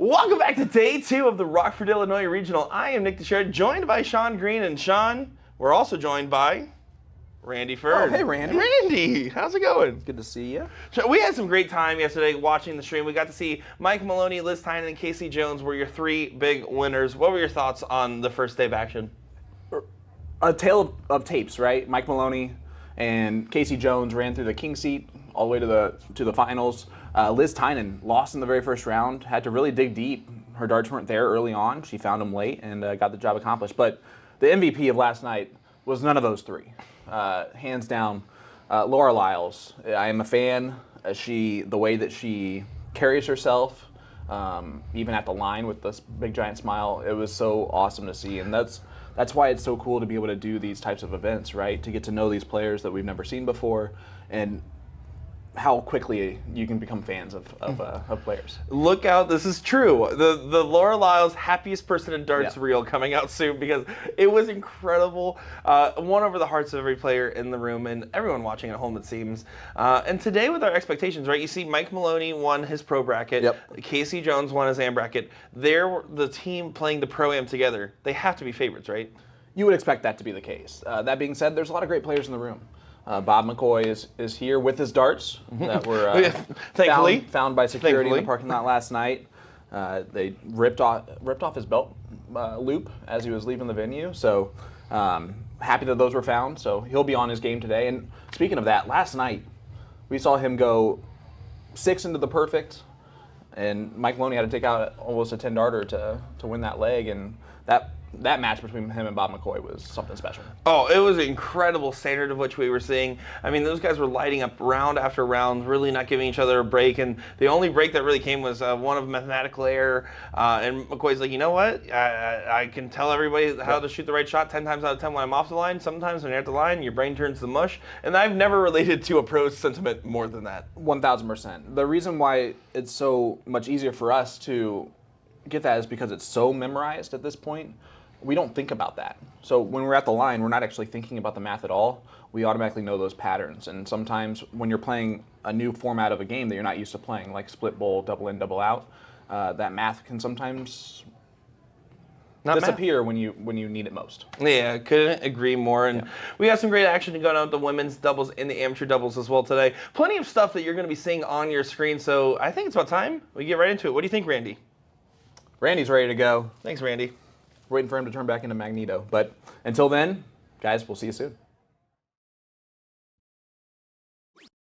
Welcome back to day 2 of the Rockford, Illinois Regional. I am Nick Teixeira, joined by Sean Green. And Sean, we're also joined by Randy Ferd. Oh, hey, Randy. Randy, how's it going? Good to see you. So we had some great time yesterday watching the stream. We got to see Mike Maloney, Liz Tynan, and Casey Jones were your 3 big winners. What were your thoughts on the first day of action? A tale of tapes, right? Mike Maloney and Casey Jones ran through the king seat all the way to the finals. Liz Tynan lost in the very first round, had to really dig deep. Her darts weren't there early on. She found them late and got the job accomplished. But the MVP of last night was none of those 3. Hands down, Laura Lyles. I am a fan. The way that she carries herself, even at the line with this big giant smile, it was so awesome to see. And that's why it's so cool to be able to do these types of events, right? To get to know these players that we've never seen before, and how quickly you can become fans of players. Look out, this is true. The Laura Lyles happiest person in darts reel coming out soon, because it was incredible. Won over the hearts of every player in the room and everyone watching at home, it seems. And today with our expectations, right, you see Mike Maloney won his pro bracket. Yep. Casey Jones won his AM bracket. They're the team playing the pro-am together. They have to be favorites, right? You would expect that to be the case. That being said, there's a lot of great players in the room. Bob McCoy is here with his darts that were found by security in the parking lot last night. They ripped off his belt loop as he was leaving the venue. So happy that those were found. So he'll be on his game today. And speaking of that, last night we saw him go 6 into the perfect, and Mike Maloney had to take out almost a 10-darter to win that leg, and that match between him and Bob McCoy was something special. Oh, it was an incredible standard of which we were seeing. I mean, those guys were lighting up round after round, really not giving each other a break. And the only break that really came was one of mathematical error. And McCoy's like, you know what? I can tell everybody how to shoot the right shot 10 times out of 10 when I'm off the line. Sometimes when you're at the line, your brain turns to mush. And I've never related to a pro's sentiment more than that. 1,000%. The reason why it's so much easier for us to get that is because it's so memorized at this point. We don't think about that. So when we're at the line, we're not actually thinking about the math at all. We automatically know those patterns. And sometimes when you're playing a new format of a game that you're not used to playing, like split bowl, double in, double out, that math can sometimes disappear when you need it most. Yeah, couldn't agree more. And we have some great action to go down with the women's doubles and the amateur doubles as well today. Plenty of stuff that you're going to be seeing on your screen. So I think it's about time we get right into it. What do you think, Randy? Randy's ready to go. Thanks, Randy. Waiting for him to turn back into Magneto. But until then, guys, we'll see you soon.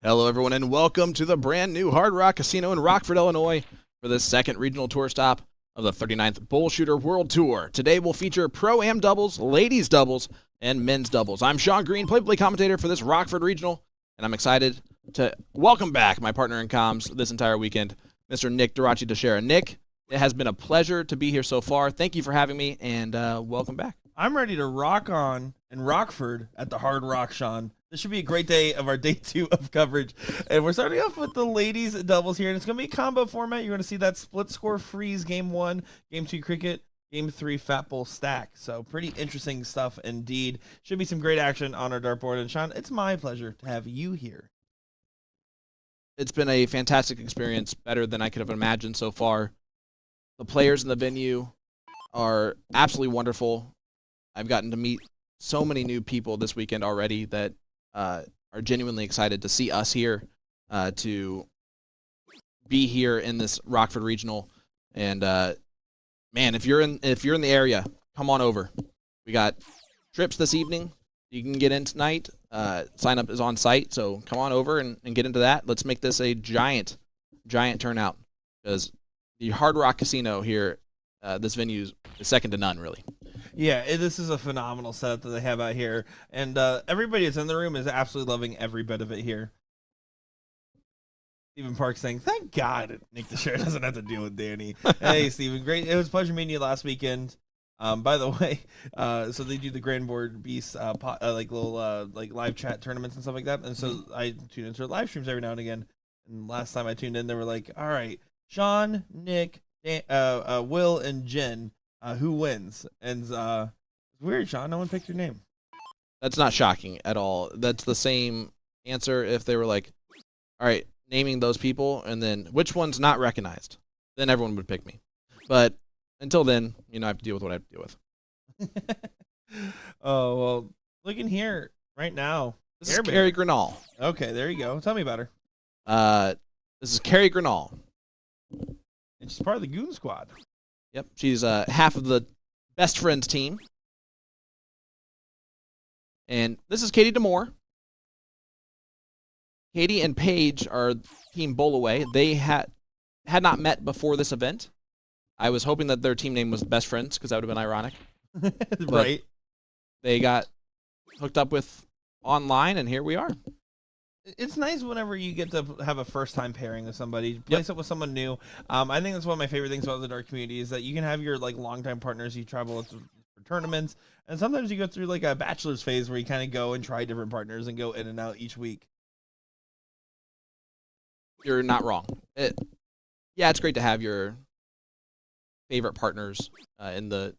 Hello, everyone, and welcome to the brand new Hard Rock Casino in Rockford, Illinois for the second regional tour stop of the 39th BullShooter World Tour. Today will feature Pro-Am doubles, ladies doubles, and men's doubles. I'm Sean Green, play-by-play commentator for this Rockford Regional, and I'm excited to welcome back my partner in comms this entire weekend, Mr. Nick Teixeira. Nick, it has been a pleasure to be here so far. Thank you for having me, and welcome back. I'm ready to rock on in Rockford at the Hard Rock, Sean. This should be a great day of our day 2 of coverage. And we're starting off with the ladies doubles here, and it's going to be a combo format. You're going to see that split score freeze game 1, game 2 cricket, game 3 fat bowl stack. So pretty interesting stuff indeed. Should be some great action on our dartboard. And Sean, it's my pleasure to have you here. It's been a fantastic experience, better than I could have imagined so far. The players in the venue are absolutely wonderful. I've gotten to meet so many new people this weekend already that are genuinely excited to see us here, to be here in this Rockford Regional. And man, if you're in the area, come on over. We got trips this evening. You can get in tonight. Sign up is on site, so come on over and get into that. Let's make this a giant turnout, because the Hard Rock Casino here, this venue is second to none, really. Yeah, this is a phenomenal setup that they have out here. And everybody that's in the room is absolutely loving every bit of it here. Stephen Park saying, thank God Nick Teixeira doesn't have to deal with Danny. Hey, Stephen, great. It was a pleasure meeting you last weekend. By the way, so they do the Grand Board Beast, like little like live chat tournaments and stuff like that. And so I tune into their live streams every now and again. And last time I tuned in, they were like, all right, Sean, Nick, Will, and Jen, who wins? And it's weird, Sean. No one picked your name. That's not shocking at all. That's the same answer if they were like, all right, naming those people, and then which one's not recognized. Then everyone would pick me. But until then, I have to deal with what I have to deal with. Oh, well, looking here right now. This is Carrie Granall. Okay, there you go. Tell me about her. This is Carrie Granall. And she's part of the Goon Squad. Yep, she's half of the Best Friends team. And this is Katie Demore. Katie and Paige are Team Bowlaway. They had not met before this event. I was hoping that their team name was Best Friends because that would have been ironic. Right. They got hooked up with online, and here we are. It's nice whenever you get to have a first-time pairing with somebody, place it with someone new. I think that's one of my favorite things about the Dark community is that you can have your longtime partners you travel with for tournaments, and sometimes you go through a bachelor's phase where you kind of go and try different partners and go in and out each week. You're not wrong. It's great to have your favorite partners in the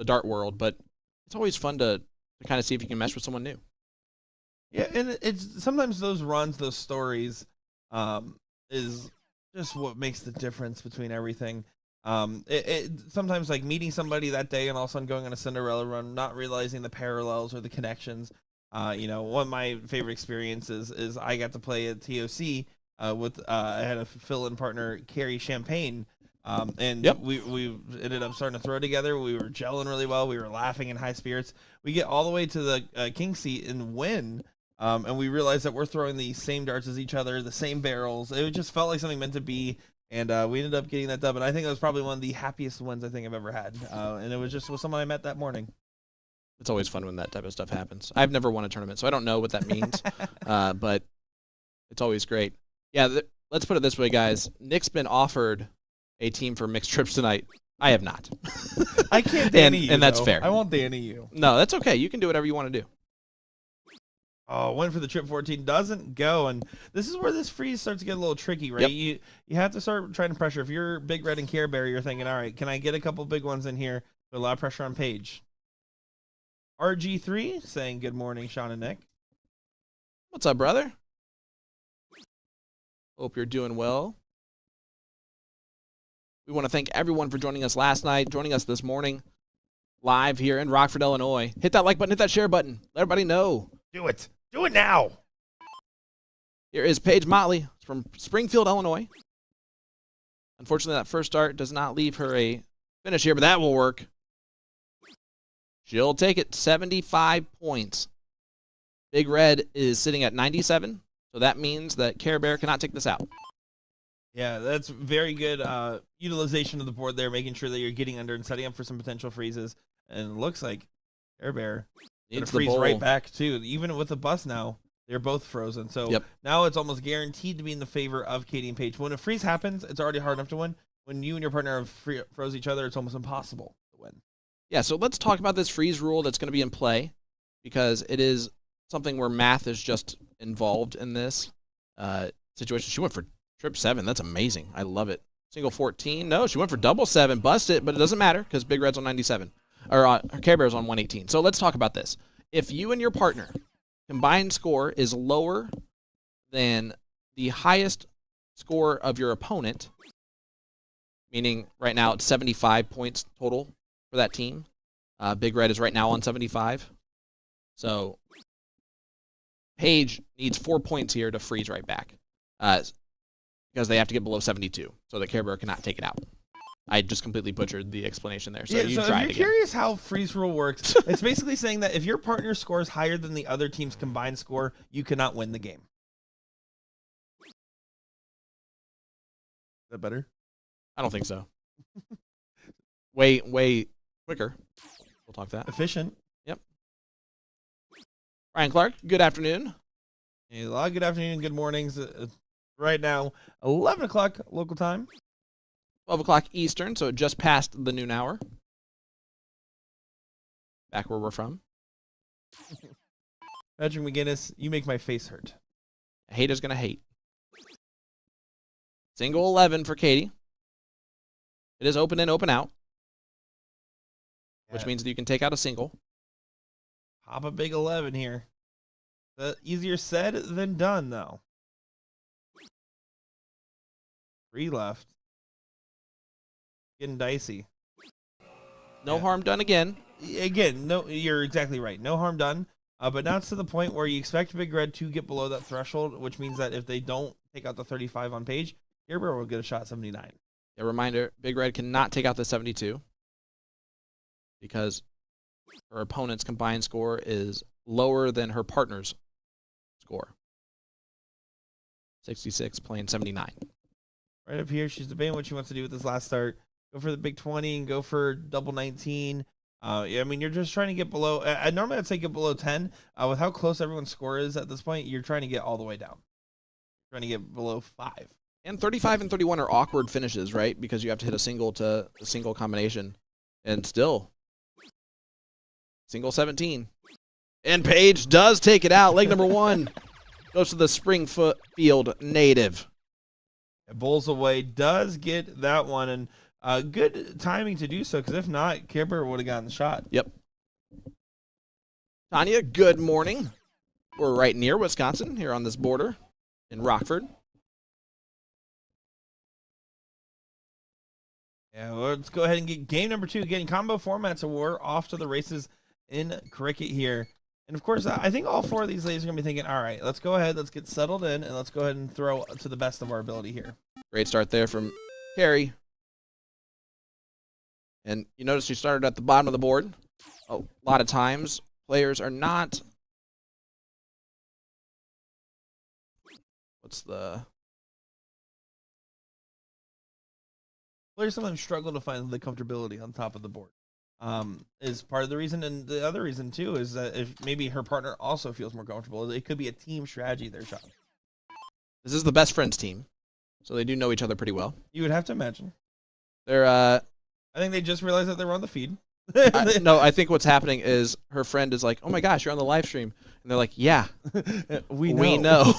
Dart world, but it's always fun to kind of see if you can mesh with someone new. Yeah, and it's sometimes those runs, those stories, is just what makes the difference between everything. Sometimes meeting somebody that day and all of a sudden going on a Cinderella run, not realizing the parallels or the connections. One of my favorite experiences is I got to play at TOC with I had a fill-in partner, Carrie Champagne. We ended up starting to throw together. We were gelling really well. We were laughing in high spirits. We get all the way to the king seat and win. And we realized that we're throwing the same darts as each other, the same barrels. It just felt like something meant to be. And we ended up getting that dub. And I think that was probably one of the happiest ones I think I've ever had. And it was just with someone I met that morning. It's always fun when that type of stuff happens. I've never won a tournament, so I don't know what that means. But it's always great. Yeah, let's put it this way, guys. Nick's been offered a team for mixed trips tonight. I have not. I can't Danny you, and that's though. fair. I won't Danny you. No, that's okay. You can do whatever you want to do. Oh, went for the trip 14, doesn't go, and this is where this freeze starts to get a little tricky, right? Yep. You have to start trying to pressure. If you're Big Red and Care Bear, you're thinking, all right, can I get a couple big ones in here? Put a lot of pressure on Paige. RG3 saying good morning, Sean and Nick. What's up, brother? Hope you're doing well. We want to thank everyone for joining us last night, joining us this morning, live here in Rockford, Illinois. Hit that like button, hit that share button. Let everybody know. Do it. Do it now. Here is Paige Motley from Springfield, Illinois. Unfortunately, that first start does not leave her a finish here, but that will work. She'll take it, 75 points. Big Red is sitting at 97, so that means that Care Bear cannot take this out. Yeah, that's very good utilization of the board there, making sure that you're getting under and setting up for some potential freezes. And it looks like Care Bear going to freeze right back, too. Even with the bus now, they're both frozen. So now it's almost guaranteed to be in the favor of Katie and Paige. When a freeze happens, it's already hard enough to win. When you and your partner have froze each other, it's almost impossible to win. Yeah, so let's talk about this freeze rule that's going to be in play, because it is something where math is just involved in this situation. She went for trip 7. That's amazing. I love it. Single 14. No, she went for double 7. Bust it, but it doesn't matter because Big Red's on 97. Or her Care Bear's on 118. So let's talk about this. If you and your partner combined score is lower than the highest score of your opponent, meaning right now it's 75 points total for that team. Big Red is right now on 75. So Paige needs 4 points here to freeze right back. Because they have to get below 72, so that Care Bear cannot take it out. I just completely butchered the explanation there, so you try it again. If you're curious how freeze rule works, it's basically saying that if your partner scores higher than the other team's combined score, you cannot win the game. Is that better? I don't think so. way quicker. We'll talk that. Efficient. Yep. Ryan Clark, good afternoon. Hey, good afternoon, good mornings. Right now, 11 o'clock local time. 12 o'clock Eastern, so just past the noon hour. Back where we're from. Patrick McGinnis, you make my face hurt. A hater's going to hate. Single 11 for Katie. It is open in, open out. Which means that you can take out a single. Pop a big 11 here. Easier said than done, though. 3 left. getting dicey. No Yeah. harm done again. Again, no, you're exactly right. No harm done. But now it's to the point where you expect Big Red to get below that threshold, which means that if they don't take out the 35 on page, Care Bear will get a shot 79. A reminder, Big Red cannot take out the 72 because her opponent's combined score is lower than her partner's score. 66 playing 79. Right up here, she's debating what she wants to do with this last start. Go for the big 20 and go for double 19. Yeah, I mean, you're just trying to get below. Normally, I'd say get below 10. With how close everyone's score is at this point, you're trying to get all the way down. Trying to get below 5. And 35 and 31 are awkward finishes, right? Because you have to hit a single combination. And still, single 17. And Paige does take it out. Leg number 1 goes to the Springfield native. Bulls away does get that one, and good timing to do so, because if not, Care Bear would have gotten the shot. Yep. Tanya, good morning. We're right near Wisconsin, here on this border in Rockford. Yeah, well, let's go ahead and get game number 2. Getting combo formats, so we're off to the races in cricket here. And, of course, I think all 4 of these ladies are going to be thinking, all right, let's go ahead, let's get settled in, and let's go ahead and throw to the best of our ability here. Great start there from Carrie. And you notice she started at the bottom of the board. A lot of times, players are not... Players sometimes struggle to find the comfortability on top of the board. Is part of the reason, and the other reason too is that if maybe her partner also feels more comfortable, it could be a team strategy there, Sean. This is the best friends team, so they do know each other pretty well. You would have to imagine. They're I think they just realized that they were on the feed. no, I think what's happening is her friend is like, "Oh my gosh, you're on the live stream," and they're like, "Yeah, we know."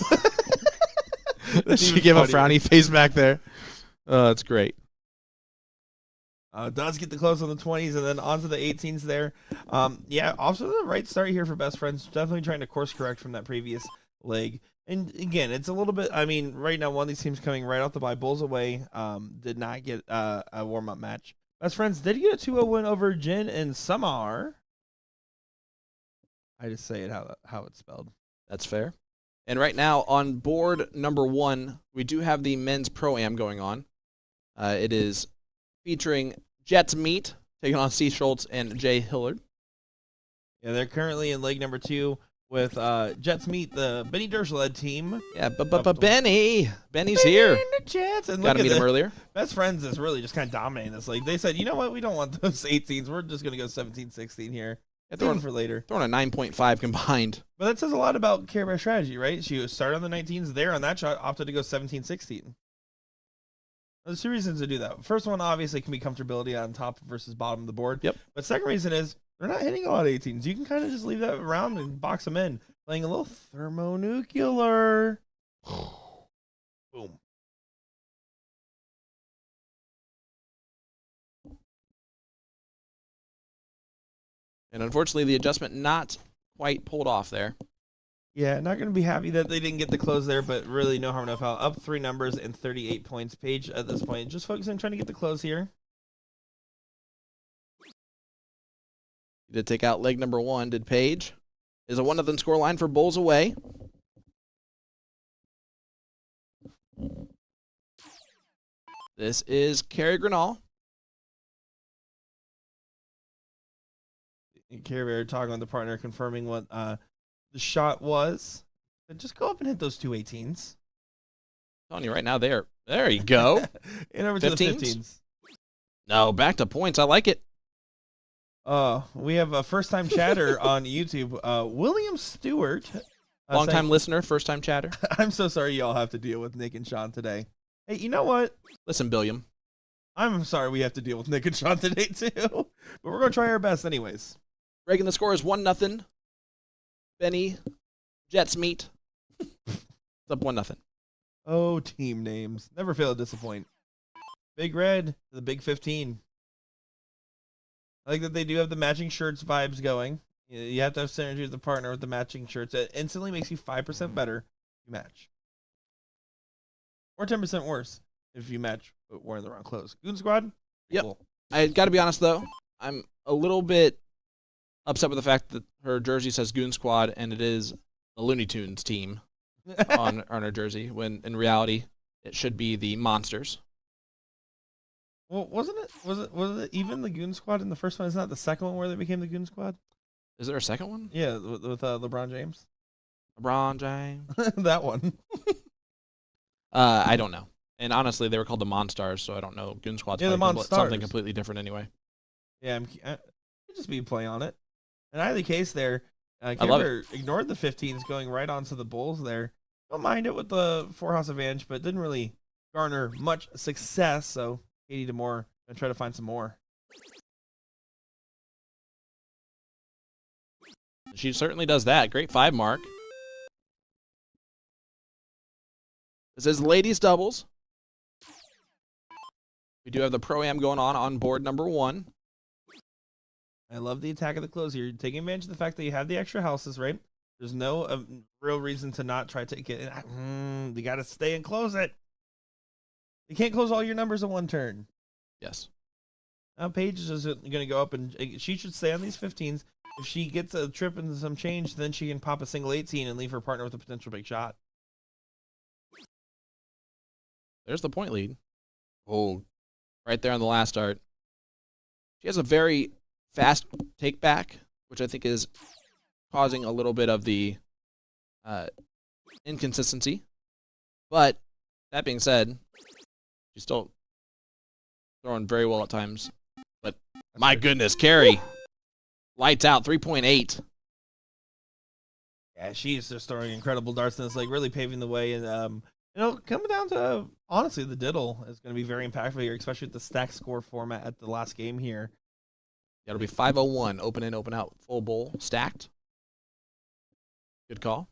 She gave a frowny face back there. Oh, that's great. Does get the close on the 20s and then onto the 18s there. Yeah, also the right start here for Best Friends. Definitely trying to course correct from that previous leg. And again, it's a little bit, I mean, right now one of these teams coming right off the bye. Bulls away did not get a warm-up match. Best Friends did get a 2-0 win over Jin and Samar. I just say it how it's spelled. That's fair. And right now on board number 1, we do have the men's pro-am going on. It is featuring Jets Meat taking on C. Schultz and Jay Hillard. Yeah, they're currently in leg number 2 with Jets Meat, the Benny Durst-led team. Yeah, Benny's here. The Jets. And Got to meet him earlier. Best Friends is really just kind of dominating this league. They said, you know what, we don't want those 18s. We're just going to go 17-16 here. Throwing for later. Throwing a 9.5 combined. But that says a lot about Care Bear strategy, right? She started on the 19s there on that shot, opted to go 17-16. There's 2 reasons to do that. First one, obviously, can be comfortability on top versus bottom of the board. Yep. But second reason is they're not hitting a lot of 18s. You can kind of just leave that around and box them in. Playing a little thermonuclear. Boom. And unfortunately, the adjustment not quite pulled off there. Yeah, not going to be happy that they didn't get the close there, but really no harm, no foul. Up 3 numbers and 38 points. Paige at this point, just focusing on trying to get the close here. He did take out leg number 1, did Paige. Is a 1-0 scoreline for Bulls away. This is Carrie Granall. Care Bear talking with the partner, confirming what the shot was. But just go up and hit those 2 18s. Telling you right now, there you go. And over to the 15s? 15s. No, back to points. I like it. We have a first-time chatter on YouTube. William Stewart. Long-time saying, listener, first-time chatter. I'm so sorry y'all have to deal with Nick and Sean today. Hey, you know what? Listen, Billiam. I'm sorry we have to deal with Nick and Sean today, too. But we're going to try our best anyways. Breaking the score is 1-0. Benny, Jets Meat. It's up 1-0. Oh, team names. Never fail to disappoint. Big Red to the Big 15. I like that they do have the matching shirts vibes going. You have to have synergy with the partner with the matching shirts. It instantly makes you 5% better if you match. Or 10% worse if you match but wearing the wrong clothes. Goon Squad, Yep. Cool. I got to be honest though, I'm a little bit upset with the fact that her jersey says Goon Squad and it is the Looney Tunes team on her jersey, when in reality it should be the Monsters. Well, wasn't it? Was it even the Goon Squad in the first one? Isn't that the second one where they became the Goon Squad? Is there a second one? Yeah, with LeBron James. LeBron James. That one. I don't know. And honestly, they were called the Monstars, so I don't know. Goon Squad's Yeah, the probably something Monstars. completely different anyway. Yeah, I could just be play on it. In either case, there, love Kimber ignored the 15s, going right onto the Bulls there. Don't mind it with the 4-house advantage, but didn't really garner much success. So Katie DeMore gonna try to find some more. She certainly does that. Great 5 mark. This is ladies doubles. We do have the Pro-Am going on board number 1. I love the attack of the close here. You're taking advantage of the fact that you have the extra houses, right? There's no real reason to not try to take it. You got to stay and close it. You can't close all your numbers in one turn. Yes. Now Paige is just going to go up, and she should stay on these 15s. If she gets a trip and some change, then she can pop a single 18 and leave her partner with a potential big shot. There's the point lead. Oh, right there on the last start. She has a very fast take back, which I think is causing a little bit of the inconsistency. But that being said, she's still throwing very well at times. But my goodness, Carrie, lights out, 3.8. Yeah, she's just throwing incredible darts, and it's like really paving the way. And coming down to honestly, the diddle is going to be very impactful here, especially with the stack score format at the last game here. It'll be 501, open in, open out, full bowl, stacked. Good call.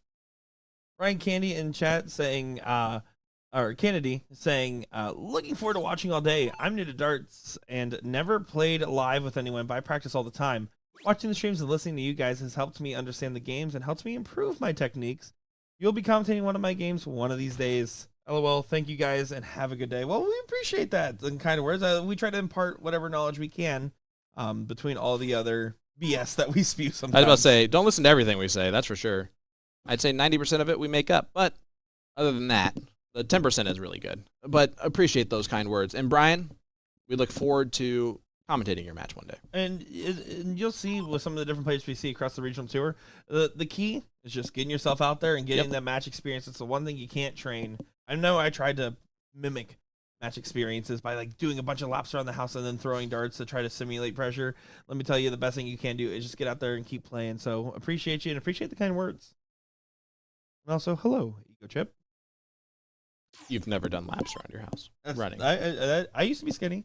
Ryan Candy in chat saying, or Kennedy saying, looking forward to watching all day. I'm new to darts and never played live with anyone, but I practice all the time. Watching the streams and listening to you guys has helped me understand the games and helps me improve my techniques. You'll be commentating one of my games one of these days. LOL, thank you guys and have a good day. Well, we appreciate that in kind of words. We try to impart whatever knowledge we can between all the other BS that we spew sometimes. I was about to say, don't listen to everything we say, that's for sure. I'd say 90% of it we make up, but other than that, the 10% is really good. But appreciate those kind words. And Brian, we look forward to commentating your match one day. And you'll see with some of the different players we see across the regional tour, the key is just getting yourself out there and getting that match experience. It's the one thing you can't train. I know I tried to mimic match experiences by like doing a bunch of laps around the house and then throwing darts to try to simulate pressure. Let me tell you, the best thing you can do is just get out there and keep playing. So appreciate you and appreciate the kind words. And also, hello, Ego Chip. You've never done laps around your house running. I used to be skinny.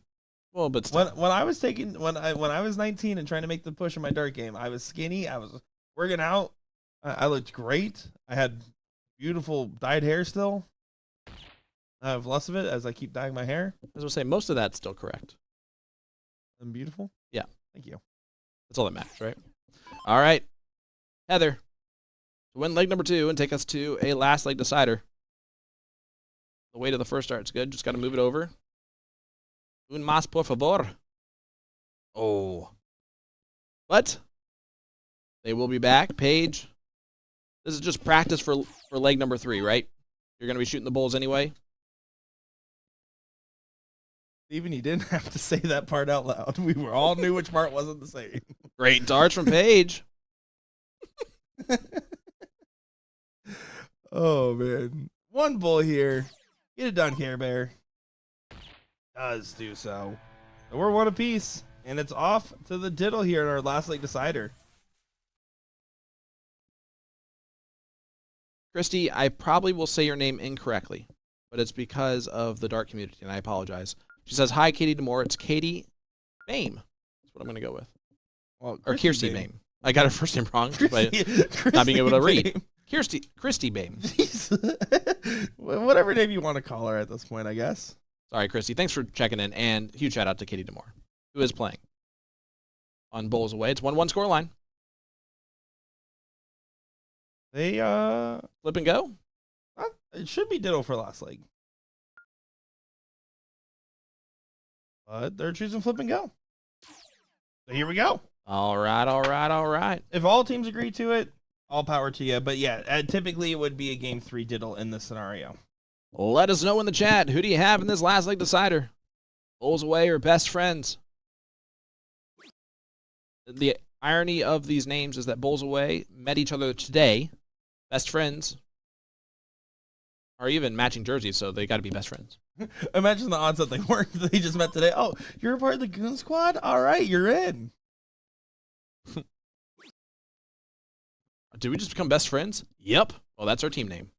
Well, but still. When I was when I was 19 and trying to make the push in my dart game, I was skinny. I was working out. I looked great. I had beautiful dyed hair still. I have less of it as I keep dyeing my hair. As I was saying, most of that's still correct. I'm beautiful. Yeah. Thank you. That's all that matters, right? All right. Heather, to win leg number 2 and take us to a last leg decider. The weight of the first start's good. Just got to move it over. Un más, por favor. Oh. But they will be back. Paige, this is just practice for leg number 3, right? You're going to be shooting the bowls anyway? Even you didn't have to say that part out loud. We were all knew which part wasn't the same. Great darts from Paige. Oh, man. One bull here. Get it done, Care Bear. Does do so. So we're one apiece, and it's off to the diddle here in our last leg decider. Christy, I probably will say your name incorrectly, but it's because of the dart community, and I apologize. She says, hi, Katie DeMore. It's Katie Mame. That's what I'm going to go with. Well, Or Kirsty Mame. I got her first name wrong by not being able to read. Christy Mame. Whatever name you want to call her at this point, I guess. Sorry, Christy. Thanks for checking in, and huge shout out to Katie DeMore, who is playing on Bowls Away. It's 1-1 scoreline. They Flip and go. it should be ditto for last leg. But they're choosing flip and go. So here we go. All right. If all teams agree to it, all power to you. But yeah, typically it would be a game 3 diddle in this scenario. Let us know in the chat. Who do you have in this last leg decider? Bulls away or best friends? The irony of these names is that Bulls away met each other today. Best friends are even matching jerseys, so they got to be best friends. Imagine the odds that they weren't. They just met today. Oh, you're a part of the Goon Squad? All right, you're in. Did we just become best friends? Yep. Well, that's our team name.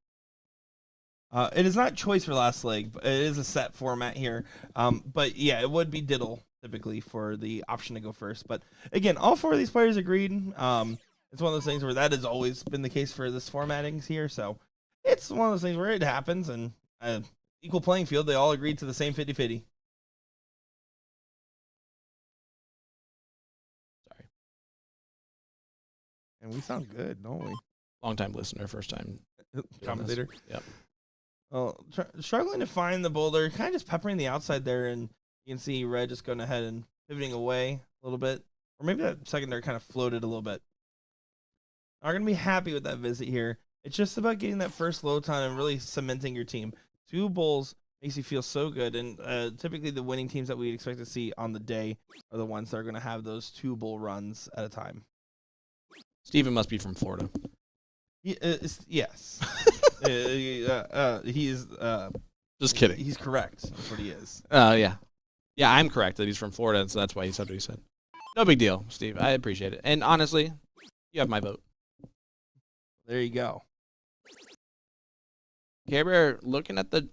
It is not choice for last leg, but it is a set format here. But yeah, it would be diddle typically for the option to go first. But again, all 4 of these players agreed. It's one of those things where that has always been the case for this formatting here. So it's one of those things where it happens and equal playing field. They all agreed to the same 50-50. Sorry. And we sound good, don't we? Long-time listener, first-time Commentator. Yep. Well, struggling to find the boulder, kind of just peppering the outside there, and you can see Red just going ahead and pivoting away a little bit. Or maybe that secondary kind of floated a little bit. Are going to be happy with that visit here. It's just about getting that first low time and really cementing your team. 2 bulls makes you feel so good, and typically the winning teams that we'd expect to see on the day are the ones that are going to have those 2 bull runs at a time. Steven must be from Florida. Yes. He is. Just kidding. He's correct. That's what he is. Yeah. Yeah, I'm correct that he's from Florida, and so that's why he said what he said. No big deal, Steve. I appreciate it. And honestly, you have my vote. There you go. Care Bear looking at the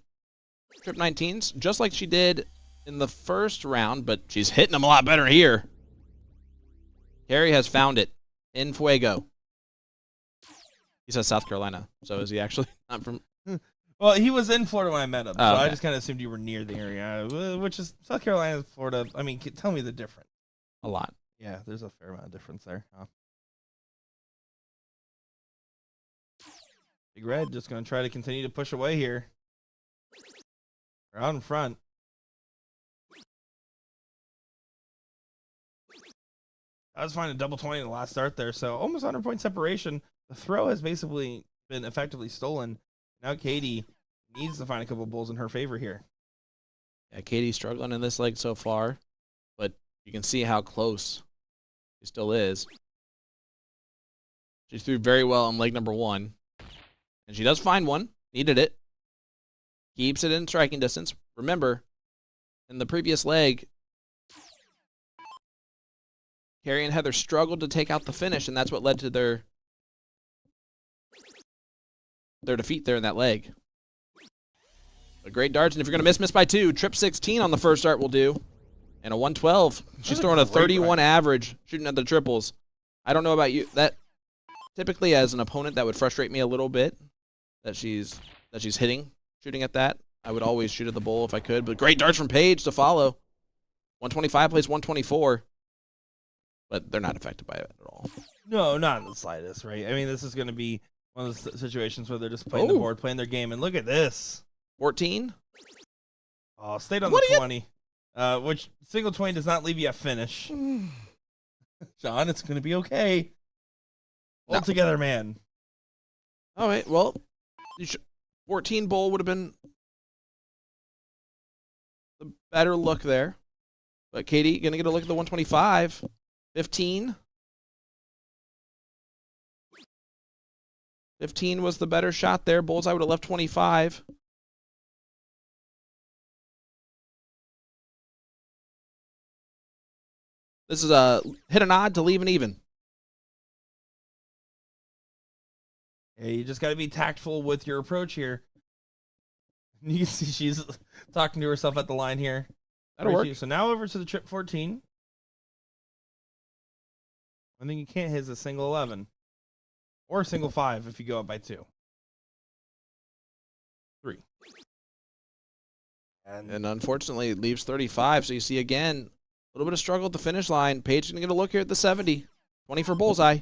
Trip 19s, just like she did in the first round, but she's hitting them a lot better here. Carrie has found it in Fuego. He says South Carolina, so is he actually not from? Well, he was in Florida when I met him, so okay. I just kind of assumed you were near the area, which is South Carolina, Florida. I mean, tell me the difference. A lot. Yeah, there's a fair amount of difference there. Huh? Big Red just going to try to continue to push away here. We're out in front. I was finding a double 20 in the last start there, so almost 100-point separation. The throw has basically been effectively stolen. Now Katie needs to find a couple bulls in her favor here. Yeah, Katie's struggling in this leg so far, but you can see how close she still is. She threw very well on leg number 1, and she does find one. Needed it. Keeps it in striking distance. Remember, in the previous leg, Carrie and Heather struggled to take out the finish, and that's what led to their defeat there in that leg. But great darts, and if you're going to miss by 2. Trip 16 on the first dart will do. And a 112. She's throwing a 31 average, shooting at the triples. I don't know about you. That typically, as an opponent, that would frustrate me a little bit. That she's shooting at that. I would always shoot at the bull if I could. But great darts from Paige to follow. 125 plays 124. But they're not affected by it at all. No, not in the slightest, right? I mean, this is going to be one of those situations where they're just playing the board, playing their game. And look at this. 14. Oh, stayed on the 20. Which single 20 does not leave you a finish. Sean, it's going to be okay. Hold together, man. All right, well, 14 bull would have been the better look there. But Katie, going to get a look at the 125. 15. 15 was the better shot there. Bullseye would have left 25. This is a hit an odd to leave an even. Yeah, you just got to be tactful with your approach here. You can see she's talking to herself at the line here. That'll work. So now over to the trip 14. I think you can't hit a single 11. Or a single 5 if you go up by 2. 3. And unfortunately, it leaves 35. So you see, again, a little bit of struggle at the finish line. Paige going to get a look here at the 70. 20 for bullseye.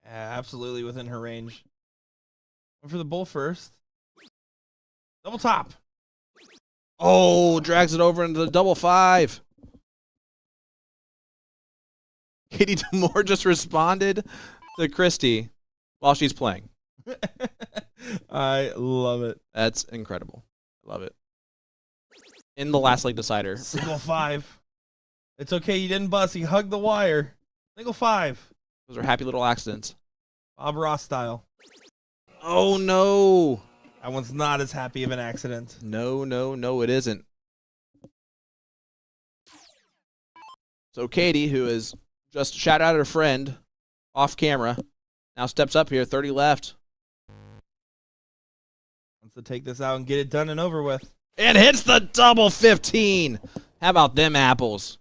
Absolutely within her range. Went for the bull first. Double top. Oh, drags it over into the double 5. Katie Demore just responded to Christy while she's playing. I love it. That's incredible. I love it. In the last leg decider. Single 5. It's okay. You didn't bust. He hugged the wire. Single 5. Those are happy little accidents. Bob Ross style. Oh, no. That one's not as happy of an accident. No, it isn't. So Katie, who is just shout out her friend off camera, now steps up here, 30 left. Wants to take this out and get it done and over with. And hits the double 15. How about them apples?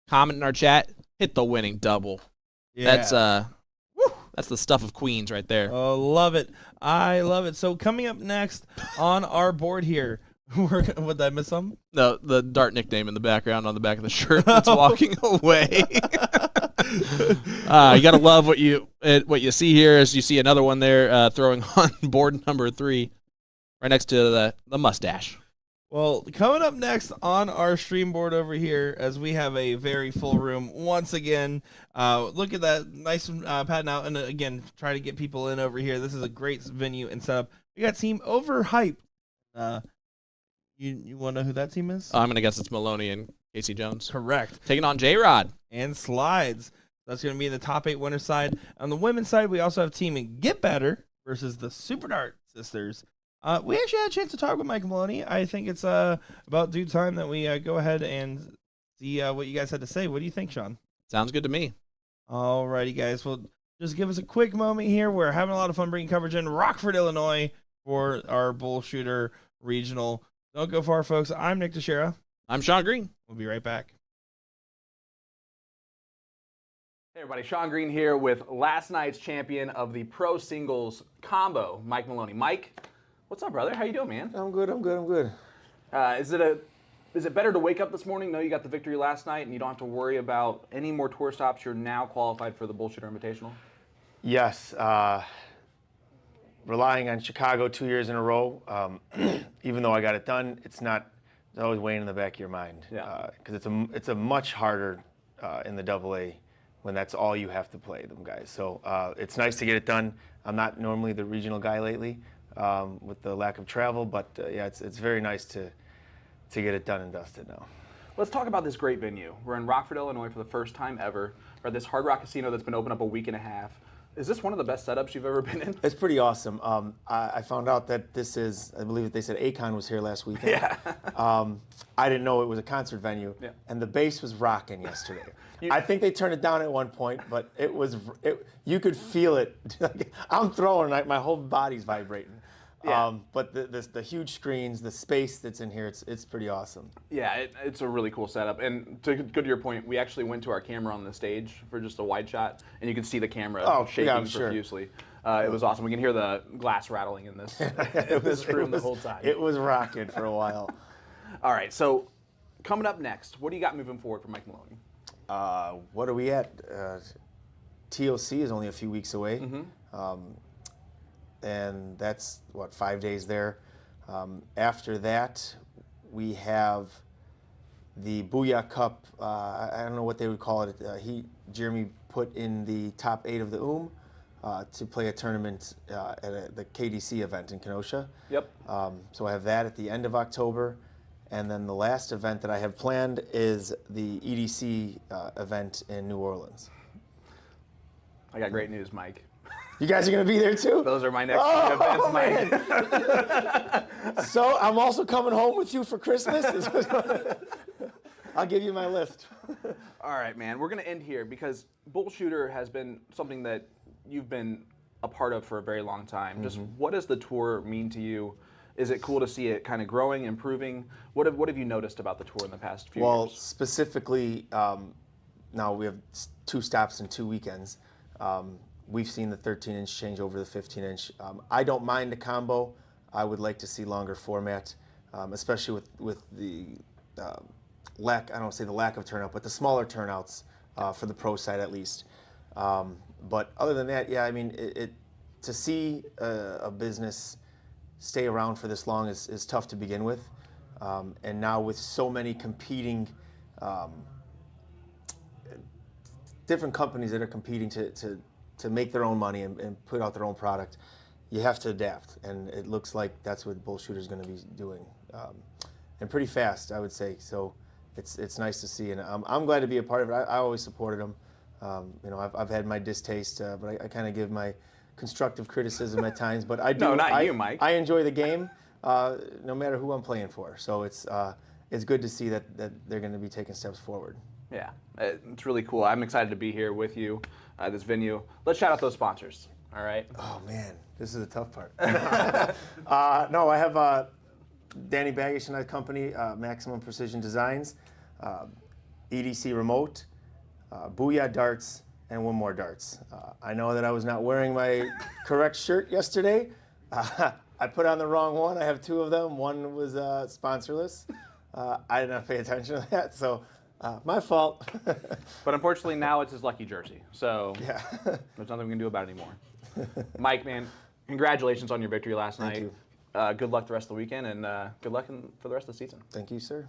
Comment in our chat, hit the winning double. Yeah. That's the stuff of queens right there. Oh, love it. I love it. So coming up next on our board here, would I miss some? No, the Dart nickname in the background on the back of the shirt that's walking away. You gotta love what you see here as you see another one there throwing on board number 3, right next to the mustache. Well, coming up next on our stream board over here, as we have a very full room once again. Look at that, nice padding out, and again, try to get people in over here. This is a great venue and setup. We got Team Overhyped. You want to know who that team is? I'm gonna guess it's Maloney and Casey Jones. Correct. Taking on J-Rod. And Slides. That's going to be the top 8 winner side. On the women's side, we also have Team Get Better versus the Super Dart Sisters. We actually had a chance to talk with Mike Maloney. I think it's about due time that we go ahead and see what you guys had to say. What do you think, Sean? Sounds good to me. Alrighty, guys. Well, just give us a quick moment here. We're having a lot of fun bringing coverage in Rockford, Illinois for our BullShooter Regional. Don't go far, folks. I'm Nick Teixeira. I'm Sean Green. We'll be right back. Hey everybody, Sean Green here with last night's champion of the Pro Singles Combo, Mike Maloney. Mike, what's up, brother? How you doing, man? I'm good. Is it better to wake up this morning, know you got the victory last night, and you don't have to worry about any more tour stops? You're now qualified for the BullShooter Invitational? Yes. Relying on Chicago 2 years in a row, even though I got it done, it's always weighing in the back of your mind. Yeah. Because it's a much harder in the AA when that's all you have to play, them guys. So it's nice to get it done. I'm not normally the regional guy lately with the lack of travel, but yeah, it's very nice to get it done and dusted now. Let's talk about this great venue. We're in Rockford, Illinois for the first time ever. We're at this Hard Rock Casino that's been open up a week and a half. Is this one of the best setups you've ever been in? It's pretty awesome. I found out that this is, I believe they said Akon was here last weekend. Yeah. I didn't know it was a concert venue, Yeah. and the bass was rocking yesterday. I think they turned it down at one point, but you could feel it. I'm throwing, like my whole body's vibrating. Yeah. But the huge screens, the space that's in here, it's pretty awesome. Yeah, it's a really cool setup. And to go to your point, we actually went to our camera on the stage for just a wide shot, and you can see the camera shaking I'm sure. profusely. It was awesome. We can hear the glass rattling in this room the whole time. It was rocking for a while. All right, so coming up next, what do you got moving forward for Mike Maloney? What are we at? TOC is only a few weeks away. And that's, 5 days there. After that, we have the Booyah Cup. I don't know what they would call it. Jeremy put in the top 8 of the to play a tournament at the KDC event in Kenosha. Yep. So I have that at the end of October. And then the last event that I have planned is the EDC event in New Orleans. I got great news, Mike. You guys are going to be there too? Those are my next events, Mike. So I'm also coming home with you for Christmas? I'll give you my list. All right, man. We're going to end here because BullShooter has been something that you've been a part of for a very long time. Just what does the tour mean to you? Is it cool to see it kind of growing, improving? What have you noticed about the tour in the past few years? Well, specifically, now we have 2 stops in 2 weekends. We've seen the 13-inch change over the 15-inch. I don't mind the combo. I would like to see longer format, especially with the lack, I don't want to say the lack of turnout, but the smaller turnouts for the pro side at least. But other than that, yeah, I mean, to see a business stay around for this long is tough to begin with. And now with so many competing different companies that are competing to make their own money and put out their own product, you have to adapt, and it looks like that's what BullShooter is going to be doing, and pretty fast, I would say. So it's nice to see, and I'm glad to be a part of it. I always supported them. You know, I've had my distaste, but I kind of give my constructive criticism at times. But I do. No, not you, Mike. I enjoy the game, no matter who I'm playing for. So it's good to see that they're going to be taking steps forward. Yeah, it's really cool. I'm excited to be here with you at this venue. Let's shout out those sponsors. All right. Oh man, this is the tough part. No, I have Danny Baggish and I company, Maximum Precision Designs, EDC Remote, Booyah Darts, and One More Darts. I know that I was not wearing my correct shirt yesterday. I put on the wrong one. I have two of them. One was sponsorless. I did not pay attention to that, so my fault. But unfortunately, now it's his lucky jersey. So Yeah. there's nothing we can do about it anymore. Mike, man, congratulations on your victory last night. you. Good luck the rest of the weekend, and good luck for the rest of the season. Thank you, sir.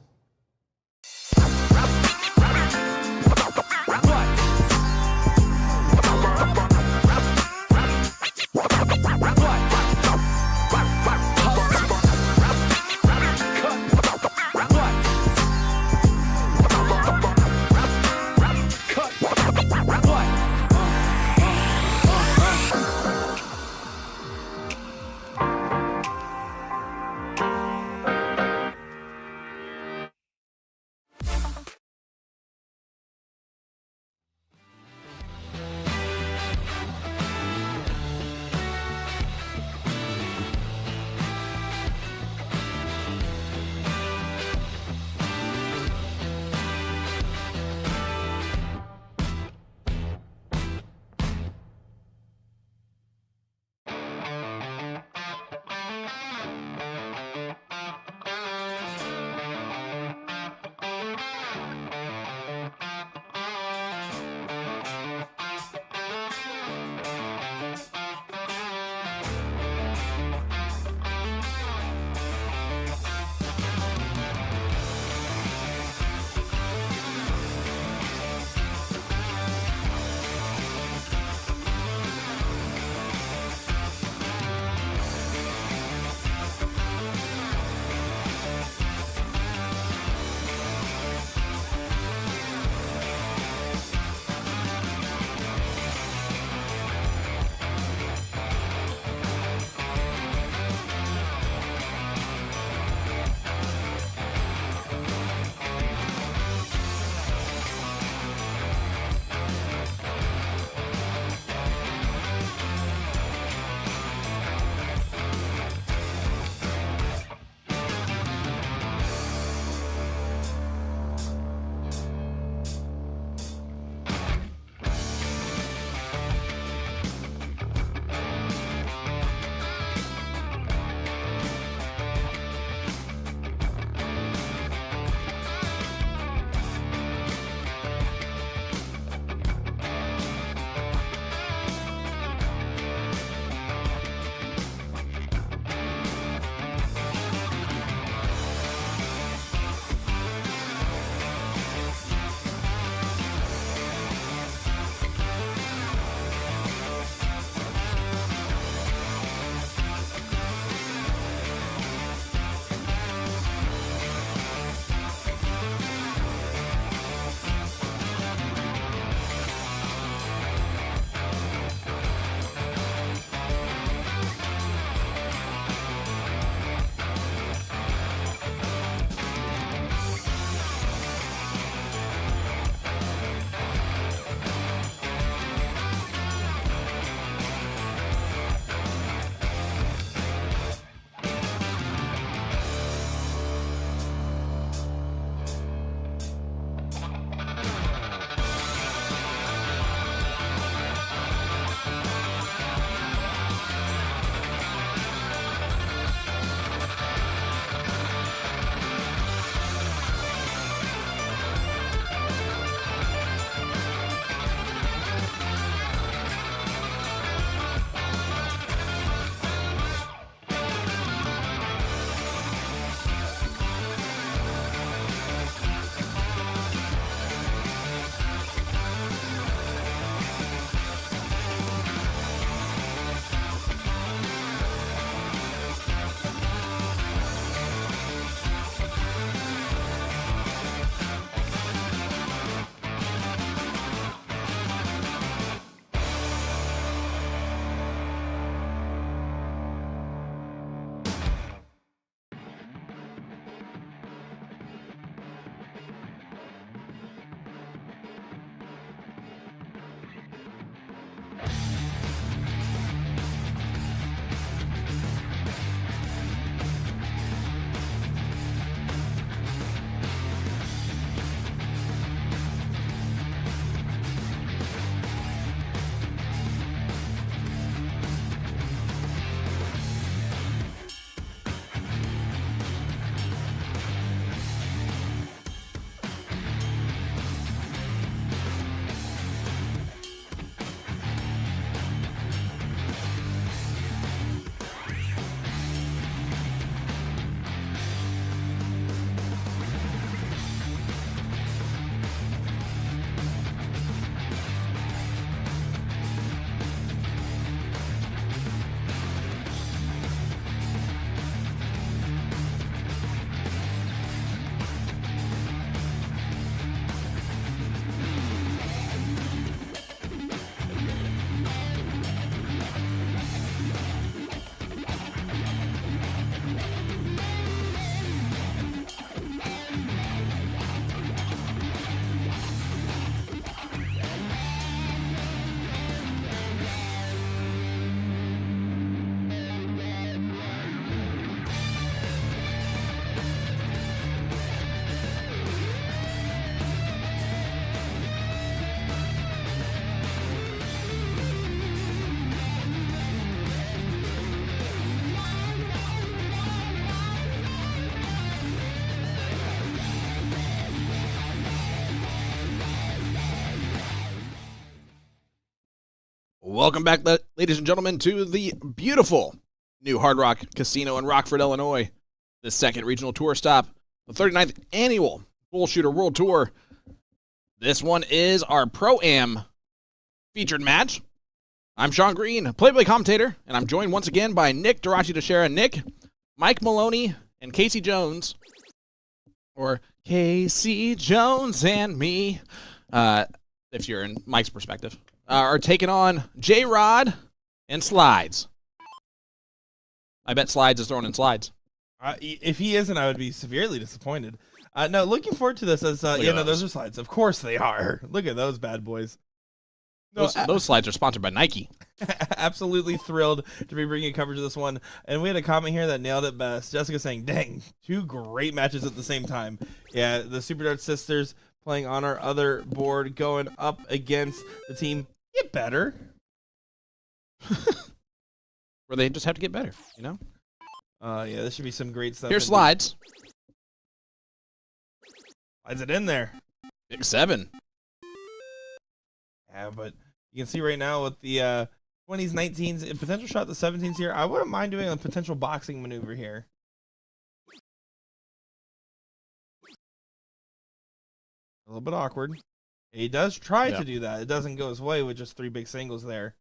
Welcome back, ladies and gentlemen, to the beautiful new Hard Rock Casino in Rockford, Illinois. The second regional tour stop, the 39th annual BullShooter World Tour. This one is our Pro-Am featured match. I'm Sean Green, play-by-play commentator, and I'm joined once again by Nick Durachi DeShera, Nick, Mike Maloney, and Casey Jones, or Casey Jones and me, if you're in Mike's perspective, are taking on J-Rod and Slides. I bet Slides is throwing in Slides. If he isn't, I would be severely disappointed. No, looking forward to this. As those are Slides. Of course they are. Look at those bad boys. Those Slides are sponsored by Nike. Absolutely thrilled to be bringing coverage of this one. And we had a comment here that nailed it best. Jessica saying, dang, 2 great matches at the same time. Yeah, the Super Dart sisters playing on our other board, going up against the team Get Better. Where they just have to get better, you know? Yeah, this should be some great stuff. Here's Slides. Slides it in there. Big 7. Yeah, but you can see right now with the 20s, 19s, and potential shot at the 17s here, I wouldn't mind doing a potential boxing maneuver here. A little bit awkward. He does try to do that. It doesn't go his way with just 3 big singles there.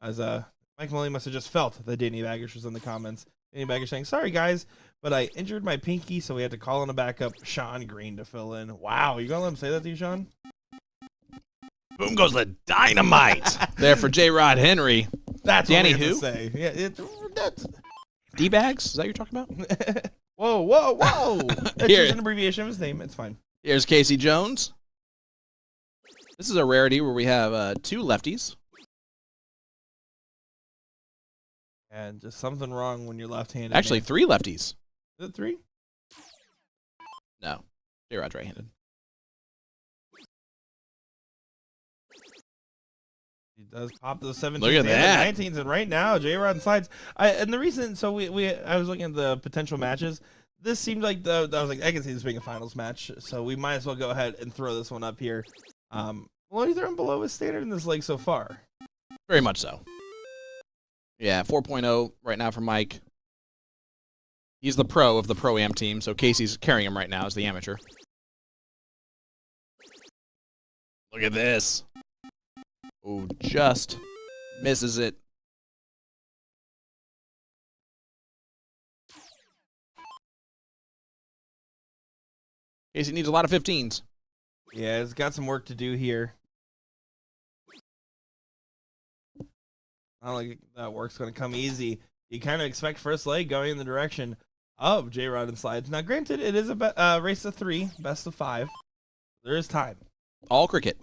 As Mike Maloney must have just felt that Danny Baggish was in the comments. Danny Baggish saying, sorry guys, but I injured my pinky, so we had to call in a backup, Sean Green, to fill in. Wow, you gonna let him say that to you, Sean? Boom goes the dynamite. There for J-Rod Henry. That's Danny what we have who? to say. Yeah, that's... D-Bags? Is that what you're talking about? Whoa, whoa, whoa. That's Here. just an abbreviation of his name. It's fine. Here's Casey Jones. This is a rarity where we have 2 lefties. And just something wrong when you're left-handed. Actually, 3 lefties. Is it 3? No. J-Rod's right-handed. He does pop those 17s Look at and that. the 19s, and right now, J-Rod and Slides. And the reason, so I was looking at the potential matches. This seemed like I was like, I can see this being a finals match, so we might as well go ahead and throw this one up here. Well, he's throwing below his standard in this leg so far. Very much so. Yeah, 4.0 right now for Mike. He's the pro of the Pro-Am team, so Casey's carrying him right now as the amateur. Look at this. Oh, just misses it. Casey needs a lot of 15s. Yeah, it's got some work to do here. I don't think that work's going to come easy. You kind of expect first leg going in the direction of J-Rod and Slides. Now, granted, it is a race of 3, best of 5. There is time. All cricket.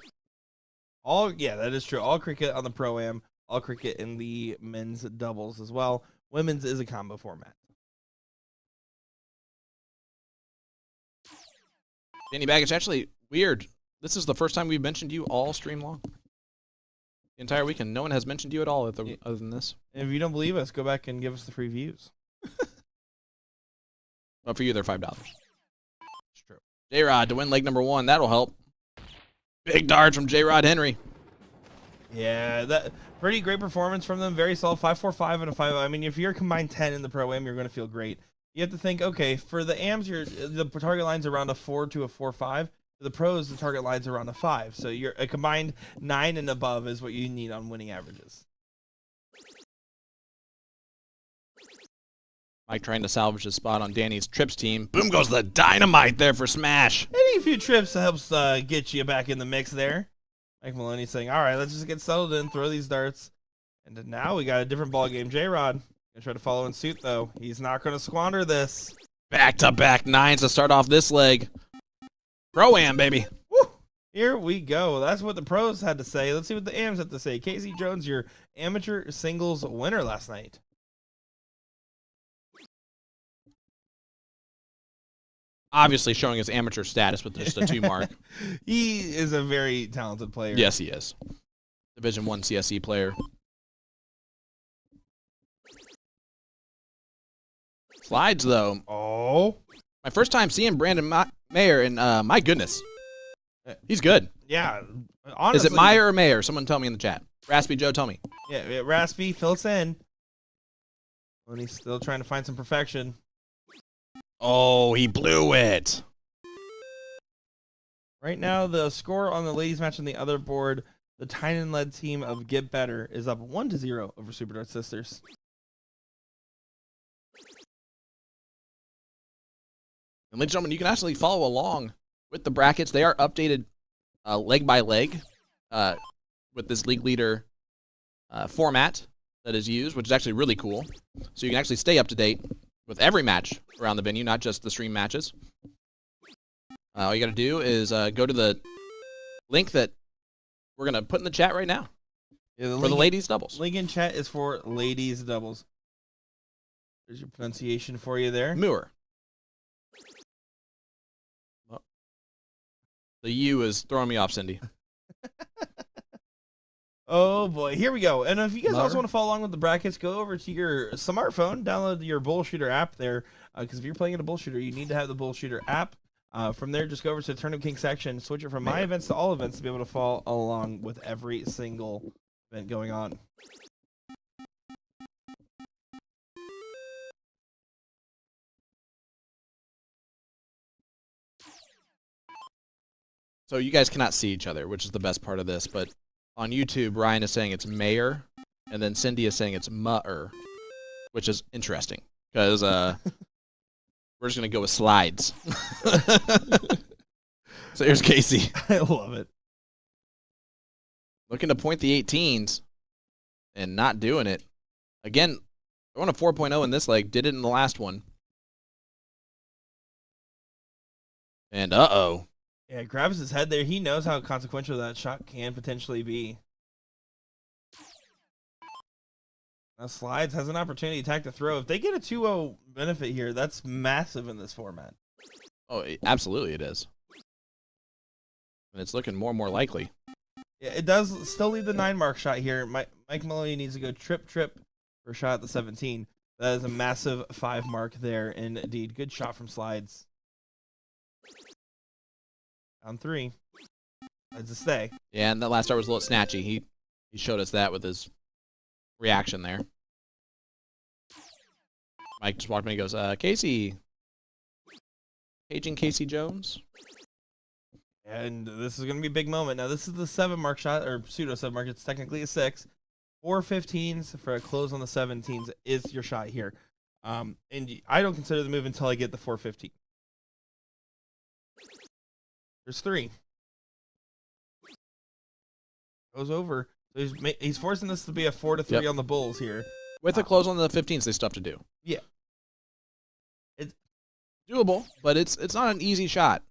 Yeah, that is true. All cricket on the Pro-Am, all cricket in the men's doubles as well. Women's is a combo format. Danny Baggage, actually, weird. This is the first time we've mentioned you all stream long. The entire weekend. No one has mentioned you at all other than this. And if you don't believe us, go back and give us the free views. But for you, they're $5. It's true. J-Rod to win leg number 1. That'll help. Big dart from J-Rod Henry. Yeah, that pretty great performance from them. Very solid 5.45 and a 5. I mean, if you're combined 10 in the Pro-Am, you're going to feel great. You have to think, okay, for the AMs, the target line's around a 4 to a 4.5. For the pros, the target line's around a 5. So you're a combined 9 and above is what you need on winning averages. Mike trying to salvage his spot on Danny's trips team. Boom goes the dynamite there for Smash. Any few trips helps get you back in the mix there. Mike Maloney saying, all right, let's just get settled in, throw these darts. And now we got a different ball game. J-Rod gonna try to follow in suit, though. He's not going to squander this. Back-to-back 9s to start off this leg. Pro-Am, baby. Woo! Here we go. That's what the pros had to say. Let's see what the AMs have to say. Casey Jones, your amateur singles winner last night. Obviously showing his amateur status with just a 2 mark. He is a very talented player. Yes, he is. Division 1 CSE player. Slides, though. Oh. My first time seeing Brandon Mayer, and my goodness. He's good. Yeah. Honestly, Is it Meyer or Mayer? Someone tell me in the chat. Raspy Joe, tell me. Yeah, Raspy, fill us in. And he's still trying to find some perfection. Oh, he blew it. Right now, the score on the ladies match on the other board, the Tynan-led team of Get Better is up 1-0 over Super Dart Sisters. And ladies and gentlemen, you can actually follow along with the brackets. They are updated leg by leg with this league leader format that is used, which is actually really cool. So you can actually stay up to date with every match around the venue, not just the stream matches. All you got to do is go to the link that we're going to put in the chat right now for the ladies doubles. Link in chat is for ladies doubles. There's your pronunciation for you there. Moor. The U is throwing me off, Cindy. Oh boy, here we go. And if you guys Mutter. also want to follow along with the brackets, go over to your smartphone, download your BullShooter app there. Because if you're playing in a BullShooter, you need to have the BullShooter app. From there, just go over to the Tournament King section, switch it from my events to all events to be able to follow along with every single event going on. So you guys cannot see each other, which is the best part of this. But on YouTube, Ryan is saying it's mayor, and then Cindy is saying it's mutter, which is interesting because we're just going to go with slides. So here's Casey. I love it. Looking to point the 18s and not doing it. Again, going a 4.0 in this leg, did it in the last one. And uh-oh. Yeah, grabs his head there. He knows how consequential that shot can potentially be. Now Slides has an opportunity to attack the throw. If they get a 2-0 benefit here, that's massive in this format. Oh, absolutely it is. And it's looking more and more likely. Yeah, it does still leave the 9-mark shot here. Mike Maloney needs to go trip for a shot at the 17. That is a massive 5-mark there indeed. Good shot from Slides. Down 3. That's a stay. Yeah, and that last start was a little snatchy. He showed us that with his reaction there. Mike just walked in and goes, Casey. Paging Casey Jones. And this is going to be a big moment. Now, this is the 7-mark shot, or pseudo 7-mark. It's technically a 6. 4 15s for a close on the 17s is your shot here. And I don't consider the move until I get the 415. There's 3. Goes over. So he's forcing this to be a 4-3 on the Bulls here. With a close on the 15s, they still have to do. Yeah. It's doable, but it's not an easy shot.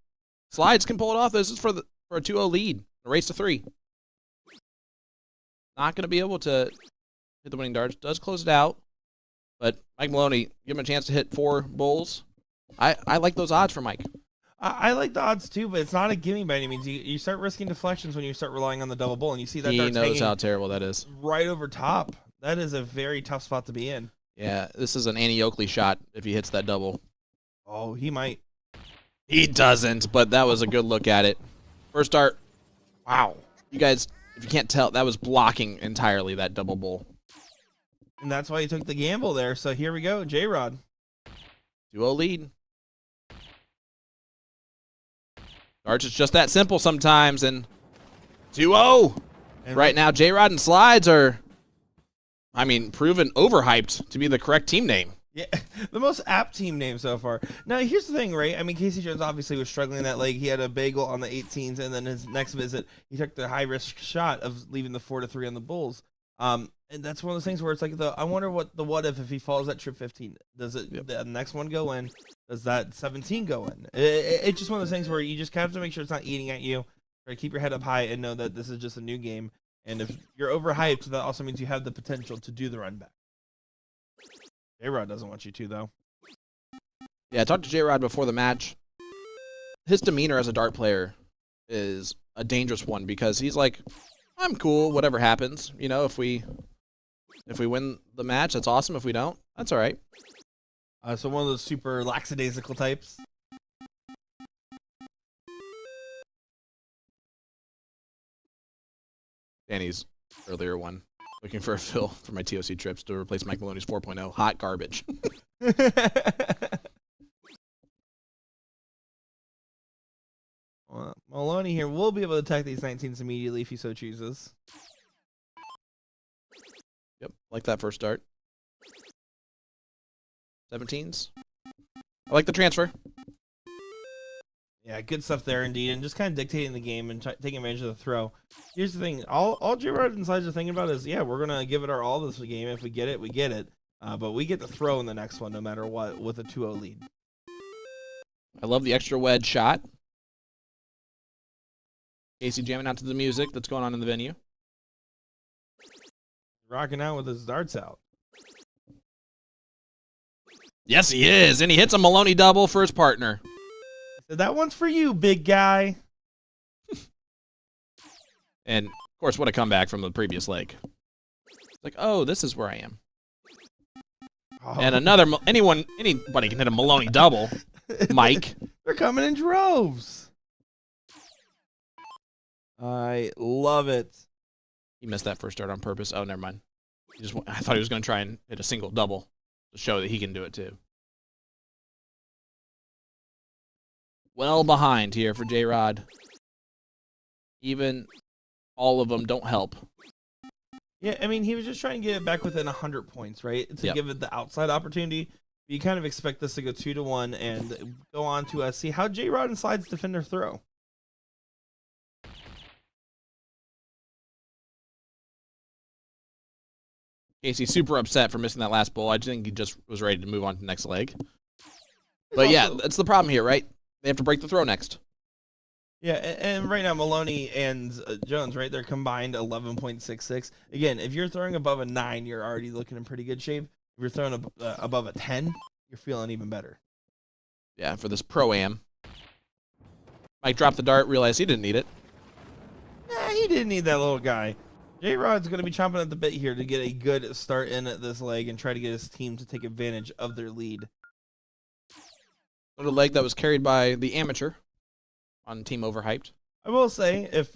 Slides can pull it off. This is for a 2-0 lead. A race to 3. Not going to be able to hit the winning darts. Does close it out. But Mike Maloney, give him a chance to hit 4 Bulls. I like those odds for Mike. I like the odds too, but it's not a gimme by any means. You start risking deflections when you start relying on the double bull, and you see that He dart's knows hanging how terrible that is. right over top. That is a very tough spot to be in. Yeah, this is an Annie Oakley shot if he hits that double. Oh, he might. He doesn't, but that was a good look at it. First dart. Wow. You guys, if you can't tell, that was blocking entirely, that double bull. And that's why he took the gamble there. So here we go, J-Rod. 2-0 lead. Darts is just that simple sometimes, and 2-0. And Right now, J-Rod and Slides are, proven overhyped to be the correct team name. Yeah, the most apt team name so far. Now, here's the thing, right? Casey Jones obviously was struggling that leg. He had a bagel on the 18s, and then his next visit, he took the high-risk shot of leaving the 4-3 on the Bulls. And that's one of those things where it's like, I wonder what if he falls at trip 15. Does the next one go in? Does that 17 go in? It's just one of those things where you just have to make sure it's not eating at you. Try to keep your head up high and know that this is just a new game. And if you're overhyped, that also means you have the potential to do the run back. J-Rod doesn't want you to, though. Yeah, I talked to J-Rod before the match. His demeanor as a dart player is a dangerous one because he's like, I'm cool, whatever happens. You know, if we win the match, that's awesome. If we don't, that's all right. So one of those super lackadaisical types. Danny's earlier one. Looking for a fill for my TOC trips to replace Mike Maloney's 4.0. Hot garbage. Well, Maloney here will be able to attack these 19s immediately if he so chooses. Yep, like that first start. 17s. I like the transfer. Yeah, good stuff there indeed, and just kind of dictating the game and taking advantage of the throw. Here's the thing: all J-Rod and Slides are thinking about is, yeah, we're gonna give it our all this game. If we get it, we get it. But we get the throw in the next one, no matter what, with a 2-0 lead. I love the extra wedge shot. Casey jamming out to the music that's going on in the venue. Rocking out with his darts out. Yes, he is, and he hits a Maloney double for his partner. So that one's for you, big guy. And, of course, what a comeback from the previous leg. It's like, oh, this is where I am. Oh. And anybody can hit a Maloney double. Mike. They're coming in droves. I love it. He missed that first start on purpose. Oh, never mind. I thought he was going to try and hit a single double to show that he can do it too. Well behind here for J-Rod. Even all of them don't help. Yeah, I mean, he was just trying to get it back within 100 points, right? To give it the outside opportunity. You kind of expect this to go 2-1 and go on to see how J-Rod and Slides defend their throw. Casey's super upset for missing that last bowl. I think he just was ready to move on to the next leg. But yeah, that's the problem here, right? They have to break the throw next. Yeah, and right now Maloney and Jones, right, they're combined 11.66. Again, if you're throwing above a 9, you're already looking in pretty good shape. If you're throwing above a 10, you're feeling even better. Yeah, for this Pro-Am. Mike dropped the dart, realized he didn't need it. Nah, he didn't need that little guy. J-Rod's going to be chomping at the bit here to get a good start in at this leg and try to get his team to take advantage of their lead. Little leg that was carried by the amateur on Team Overhyped. I will say, if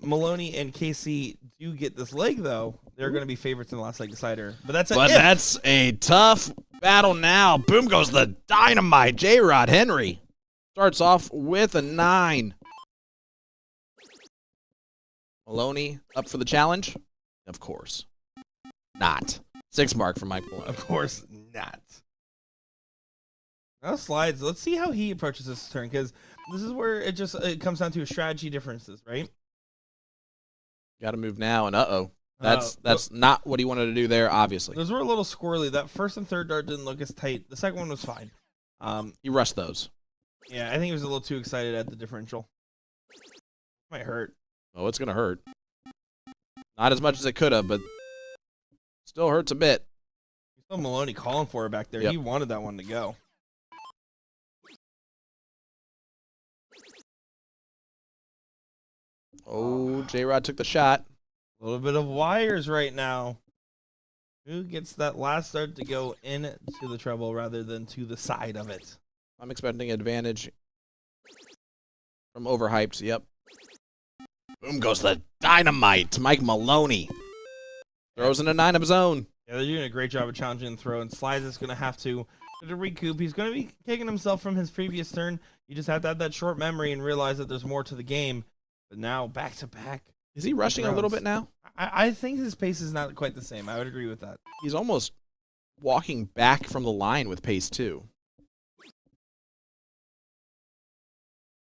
Maloney and Casey do get this leg, though, they're going to be favorites in the last leg decider. But that's a tough battle now. Boom goes the dynamite. J-Rod Henry starts off with a 9. Maloney up for the challenge? Of course. Not. 6 mark for Mike Maloney. Of course not. Now Slides, let's see how he approaches this turn, because this is where it comes down to strategy differences, right? Got to move now, and that's not what he wanted to do there, obviously. Those were a little squirrely. That first and third dart didn't look as tight. The second one was fine. He rushed those. Yeah, I think he was a little too excited at the differential. Might hurt. Oh, it's going to hurt. Not as much as it could have, but still hurts a bit. Still Maloney calling for it back there. Yep. He wanted that one to go. Oh, J-Rod took the shot. A little bit of wires right now. Who gets that last start to go into the treble rather than to the side of it? I'm expecting advantage from Overhyped. Yep. Boom goes the dynamite. Mike Maloney throws in a 9 of his own. Yeah, they're doing a great job of challenging the throw, and Slides is going to have to recoup. He's going to be kicking himself from his previous turn. You just have to have that short memory and realize that there's more to the game. But now, back to back. Is he rushing a little bit now? I think his pace is not quite the same. I would agree with that. He's almost walking back from the line with pace, too.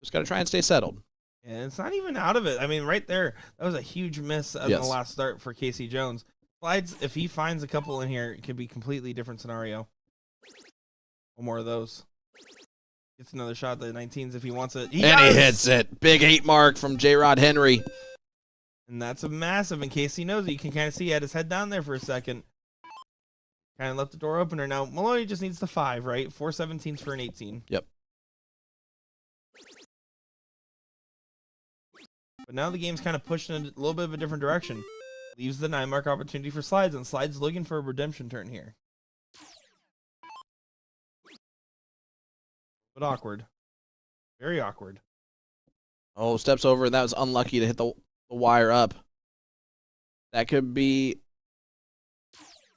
Just got to try and stay settled. And it's not even out of it. I mean, right there, that was a huge miss in the last start for Casey Jones. Slides, if he finds a couple in here, it could be a completely different scenario. One more of those. Gets another shot at the 19s if he wants it. He hits it. Big 8 mark from J-Rod Henry. And that's a massive. In case he knows it, you can kind of see he had his head down there for a second. Kind of left the door opener. Now, Maloney just needs the 5, right? 4 17s for an 18. Yep. But now the game's kind of pushing in a little bit of a different direction. Leaves the 9 mark opportunity for Slides, and Slides looking for a redemption turn here. But awkward. Very awkward. Oh, steps over, and that was unlucky to hit the wire up. That could be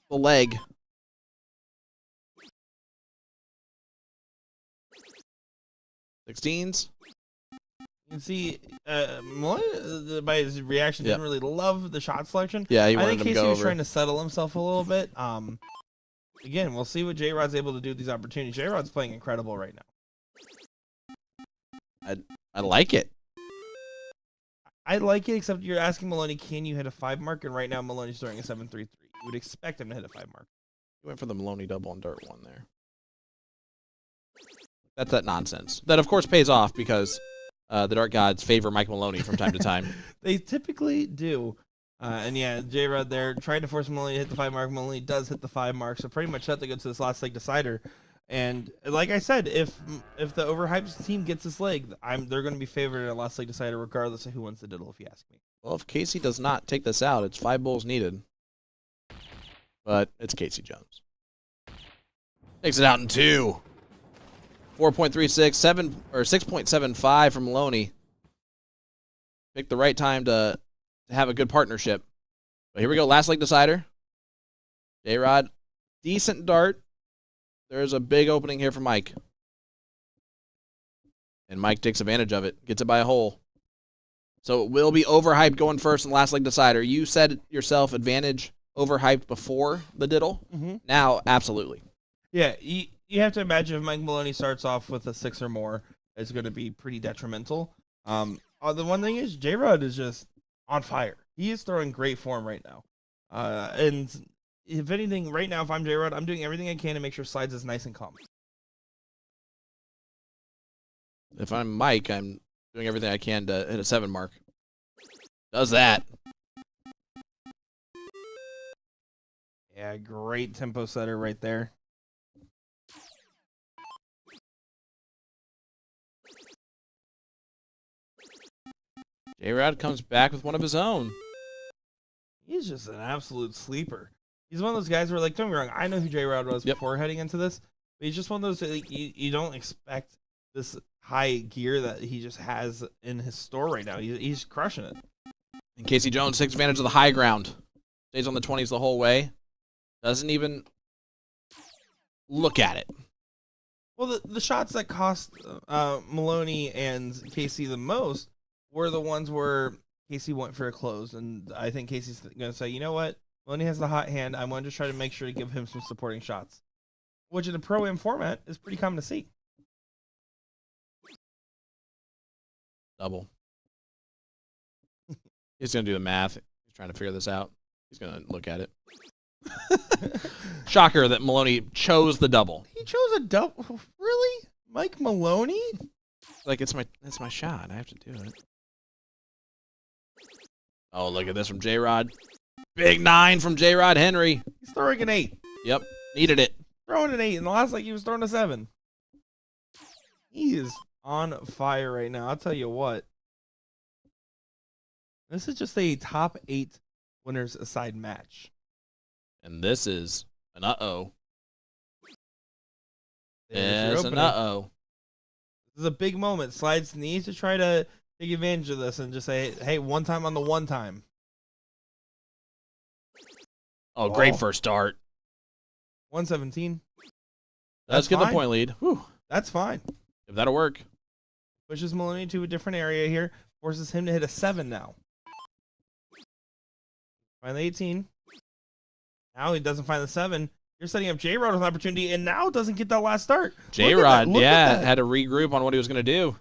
the leg. Sixteens. You can see, Maloney, by his reaction, didn't really love the shot selection. Yeah, he I wanted think him to Casey go was over. trying to settle himself a little bit. Again, we'll see what J-Rod's able to do with these opportunities. J-Rod's playing incredible right now. I like it. I like it, except you're asking Maloney, can you hit a 5 mark? And right now, Maloney's throwing a 7.33. You would expect him to hit a 5 mark. He went for the Maloney double on dart 1 there. That's that nonsense. That, of course, pays off because the dart gods favor Mike Maloney from time to time. They typically do. And yeah, J-Rod there tried to force Maloney to hit the 5 mark. Maloney does hit the 5 mark, so pretty much set to go to this last leg decider. And like I said, if the overhyped team gets this leg, they're going to be favored at last leg decider regardless of who wins the diddle, if you ask me. Well, if Casey does not take this out, it's 5 bulls needed. But it's Casey Jones. Takes it out in 2. 4.36, 6.75 from Maloney. Picked the right time to have a good partnership. But here we go, last leg decider. J-Rod, decent dart. There's a big opening here for Mike. And Mike takes advantage of it, gets it by a hole. So it will be overhyped going first in the last leg decider. You said yourself advantage overhyped before the diddle. Mm-hmm. Now, absolutely. Yeah, you have to imagine if Mike Maloney starts off with a 6 or more, it's going to be pretty detrimental. The one thing is, J-Rod is just on fire. He is throwing great form right now. And if anything, right now, if I'm J-Rod, I'm doing everything I can to make sure slides is nice and calm. If I'm Mike, I'm doing everything I can to hit a 7 mark. Does that. Yeah, great tempo setter right there. J-Rod comes back with one of his own. He's just an absolute sleeper. He's one of those guys where, like, don't get me wrong, I know who J-Rod was before heading into this, but he's just one of those, like, you don't expect this high gear that he just has in his store right now. He's crushing it. And Casey Jones takes advantage of the high ground. Stays on the 20s the whole way. Doesn't even look at it. Well, the shots that cost Maloney and Casey the most were the ones where Casey went for a close, and I think Casey's going to say, you know what? Maloney has the hot hand. I'm going to try to make sure to give him some supporting shots, which in a Pro-Am format is pretty common to see. Double. He's going to do the math. He's trying to figure this out. He's going to look at it. Shocker that Maloney chose the double. He chose a double? Really? Mike Maloney? Like, it's my shot. I have to do it. Oh, look at this from J-Rod. Big 9 from J-Rod Henry. He's throwing an 8. Yep, needed it. Throwing an 8. In the last he was throwing a 7. He is on fire right now. I'll tell you what. This is just a top 8 winners aside match. And this is an uh-oh. There's It's your an opening. uh-oh. This is a big moment. Slides needs to try to take advantage of this and just say, hey, one time on the one time. Oh, great first start. 117. Let's get the point lead. Whew. That's fine. If that'll work. Pushes Maloney to a different area here. Forces him to hit a 7 now. Find the 18. Now he doesn't find the 7. You're setting up J-Rod with an opportunity and now doesn't get that last start. J-Rod, yeah, had to regroup on what he was going to do.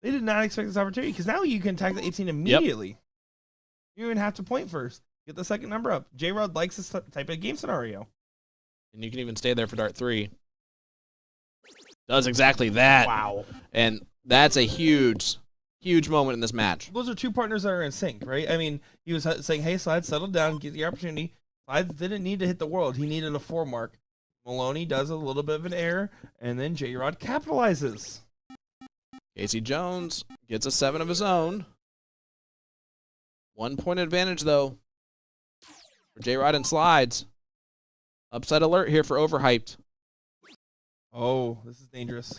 They did not expect this opportunity because now you can attack the 18 immediately. Yep. You don't even have to point first. Get the second number up. J-Rod likes this type of game scenario. And you can even stay there for dart 3. Does exactly that. Wow. And that's a huge moment in this match. Those are two partners that are in sync, right? I mean, he was saying, hey, Slides, settle down, get the opportunity. Slides didn't need to hit the world. He needed a 4 mark. Maloney does a little bit of an error, and then J-Rod capitalizes. Casey Jones gets a 7 of his own. 1 point advantage, though, for J-Rod and Slides. Upset alert here for overhyped. Oh, this is dangerous.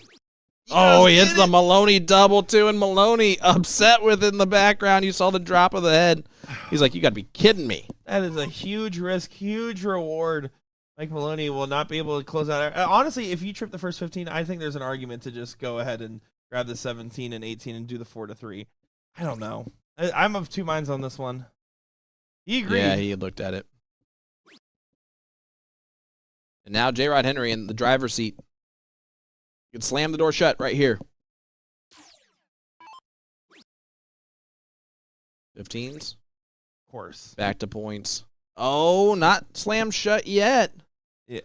Oh, he hits Get the it. Maloney double too, and Maloney upset with it in the background. You saw the drop of the head. He's like, you got to be kidding me. That is a huge risk, huge reward. Mike Maloney will not be able to close out. Honestly, if you trip the first 15, I think there's an argument to just go ahead and grab the 17 and 18 and do the 4-3. I don't know. I'm of two minds on this one. He agreed. Yeah, he looked at it. And now J-Rod Henry in the driver's seat. You can slam the door shut right here. 15s. Of course. Back to points. Oh, not slam shut yet. Yeah.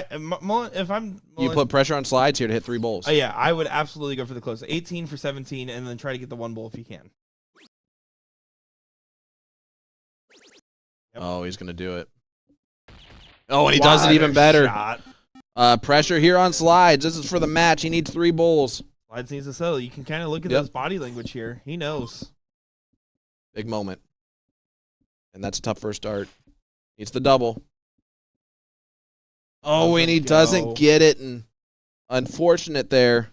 If I'm You put pressure on slides here to hit 3 bowls. yeah, I would absolutely go for the close. 18 for 17, and then try to get the 1 bowl if you can. Yep. Oh, he's going to do it. Oh, and he does it even better. Shot. Pressure here on slides. This is for the match. He needs 3 bowls. Slides needs to settle. You can kind of look at Yep. his body language here. He knows. Big moment. And that's a tough first start. Needs the double. Oh, and he doesn't get it. And unfortunate there.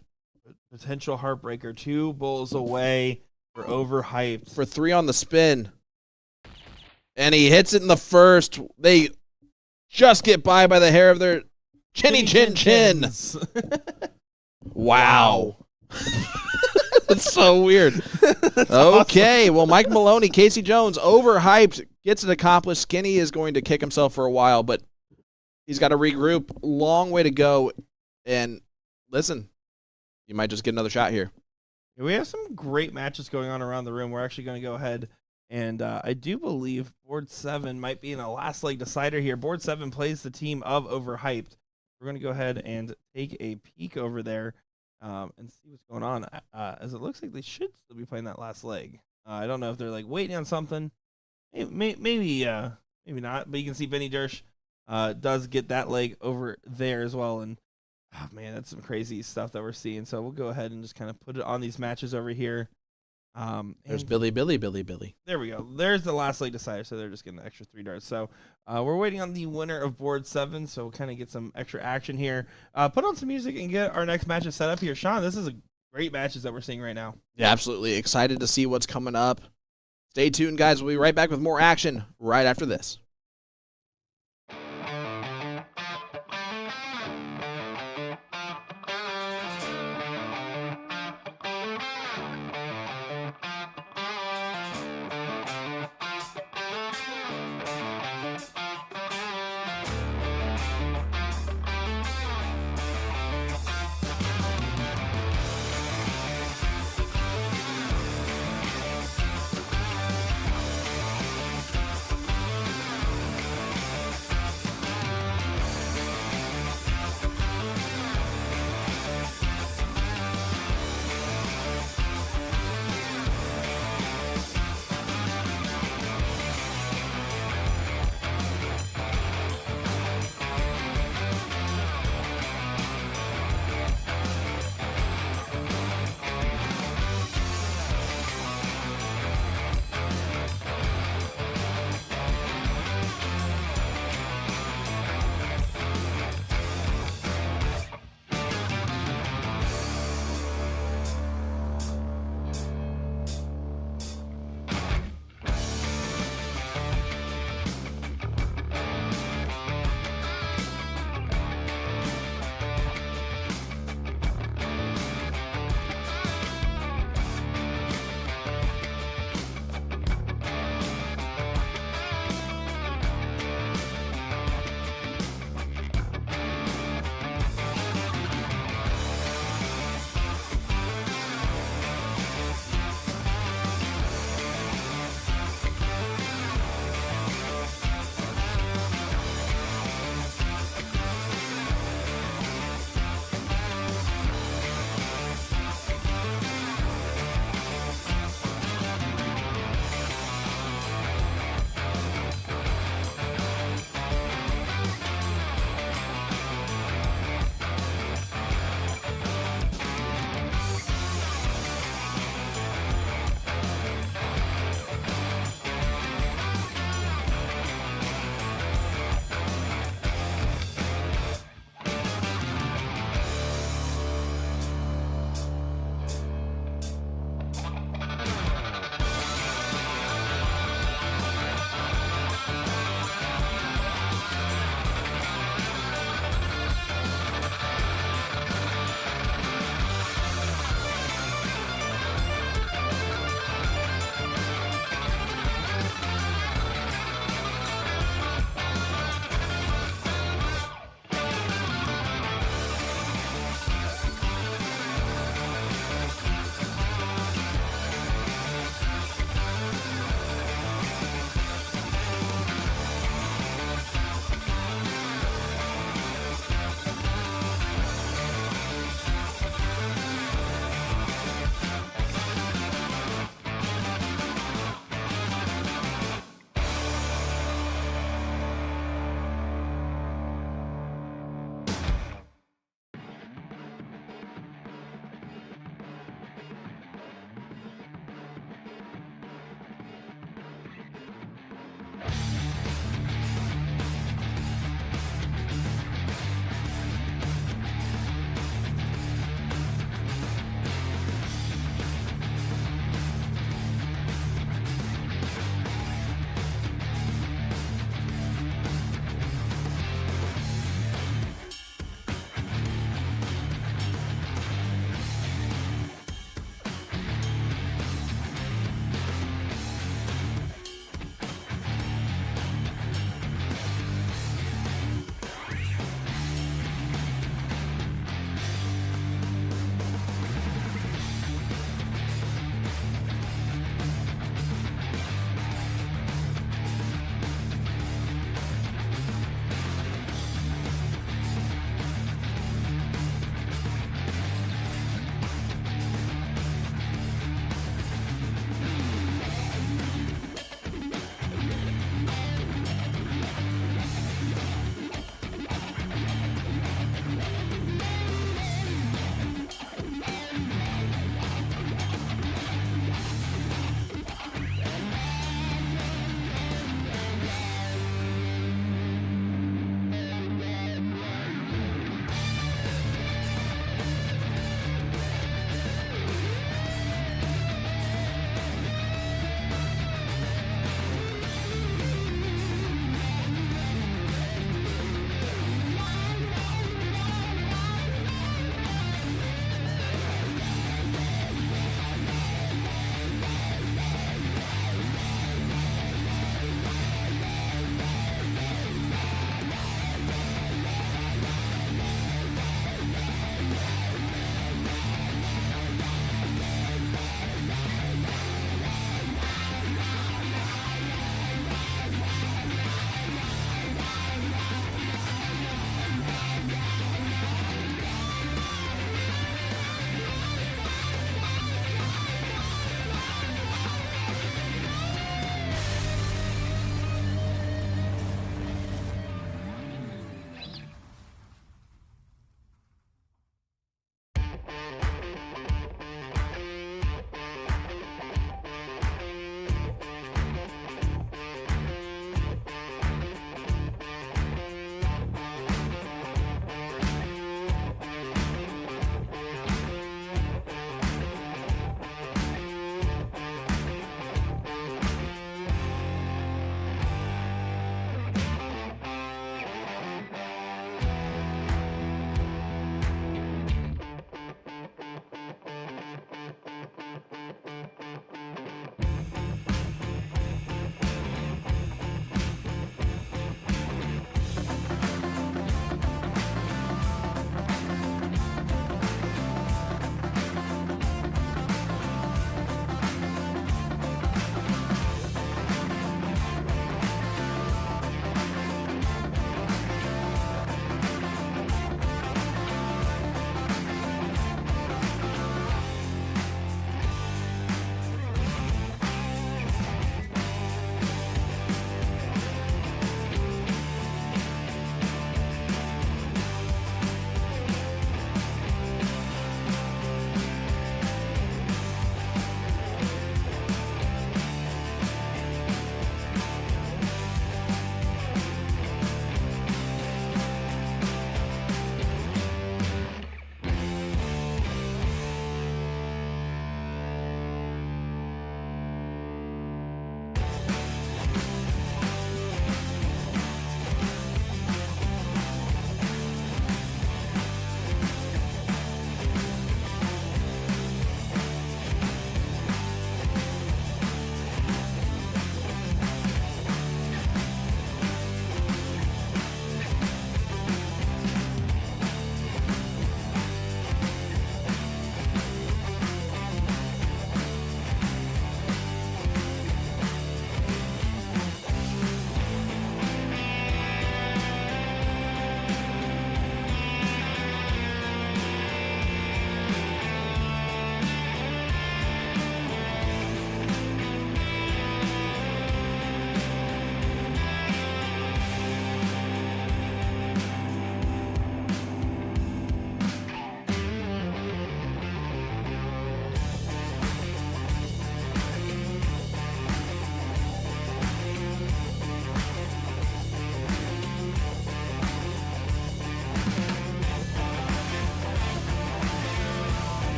Potential heartbreaker. 2 bowls away for overhyped. For 3 on the spin. And he hits it in the first. They just get by the hair of their chinny chin chin. Wow. That's so weird. Okay, well, Mike Maloney, Casey Jones, overhyped, gets it accomplished. Skinny is going to kick himself for a while, but he's got to regroup. Long way to go. And listen, you might just get another shot here. We have some great matches going on around the room. We're actually going to go ahead and I do believe Board 7 might be in a last leg decider here. Board 7 plays the team of Overhyped. We're going to go ahead and take a peek over there and see what's going on. As it looks like they should still be playing that last leg. I don't know if they're like waiting on something. Maybe not. But you can see Benny Dersh does get that leg over there as well. And oh man, that's some crazy stuff that we're seeing. So we'll go ahead and just kind of put it on these matches over here. There's and Billy. There we go. There's the last leg decider, so they're just getting the extra 3 darts. So we're waiting on the winner of Board 7, so we'll kind of get some extra action here. Put on some music and get our next matches set up here. Sean, this is a great matches that we're seeing right now. Yeah, absolutely. Excited to see what's coming up. Stay tuned, guys. We'll be right back with more action right after this.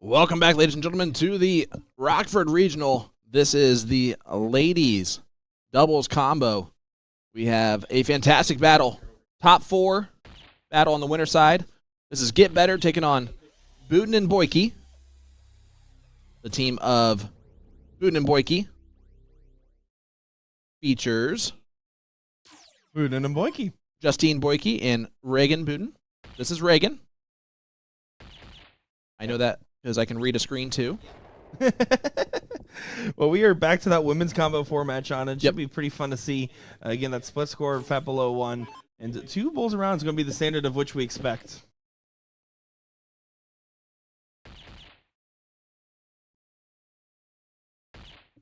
Welcome back, ladies and gentlemen, to the Rockford Regional. This is the ladies doubles combo. We have a fantastic battle. Top 4 battle on the winner side. This is Get Better taking on Booten and Boyke. The team of Booten and Boyke features Booten and Boyke. Justine Boyke and Reagan Booten. This is Reagan. I know that because I can read a screen too. Well, we are back to that women's combo format, Sean. It should Yep. be pretty fun to see. Again, that split score, fat below 1. And 2 bulls around is going to be the standard of which we expect.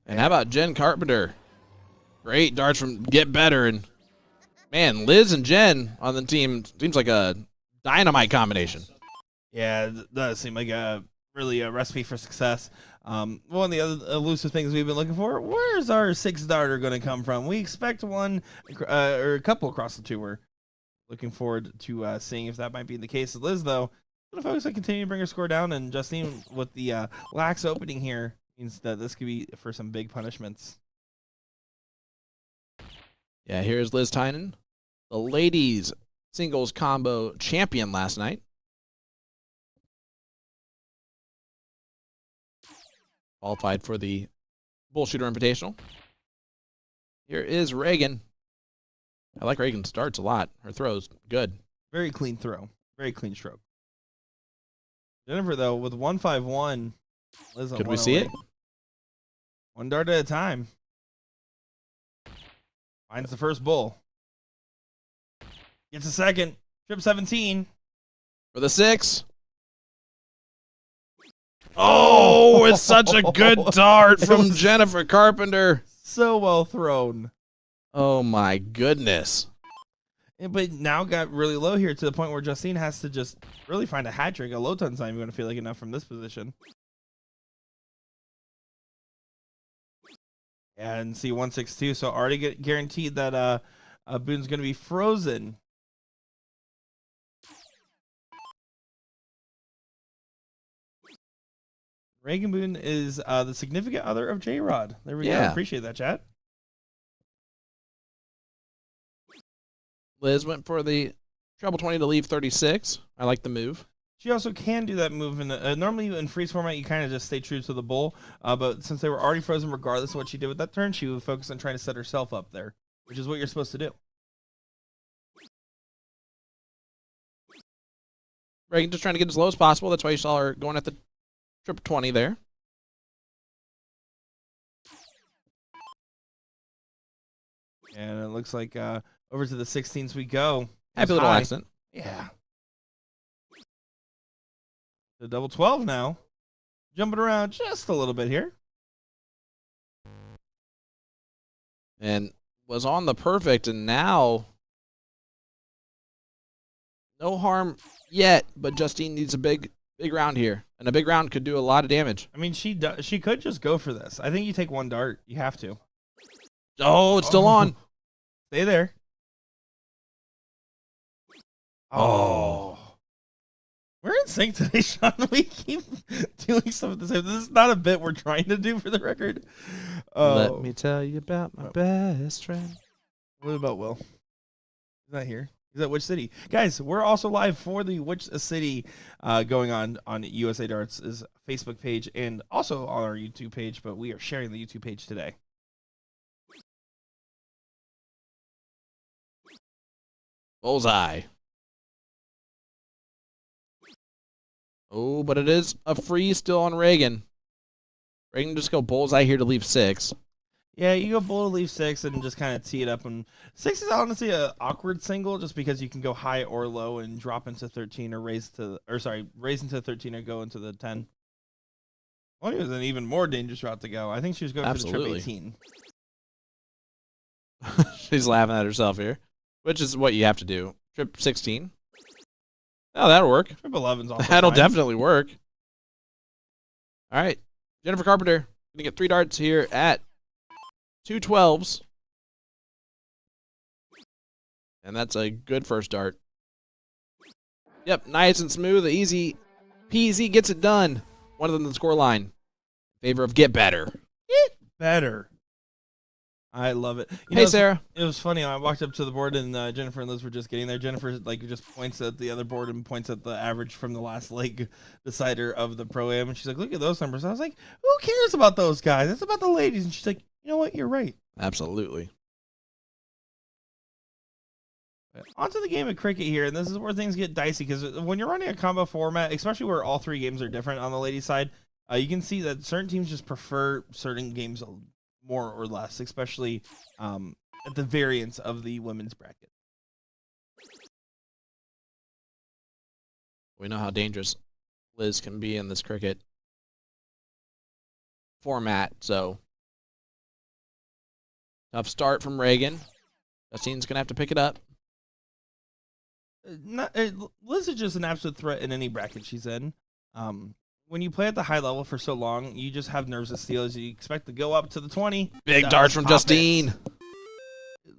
And how about Jen Carpenter? Great darts from Get Better. And, man, Liz and Jen on the team seems like a dynamite combination. Yeah, it does seem like really a recipe for success. One of the other elusive things we've been looking for, where's our 6-darter going to come from? We expect one or a couple across the 2. We're looking forward to seeing if that might be the case. Liz, though, going to focus on continuing to bring her score down, and Justine with the lax opening here means that this could be for some big punishments. Yeah, here's Liz Tynan, the ladies singles combo champion last night. Qualified for the BullShooter Invitational. Here is Reagan. I like Reagan's starts a lot. Her throws, good. Very clean throw. Very clean stroke. Jennifer, though, with 151. Liz on Could we see it? 1 dart at a time. Finds the first bull. Gets a second. Trip 17. For the 6. Oh, it's such a good dart from Jennifer Carpenter. So well thrown. Oh, my goodness. But now got really low here to the point where Justine has to just really find a hat trick. A low ton's not even going to feel like enough from this position. And see 162. So already guaranteed that Boone's going to be frozen. Reagan Boone is the significant other of J-Rod. There we go. Appreciate that, chat. Liz went for the treble 20 to leave 36. I like the move. She also can do that move. Normally in freeze format, you kind of just stay true to the bull. But since they were already frozen, regardless of what she did with that turn, she would focus on trying to set herself up there, which is what you're supposed to do. Reagan just trying to get as low as possible. That's why you saw her going at the triple 20 there. And it looks like over to the 16s we go. Happy little accent. Yeah. The double 12 now. Jumping around just a little bit here. And was on the perfect, and now no harm yet, but Justine needs a big round here. And a big round could do a lot of damage. I mean, she could just go for this. I think you take 1 dart. You have to. Oh, it's still on. Stay there. Oh. We're in sync today, Sean. We keep doing stuff at the same. This is not a bit we're trying to do for the record. Let me tell you about my best friend. What about Will? He's not here. He's at Which City? Guys, we're also live for the Which City going on USA Darts' Facebook page and also on our YouTube page, but we are sharing the YouTube page today. Bullseye. Oh, but it is a free still on Reagan. Reagan just go bullseye here to leave 6. Yeah, you go bull to leave 6 and just kind of tee it up. And 6 is honestly an awkward single just because you can go high or low and drop into 13 or raise into 13 or go into the 10. Well, it was an even more dangerous route to go. I think she was going for the trip 18. She's laughing at herself here, which is what you have to do. Trip 16. Oh, that'll work. Trip 11's also That'll fine. definitely work. All right. Jennifer Carpenter going to get 3 darts here at 2 12s. And that's a good first dart. Yep, nice and smooth. Easy peasy gets it done. one of them the score line in favor of Get Better. Get better. I love it. Hey, Sarah. It was funny. I walked up to the board and Jennifer and Liz were just getting there. Jennifer just points at the other board and points at the average from the last leg decider of the Pro-Am. And she's like, look at those numbers. I was like, who cares about those guys? It's about the ladies. And she's like, you know what? You're right. Absolutely. On to the game of cricket here, and this is where things get dicey, because when you're running a combo format, especially where all 3 games are different on the ladies' side, you can see that certain teams just prefer certain games more or less, especially at the variance of the women's bracket. We know how dangerous Liz can be in this cricket format, so tough start from Reagan. Justine's going to have to pick it up. Liz is just an absolute threat in any bracket she's in. When you play at the high level for so long, you just have nerves of steel as you expect to go up to the 20. Big darts from Justine.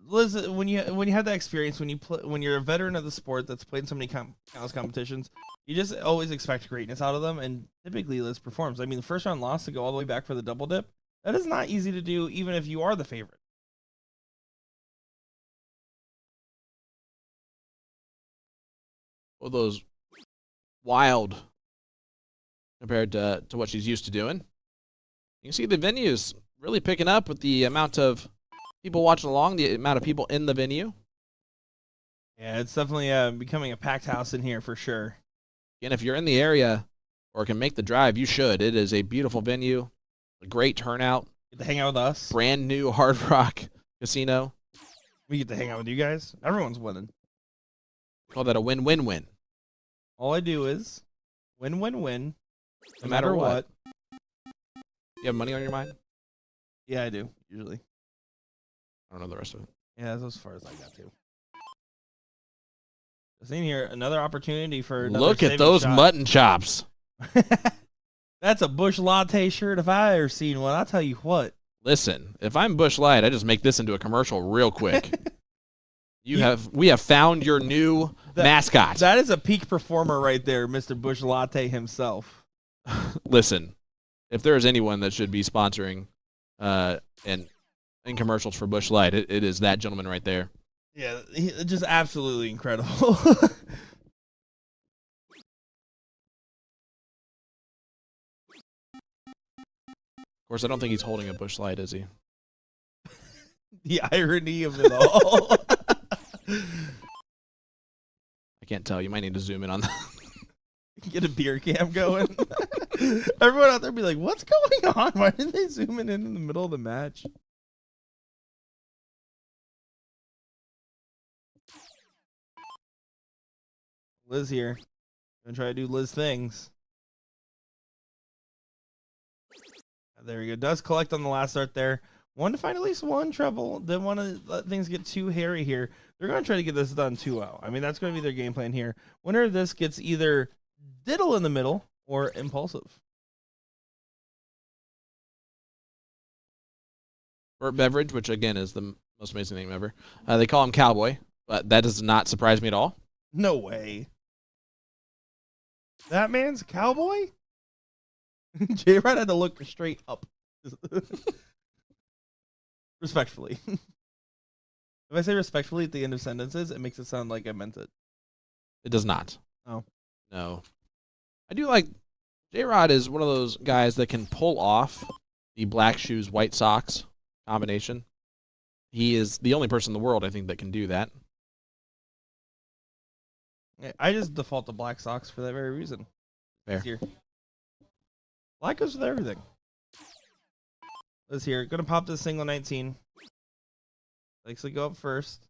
Liz, when you have that experience, when you're a veteran of the sport that's played in so many countless competitions, you just always expect greatness out of them, and typically Liz performs. I mean, the first round loss to go all the way back for the double dip, that is not easy to do, even if you are the favorite. Well, those wild compared to what she's used to doing. You can see the venue's really picking up with the amount of people watching along, the amount of people in the venue. Yeah, it's definitely becoming a packed house in here for sure. And if you're in the area or can make the drive, you should. It is a beautiful venue, a great turnout. Get to hang out with us. Brand new Hard Rock Casino. We get to hang out with you guys. Everyone's winning. Call that a win-win-win. All I do is win-win-win. No matter what. You have money on your mind? Yeah, I do, usually. I don't know the rest of it. Yeah, that's as far as I got to. Seen here, another opportunity for another Look at saving those shot. mutton chops. That's a Bush Latte shirt if I ever seen one. I'll tell you what. Listen, if I'm Bush Light, I just make this into a commercial real quick. We have found your new mascot. That is a peak performer right there, Mr. Bush Latte himself. Listen, if there is anyone that should be sponsoring in commercials for Bush Light, it is that gentleman right there. Yeah, just absolutely incredible. Of course, I don't think he's holding a Bush Light, is he? The irony of it all. I can't tell. You might need to zoom in on that. Get a beer cam going. Everyone out there be like, what's going on? Why did they zoom in the middle of the match? Liz here. Gonna try to do Liz things. There we go. Does collect on the last start there. Want to find at least one treble. Didn't want to let things get too hairy here. They're going to try to get this done 2-0. I mean, that's going to be their game plan here. Winner of this gets either diddle in the middle or impulsive. Burt Beveridge, which again is the most amazing name ever. They call him Cowboy, but that does not surprise me at all. No way. That man's a cowboy? J-Rod had to look straight up. Respectfully. If I say respectfully at the end of sentences, it makes it sound like I meant it. It does not. Oh. No. I do like J-Rod is one of those guys that can pull off the black shoes, white socks combination. He is the only person in the world, I think, that can do that. I just default to black socks for that very reason. Fair. Here. Black goes with everything. Let's hear. Gonna pop this single 19. Likes to go up first.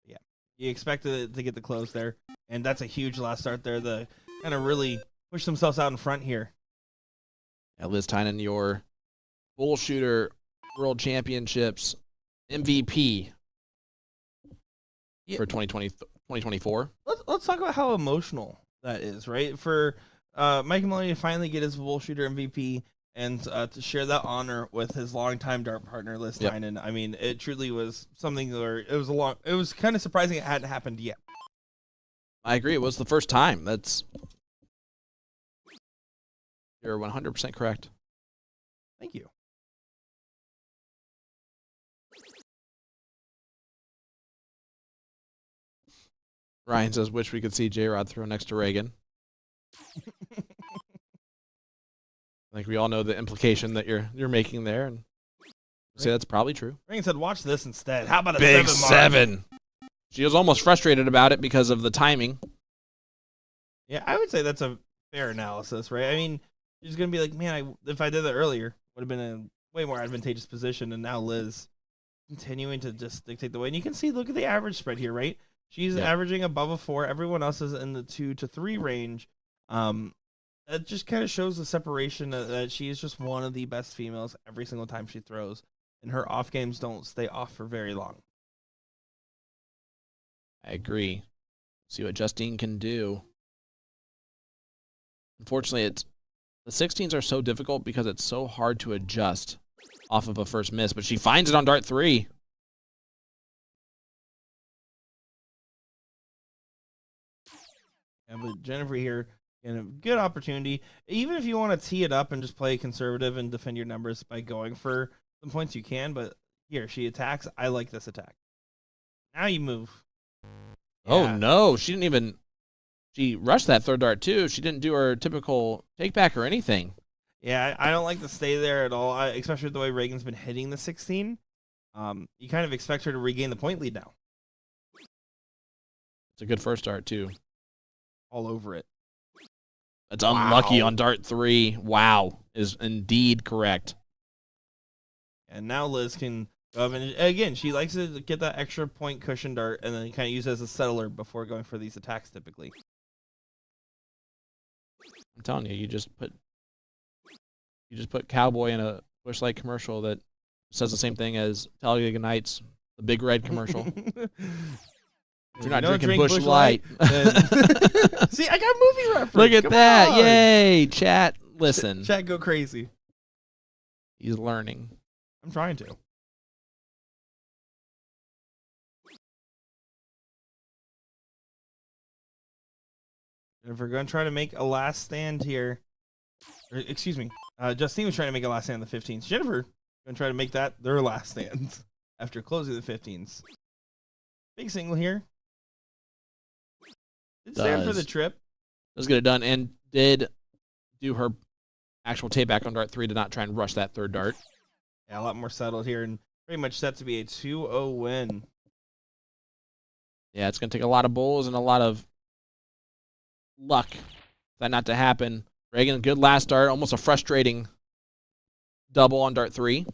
Yeah. You expected it to get the close there. And that's a huge last start there. The kind of really push themselves out in front here. Yeah, Liz Tynan, your BullShooter World Championships MVP for 2024. Let's talk about how emotional that is, right? For Mike Maloney to finally get his BullShooter MVP and to share that honor with his longtime dart partner, Liz Tynan. I mean, it truly was something where it was kind of surprising it hadn't happened yet. I agree. It was the first time. You're 100% correct. Thank you. Ryan says, wish we could see J-Rod throw next to Reagan. I think we all know the implication that you're making there, and say that's probably true. Reagan said, watch this instead. How about a Big 7 mark? 7. She was almost frustrated about it because of the timing. Yeah, I would say that's a fair analysis, right? I mean, she's going to be like, man, if I did that earlier, would have been a way more advantageous position. And now Liz continuing to just dictate the way. And you can see, look at the average spread here, right? She's averaging above a 4. Everyone else is in the 2 to 3 range. That just kind of shows the separation that she is just one of the best females every single time she throws. And her off games don't stay off for very long. I agree. See what Justine can do. Unfortunately, the 16s are so difficult because it's so hard to adjust off of a first miss, but she finds it on dart 3. Yeah, but Jennifer here in a good opportunity. Even if you want to tee it up and just play conservative and defend your numbers by going for some points, you can. But here, she attacks. I like this attack. Now you move. Oh, Yeah. no. She didn't even... She rushed that third dart, too. She didn't do her typical take back or anything. Yeah, I don't like to stay there at all, especially with the way Reagan's been hitting the 16. You kind of expect her to regain the point lead now. It's a good first dart, too. All over it. That's unlucky on dart 3. Wow, is indeed correct. And now Liz can go up and, again, she likes to get that extra point cushion dart and then kind of use it as a settler before going for these attacks typically. I'm telling you, you just put Cowboy in a Busch Light commercial that says the same thing as Talladega Nights, the Big Red commercial. If you're not drinking Busch Light. See, I got a movie reference. Look at Come that. on. Yay. Chat, listen. Chat go crazy. He's learning. I'm trying to. And if we're going to try to make a last stand here, or, excuse me, Justine was trying to make a last stand on the 15s. Jennifer going to try to make that their last stand after closing the 15s. Big single here. Did stand for the trip. Let's get it done. And did do her actual take back on dart 3 to not try and rush that third dart. Yeah, a lot more settled here and pretty much set to be a 2-0 win. Yeah, it's going to take a lot of bowls and a lot of luck for that not to happen. Reagan, good last dart. Almost a frustrating double on dart 3.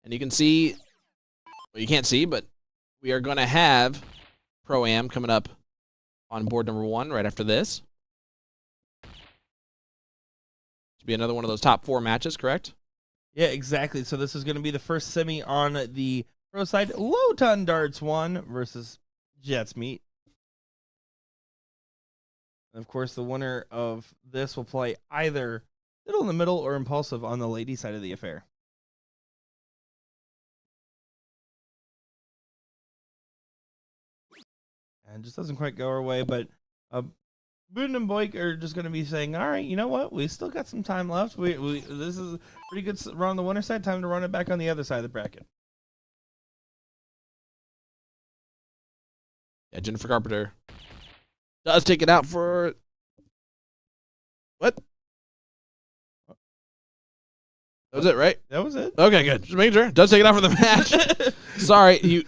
And you can see, well, you can't see, but we are going to have Pro-Am coming up on board number 1 right after this. To be another one of those top 4 matches, correct? Yeah, exactly. So this is going to be the first semi on the pro side. Low ton darts 1 versus Jets meet. And of course, the winner of this will play either Middle in the Middle or Impulsive on the lady side of the affair. And it just doesn't quite go our way, but Boone and Boyk are just going to be saying, all right, you know what? We still got some time left. This is a pretty good run on the winner side. Time to run it back on the other side of the bracket. Yeah, Jennifer Carpenter does take it out for... What? That was it, right? That was it. Okay, good. Just making sure. Does take it out for the match. Sorry,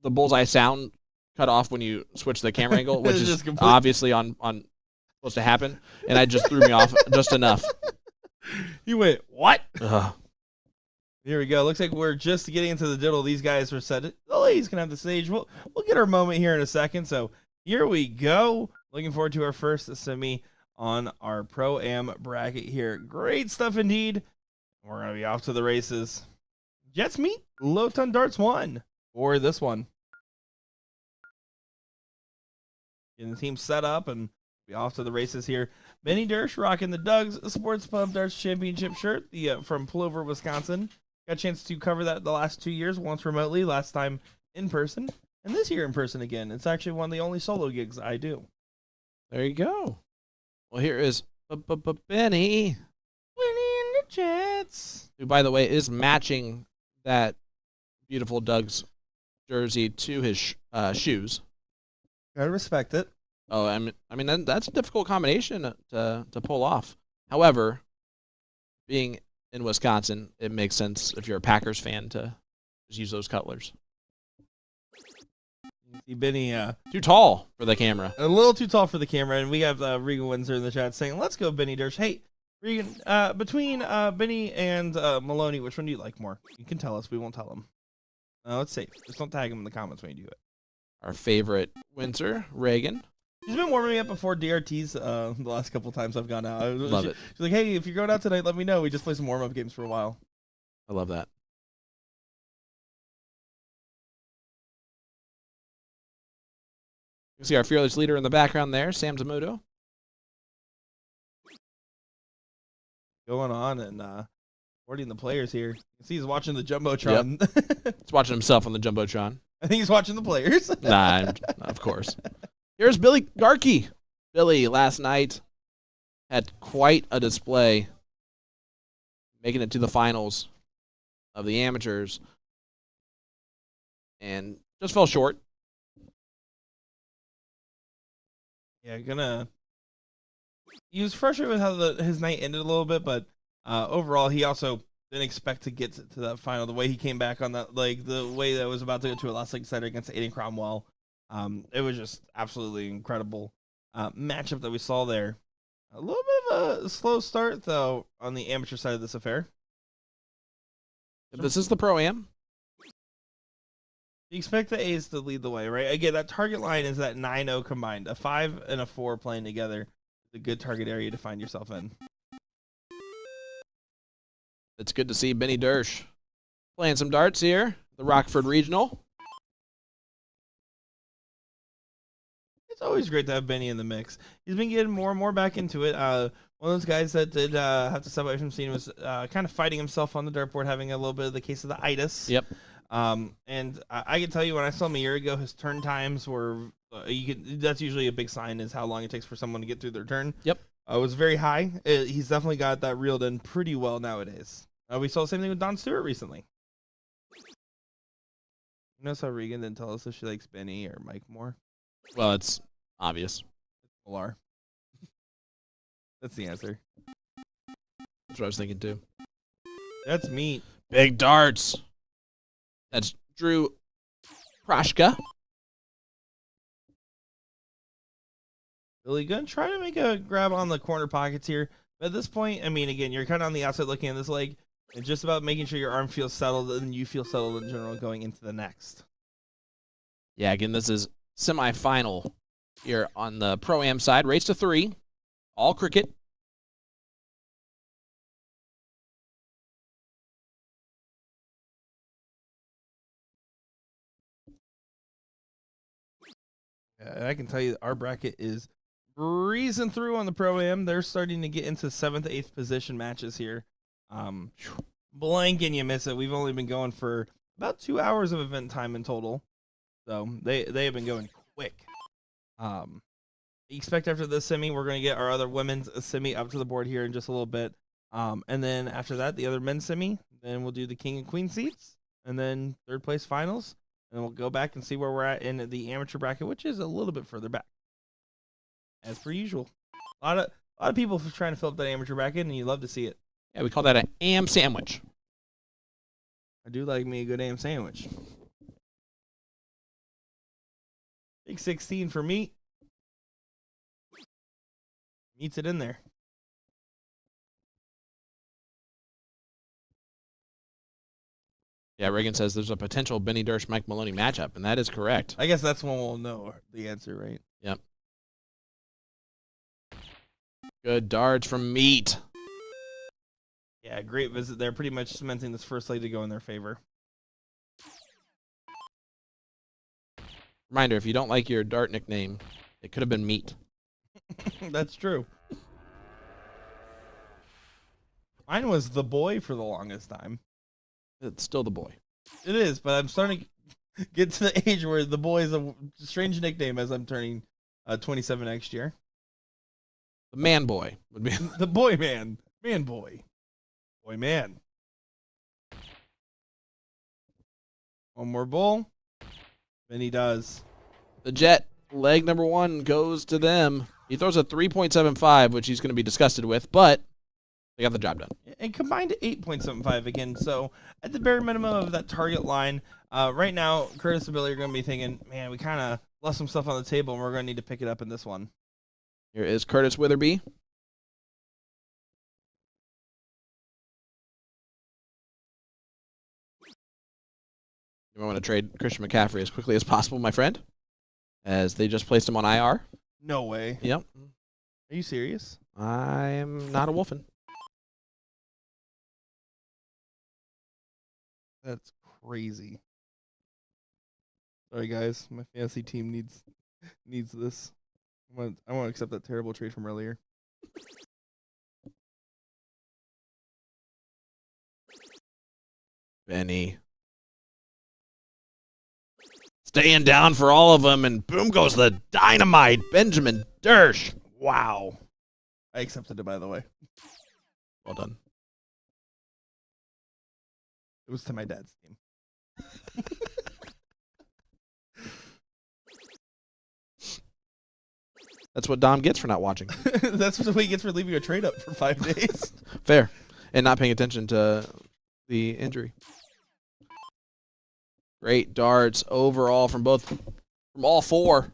the bullseye sound cut off when you switch the camera angle, which is obviously on supposed to happen, and I just threw me off just enough. You went, what? Ugh. Here we go. Looks like we're just getting into the diddle. These guys were set. The ladies can have the stage. We'll get our moment here in a second. So here we go. Looking forward to our first semi on our Pro-Am bracket here. Great stuff indeed. We're going to be off to the races. Jets meet Low Ton Darts 1 for this one. Getting the team set up and be off to the races here. Benny Dersh rocking the Doug's Sports Pub Darts Championship shirt from Plover, Wisconsin. Got a chance to cover that the last 2 years, once remotely, last time in person, and this year in person again. It's actually one of the only solo gigs I do. There you go. Well, here is Benny, Winning the Jets. who, by the way, is matching that beautiful Doug's jersey to his shoes. Gotta respect it. Oh, I mean that's a difficult combination to pull off. However, being in Wisconsin, it makes sense if you're a Packers fan to just use those colors. You see Benny Too tall for the camera. a little too tall for the camera, and we have Regan Windsor in the chat saying, "Let's go, Benny Dersh." Hey, Regan, between Benny and Maloney, which one do you like more? You can tell us. We won't tell him. Let's see. Just don't tag him in the comments when you do it. Our favorite Windsor, Reagan. She's been warming me up before DRTs the last couple times I've gone out. Love it. She's like, "Hey, if you're going out tonight, let me know. We just play some warm-up games for a while." I love that. You can see our fearless leader in the background there, Sam Zamudo. Going on and boarding the players here. You can see he's watching the Jumbotron. He's watching himself on the Jumbotron. I think he's watching the players. Nah, of course. Here's Billy Garkey. Billy last night had quite a display, making it to the finals of the amateurs, and just fell short. Yeah, he was frustrated with how his night ended a little bit, but overall, he also didn't expect to get to that final. The way he came back on that, like the way that was about to go to a last leg setter against Aiden Cromwell, it was just absolutely incredible matchup that we saw there. A little bit of a slow start though on the amateur side of this affair. This is the Pro-Am. You expect the A's to lead the way, right? Again, that target line is that 9-0 combined. A 5 and a 4 playing together is a good target area to find yourself in. It's good to see Benny Dersh playing some darts here, the Rockford Regional. It's always great to have Benny in the mix. He's been getting more and more back into it. One of those guys that did have to step away from the scene was kind of fighting himself on the dartboard, having a little bit of the case of the itis. Yep. And I can tell you, when I saw him a year ago, his turn times were that's usually a big sign, is how long it takes for someone to get through their turn. Yep. It was very high. He's definitely got that reeled in pretty well nowadays. We saw the same thing with Don Stewart recently. You notice how Regan didn't tell us if she likes Benny or Mike more? Well, it's obvious. Pilar. That's the answer. That's what I was thinking too. That's meat. Big darts. That's Drew Prashka. Billy Gunn try to make a grab on the corner pockets here. But at this point, I mean, again, you're kind of on the outside looking at this leg. It's just about making sure your arm feels settled and you feel settled in general going into the next. Yeah, again, this is semifinal here on the Pro-Am side. Race to 3. All cricket. I can tell you our bracket is breezing through on the Pro-Am. They're starting to get into 7th to 8th position matches here. Blank and you miss it. We've only been going for about 2 hours of event time in total. So they have been going quick. Expect after this semi, we're going to get our other women's semi up to the board here in just a little bit. And then after that, the other men's semi. Then we'll do the king and queen seats. And then third place finals. And we'll go back and see where we're at in the amateur bracket, which is a little bit further back. As per usual. A lot of people trying to fill up that amateur bracket, and you love to see it. Yeah, we call that an am sandwich. I do like me a good ham sandwich. Big 16 for meat. Meats it in there. Yeah, Reagan says there's a potential Benny Dersh Mike Maloney matchup, and that is correct. I guess that's when we'll know the answer, right? Yep. Good darts from Meat. Yeah, great visit there. Pretty much cementing this first leg to go in their favor. Reminder, if you don't like your dart nickname, it could have been Meat. That's true. Mine was the boy for the longest time. It's still the boy. It is, but I'm starting to get to the age where the boy is a strange nickname as I'm turning 27 next year. The man boy would be. The boy man. Man boy. Boy man. One more bull. And he does. The Jet, leg number 1 goes to them. He throws a 3.75, which he's going to be disgusted with, but they got the job done. And combined to 8.75 again. So at the bare minimum of that target line, right now, Curtis and Billy are going to be thinking, man, we kind of left some stuff on the table, and we're going to need to pick it up in this one. Here is Curtis Witherby. You might want to trade Christian McCaffrey as quickly as possible, my friend, as they just placed him on IR. No way. Yep. Are you serious? I'm not a wolfin. That's crazy. Sorry, guys. My fantasy team needs this. I want to accept that terrible trade from earlier. Benny. Staying down for all of them, and boom goes the dynamite. Benjamin Dersch. Wow. I accepted it, by the way. Well done. It was to my dad's team. That's what Dom gets for not watching. That's what he gets for leaving a trade up for 5 days. Fair. And not paying attention to the injury. Great darts overall from all 4.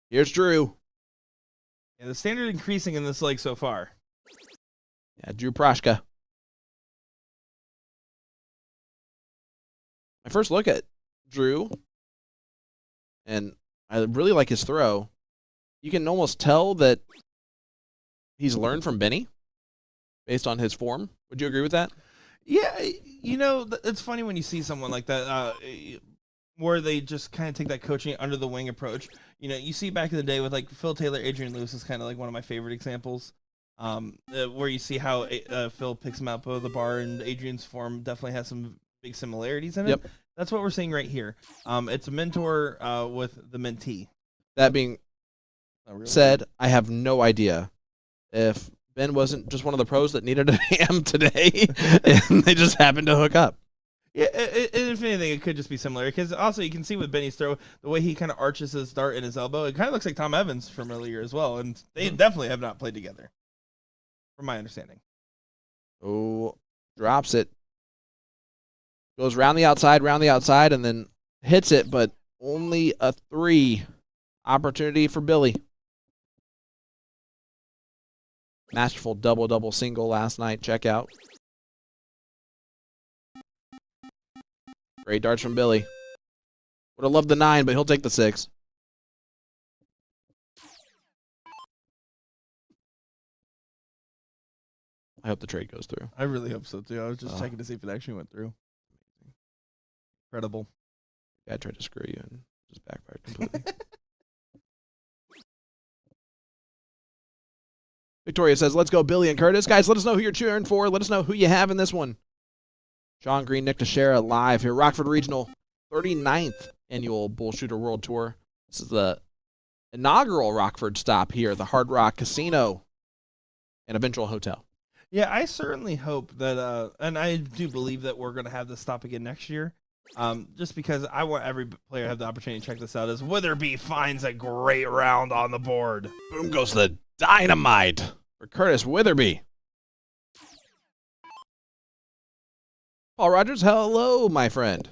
Here's Drew. Yeah, the standard increasing in this leg so far. Yeah, Drew Proshka. My first look at Drew, and I really like his throw. You can almost tell that he's learned from Benny based on his form. Would you agree with that? Yeah, it's funny when you see someone like that, where they just kind of take that coaching under the wing approach. You see back in the day with like Phil Taylor, Adrian Lewis is kind of like one of my favorite examples, where you see how Phil picks him up out of the bar, and Adrian's form definitely has some big similarities in it. Yep. That's what we're seeing right here. It's a mentor with the mentee. That being said, I have no idea if Ben wasn't just one of the pros that needed a ham today, and they just happened to hook up. Yeah, if anything, it could just be similar. Because also, you can see with Benny's throw, the way he kind of arches his dart in his elbow, it kind of looks like Tom Evans from earlier as well. And they definitely have not played together, from my understanding. Oh, drops it. Goes round the outside, and then hits it, but only a 3 opportunity for Billy. Masterful double single last night. Check out. Great darts from Billy. Would have loved the 9, but he'll take the 6. I hope the trade goes through. I really hope so, too. I was just checking to see if it actually went through. Incredible. I tried to screw you and just backfired completely. Victoria says, let's go, Billy and Curtis. Guys, let us know who you're cheering for. Let us know who you have in this one. Sean Green, Nick Teixeira live here. Rockford Regional, 39th annual BullShooter World Tour. This is the inaugural Rockford stop here at the Hard Rock Casino and eventual hotel. Yeah, I certainly hope that, and I do believe that we're going to have this stop again next year. Just because I want every player to have the opportunity to check this out, as Witherby finds a great round on the board. Boom goes the dynamite for Curtis Witherby. Paul Rogers, hello, my friend.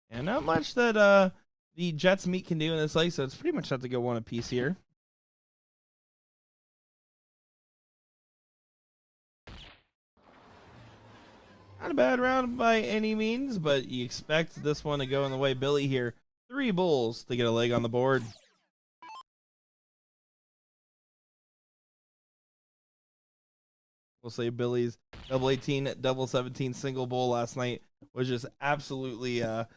And not much that the Jets meat can do in this leg, so it's pretty much have to go one apiece here. Not a bad round by any means, but you expect this one to go in the way Billy here. 3 bulls to get a leg on the board. We'll say Billy's double 18, double 17 single bull last night was just absolutely a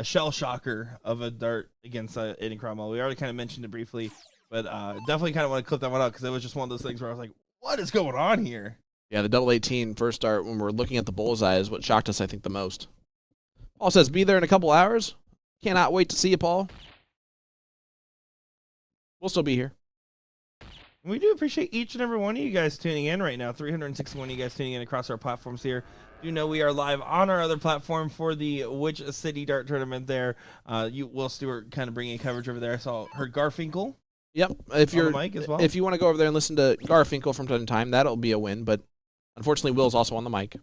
shell shocker of a dart against Aiden Cromwell. We already kind of mentioned it briefly, but definitely kind of want to clip that one out because it was just one of those things where I was like, what is going on here? Yeah, the double 18 first dart when we're looking at the bullseye is what shocked us, I think, the most. Paul says, be there in a couple hours. Cannot wait to see you, Paul. We'll still be here. We do appreciate each and every one of you guys tuning in right now. 361 of you guys tuning in across our platforms here. You know we are live on our other platform for the Which City Dart Tournament there. Will Stewart kind of bringing coverage over there. I heard Garfinkel. Yep. If you're mic as well. If you want to go over there and listen to Garfinkel from time to time, that'll be a win. But unfortunately, Will's also on the mic.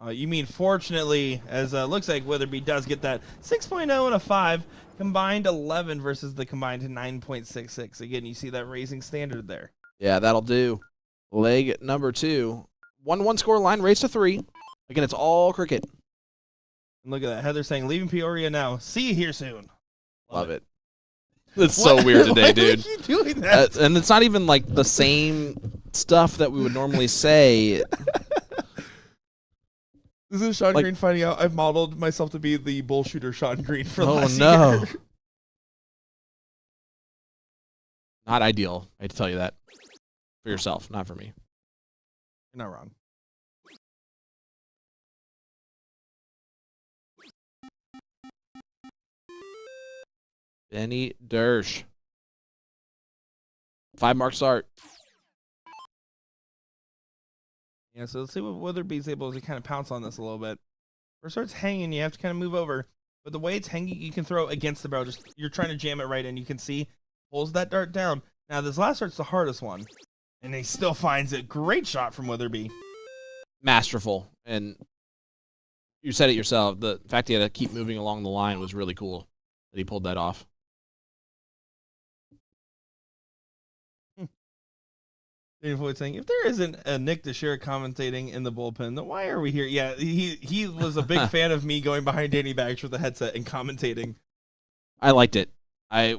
You mean fortunately, as looks like Witherby does get that 6.0 and a 5, combined 11 versus the combined 9.66. Again, you see that raising standard there. Yeah, that'll do. Leg number 2. 1-1 score line, race to 3. Again, it's all cricket. And look at that. Heather saying, leaving Peoria now. See you here soon. Love it. It's so weird today, dude. Why are you doing that? And it's not even like the same stuff that we would normally say. This is Sean Like- Green finding out I've modeled myself to be the BullShooter Sean Green for last no. year. Not ideal. I hate to tell you that. For yourself, not for me. You're not wrong. Benny Dersch. 5-mark start. Yeah, so let's see what Witherby's able to kind of pounce on this a little bit. First starts hanging, you have to kind of move over. But the way it's hanging, you can throw against the barrel. Just you're trying to jam it right in. You can see, pulls that dart down. Now, this last dart's the hardest one. And he still finds it. Great shot from Witherby. Masterful. And you said it yourself. The fact he had to keep moving along the line was really cool that he pulled that off. Daniel Floyd saying, if there isn't a Nick DeShera commentating in the bullpen, then why are we here? Yeah, he was a big fan of me going behind Danny Bags with the headset and commentating. I liked it. I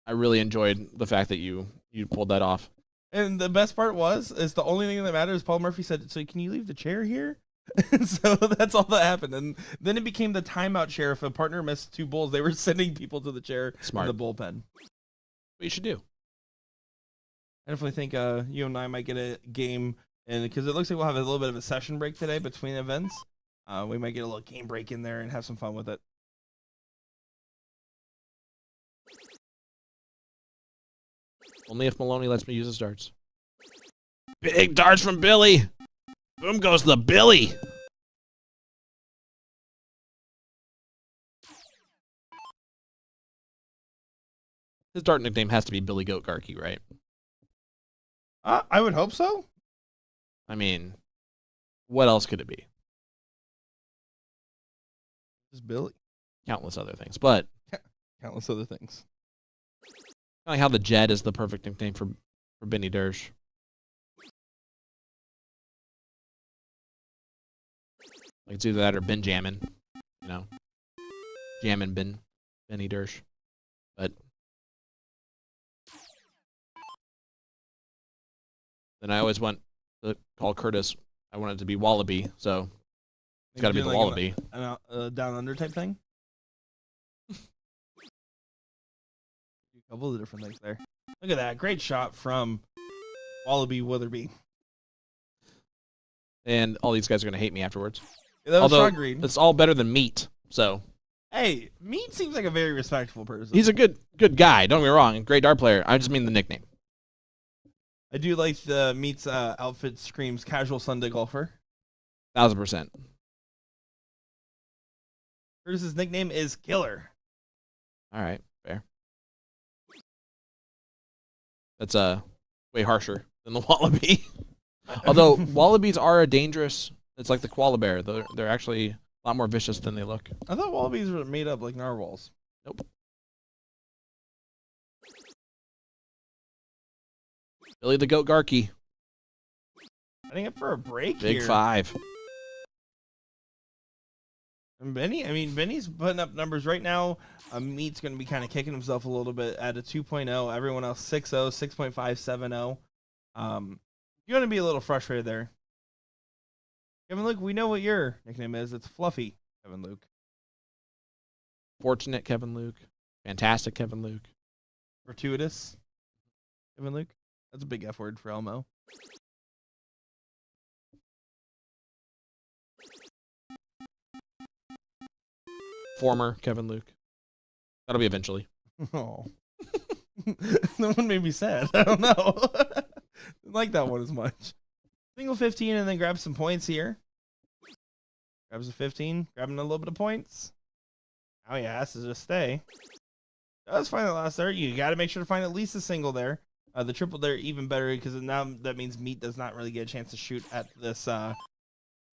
really enjoyed the fact that you pulled that off. And the best part is the only thing that matters. Paul Murphy said, so can you leave the chair here? And so that's all that happened. And then it became the timeout chair. If a partner missed 2 bulls, they were sending people to the chair Smart. in the bullpen. What you should do. I definitely think you and I might get a game, and because it looks like we'll have a little bit of a session break today between events. We might get a little game break in there and have some fun with it. Only if Maloney lets me use his darts. Big darts from Billy. Boom goes the Billy. His dart nickname has to be Billy Goat Garkey, right? I would hope so. I mean, what else could it be? Just Billy. Countless other things. But Countless other things. kind of like how the Jed is the perfect nickname for Benny Dersch. Like it's either that or Benjamin, you know. Jammin' Benny Dersch. But then I always want to call Curtis. I want it to be Wallaby, so it's got to be the Doing Wallaby. An down under type thing. A couple of different things there. Look at that. Great shot from Wallaby Witherby. And all these guys are going to hate me afterwards. Yeah, that was Although Sean Green. it's all better than Meat, so. Hey, Meat seems like a very respectful person. He's a good guy, don't get me wrong. Great dart player. I just mean the nickname. I do like the Meat's outfit screams casual Sunday golfer. 1000%. Curtis's nickname is Killer. All right, fair. That's way harsher than the Wallaby. Although Wallabies are a dangerous, it's like the koala bear. They're actually a lot more vicious than they look. I thought Wallabies were made up like narwhals. Nope. Billy the Goat Garkey. Setting up for a break Big here. 5. And Benny's putting up numbers right now. Meat's going to be kind of kicking himself a little bit at a 2.0. Everyone else 6.0, 6.5, 7.0. You're going to be a little frustrated there. Kevin Luke, we know what your nickname is. It's Fluffy, Kevin Luke. Fortunate Kevin Luke. Fantastic Kevin Luke. Fortuitous, Kevin Luke. That's a big F word for Elmo. former Kevin Luke. That'll be eventually. Oh. That one made me sad. I don't know. Didn't like that one as much. Single 15 and then grab some points here. Grabs a 15, grabbing a little bit of points. Now he has to just stay. Does find the last there. You got to make sure to find at least a single there. The triple there even better because now that means Meat does not really get a chance to shoot at this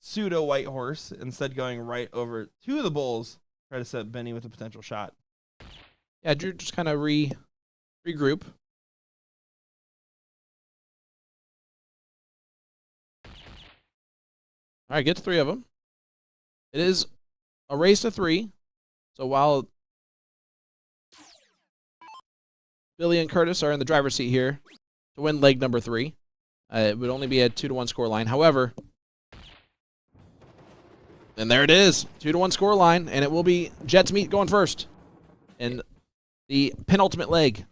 pseudo white horse. Instead, going right over to the bulls. Try to set Benny with a potential shot. Yeah, Drew just kind of regroup. All right, gets 3 of them. It is a race to 3. So while Billy and Curtis are in the driver's seat here to win leg number 3, it would only be a 2-1 score line. However, and there it is, 2-1 score line, and it will be Jets Meat going first in the penultimate leg.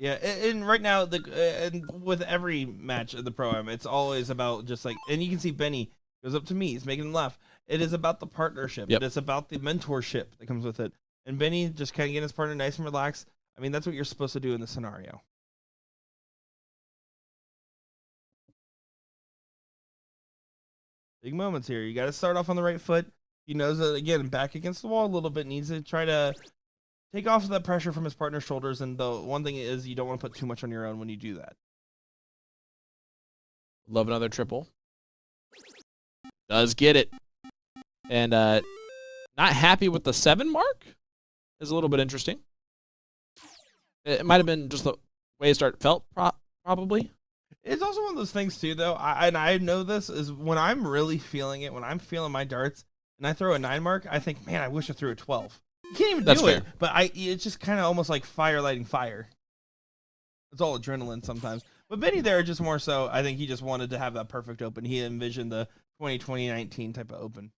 Yeah, and right now, and with every match of the Pro-Am, it's always about just like, and you can see Benny goes up to me, he's making him laugh. It is about the partnership. Yep. It is about the mentorship that comes with it. And Benny just kind of getting his partner nice and relaxed. I mean, that's what you're supposed to do in this scenario. Big moments here. You got to start off on the right foot. He knows that, again, back against the wall a little bit, needs to try to take off that pressure from his partner's shoulders. And the one thing is you don't want to put too much on your own when you do that. Love another triple. Does get it. And not happy with the 7 mark is a little bit interesting. It might have been just the way it felt, probably. It's also one of those things, too, though, and I know this, is when I'm really feeling it, when I'm feeling my darts, and I throw a 9 mark, I think, man, I wish I threw a 12. You can't even do it, but it's just kind of almost like fire lighting fire. It's all adrenaline sometimes. But Benny there, just more so, I think he just wanted to have that perfect open. He envisioned the 2019 type of open.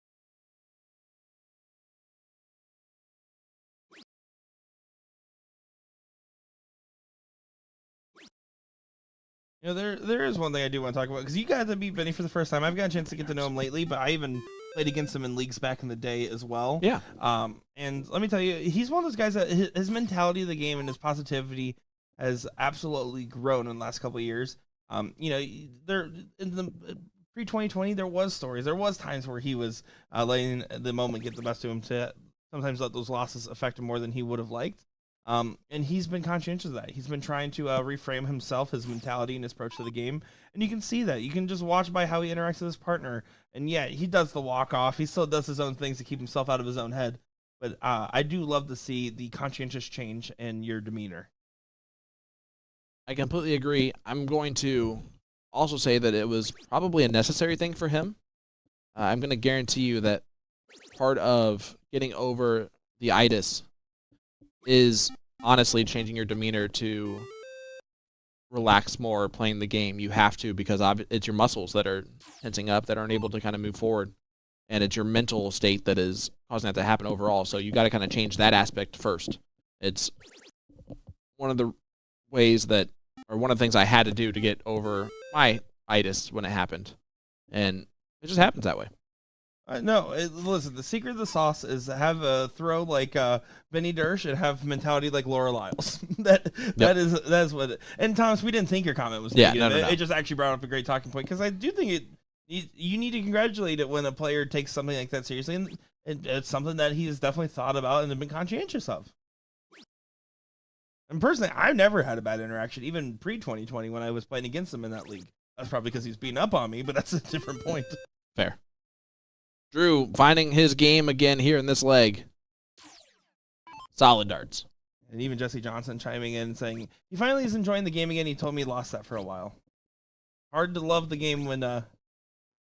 You know, there is one thing I do want to talk about, because you guys have beat Benny for the first time. I've got a chance to get to know him lately, but I even played against him in leagues back in the day as well. Yeah. And let me tell you, he's one of those guys that his mentality of the game and his positivity has absolutely grown in the last couple of years. You know, there in the pre-2020, there was stories. There was times where he was letting the moment get the best of him to sometimes let those losses affect him more than he would have liked. And he's been conscientious of that. He's been trying to reframe himself, his mentality, and his approach to the game. And you can see that. You can just watch by how he interacts with his partner. And yeah, he does the walk-off. He still does his own things to keep himself out of his own head. But I do love to see the conscientious change in your demeanor. I completely agree. I'm going to also say that it was probably a necessary thing for him. I'm going to guarantee you that part of getting over the itis is honestly changing your demeanor to relax more playing the game. You have to, because it's your muscles that are tensing up, that aren't able to kind of move forward. And it's your mental state that is causing that to happen overall. So you got to kind of change that aspect first. It's one of the ways that, or one of the things I had to do to get over my itis when it happened. And it just happens that way. Listen, the secret of the sauce is to have a throw like Benny Dersch and have mentality like Laura Lyles. That is what it, and Thomas, we didn't think your comment was negative. No. It just actually brought up a great talking point, because I do think you need to congratulate it when a player takes something like that seriously, and it's something that he has definitely thought about and been conscientious of. And personally, I've never had a bad interaction, even pre-2020 when I was playing against him in that league. That's probably because he's beating up on me, but that's a different point. Fair. Drew finding his game again here in this leg. Solid darts. And even Jesse Johnson chiming in and saying he finally is enjoying the game again. He told me he lost that for a while. Hard to love the game when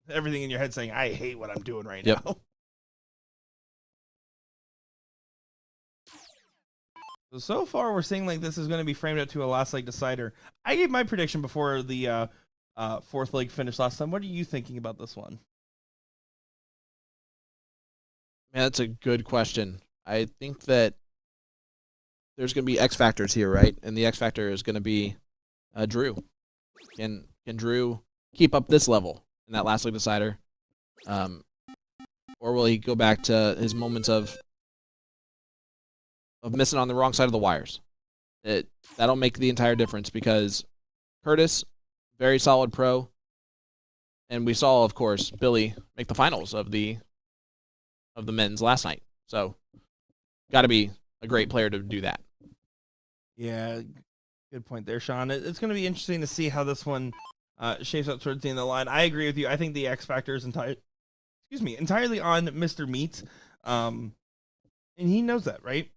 everything in your head saying, I hate what I'm doing right now. So far, we're seeing like this is going to be framed up to a last leg decider. I gave my prediction before the fourth leg finished last time. What are you thinking about this one? Man, that's a good question. I think that there's going to be X factors here, right? And the X factor is going to be Drew. Can Drew keep up this level in that last leg decider? or will he go back to his moments of missing on the wrong side of the wires? That'll make the entire difference because Curtis, very solid pro, and we saw, of course, Billy make the finals of the men's last night. So, got to be a great player to do that. Yeah, good point there, Sean. It's going to be interesting to see how this one shapes up towards the end of the line. I agree with you. I think the X factor is entirely on Mr. Meat, and he knows that, right?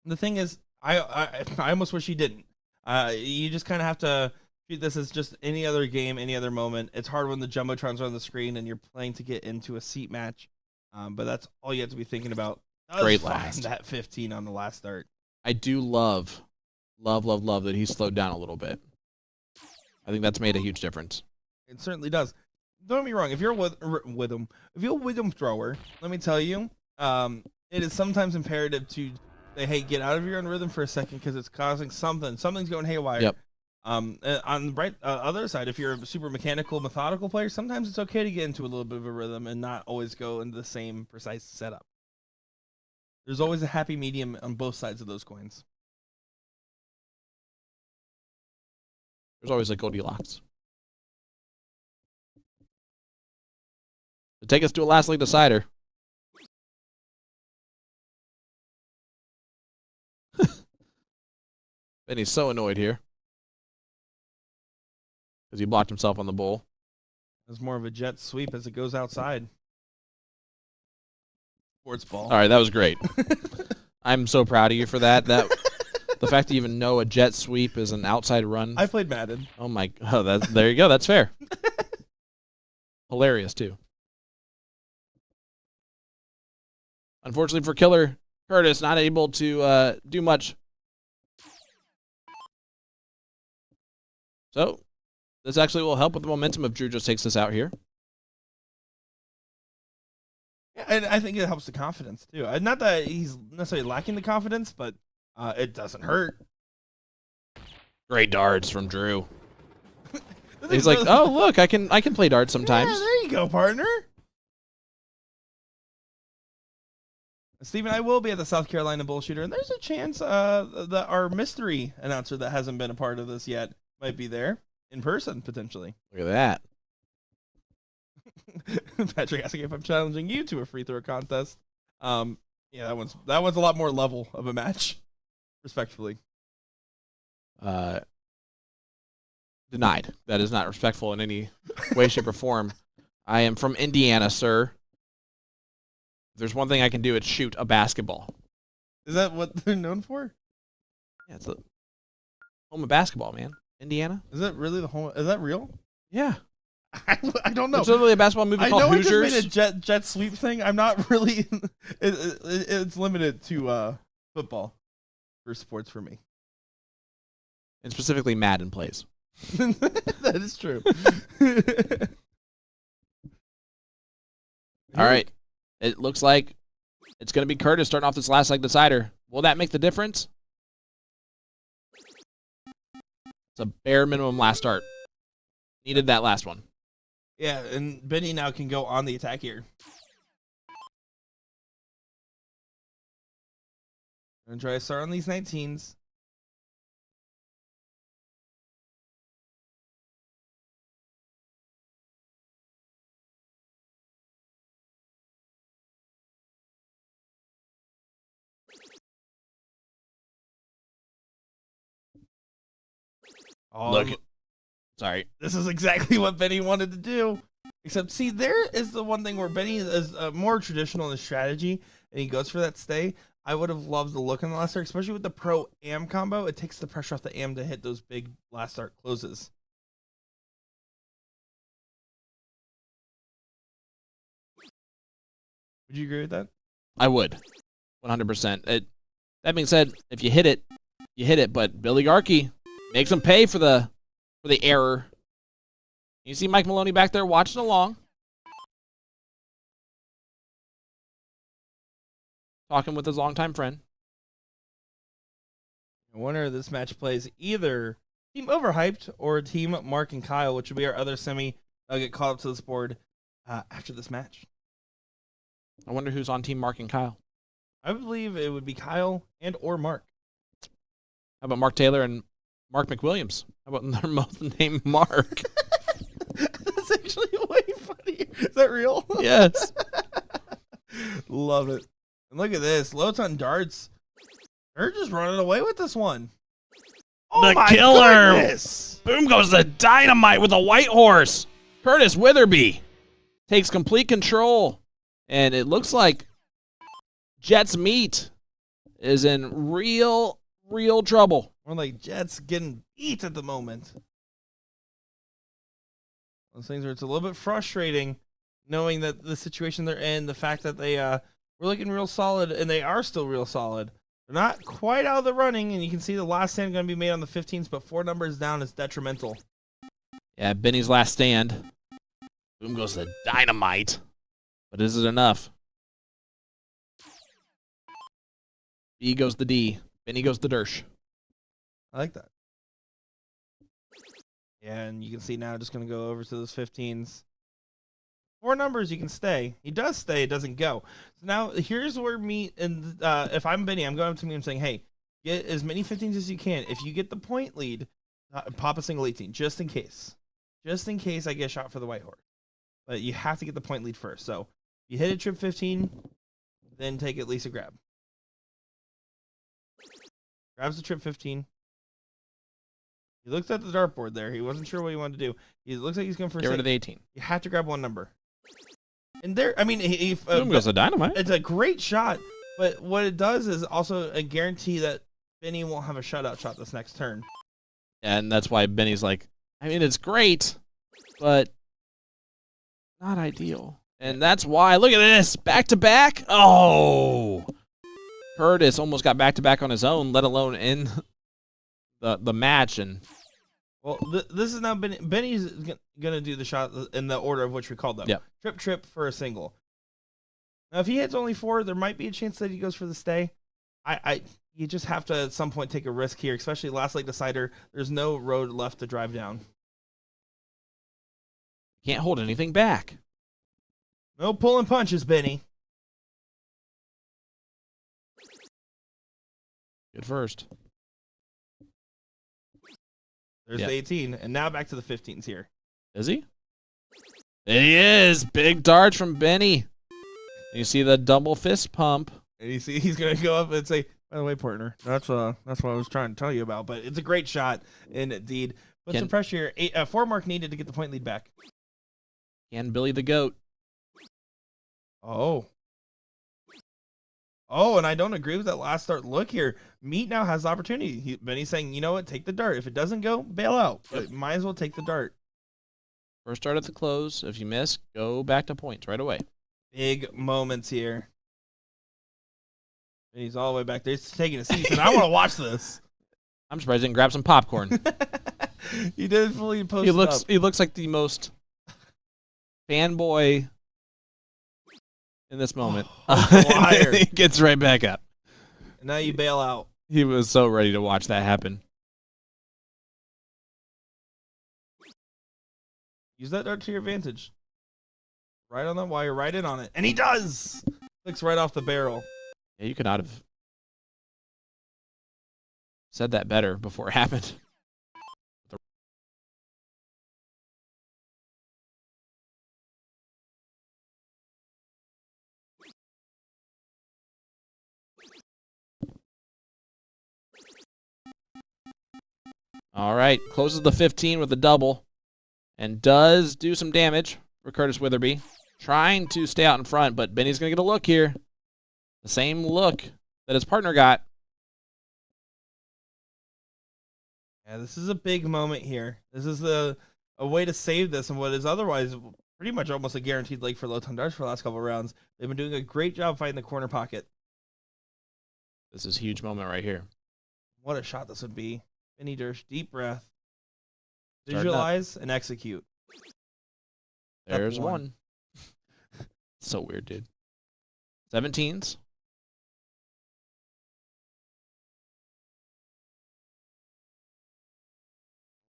The thing is, I almost wish he didn't. You just kind of have to treat this as just any other game, any other moment. It's hard when the jumbotrons are on the screen and you're playing to get into a seat match, but that's all you have to be thinking about. Great last. That 15 on the last start. I do love that he's slowed down a little bit. I think that's made a huge difference. It certainly does. Don't get me wrong. If you're a rhythm thrower, let me tell you, it is sometimes imperative to say, hey, get out of your own rhythm for a second because it's causing something. Something's going haywire. Yep. On the other side, if you're a super methodical player, sometimes it's okay to get into a little bit of a rhythm and not always go into the same precise setup. There's always a happy medium on both sides of those coins. There's always a Goldilocks. To take us to a last league decider. Benny's so annoyed here because he blocked himself on the bowl. It's more of a jet sweep as it goes outside. Sports ball. All right, that was great. I'm so proud of you for that. The fact that you even know a jet sweep is an outside run. I played Madden. Oh my! Oh, there you go. That's fair. Hilarious too. Unfortunately for Killer Curtis, not able to do much. So this actually will help with the momentum if Drew just takes this out here. Yeah, and I think it helps the confidence too. Not that he's necessarily lacking the confidence, but it doesn't hurt. Great darts from Drew. He's like, oh look, I can play darts sometimes. Yeah, there you go, partner. Steve and I will be at the South Carolina BullShooter, and there's a chance that our mystery announcer that hasn't been a part of this yet might be there in person potentially. Look at that. Patrick asking if I'm challenging you to a free throw contest. Yeah, that one's a lot more level of a match, respectfully. Denied. That is not respectful in any way, shape, or form. I am from Indiana, sir. If there's one thing I can do, it's shoot a basketball. Is that what they're known for? Yeah, it's the home of basketball, man. Indiana. Is that really the home? Is that real? Yeah. I don't know. There's literally a basketball movie called Hoosiers. I know I just made a jet sweep thing. I'm not really. It's limited to football for sports for me. And specifically Madden plays. That is true. All right. It looks like it's going to be Curtis starting off this last leg decider. Will that make the difference? It's a bare minimum last start. Needed that last one. Yeah, and Benny now can go on the attack here. I'm going to try to start on these 19s. Look. Sorry. This is exactly what Benny wanted to do. Except, see, there is the one thing where Benny is more traditional in his strategy, and he goes for that stay. I would have loved the look on the last start, especially with the pro am combo. It takes the pressure off the am to hit those big last start closes. Would you agree with that? I would. 100%. That being said, if you hit it, you hit it. But Billy Garkey makes him pay for the error. You see Mike Maloney back there watching along. Talking with his longtime friend. I wonder if this match plays either Team Overhyped or Team Mark and Kyle, which will be our other semi. I'll get called up to this board after this match. I wonder who's on Team Mark and Kyle. I believe it would be Kyle and or Mark. How about Mark Taylor and Mark McWilliams? How about they're both named Mark? That's actually way funny. Is that real? Yes. Love it. And look at this. Loton darts. They're just running away with this one. Oh The my killer. goodness. Boom goes the dynamite with a white horse. Curtis Witherby takes complete control. And it looks like Jets Meat is in real trouble. We're like Jets getting beat at the moment. Those things where it's a little bit frustrating knowing that the situation they're in, the fact that they were looking real solid, and they are still real solid. They're not quite out of the running, and you can see the last stand going to be made on the 15s, but 4 numbers down is detrimental. Yeah, Benny's last stand. Boom goes the dynamite. But is it enough? B goes the D. Benny goes the Dersh. I like that. Yeah, and you can see now just going to go over to those 15s. 4 numbers, you can stay. He does stay, it doesn't go. So now here's where me and if I'm Benny, I'm going up to me and saying, hey, get as many 15s as you can. If you get the point lead, pop a single 18, just in case. Just in case I get shot for the white horse. But you have to get the point lead first. So you hit a trip 15, then take at least a grab. Grabs the trip 15. He looks at the dartboard there. He wasn't sure what he wanted to do. He looks like he's going for a Get rid six. of the 18. You have to grab 1 number. And there, I mean, Boom goes the dynamite. it's a great shot, but what it does is also a guarantee that Benny won't have a shutout shot this next turn. And that's why Benny's like, I mean, it's great, but not ideal. And that's why, look at this, back to back. Oh, Curtis almost got back to back on his own, let alone in the match. And Well, this is now Benny's going to do the shot in the order of which we called them. Yep. Trip for a single. Now, if he hits only 4, there might be a chance that he goes for the stay. You just have to at some point take a risk here, especially last leg decider. There's no road left to drive down. can't hold anything back. No pulling punches, Benny. Good first. There's Yep. the 18, and now back to the 15s here. Is he? He is. Big dart from Benny. You see the double fist pump. And you see he's going to go up and say, by the way, partner, that's what I was trying to tell you about. But it's a great shot, indeed. Put some pressure here. 4 mark needed to get the point lead back. And Billy the Goat. Oh, and I don't agree with that last start. Look here. Meat now has the opportunity. Benny's saying, you know what, take the dart. If it doesn't go, bail out. But might as well take the dart. First dart at the close. If you miss, go back to points right away. Big moments here. And he's all the way back there. He's taking a seat, and I want to watch this. I'm surprised he didn't grab some popcorn. He did fully post up. He looks like the most fanboy in this moment. Liar. He gets right back up. And now you bail out. He was so ready to watch that happen. Use that dart to your advantage. Right on that wire, right in on it. And he does! Clicks right off the barrel. Yeah, you could not have said that better before it happened. All right, closes the 15 with a double and does do some damage for Curtis Witherby. Trying to stay out in front, but Benny's going to get a look here. The same look that his partner got. Yeah, this is a big moment here. This is a way to save this and what is otherwise pretty much almost a guaranteed leg for Loton Darts for the last couple of rounds. They've been doing a great job fighting the corner pocket. This is a huge moment right here. What a shot this would be. Benny Dersh, deep breath. Starting Visualize and execute. There's Step one. So weird, dude. 17s.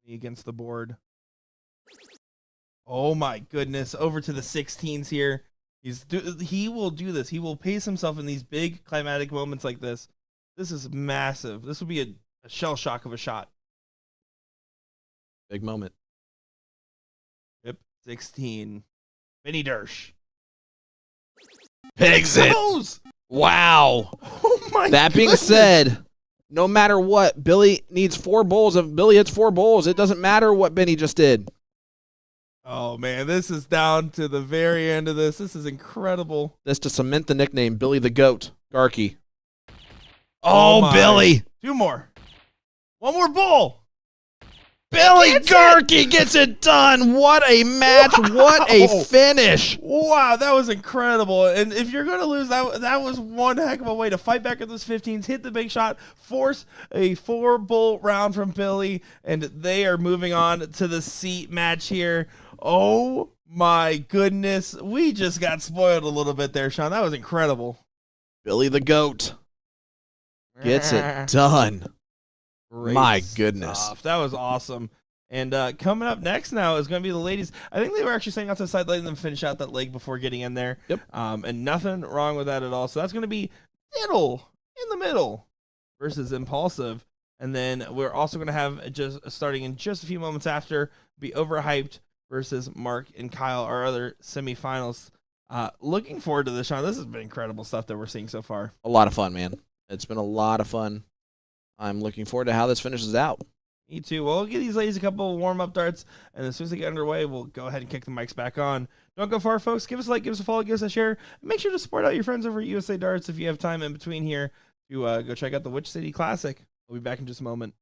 Against the board. Oh my goodness. Over to the 16s here. He will do this. He will pace himself in these big climatic moments like this. This is massive. This will be a shell shock of a shot. Big moment. Yep. 16. Vinny Dersh. Pigs it. Goes! Wow. Oh my That being goodness. said, no matter what, Billy needs 4 bowls. If Billy hits 4 bowls, it doesn't matter what Benny just did. Oh man, this is down to the very end of this. This is incredible. This to cement the nickname Billy the Goat, Garkey. Oh Oh, my. Billy. 2 more. 1 more bowl. Billy Gets it! Garkey gets it done. What a match. What a Wow. finish. Wow, that was incredible. And if you're going to lose, that was one heck of a way to fight back at those 15s, hit the big shot, force a 4-bowl round from Billy, and they are moving on to the seat match here. Oh my goodness. We just got spoiled a little bit there, Sean. That was incredible. Billy the Goat gets it done. Great My goodness. stuff. That was awesome. And coming up next now is going to be the ladies. I think they were actually staying out to the side, letting them finish out that leg before getting in there. Yep. And nothing wrong with that at all. So that's going to be Diddle in the middle versus Impulsive. And then we're also going to have, just starting in just a few moments after, be Overhyped versus Mark and Kyle, our other semifinals. Looking forward to this, Sean. This has been incredible stuff that we're seeing so far. A lot of fun, man. It's been a lot of fun. I'm looking forward to how this finishes out. Me too. Well, we'll give these ladies a couple of warm-up darts, and as soon as they get underway, we'll go ahead and kick the mics back on. Don't go far, folks. Give us a like, give us a follow, give us a share. Make sure to support out your friends over at USA Darts if you have time in between here to go check out the Witch City Classic. We'll be back in just a moment.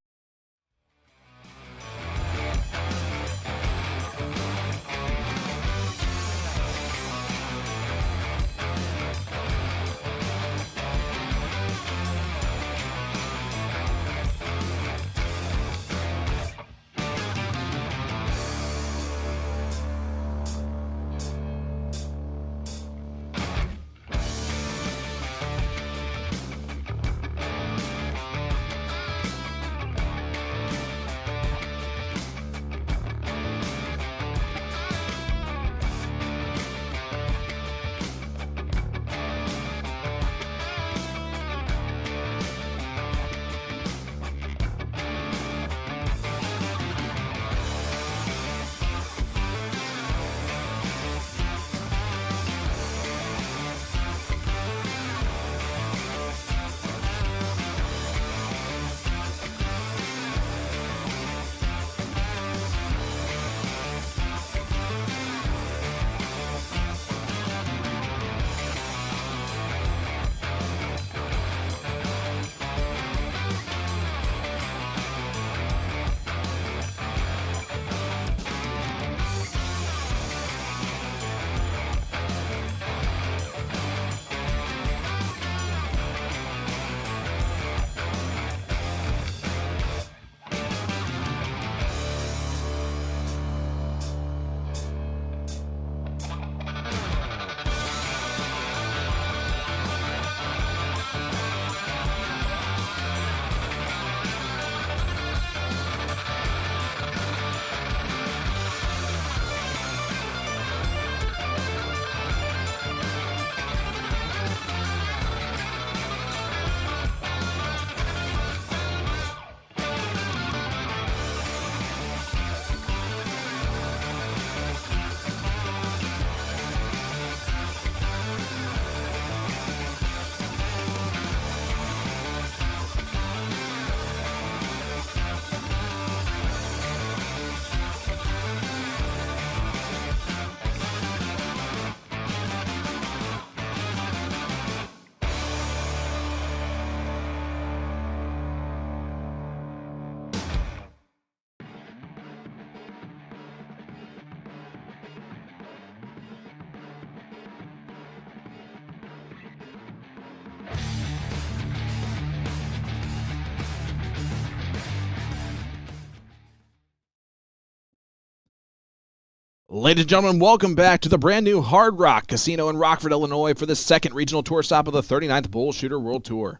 Ladies and gentlemen, welcome back to the brand new Hard Rock Casino in Rockford, Illinois for the second regional tour stop of the 39th BullShooter World Tour.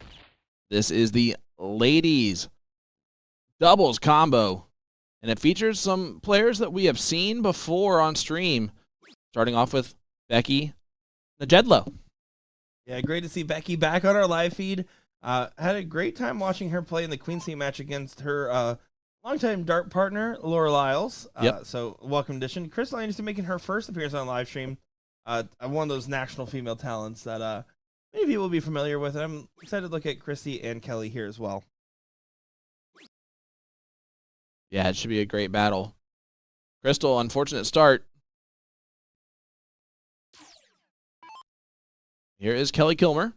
This is the ladies doubles combo, and it features some players that we have seen before on stream, starting off with Becky Najedlo. Yeah, great to see Becky back on our live feed. Had a great time watching her play in the Queen City match against her longtime dart partner, Laura Lyles. Yep. So welcome addition. Crystal Anderson making her first appearance on a live stream. One of those national female talents that many people will be familiar with. I'm excited to look at Christy and Kelly here as well. Yeah, it should be a great battle. Crystal, unfortunate start. Here is Kelly Kilmer.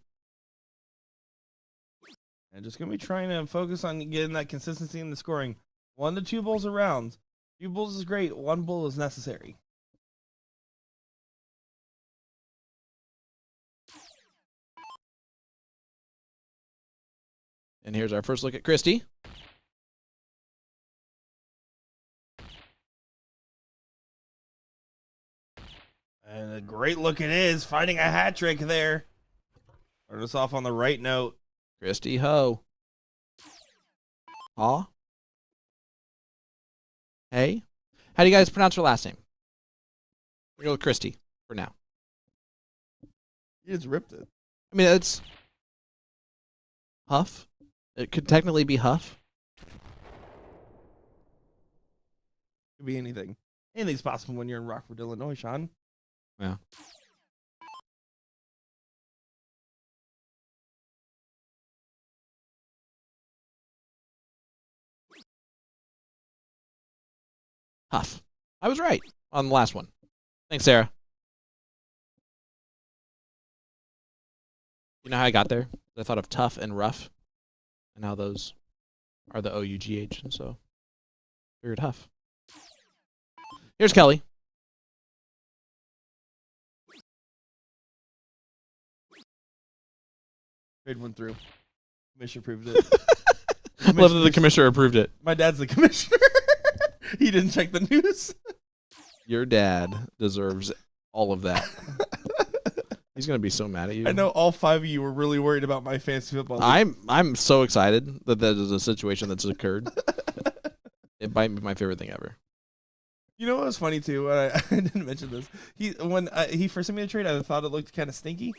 And just going to be trying to focus on getting that consistency in the scoring. 1 to 2 bulls around. 2 bulls is great. 1 bull is necessary. And here's our first look at Christy. And a great look it is, finding a hat trick there. Start us off on the right note. Christy Ho. Huh? Hey? How do you guys pronounce her last name? We're going to go with Christy for now. You just ripped it. I mean, it's Huff. It could technically be Huff. Could be anything. Anything's possible when you're in Rockford, Illinois, Sean. Yeah. Huff. I was right on the last one. Thanks, Sarah. You know how I got there? I thought of tough and rough, and how those are the O-U-G-H, and so figured Huff. Here's Kelly. Trade went through. Commissioner approved it. Love that the commissioner approved it. My dad's the commissioner. He didn't check the news. Your dad deserves all of that. He's gonna be so mad at you. I know all 5 of you were really worried about my fantasy football. I'm so excited that that is a situation that's occurred. It might be my favorite thing ever. You know what was funny too? I didn't mention this. When he first sent me the trade, I thought it looked kind of stinky.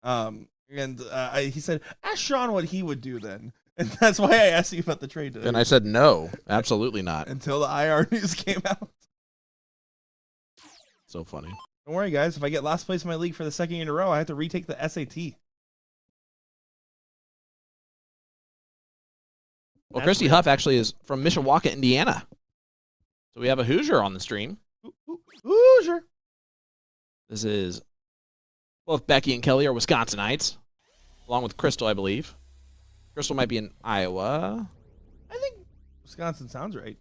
He said, "Ask Sean what he would do then," and that's why I asked you about the trade today. And I said no, absolutely not. Until the IR news came out. So funny. Don't worry, guys. If I get last place in my league for the second year in a row, I have to retake the SAT. Well, Christy Huff actually is from Mishawaka, Indiana. So we have a Hoosier on the stream. Hoosier. This is both Becky and Kelly are Wisconsinites, along with Crystal, I believe. Crystal might be in Iowa. I think Wisconsin sounds right.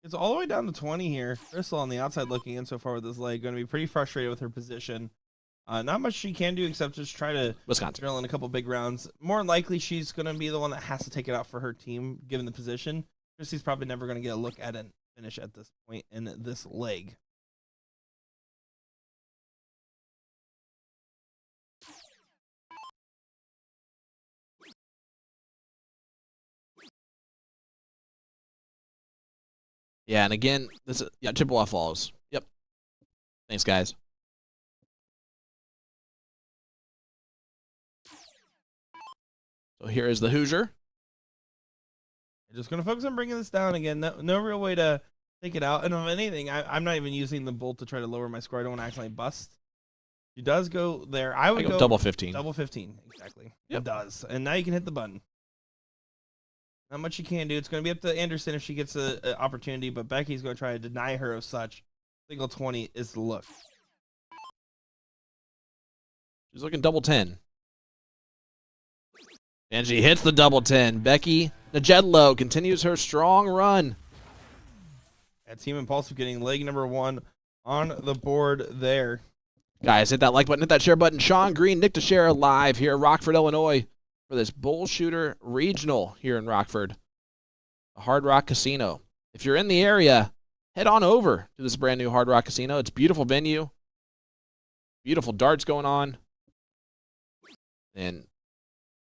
It's all the way down to 20 here. Crystal on the outside looking in so far with this leg. Going to be pretty frustrated with her position. Not much she can do except just try to Wisconsin. drill in a couple big rounds. More than likely, she's going to be the one that has to take it out for her team, given the position. Christy's probably never going to get a look at a finish at this point in this leg. Yeah, and again, this is Chippewa Falls. Yep. Thanks, guys. So here is the Hoosier. I'm just going to focus on bringing this down again. No real way to take it out. And if anything, I'm not even using the bolt to try to lower my score. I don't want to accidentally bust. She does go there. I would go double 15. Double 15, exactly. Yep. It does. And now you can hit the button. Not much you can do. It's going to be up to Anderson if she gets an opportunity, but Becky's going to try to deny her of such. Single 20 is the look. She's looking double 10. And she hits the double 10. Becky Najedlo continues her strong run. That Team Impulsive getting leg number 1 on the board there. Guys, hit that like button, hit that share button. Sean Green, Nick Teixeira live here in Rockford, Illinois for this BullShooter Regional here in Rockford. The Hard Rock Casino. If you're in the area, head on over to this brand new Hard Rock Casino. It's a beautiful venue. Beautiful darts going on. And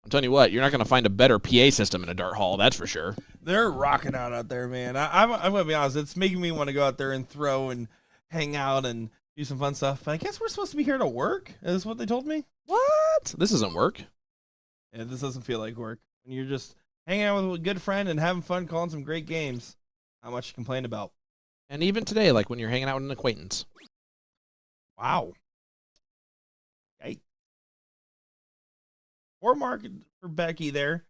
I'm telling you what, you're not going to find a better PA system in a dart hall, that's for sure. They're rocking out there, man. I'm going to be honest. It's making me want to go out there and throw and hang out and do some fun stuff. But I guess we're supposed to be here to work. Is what they told me. What? This isn't work. Yeah, this doesn't feel like work. When you're just hanging out with a good friend and having fun, calling some great games. How much you complain about? And even today, like when you're hanging out with an acquaintance. Wow. Okay. 4 mark for Becky there.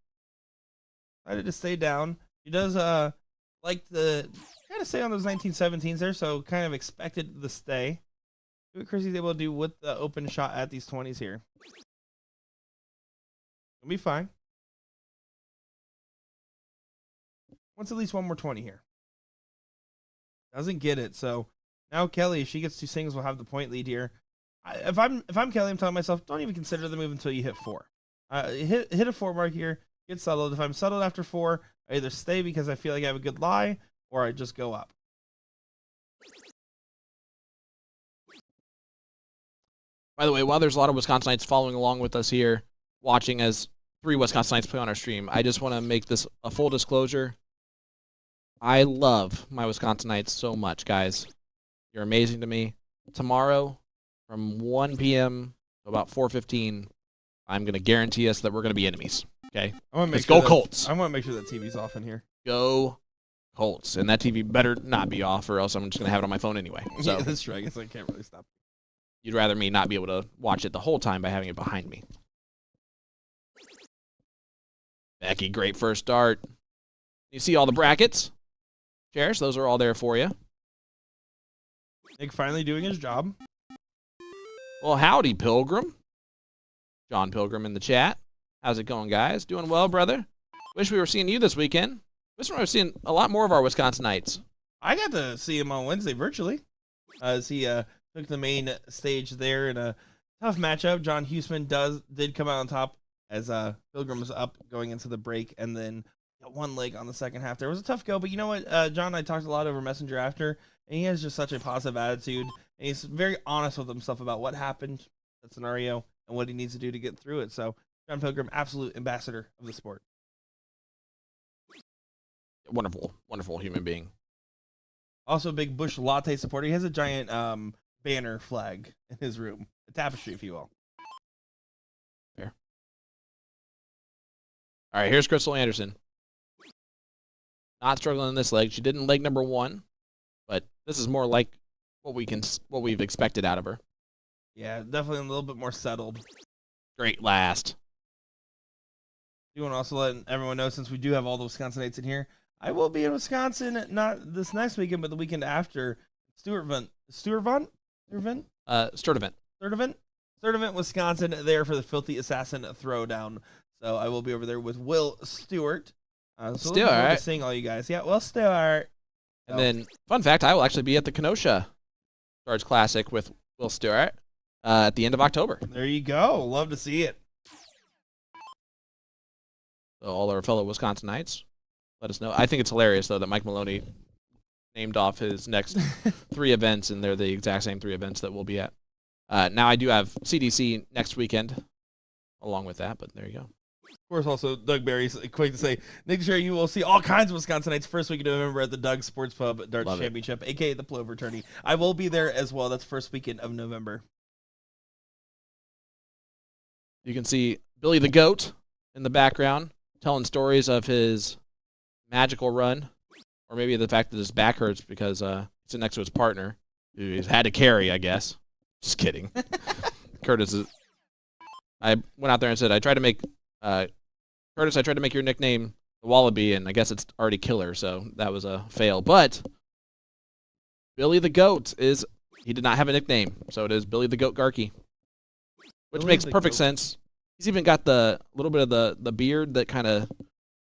Decided to stay down. She does like to kind of stay on those 1917s there, so kind of expected the stay. See what Chrissy's able to do with the open shot at these 20s here. It'll be fine. Wants at least one more 20 here. Doesn't get it, so now Kelly, if she gets 2 singles, will have the point lead here. If I'm Kelly, I'm telling myself, don't even consider the move until you hit 4. Hit a 4 mark here, get settled. If I'm settled after 4, I either stay because I feel like I have a good lie, or I just go up. By the way, while there's a lot of Wisconsinites following along with us here, watching as 3 Wisconsinites play on our stream, I just want to make this a full disclosure. I love my Wisconsinites so much, guys. You're amazing to me. Tomorrow, from 1 p.m. to about 4:15, I'm going to guarantee us that we're going to be enemies. Okay? Let's go Colts. I want to make sure that TV's off in here. Go Colts. And that TV better not be off, or else I'm just going to have it on my phone anyway. So Yeah, that's true. I guess I can't really stop. you'd rather me not be able to watch it the whole time by having it behind me. Becky, great first start. You see all the brackets? Cherish, those are all there for you. Nick finally doing his job. Well, howdy, Pilgrim. John Pilgrim in the chat. How's it going, guys? Doing well, brother? Wish we were seeing you this weekend. Wish we were seeing a lot more of our Wisconsinites. I got to see him on Wednesday virtually as he took the main stage there in a tough matchup. John Huseman did come out on top as Pilgrim was up going into the break, and then got 1 leg on the second half. There was a tough go, but you know what? John and I talked a lot over Messenger after, and he has just such a positive attitude, and he's very honest with himself about what happened, that scenario, and what he needs to do to get through it. So John Pilgrim, absolute ambassador of the sport. Wonderful, wonderful human being. Also a big Bush Latte supporter. He has a giant banner flag in his room. A tapestry, if you will. Fair. All right, here's Crystal Anderson. Not struggling in this leg. She did in leg number 1, but this is more like what we've expected out of her. Yeah, definitely a little bit more settled. Great last. You want to also let everyone know, since we do have all the Wisconsinites in here, I will be in Wisconsin, not this next weekend, but the weekend after. Sturtevant, Wisconsin, there for the Filthy Assassin Throwdown. So I will be over there with Will Stewart. So Still all right. Seeing all you guys. Yeah, Will Stewart. And then, fun fact, I will actually be at the Kenosha Stars Classic with Will Stewart at the end of October. There you go. Love to see it. So all our fellow Wisconsinites, let us know. I think it's hilarious, though, that Mike Maloney named off his next 3 events, and they're the exact same 3 events that we'll be at. Now, I do have CDC next weekend along with that, but there you go. Of course, also, Doug Barry's quick to say, next year you will see all kinds of Wisconsinites first week of November at the Doug Sports Pub Darts Love it. Championship, a.k.a. the Plover Tourney. I will be there as well. That's first weekend of November. You can see Billy the Goat in the background telling stories of his magical run, or maybe the fact that his back hurts because he's sitting next to his partner, who he's had to carry, I guess. Just kidding. Curtis is. I went out there and said, Curtis, I tried to make your nickname the Wallaby, and I guess it's already Killer, so that was a fail. But Billy the Goat he did not have a nickname, so it is Billy the Goat Garkey, which Billy makes the perfect Goat. sense. He's even got the little bit of the beard that kind of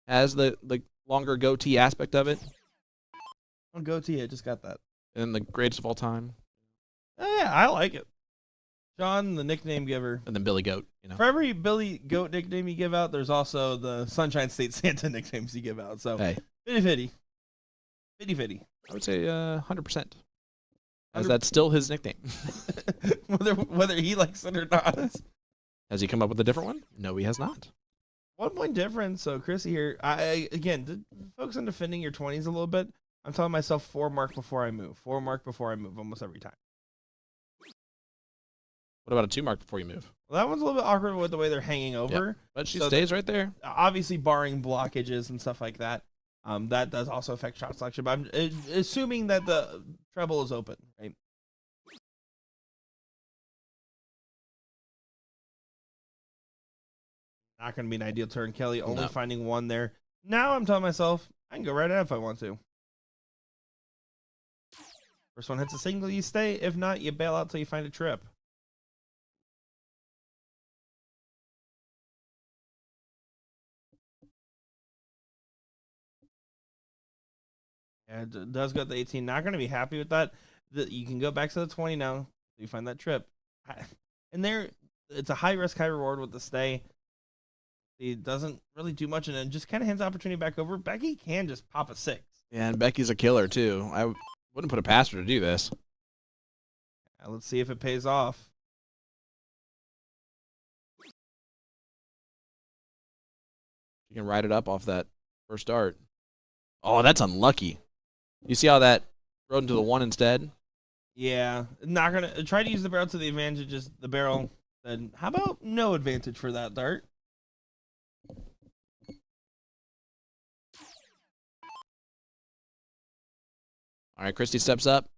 has the longer goatee aspect of it. Oh, goatee, I just got that. And the greatest of all time. Oh, yeah, I like it. John, the nickname giver. And then Billy Goat, you know. For every Billy Goat nickname you give out, there's also the Sunshine State Santa nicknames you give out. So, Hey, fitty. I would say 100%. As that's still his nickname. whether he likes it or not. Has he come up with a different one? No, he has not. 1 point difference. So, Chrissy here, again, to focus on defending your 20s a little bit. I'm telling myself 4 mark before I move. 4 mark before I move almost every time. What about a 2 mark before you move? Well, that one's a little bit awkward with the way they're hanging over. But she So stays right there. Obviously, barring blockages and stuff like that, that does also affect shot selection. But I'm assuming that the treble is open, right? Not going to be an ideal turn. Kelly only finding one there. Now I'm telling myself, I can go right ahead if I want to. First one hits a single, you stay. If not, you bail out till you find a trip. Yeah, it does go to the 18. Not going to be happy with that. You can go back to the 20 now. You find that trip. And there, it's a high risk, high reward with the stay. He doesn't really do much and then just kind of hands the opportunity back over. Becky can just pop a 6. Yeah, and Becky's a killer, too. I wouldn't put it past her to do this. Let's see if it pays off. She can ride it up off that first dart. Oh, that's unlucky. You see how that rode into the 1 instead? Yeah, not going to try to use the barrel to the advantage. Just the barrel. Then how about no advantage for that dart? All right, Christy steps up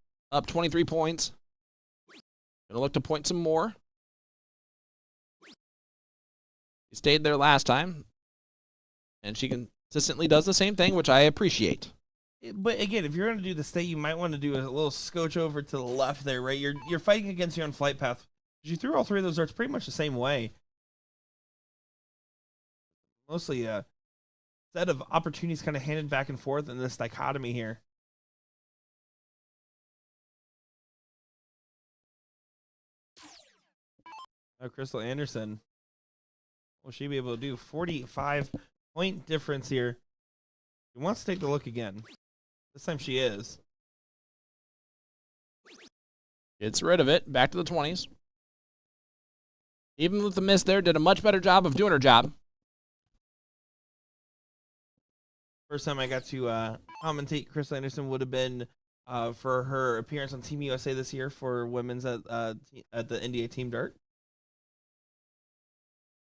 23 points. Gonna look to point some more. She stayed there last time, and she consistently does the same thing, which I appreciate. But again, if you're going to do the stay, you might want to do a little scotch over to the left there, right? You're fighting against your own flight path. You threw all 3 of those darts pretty much the same way. Mostly a set of opportunities kind of handed back and forth in this dichotomy here. Crystal Anderson. Will she be able to do 45-point difference here? She wants to take the look again. This time she is. Gets rid of it. Back to the 20s. Even with the miss there, did a much better job of doing her job. First time I got to commentate Crystal Anderson would have been for her appearance on Team USA this year for women's at the NDA Team Dart.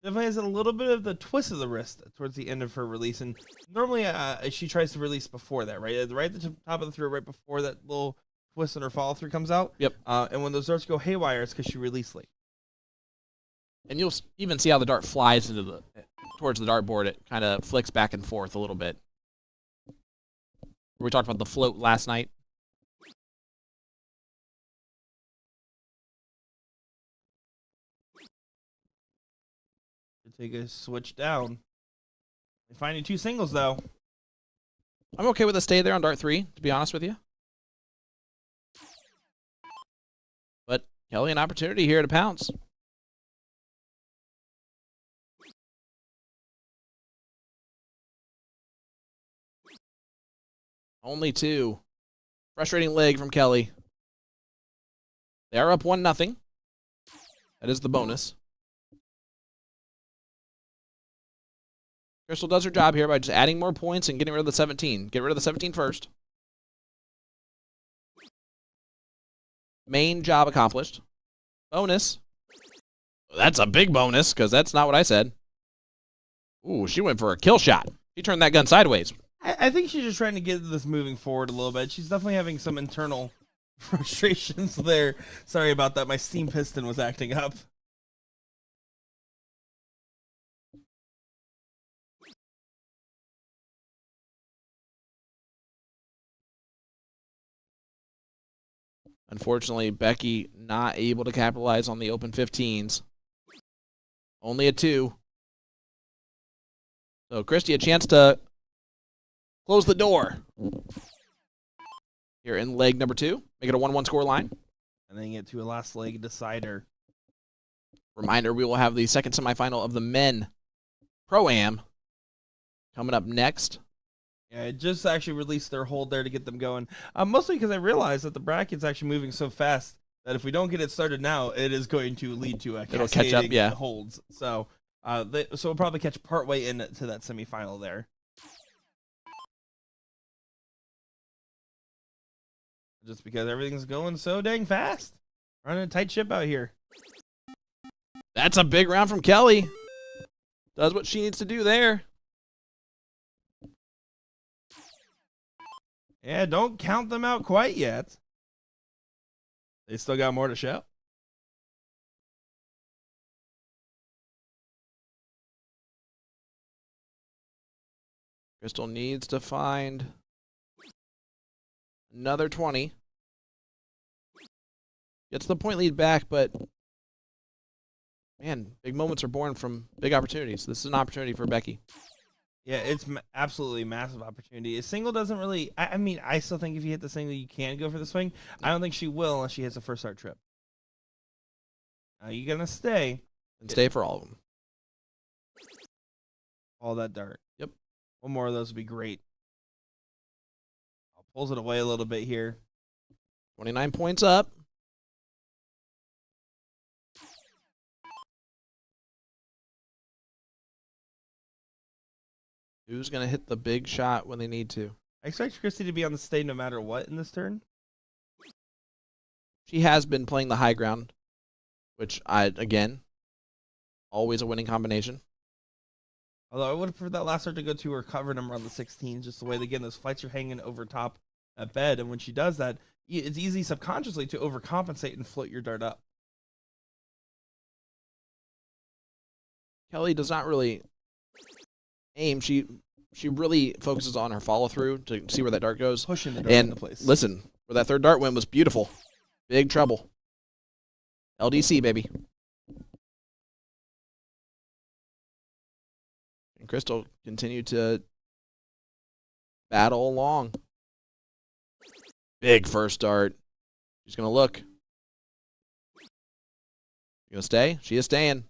Definitely has a little bit of the twist of the wrist towards the end of her release, and normally she tries to release before that, right? Right at the top of the throw, right before that little twist in her follow through comes out. Yep. And when those darts go haywire, it's because she released late. And you'll even see how the dart flies towards the dartboard. It kind of flicks back and forth a little bit. We talked about the float last night. Take a switch down. Finding 2 singles, though. I'm okay with a stay there on dart 3, to be honest with you. But Kelly, an opportunity here to pounce. Only 2. Frustrating leg from Kelly. They are up 1-0. That is the bonus. Crystal does her job here by just adding more points and getting rid of the 17. Get rid of the 17 first. Main job accomplished. Bonus. That's a big bonus, because that's not what I said. Ooh, she went for a kill shot. She turned that gun sideways. I think she's just trying to get this moving forward a little bit. She's definitely having some internal frustrations there. Sorry about that. My steam piston was acting up. Unfortunately, Becky not able to capitalize on the open 15s. Only a 2. So Christy, a chance to close the door here in leg number 2. Make it a 1-1 score line. And then get to a last leg decider. Reminder, we will have the second semifinal of the men Pro-Am coming up next. Yeah, it just actually released their hold there to get them going. Mostly because I realized that the bracket's actually moving so fast that if we don't get it started now, it is going to lead to a It'll catch up, yeah. holds. So, so we'll probably catch partway into that semifinal there. Just because everything's going so dang fast. Running a tight ship out here. That's a big round from Kelly. Does what she needs to do there. Yeah, don't count them out quite yet. They still got more to show. Crystal needs to find another 20. Gets the point lead back, but man, big moments are born from big opportunities. This is an opportunity for Becky. Yeah, it's absolutely massive opportunity. A single doesn't really. I mean, I still think if you hit the single, you can go for the swing. I don't think she will unless she hits a first start trip. Now you gonna stay And stay for all of them. all that dart. Yep. One more of those would be great. I'll pulls it away a little bit here. 29 points up. Who's going to hit the big shot when they need to? I expect Christy to be on the stay no matter what in this turn. She has been playing the high ground, which again, always a winning combination. Although I would have preferred that last start to go to her cover number on the 16, just the way, again, those flights are hanging over top that bed. And when she does that, it's easy subconsciously to overcompensate and float your dart up. Kelly does not really aim. She really focuses on her follow through to see where that dart goes. Pushing the dart And into place. listen, where that third dart went was beautiful. Big trouble. LDC, baby. And Crystal continued to battle along. Big first dart. She's going to look. You going to stay? She is staying.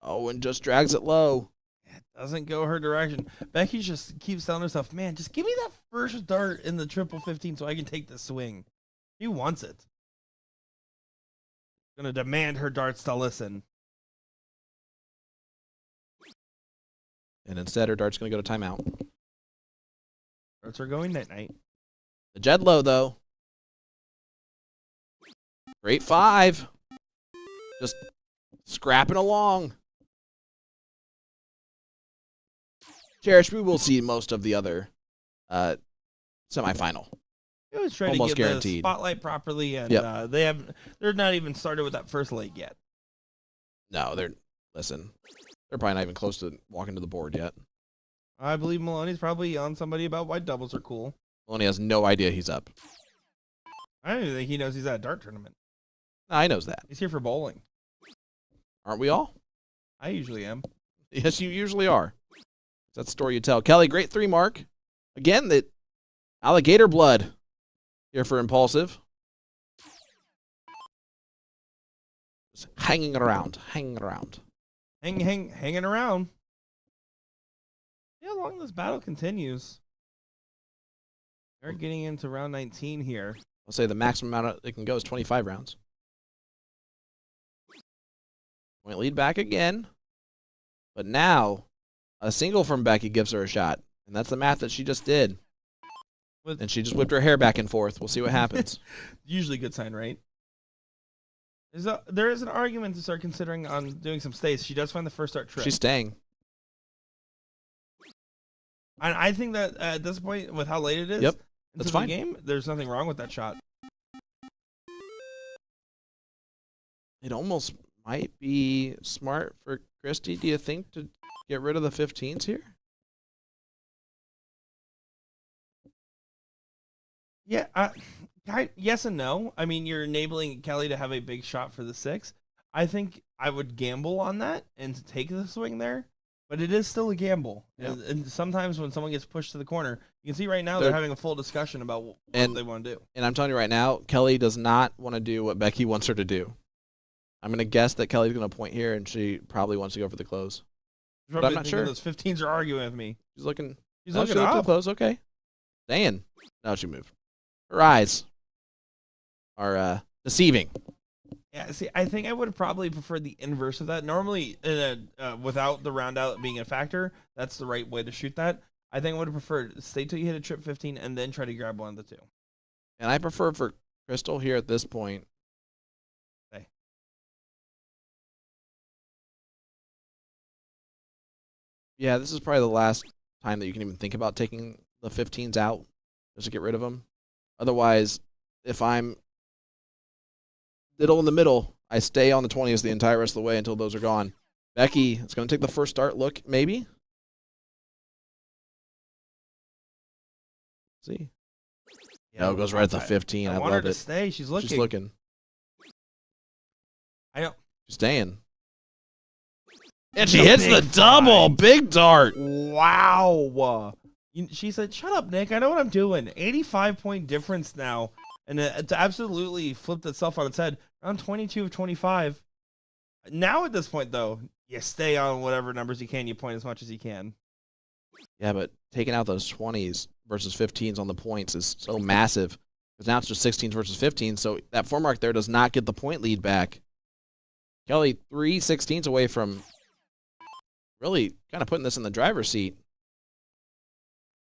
Oh, and just drags it low. It doesn't go her direction. Becky just keeps telling herself, man, just give me that first dart in the triple 15 so I can take the swing. She wants it. Gonna demand her darts to listen. And instead, her dart's going to go to timeout. Darts are going night-night. The Jed low, though. Great 5. Just scrapping along. Cherish, we will see most of the other semifinal. They always try Almost to give guaranteed. the spotlight properly, and Yep. they're not even started with that first leg yet. No, they're probably not even close to walking to the board yet. I believe Maloney's probably on somebody about why doubles are cool. Maloney has no idea he's up. I don't even think he knows he's at a dart tournament. No, he knows that. He's here for bowling. Aren't we all? I usually am. Yes, you usually are. That's the story you tell. Kelly, great 3 mark. Again, that alligator blood here for Impulsive. Just hanging around. Hanging around. See how long this battle continues. They're getting into round 19 here. I'll say the maximum amount it can go is 25 rounds. Point lead back again. But now, a single from Becky gives her a shot. And that's the math that she just did. And she just whipped her hair back and forth. We'll see what happens. Usually a good sign, right? There is an argument to start considering on doing some stays. She does find the first start trip. She's staying. And I think that at this point, with how late it is, Yep, into that's the fine. game, there's nothing wrong with that shot. It almost might be smart for Christy, do you think, to get rid of the 15s here? Yeah, yes and no. I mean, you're enabling Kelly to have a big shot for the 6. I think I would gamble on that and to take the swing there, but it is still a gamble. Yeah. And sometimes when someone gets pushed to the corner, you can see right now they're having a full discussion about what they want to do. And I'm telling you right now, Kelly does not want to do what Becky wants her to do. I'm going to guess that Kelly's going to point here, and she probably wants to go for the close. But I'm not sure. Those 15s are arguing with me. She's looking. She's Oh, looking she looked to up. the close. Okay. Staying. No, she moved. Her eyes are deceiving. Yeah, see, I think I would have probably preferred the inverse of that. Normally, without the round out being a factor, that's the right way to shoot that. I think I would have preferred stay till you hit a trip 15 and then try to grab one of the 2. And I prefer for Crystal here at this point. Hey. Yeah, this is probably the last time that you can even think about taking the 15s out just to get rid of them. Otherwise, if I'm diddle in the middle, I stay on the 20s the entire rest of the way until those are gone. Becky is going to take the first start look, maybe. See. No, it goes right at the 15. I want her love to it. stay. She's looking. She's looking. I know. She's staying. And she hits the double. Big dart. Wow. She said, shut up, Nick. I know what I'm doing. 85-point difference now. And it's absolutely flipped itself on its head. Round 22 of 25. Now at this point, though, you stay on whatever numbers you can. You point as much as you can. Yeah, but taking out those 20s versus 15s on the points is so massive. Because now it's just 16s versus 15s. So that 4 mark there does not get the point lead back. Kelly, 3 16s away from really kind of putting this in the driver's seat.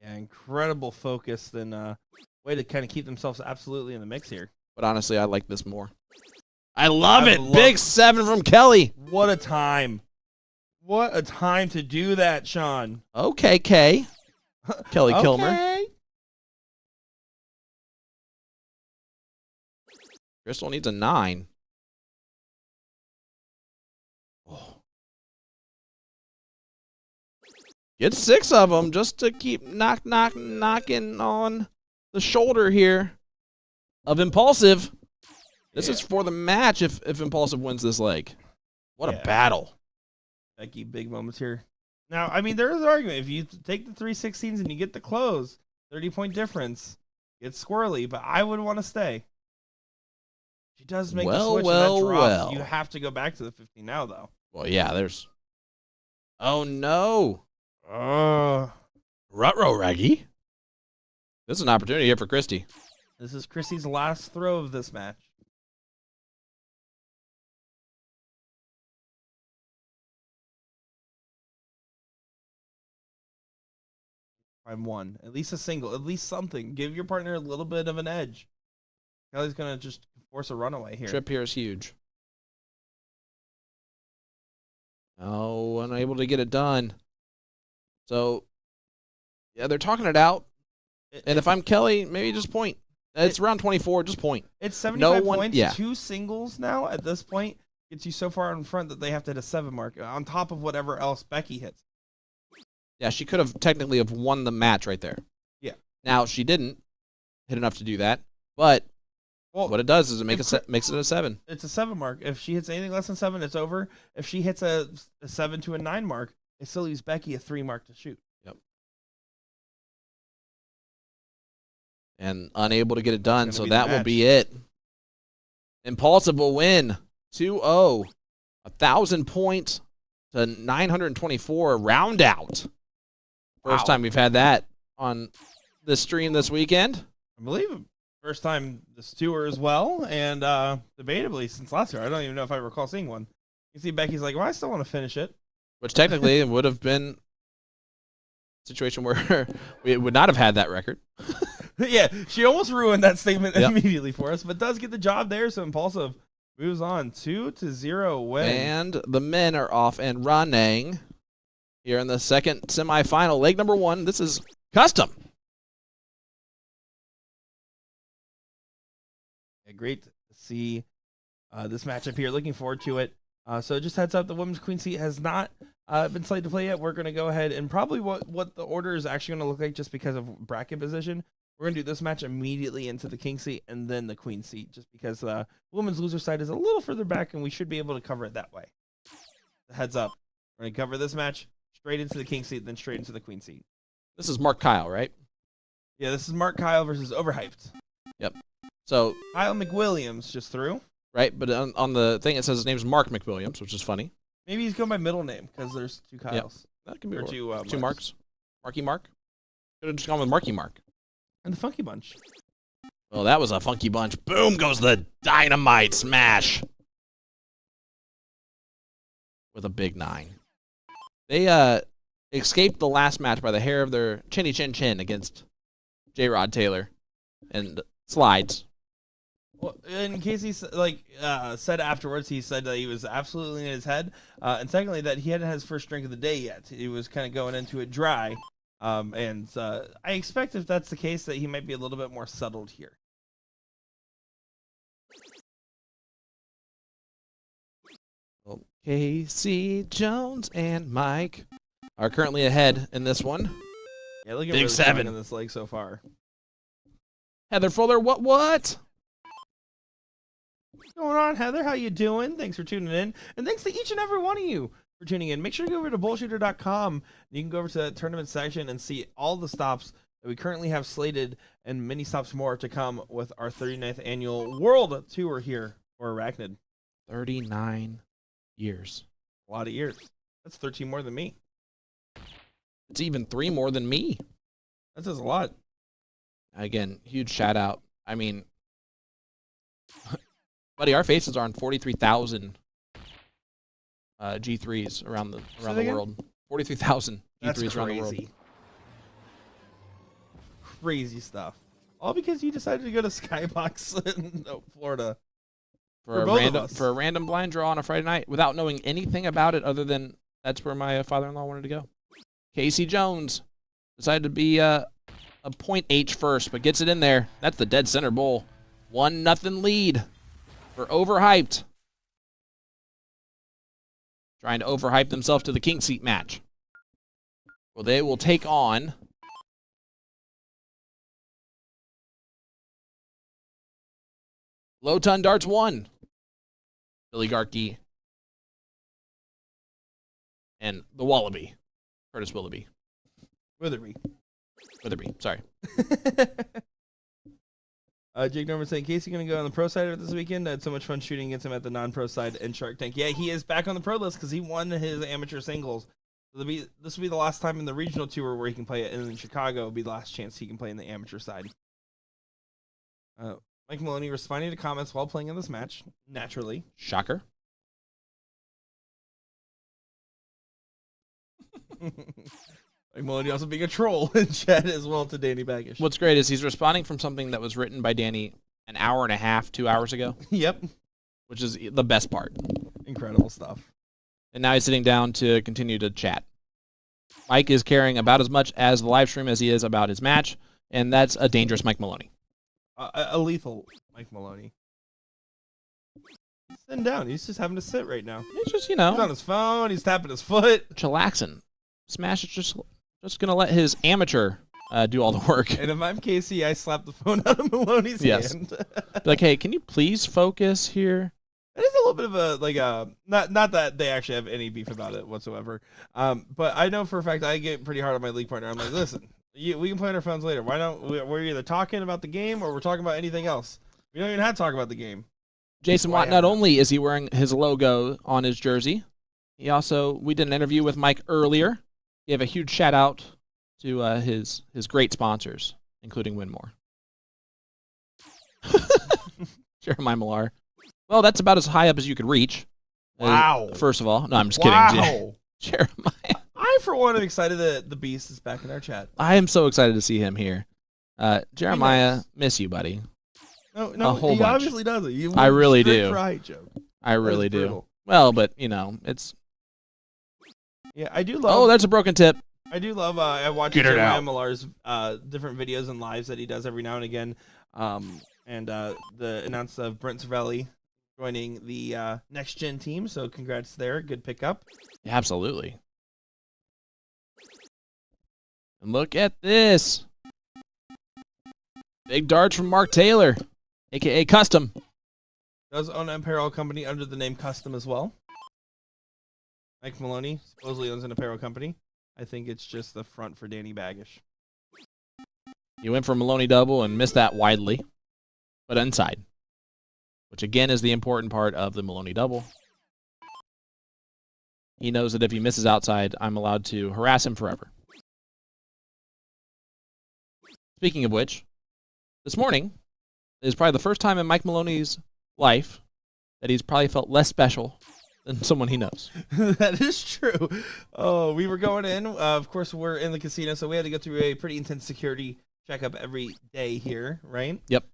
Yeah, incredible focus and way to kind of keep themselves absolutely in the mix here. But honestly, I like this more. I love it. Big 7 from Kelly. What a time. What a time to do that, Sean. Okay, Kay. Kelly Kilmer. Okay. Crystal needs a 9. Oh. Get 6 of them just to keep knocking on the shoulder here of Impulsive. This is for the match if Impulsive wins this leg. What a battle. Becky, big moments here. Now, I mean, there is an argument. If you take the 3 16s and you get the close, 30-point difference, it's squirrely, but I would want to stay. She does make the switch and that drops. You have to go back to the 15 now, though. Well, yeah, there's... Oh, no. Ruh-roh, Raggy. This is an opportunity here for Christy. This is Christy's last throw of this match. I'm one. At least a single. At least something. Give your partner a little bit of an edge. Kelly's going to just force a runaway here. Trip here is huge. Oh, unable to get it done. So, yeah, they're talking it out. And if I'm Kelly, maybe just point. It's round 24, just point. It's 75 points. Yeah. 2 singles now at this point gets you so far in front that they have to hit a 7 mark on top of whatever else Becky hits. Yeah, she could have technically have won the match right there. Yeah. Now, she didn't hit enough to do that, but what it does is it makes it a 7. It's a 7 mark. If she hits anything less than 7, it's over. If she hits a 7 to a 9 mark, it still leaves Becky a 3 mark to shoot. Yep. And unable to get it done, so that will be it. Impulsive will win 2-0. 1,000 points to 924 round out. First time we've had that on this stream this weekend. I believe it. First time this tour as well, and debatably since last year. I don't even know if I recall seeing one. You see Becky's like, well, I still want to finish it. Which technically would have been a situation where we would not have had that record. Yeah, she almost ruined that statement immediately for us, but does get the job there, so Impulsive moves on. 2-0 win. And the men are off and running here in the second semifinal. Leg number 1. This is custom. Yeah, great to see this matchup here. Looking forward to it. So just heads up, the women's queen seat has not been slated to play yet. We're going to go ahead and probably what the order is actually going to look like just because of bracket position. We're going to do this match immediately into the king seat and then the queen seat just because the women's loser side is a little further back and we should be able to cover it that way. Heads up. We're going to cover this match straight into the king seat, then straight into the queen seat. This is Mark Kyle, right? Yeah, this is Mark Kyle versus Overhyped. Yep. So Kyle McWilliams just threw. Right, but on the thing it says his name is Mark McWilliams, which is funny. Maybe he's going by middle name because there's 2 Kyles. Yep. That can be or two Marks. Marky Mark. Could have just gone with Marky Mark. And the Funky Bunch. Well, that was a funky bunch. Boom goes the dynamite smash. With a big 9. They escaped the last match by the hair of their chinny chin chin against J-Rod Taylor. And slides. Well, and Casey said afterwards, he said that he was absolutely in his head, and secondly that he hadn't had his first drink of the day yet. He was kind of going into it dry, and I expect if that's the case that he might be a little bit more settled here. Casey Jones and Mike are currently ahead in this one. Yeah, look at Big really seven in this leg so far. Heather Fuller, what? What's going on, Heather? How you doing? Thanks for tuning in, and thanks to each and every one of you for tuning in. Make sure to go over to BullShooter.com. You can go over to the tournament section and see all the stops that we currently have slated, and many stops more to come with our 39th annual World Tour here for Arachnid. 39 years. A lot of years. That's 13 more than me. It's even 3 more than me. That says a lot. Again, huge shout out. I mean, buddy, our faces are on 43,000 G3s around the world. 43,000 G3s around the world. Crazy stuff. All because you decided to go to Skybox in Florida. For a random blind draw on a Friday night without knowing anything about it other than that's where my father-in-law wanted to go. Casey Jones decided to be a point H first, but gets it in there. That's the dead center bowl. 1-0 lead for Overhyped. Trying to overhype themselves to the king seat match. Well, they will take on Low Ton Darts 1. Billy Garkey and the Wallaby. Curtis Willoughby. Witherby, sorry. Jake Norman saying, Casey going to go on the pro side this weekend? I had so much fun shooting against him at the non-pro side in Shark Tank. Yeah, he is back on the pro list because he won his amateur singles. So this will be the last time in the regional tour where he can play it, and in Chicago will be the last chance he can play in the amateur side. Mike Maloney responding to comments while playing in this match, naturally. Shocker. Mike Maloney also being a troll in chat as well to Danny Baggish. What's great is he's responding from something that was written by Danny an hour and a half, 2 hours ago. Yep. Which is the best part. Incredible stuff. And now he's sitting down to continue to chat. Mike is caring about as much as the live stream as he is about his match, and that's a dangerous Mike Maloney. A lethal Mike Maloney. He's sitting down. He's just having to sit right now. He's just, He's on his phone. He's tapping his foot. chillaxing. Smash is just going to let his amateur do all the work. And if I'm Casey, I slap the phone out of Maloney's hand. Like, hey, can you please focus here? It is a little bit of not that they actually have any beef about it whatsoever. But I know for a fact I get pretty hard on my league partner. I'm like, listen, we can play on our phones later. Why don't we're either talking about the game or we're talking about anything else. We don't even have to talk about the game. Jason Watt, not only is he wearing his logo on his jersey, we did an interview with Mike earlier. He gave a huge shout out to his great sponsors, including Winmore. Jeremiah Millar. Well, that's about as high up as you could reach. Wow. First of all. No, I'm just kidding. Jeremiah. I, for one, am excited that the Beast is back in our chat. I am so excited to see him here. Jeremiah, miss you, buddy. No, a whole he bunch. obviously doesn't. I really do. Right, joke. I really do. Brutal. Well, but, it's... Yeah, I do love... Oh, that's a broken tip. I do love watching Jeremiah Millar's different videos and lives that he does every now and again. And the announcement of Brent Cervelli joining the Next Gen team. So congrats there. Good pickup. Yeah, absolutely. And look at this. Big darts from Mark Taylor, a.k.a. Custom. Does own an apparel company under the name Custom as well. Mike Maloney supposedly owns an apparel company. I think it's just the front for Danny Baggish. You went for Maloney double and missed that widely, but inside, which again is the important part of the Maloney double. He knows that if he misses outside, I'm allowed to harass him forever. Speaking of which, this morning is probably the first time in Mike Maloney's life that he's probably felt less special than someone he knows. That is true. Oh, we were going in. Of course, we're in the casino, so we had to go through a pretty intense security checkup every day here, right? Yep.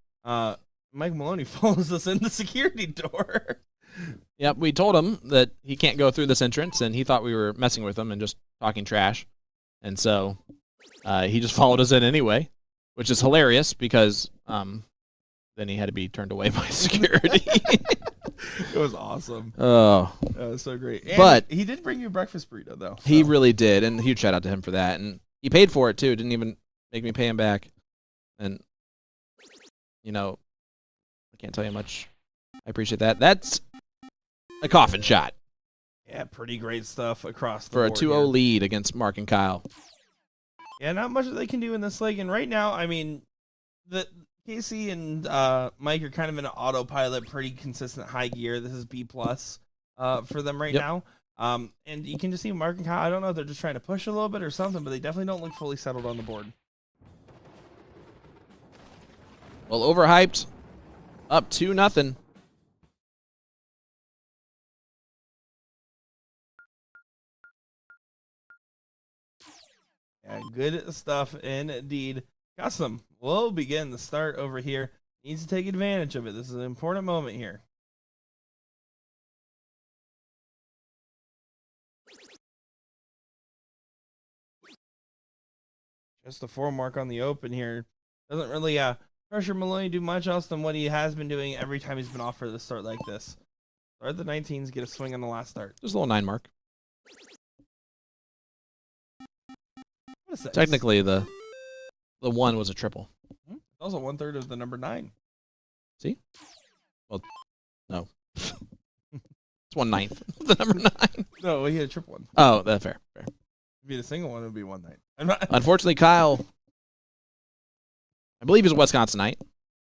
Mike Maloney follows us in the security door. Yep, we told him that he can't go through this entrance, and he thought we were messing with him and just talking trash. And so he just followed us in anyway, which is hilarious because then he had to be turned away by security. It was awesome. Oh. That was so great. And But he did bring you a breakfast burrito, though. he really did, and huge shout out to him for that. And he paid for it, too. Didn't even make me pay him back. And, you know, I can't tell you how much I appreciate that. That's a coffin shot Yeah, pretty great stuff across the for a board 2-0 here. lead against Mark and Kyle. Yeah, not much that they can do in this league. And right now, I mean, the Casey and Mike are kind of in an autopilot, pretty consistent high gear. This is B+ for them right now. And you can just see Mark and Kyle. I don't know if they're just trying to push a little bit or something, but they definitely don't look fully settled on the board. Well, overhyped, up 2-0. Yeah, good stuff indeed. Custom will begin the start over here. Needs to take advantage of it. This is an important moment here. Just a 4 mark on the open here. Doesn't really pressure Maloney do much else than what he has been doing every time he's been offered a start like this. Start the 19s, get a swing on the last start. Just a little 9 mark. What is that? Technically, the 1 was a triple. Also 1/3 of the number 9. See? Well, no. It's 1/9 of the number 9. No, he had a triple one. Oh, that's fair. If he had a single one, it would be 1/9. I'm not. Unfortunately, Kyle, I believe he's a Wisconsinite,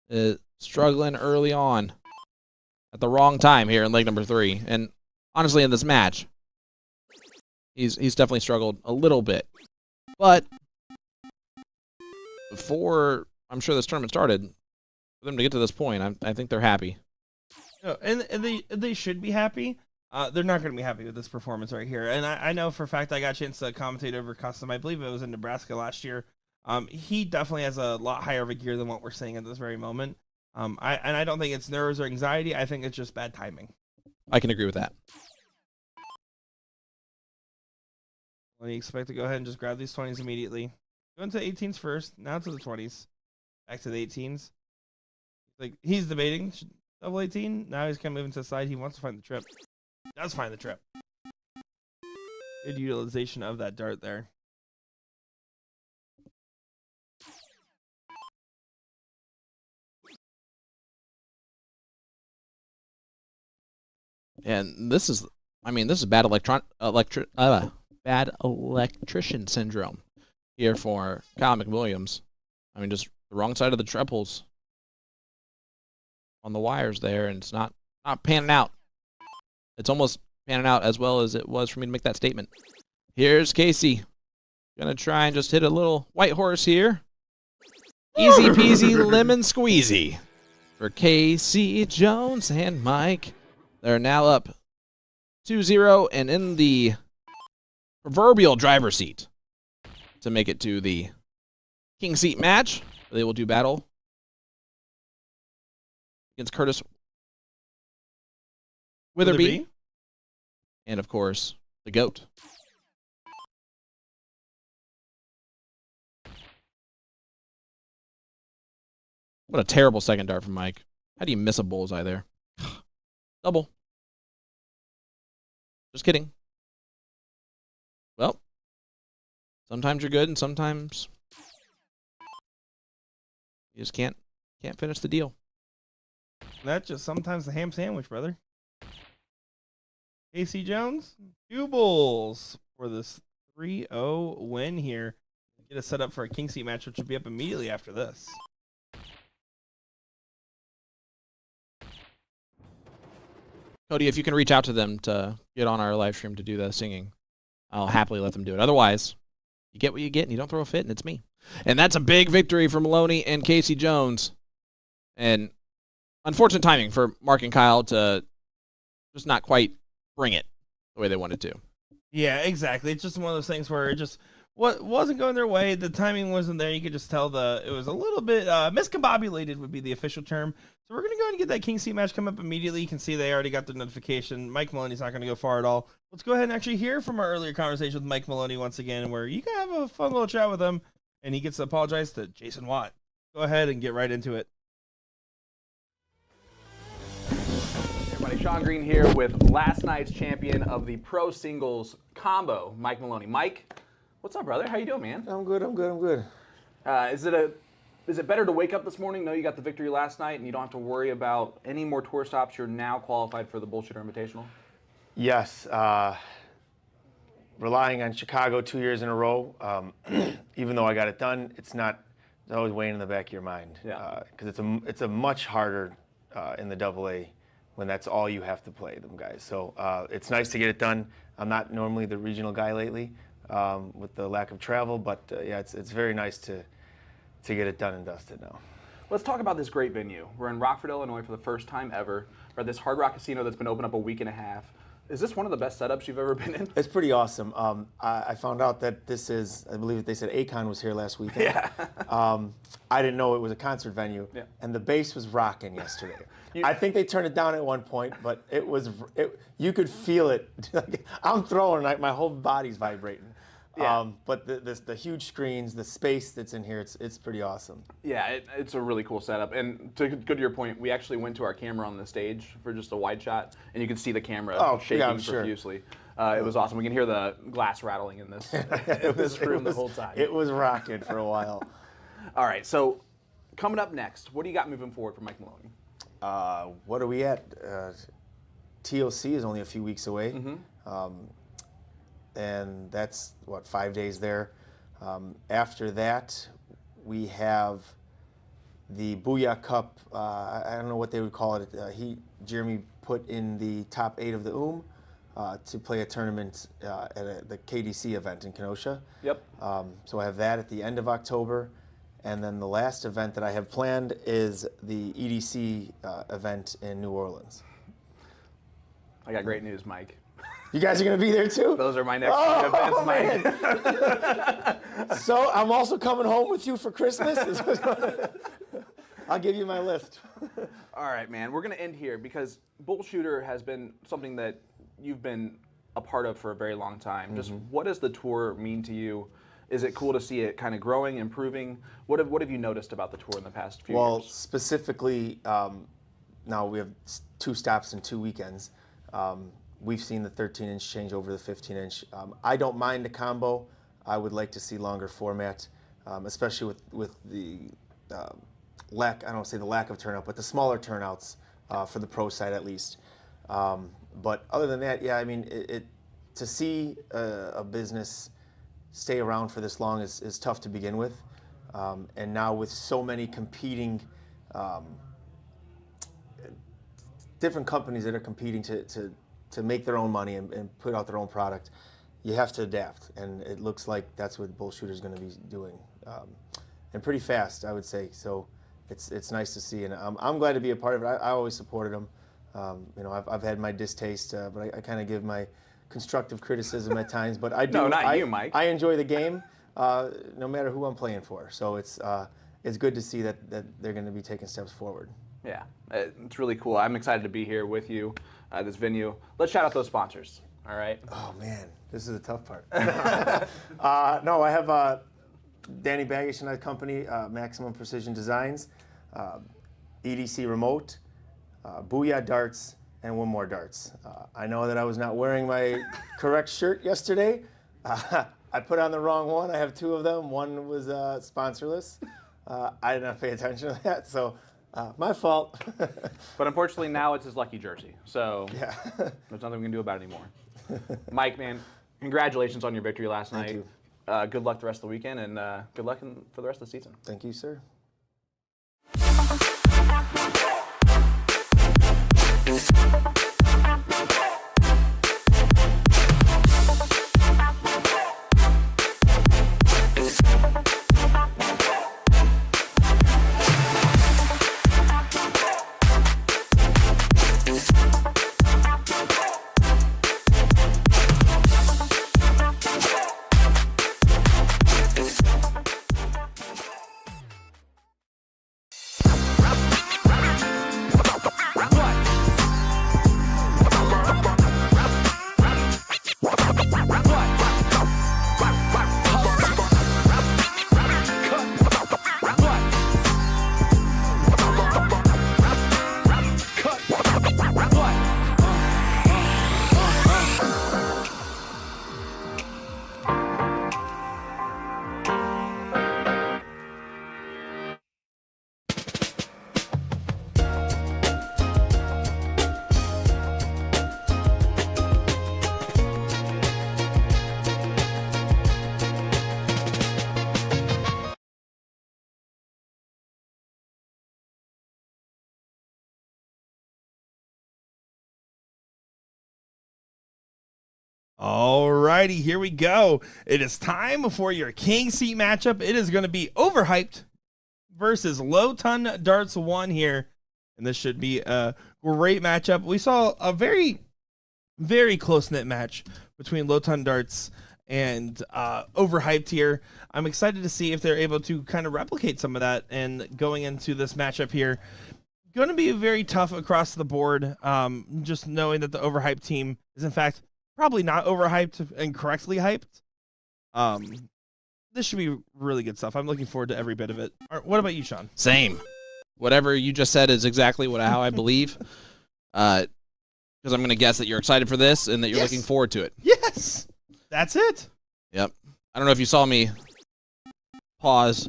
is struggling early on at the wrong time here in leg number 3. And honestly, in this match, he's definitely struggled a little bit. But before I'm sure this tournament started, for them to get to this point, I think they're happy. No, and they should be happy. They're not going to be happy with this performance right here. And I know for a fact I got a chance to commentate over Custom. I believe it was in Nebraska last year. He definitely has a lot higher of a gear than what we're seeing at this very moment. I don't think it's nerves or anxiety. I think it's just bad timing. I can agree with that. When you expect to go ahead and just grab these 20s immediately. Go into 18s first, now to the 20s. Back to the 18s. Like, he's debating double 18. Now he's kind of moving to the side. He wants to find the trip. Does find the trip. Good utilization of that dart there. And this is bad bad electrician syndrome here for Kyle McWilliams. I mean, just the wrong side of the triples on the wires there, and it's not panning out. It's almost panning out as well as it was for me to make that statement. Here's Casey. Gonna try and just hit a little white horse here. Easy peasy lemon squeezy for Casey Jones and Mike. They're now up 2-0 and in the proverbial driver's seat to make it to the king seat match. They will do battle against Curtis Witherby. And, of course, the GOAT. What a terrible second dart from Mike. How do you miss a bullseye there? Double. Just kidding. Well, sometimes you're good and sometimes you just can't finish the deal. That's just sometimes the ham sandwich, brother. Casey Jones, 2 bulls for this 3-0 win here. Get us set up for a king seat match, which will be up immediately after this. Cody, if you can reach out to them to get on our live stream to do the singing, I'll happily let them do it. Otherwise, you get what you get and you don't throw a fit, and it's me. And that's a big victory for Maloney and Casey Jones. And unfortunate timing for Mark and Kyle to just not quite bring it the way they wanted to. Yeah, exactly. It's just one of those things where it just what wasn't going their way. The timing wasn't there. You could just tell it was a little bit miscombobulated would be the official term. So we're going to go ahead and get that King Seat match come up immediately. You can see they already got the notification. Mike Maloney's not going to go far at all. Let's go ahead and actually hear from our earlier conversation with Mike Maloney once again, where you can have a fun little chat with him, and he gets to apologize to Jason Watt. Go ahead and get right into it. Hey everybody, Sean Green here with last night's champion of the pro singles combo, Mike Maloney. Mike, what's up, brother? How you doing, man? I'm good. Is it better to wake up this morning, know you got the victory last night, and you don't have to worry about any more tour stops? You're now qualified for the BullShooter Invitational? Yes. Relying on Chicago 2 years in a row, even though I got it done, it's always weighing in the back of your mind. Yeah. Because it's a much harder in the AA when that's all you have to play, them guys. So it's nice to get it done. I'm not normally the regional guy lately with the lack of travel, but yeah, it's very nice to get it done and dusted now. Let's talk about this great venue. We're in Rockford, Illinois for the first time ever. We're at this Hard Rock Casino that's been open up a week and a half. Is this one of the best setups you've ever been in? It's pretty awesome. I found out that this is, I believe they said Akon was here last weekend. Yeah. I didn't know it was a concert venue, Yeah. and the bass was rocking yesterday. I think they turned it down at one point, but you could feel it. I'm throwing, my whole body's vibrating. Yeah. But the huge screens, the space that's in here, it's pretty awesome. Yeah, it's a really cool setup. And to go to your point, we actually went to our camera on the stage for just a wide shot, and you could see the camera shaking yeah, I'm sure. profusely. It was awesome. We can hear the glass rattling in this, room the whole time. It was rocking for a while. All right, so coming up next, what do you got moving forward for Mike Maloney? What are we at? TOC is only a few weeks away. And that's, 5 days there. After that, we have the Booyah Cup. I don't know what they would call it. Jeremy put in the top 8 of the to play a tournament at the KDC event in Kenosha. Yep. So I have that at the end of October. And then the last event that I have planned is the EDC event in New Orleans. I got great news, Mike. You guys are going to be there too? Those are my next events, Mike. So I'm also coming home with you for Christmas? I'll give you my list. All right, man. We're going to end here because BullShooter has been something that you've been a part of for a very long time. Just what does the tour mean to you? Is it cool to see it kind of growing, improving? What have you noticed about the tour in the past few years? Well, specifically, now we have 2 stops and 2 weekends. We've seen the 13-inch change over the 15-inch. I don't mind the combo. I would like to see longer format, especially with the lack, I don't say the lack of turnout, but the smaller turnouts for the pro side at least. But other than that, yeah, I mean, to see a business stay around for this long is tough to begin with. And now with so many competing, different companies that are competing to make their own money and put out their own product, you have to adapt. And it looks like that's what BullShooter is going to be doing. And pretty fast, I would say. So it's nice to see. And I'm glad to be a part of it. I always supported them. I've had my distaste, but I kind of give my constructive criticism at times. But I do. No, not you, Mike. I enjoy the game, no matter who I'm playing for. So it's good to see that they're going to be taking steps forward. Yeah, it's really cool. I'm excited to be here with you at this venue. Let's shout out those sponsors, all right? Oh, man, this is the tough part. No, I have Danny Baggish and I company, Maximum Precision Designs, EDC Remote, Booyah Darts, and One More Darts. I know that I was not wearing my correct shirt yesterday. I put on the wrong one. I have 2 of them. One was sponsorless. I did not pay attention to that, so my fault. But unfortunately, now it's his lucky jersey, so Yeah. there's nothing we can do about it anymore. Mike, man, congratulations on your victory last night. Thank you. Good luck the rest of the weekend, and good luck for the rest of the season. Thank you, sir. Alrighty, here we go. It is time for your king seat matchup. It is going to be Overhyped versus Low Ton Darts 1 here. And this should be a great matchup. We saw a very, very close-knit match between Low Ton Darts and Overhyped here. I'm excited to see if they're able to kind of replicate some of that and going into this matchup here. Going to be very tough across the board, just knowing that the Overhyped team is, in fact, probably not overhyped and correctly hyped. This should be really good stuff. I'm looking forward to every bit of it. What about you, Sean? Same. Whatever you just said is exactly how I believe. Because I'm going to guess that you're excited for this and that you're looking forward to it. Yes! That's it. Yep. I don't know if you saw me pause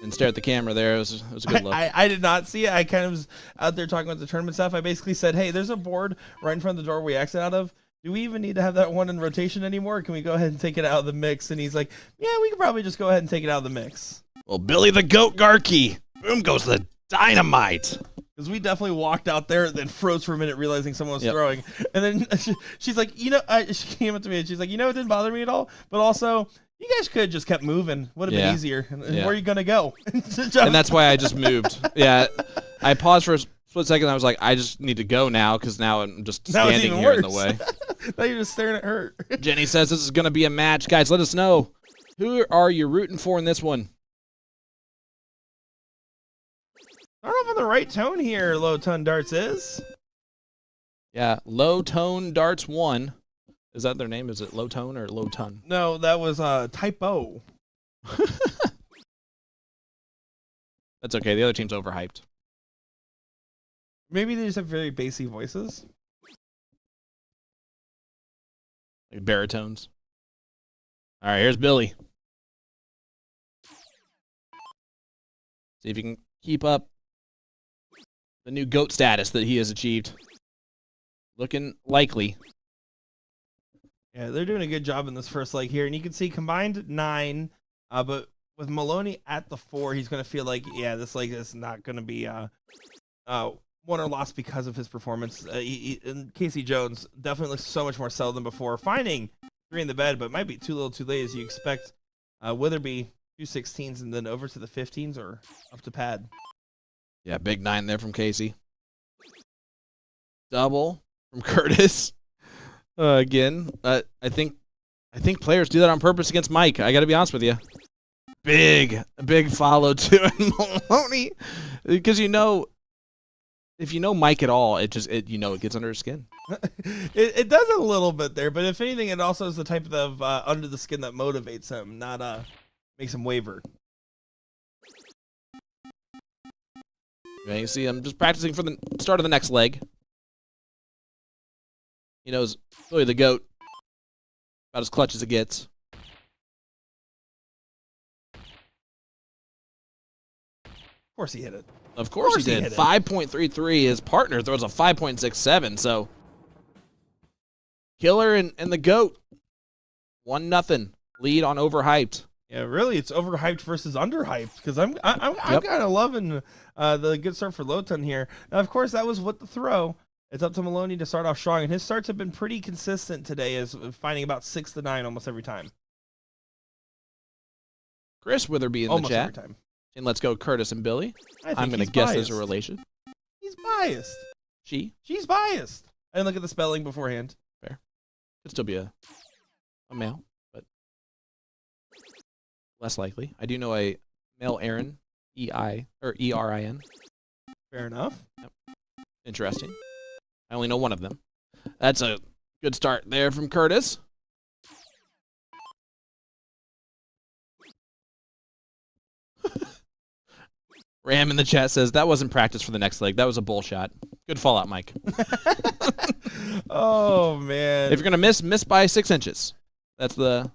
and stare at the camera there. It was a good look. I did not see it. I kind of was out there talking about the tournament stuff. I basically said, hey, there's a board right in front of the door we exit out of. Do we even need to have that one in rotation anymore? Can we go ahead and take it out of the mix? And he's like, yeah, we could probably just go ahead and take it out of the mix. Well, Billy the Goat Garkey. Boom goes the dynamite. Because we definitely walked out there and then froze for a minute realizing someone was throwing. And then she's like, she came up to me and she's like, it didn't bother me at all. But also, you guys could have just kept moving. Would have been easier. And where are you going to go? And that's why I just moved. Yeah. I paused for a split second. I was like, I just need to go now because now I'm just standing here in the way. Now you're just staring at her. Jenny says this is going to be a match. Guys, let us know. Who are you rooting for in this one? I don't know if I'm the right tone here, Low Ton Darts is. Yeah, Low Tone Darts 1. Is that their name? Is it Low Tone or Low Ton? No, that was typo. That's okay. The other team's overhyped. Maybe they just have very bassy voices. Like baritones. All right, here's Billy. See if you can keep up the new GOAT status that he has achieved. Looking likely. Yeah, they're doing a good job in this first leg here. And you can see combined 9, but with Maloney at the 4, he's going to feel like, this leg is not going to be won or lost because of his performance. And Casey Jones definitely looks so much more settled than before. Finding 3 in the bed, but might be too little too late as you expect Witherby 2 16s and then over to the 15s or up to pad. Yeah, big 9 there from Casey. Double from Curtis. Again, I think players do that on purpose against Mike. I got to be honest with you. Big follow to Maloney, because if you know Mike at all, it gets under his skin. it does a little bit there, but if anything, it also is the type of under the skin that motivates him, not makes him waver. Okay, you see, I'm just practicing for the start of the next leg. He knows Billy the Goat about as clutch as it gets. Of course he hit it. Of course he did. 5.33. His partner throws a 5.67. So Killer and the Goat 1-0 lead on Overhyped. Yeah, really, it's overhyped versus underhyped because I'm kind of loving the good start for Low Ton here. Now, of course, that was with the throw. It's up to Maloney to start off strong, and his starts have been pretty consistent today, as finding about 6 to 9 almost every time. Chris Witherby in almost the chat. Every time. And let's go Curtis and Billy. I'm going to guess there's a relation. He's biased. She's biased. I didn't look at the spelling beforehand. Fair. Could still be a male, but less likely. I do know a male Aaron, E-R-I-N. Fair enough. Yep. Interesting. I only know one of them. That's a good start there from Curtis. Ram in the chat says, that wasn't practice for the next leg. That was a bull shot. Good fallout, Mike. Oh, man. If you're going to miss by 6 inches. That's the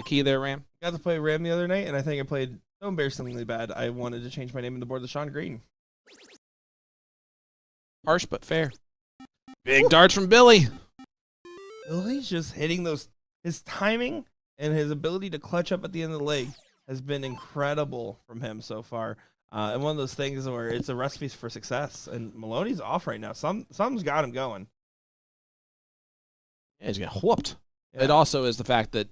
key there, Ram. Got to play Ram the other night, and I think I played so embarrassingly bad, I wanted to change my name on the board to Sean Green. Harsh but fair. Big darts from Billy. Billy's just hitting those. His timing and his ability to clutch up at the end of the leg has been incredible from him so far. And one of those things where it's a recipe for success. And Maloney's off right now. Something's got him going. Yeah, he's getting whooped. Yeah. It also is the fact that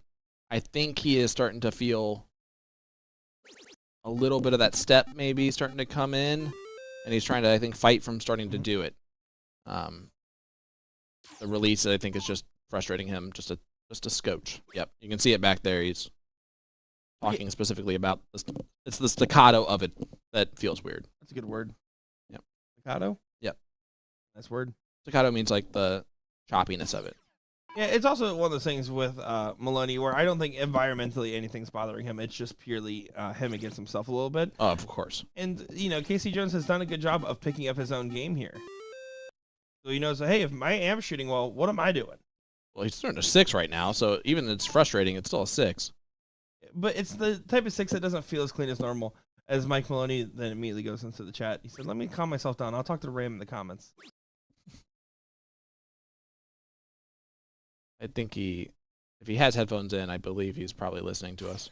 I think he is starting to feel a little bit of that step maybe starting to come in, and he's trying to, I think, fight from starting to do it. The release, I think, is just frustrating him just a scotch. Yep, you can see it back there. He's talking specifically about this. It's the staccato of it that feels weird. That's a good word. Yep. Staccato? Yep. Nice word. Staccato means like the choppiness of it. Yeah, it's also one of those things with Maloney where I don't think environmentally anything's bothering him. It's just purely him against himself a little bit. Oh, of course. And, Casey Jones has done a good job of picking up his own game here. So he knows, hey, if I am shooting well, what am I doing? Well, he's turned to 6 right now, so even it's frustrating, it's still a 6. But it's the type of 6 that doesn't feel as clean as normal. As Mike Maloney then immediately goes into the chat. He said, let me calm myself down. I'll talk to Ram in the comments. I think if he has headphones in, I believe he's probably listening to us.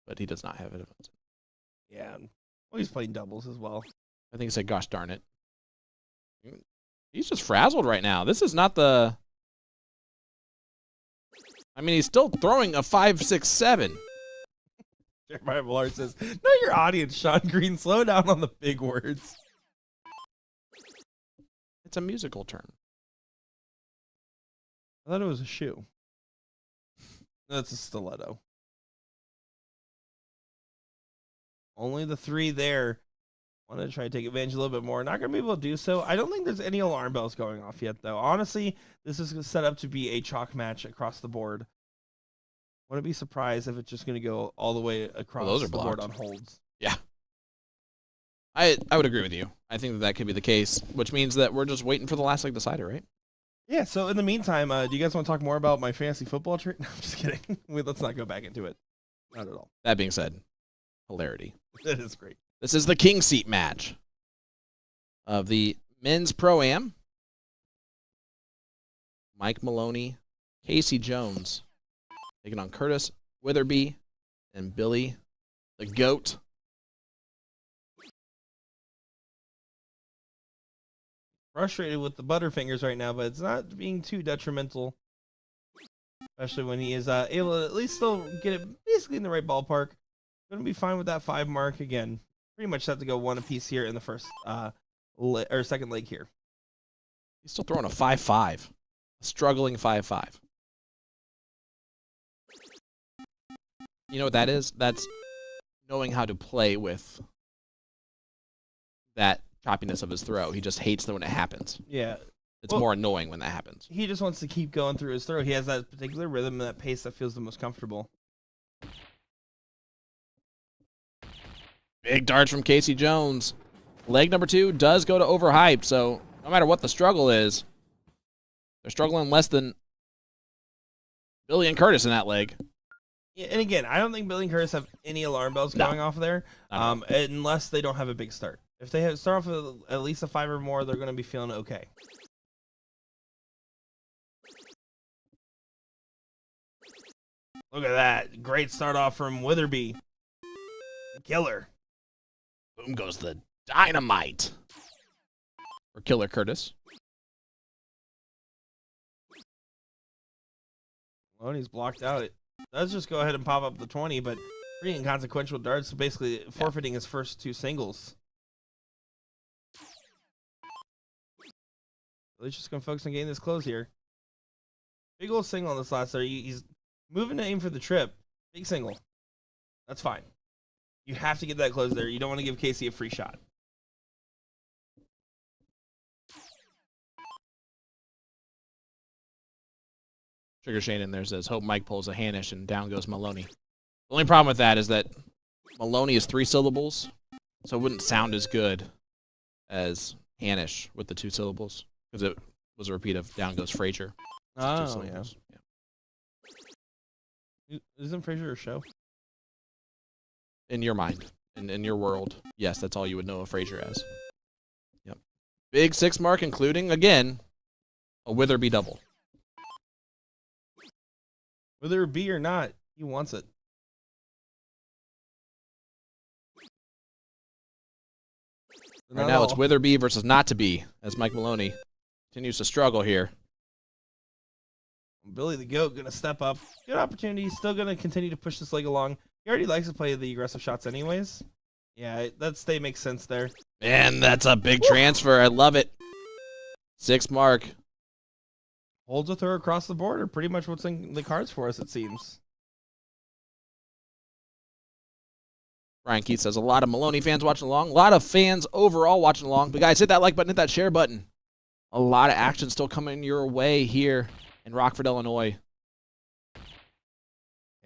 But he does not have headphones in. Yeah. Well, he's playing doubles as well. I think he said, gosh darn it. He's just frazzled right now. This is not the... I mean, he's still throwing a 5, 6, 7. Jeremiah Millard says, know your audience, Sean Green. Slow down on the big words. It's a musical term. I thought it was a shoe. That's a stiletto. Only the 3 there. Wanted to try to take advantage a little bit more. Not going to be able to do so. I don't think there's any alarm bells going off yet, though. Honestly, this is set up to be a chalk match across the board. Wouldn't be surprised if it's just going to go all the way across those are the board blocked. on holds. Yeah. I would agree with you. I think that could be the case, which means that we're just waiting for the last leg decider, right? Yeah, so in the meantime, do you guys want to talk more about my fantasy football trade? No, I'm just kidding. Let's not go back into it. Not at all. That being said, hilarity. That is great. This is the king seat match of the men's pro-am. Mike Maloney, Casey Jones, taking on Curtis Witherby and Billy the GOAT. Frustrated with the Butterfingers right now, but it's not being too detrimental. Especially when he is able to at least still get it basically in the right ballpark. Going to be fine with that 5 mark again. Pretty much have to go 1 apiece here in the first or second leg here. He's still throwing a 5-5. A struggling 5-5. You know what that is? That's knowing how to play with that choppiness of his throw. He just hates when it happens. Yeah. It's more annoying when that happens. He just wants to keep going through his throw. He has that particular rhythm and that pace that feels the most comfortable. Big darts from Casey Jones. Leg number 2 does go to overhyped, so no matter what the struggle is, they're struggling less than Billy and Curtis in that leg. Yeah, and again, I don't think Billy and Curtis have any alarm bells going off there, unless they don't have a big start. If they start off with at least a 5 or more, they're going to be feeling okay. Look at that. Great start off from Witherby. Killer. Boom goes the dynamite. For Killer Curtis. Maloney's blocked out. It does just go ahead and pop up the 20, but pretty inconsequential darts, so basically forfeiting his first 2 singles. He's just going to focus on getting this close here. Big old single on this last there. He's moving to aim for the trip. Big single. That's fine. You have to get that close there. You don't want to give Casey a free shot. Trigger Shane in there says, hope Mike pulls a Hanish and down goes Maloney. The only problem with that is that Maloney is 3 syllables, so it wouldn't sound as good as Hanish with the 2 syllables, because it was a repeat of down goes Frazier. Oh, yeah. Isn't Frazier a show? In your mind, in your world, yes, that's all you would know of Frazier as. Yep. Big 6 mark, including, again, a Witherby double. Whether it be or not, he wants it. Right now, it's Witherby versus not to be, as Mike Maloney continues to struggle here. Billy the Goat going to step up. Good opportunity. He's still going to continue to push this leg along. He already likes to play the aggressive shots anyways. Yeah, that stay makes sense there. And that's a big transfer. I love it. 6 mark. Holds a throw across the board, or pretty much what's in the cards for us, it seems. Brian Keith says a lot of Maloney fans watching along. A lot of fans overall watching along. But guys, hit that like button, hit that share button. A lot of action still coming your way here in Rockford, Illinois.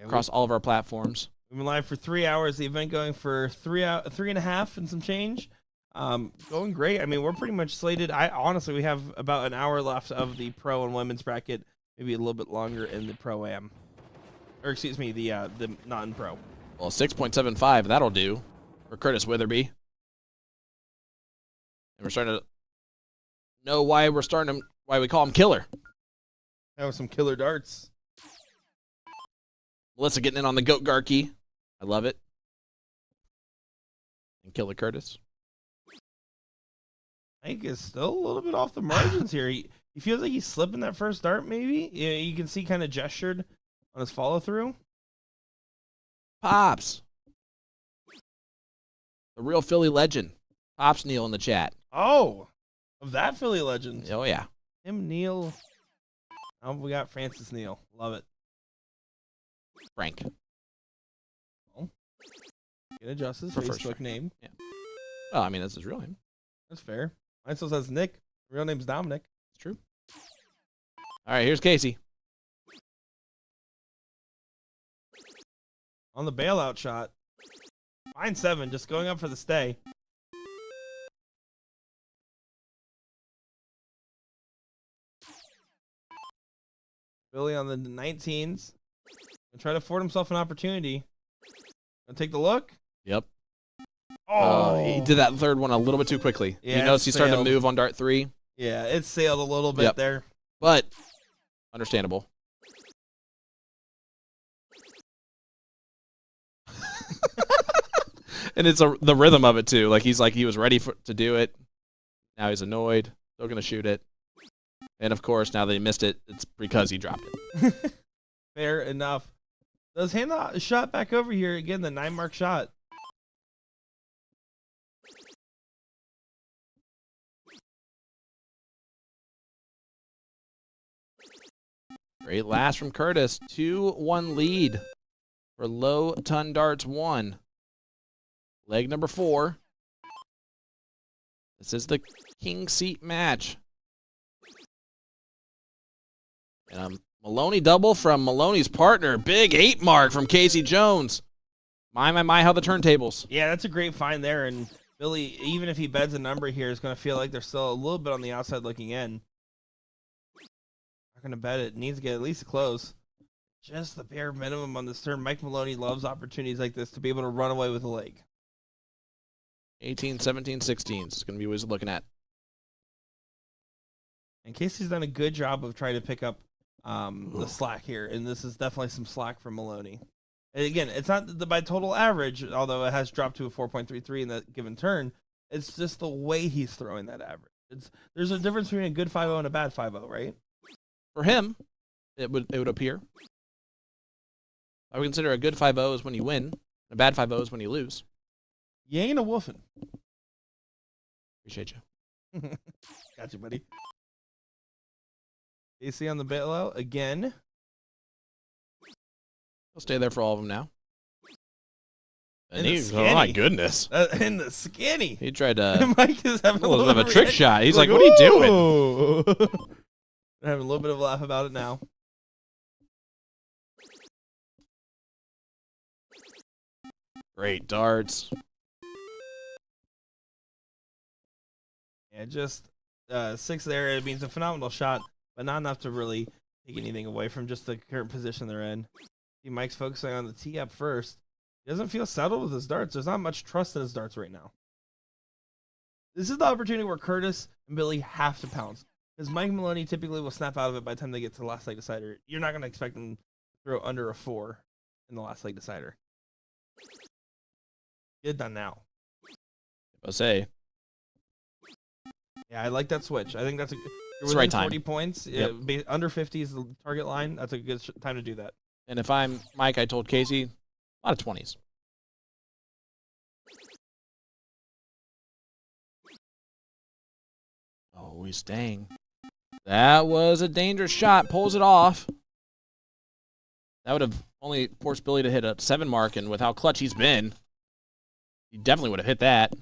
Across all of our platforms. We've been live for 3 hours. The event going for 3.5 and some change. Going great. I mean, we're pretty much slated. Honestly, we have about an hour left of the pro and women's bracket. Maybe a little bit longer in the pro-am. Or excuse me, the non-pro. Well, 6.75, that'll do for Curtis Witherby. And we're starting to know why we call him Killer. That was some killer darts. Melissa getting in on the Goat Garkey. I love it. And Killer Curtis. Hank is still a little bit off the margins here. He feels like he's slipping that first dart, maybe. Yeah, you can see kind of gestured on his follow-through. Pops. The real Philly legend. Pops Neal in the chat. Oh, of that Philly legend. Oh, yeah. Him, Neal. Oh, we got Francis Neal. Love it. Frank. Can adjust his For first Facebook Frank. name. Yeah. Well, I mean, that's his real name. That's fair. Mine still says Nick. Real name's Dominic. It's true. All right, here's Casey. On the bailout shot. Fine 7, just going up for the stay. Billy on the 19s. Gonna try to afford himself an opportunity. Gonna take the look. Yep. Oh, He did that third one a little bit too quickly. Yeah, you notice he started to sailed. move on dart 3, yeah, it sailed a little bit Yep. there. but understandable. And it's the rhythm of it, too. Like, he was ready to do it. Now he's annoyed. Still going to shoot it. And, of course, now that he missed it, it's because he dropped it. Fair enough. Let's hand the shot back over here. Again, the 9-mark shot. Great last from Curtis. 2-1 lead for Low Ton Darts 1. Leg number 4. This is the king seat match. And Maloney double from Maloney's partner. Big 8 mark from Casey Jones. My, how the turntables. Yeah, that's a great find there. And Billy, even if he beds a number here, is going to feel like they're still a little bit on the outside looking in. Not going to bet it. Needs to get at least a close. Just the bare minimum on this turn. Mike Maloney loves opportunities like this to be able to run away with a leg. 18, 17, 16. It's going to be what he's looking at. And Casey's done a good job of trying to pick up the slack here, and this is definitely some slack from Maloney. And again, it's not by total average, although it has dropped to a 4.33 in that given turn. It's just the way he's throwing that average. There's a difference between a good 5-0 and a bad 5-0, right? For him, it would appear. I would consider a good 5-0 is when you win. A bad 5-0 is when you lose. You ain't a woofing. Appreciate you. Got you, buddy. AC on the bailout again. He'll stay there for all of them now. And the Oh my skinny. goodness. In the skinny. He tried to Mike is having a little bit of a trick reaction. shot. He's like, what are you doing? "Ooh." Having a little bit of a laugh about it now. Great darts. Yeah, just 6 there. It means a phenomenal shot, but not enough to really take anything away from just the current position they're in. See, Mike's focusing on the tee up first. He doesn't feel settled with his darts. There's not much trust in his darts right now. This is the opportunity where Curtis and Billy have to pounce. Because Mike Maloney typically will snap out of it by the time they get to the last leg decider. You're not going to expect him to throw under a 4 in the last leg decider. Get it done now. I'll say. Yeah, I like that switch. I think that's You're It's the right within time. 40 points. Yep. Under 50 is the target line. That's a good time to do that. And if I'm Mike, I told Casey, a lot of 20s. Oh, he's staying. That was a dangerous shot. Pulls it off. That would have only forced Billy to hit a 7 mark, and with how clutch he's been, he definitely would have hit that.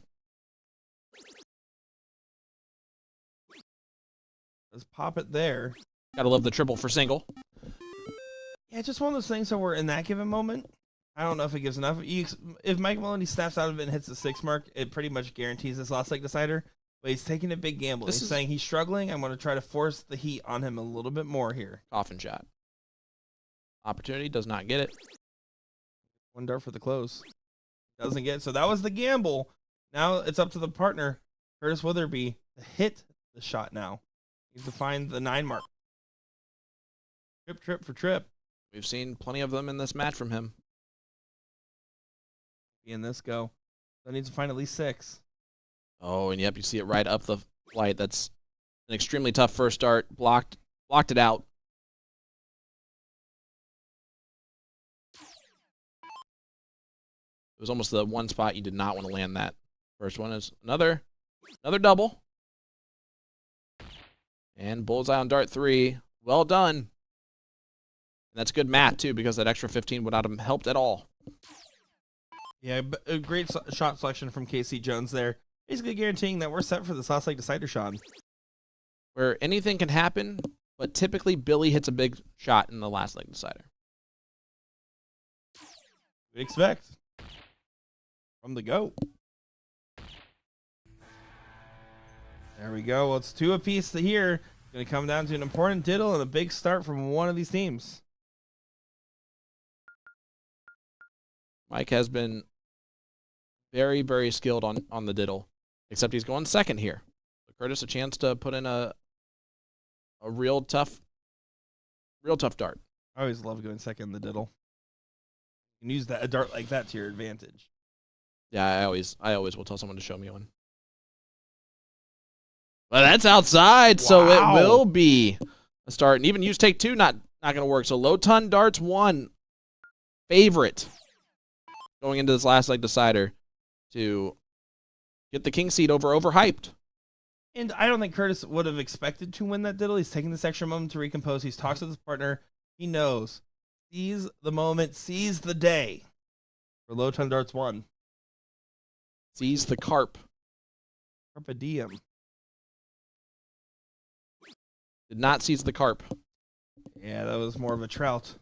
Let's pop it there. Gotta love the triple for single. Yeah, it's just one of those things that we're in that given moment. I don't know if it gives enough. If Mike Maloney snaps out of it and hits the 6 mark, it pretty much guarantees this last leg decider. But he's taking a big gamble. He's saying he's struggling. I'm going to try to force the heat on him a little bit more here. Coffin shot. Opportunity, does not get it. 1 dart for the close. Doesn't get it. So that was the gamble. Now it's up to the partner, Curtis Witherby, to hit the shot now. He needs to find the 9 mark. Trip for trip. We've seen plenty of them in this match from him. In this go. So needs to find at least 6. Oh, and yep, you see it right up the flight. That's an extremely tough first start. Blocked it out. It was almost the one spot you did not want to land that. First one is another double. And bullseye on dart 3. Well done. And that's good math, too, because that extra 15 would not have helped at all. Yeah, a great shot selection from KC Jones there. Basically guaranteeing that we're set for this last leg decider, Sean. Where anything can happen, but typically Billy hits a big shot in the last leg decider. We expect. From the go. There we go. Well, it's 2 apiece here. It's going to come down to an important diddle and a big start from one of these teams. Mike has been very, very skilled on the diddle, except he's going second here. So Curtis a chance to put in a real tough dart. I always love going second in the diddle. You can use a dart like that to your advantage. Yeah, I always will tell someone to show me one. Well, that's outside, so it will be a start. And even use take 2, not going to work. So low ton darts 1, favorite going into this last leg decider to get the king seed overhyped. And I don't think Curtis would have expected to win that diddle. He's taking this extra moment to recompose. He's talked to his partner. He knows. Seize the moment. Seize the day. For low ton darts 1. Seize the carp. Carpe diem. Did not seize the carp. Yeah, that was more of a trout.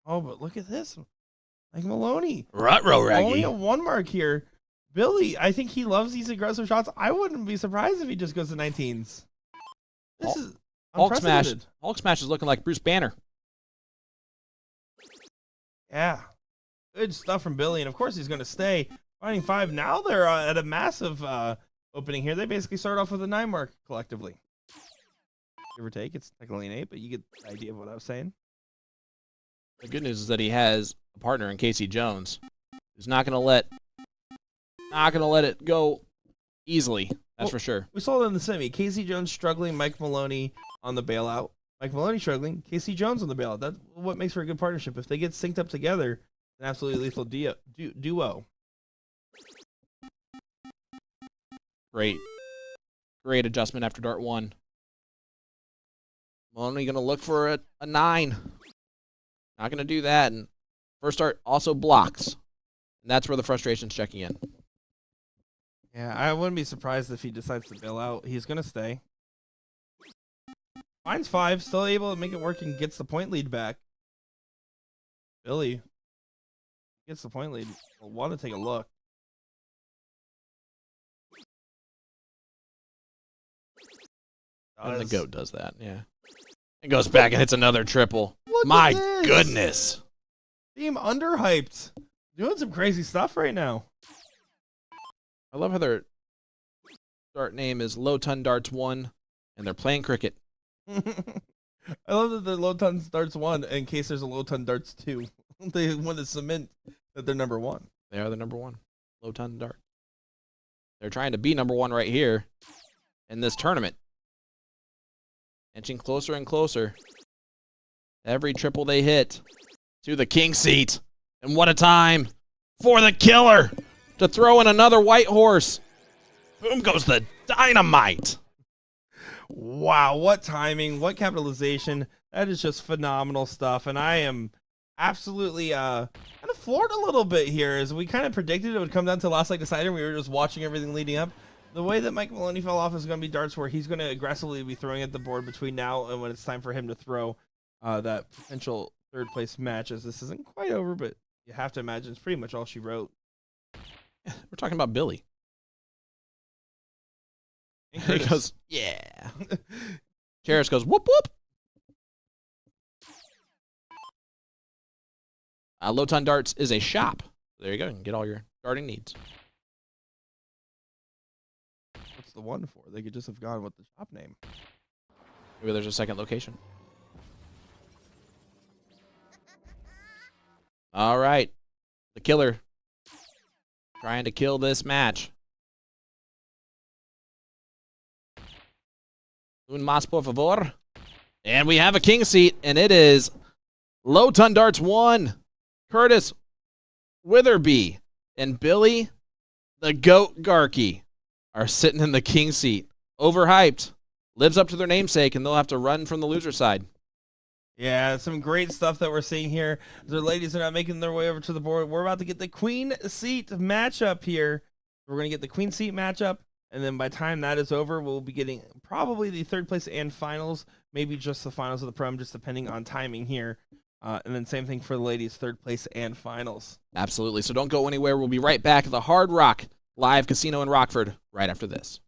Oh, but look at this. Like Maloney. Ruh-roh, Raggy. Only a 1 mark here. Billy, I think he loves these aggressive shots. I wouldn't be surprised if he just goes to 19s. This is Hulk Smash. unprecedented. Hulk Smash is looking like Bruce Banner. Yeah. Good stuff from Billy. And, of course, he's going to stay. Finding 5. Now they're at a massive opening here. They basically start off with a 9 mark collectively. Give or take. It's technically an 8, but you get the idea of what I was saying. The good news is that he has a partner in Casey Jones who's not going to let it go easily. That's for sure. We saw it in the semi. Casey Jones struggling, Mike Maloney on the bailout. Mike Maloney struggling, Casey Jones on the bailout. That's what makes for a good partnership. If they get synced up together, an absolutely lethal duo. Great adjustment after dart 1. Maloney going to look for a 9. Not going to do that. And first dart also blocks. And that's where the frustration's checking in. Yeah, I wouldn't be surprised if he decides to bail out. He's going to stay. Finds 5, still able to make it work and gets the point lead back. Billy gets the point lead. We'll want to take a look. And the GOAT does that, yeah. And goes back and hits another triple. Look My at this. goodness. Team underhyped. Doing some crazy stuff right now. I love how their start name is Low Ton Darts 1, and they're playing cricket. I love that the low ton darts 1 in case there's a low ton darts 2. They want to cement that they're number one. They are the number one. Low ton dart. They're trying to be number one right here in this tournament. Inching closer and closer. Every triple they hit to the king seat. And what a time for the killer to throw in another white horse. Boom goes the dynamite. Wow, what timing, what capitalization. That is just phenomenal stuff. And I am absolutely kind of floored a little bit here, as we kind of predicted it would come down to last night decider. We were just watching everything leading up. The way that Mike Maloney fell off is going to be darts where he's going to aggressively be throwing at the board between now and when it's time for him to throw that potential third place match, as this isn't quite over, but you have to imagine it's pretty much all she wrote. We're talking about Billy. And He Curtis. goes, yeah. Karis goes, whoop, whoop. Low ton darts is a shop. There you go. You can get all your darting needs. What's the one for? They could just have gone with the shop name. Maybe there's a second location. All right. The killer trying to kill this match. Un más, por favor. And we have a king seat, and it is Low Ton Darts 1, Curtis Witherby, and Billy the Goat Garkey are sitting in the king seat. Overhyped. Lives up to their namesake, and they'll have to run from the loser side. Yeah, some great stuff that we're seeing here. The ladies are not making their way over to the board. We're about to get the queen seat matchup here. We're going to get the queen seat matchup, and then by the time that is over, we'll be getting probably the third place and finals, maybe just the finals of the prom, just depending on timing here. And then same thing for the ladies, third place and finals. Absolutely. So don't go anywhere. We'll be right back at the Hard Rock Live Casino in Rockford right after this.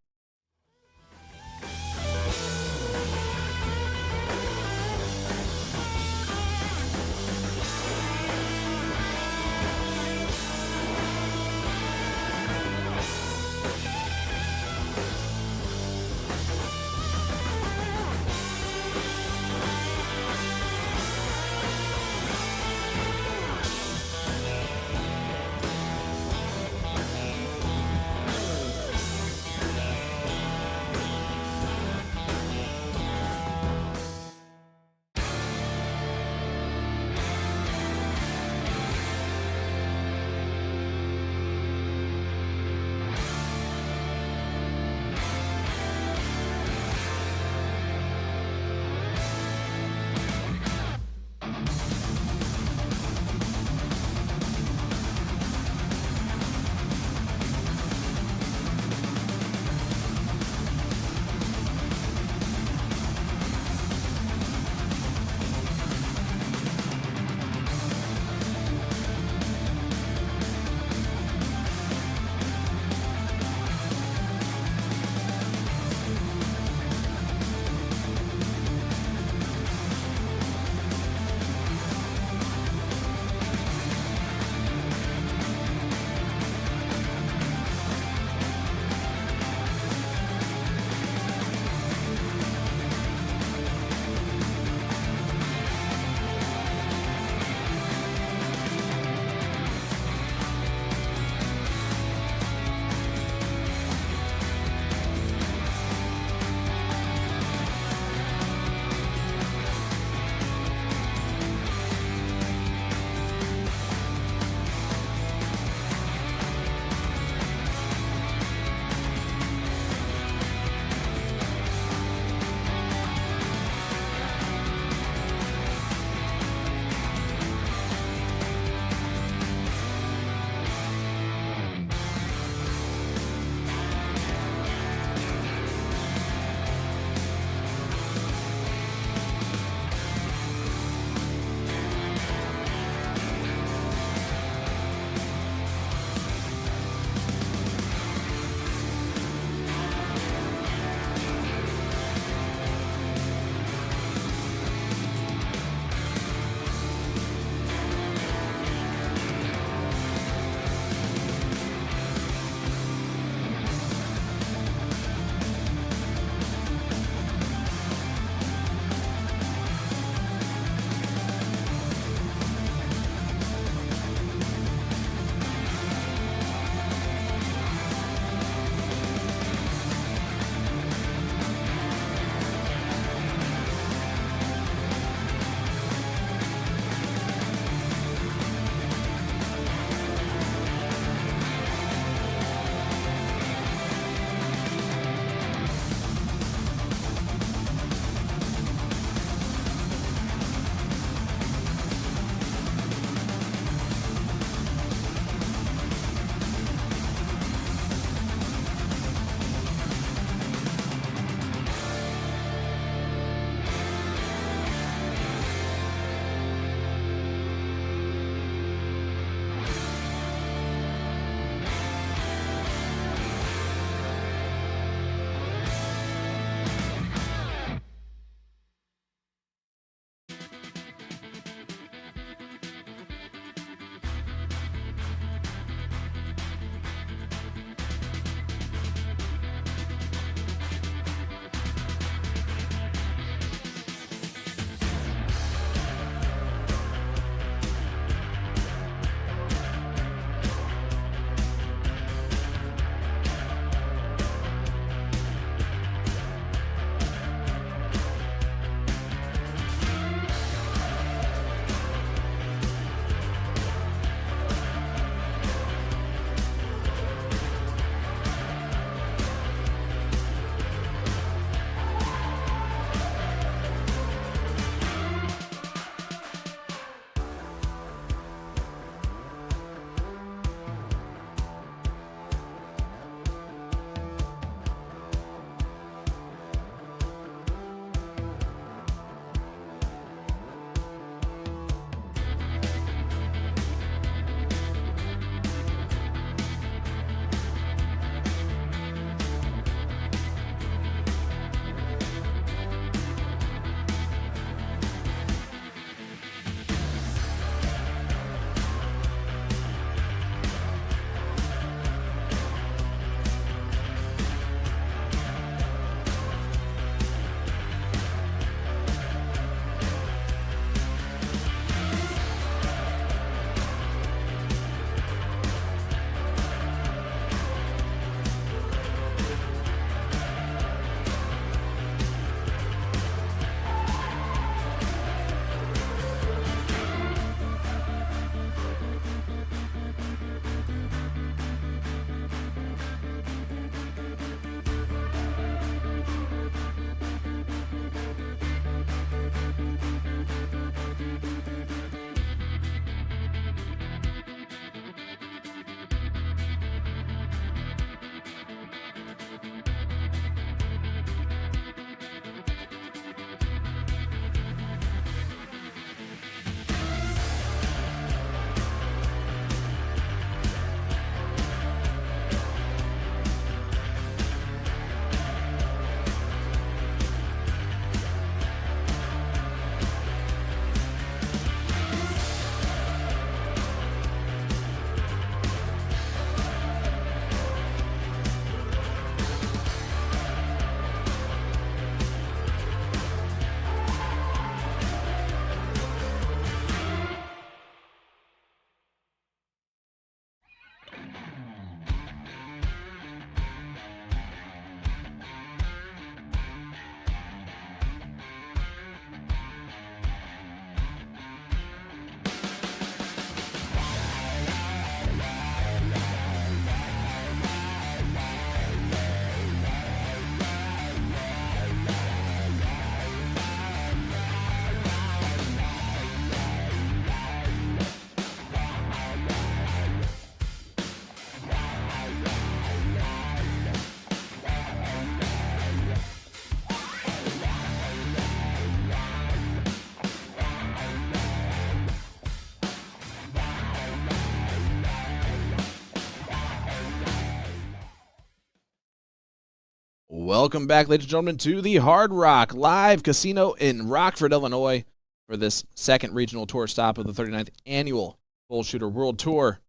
Welcome back, ladies and gentlemen, to the Hard Rock Live Casino in Rockford, Illinois, for this second regional tour stop of the 39th Annual BullShooter World Tour.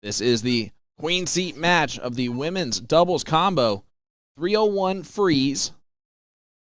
This is the queen seat match of the women's doubles combo. 301 freeze,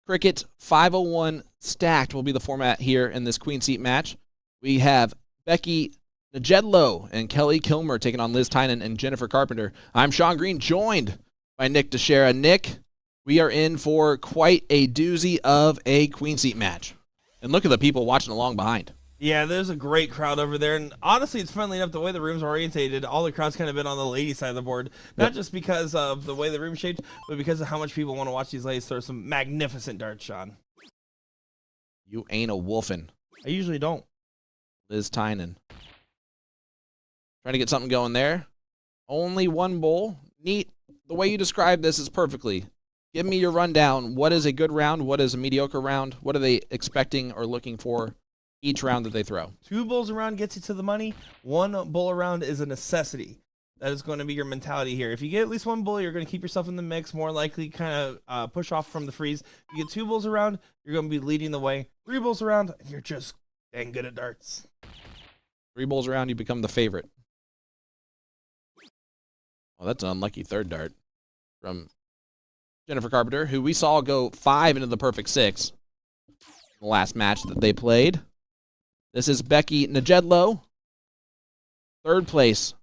cricket 501 stacked will be the format here in this queen seat match. We have Becky Najedlow and Kelly Kilmer taking on Liz Tynan and Jennifer Carpenter. I'm Sean Green, joined by Nick Teixeira. Nick, we are in for quite a doozy of a queen seat match. And look at the people watching along behind. Yeah, there's a great crowd over there, and honestly, it's friendly enough the way the room's orientated. All the crowd's kind of been on the ladies' side of the board, not just because of the way the room's shaped, but because of how much people want to watch these ladies throw some magnificent darts, Sean. You ain't a wolfin'. I usually don't. Liz Tynan. Trying to get something going there. Only one bowl. Neat. The way you describe this is perfectly. Give me your rundown. What is a good round? What is a mediocre round? What are they expecting or looking for each round that they throw? 2 bowls around gets you to the money. 1 bowl around is a necessity. That is going to be your mentality here. If you get at least 1 bowl, you're going to keep yourself in the mix, more likely kind of push off from the freeze. If you get 2 bowls around, you're going to be leading the way. 3 bowls around, and you're just dang good at darts. 3 bowls around, you become the favorite. Well, that's an unlucky third dart from Jennifer Carpenter, who we saw go 5 into the perfect 6 in the last match that they played. This is Becky Najedlow, 3rd place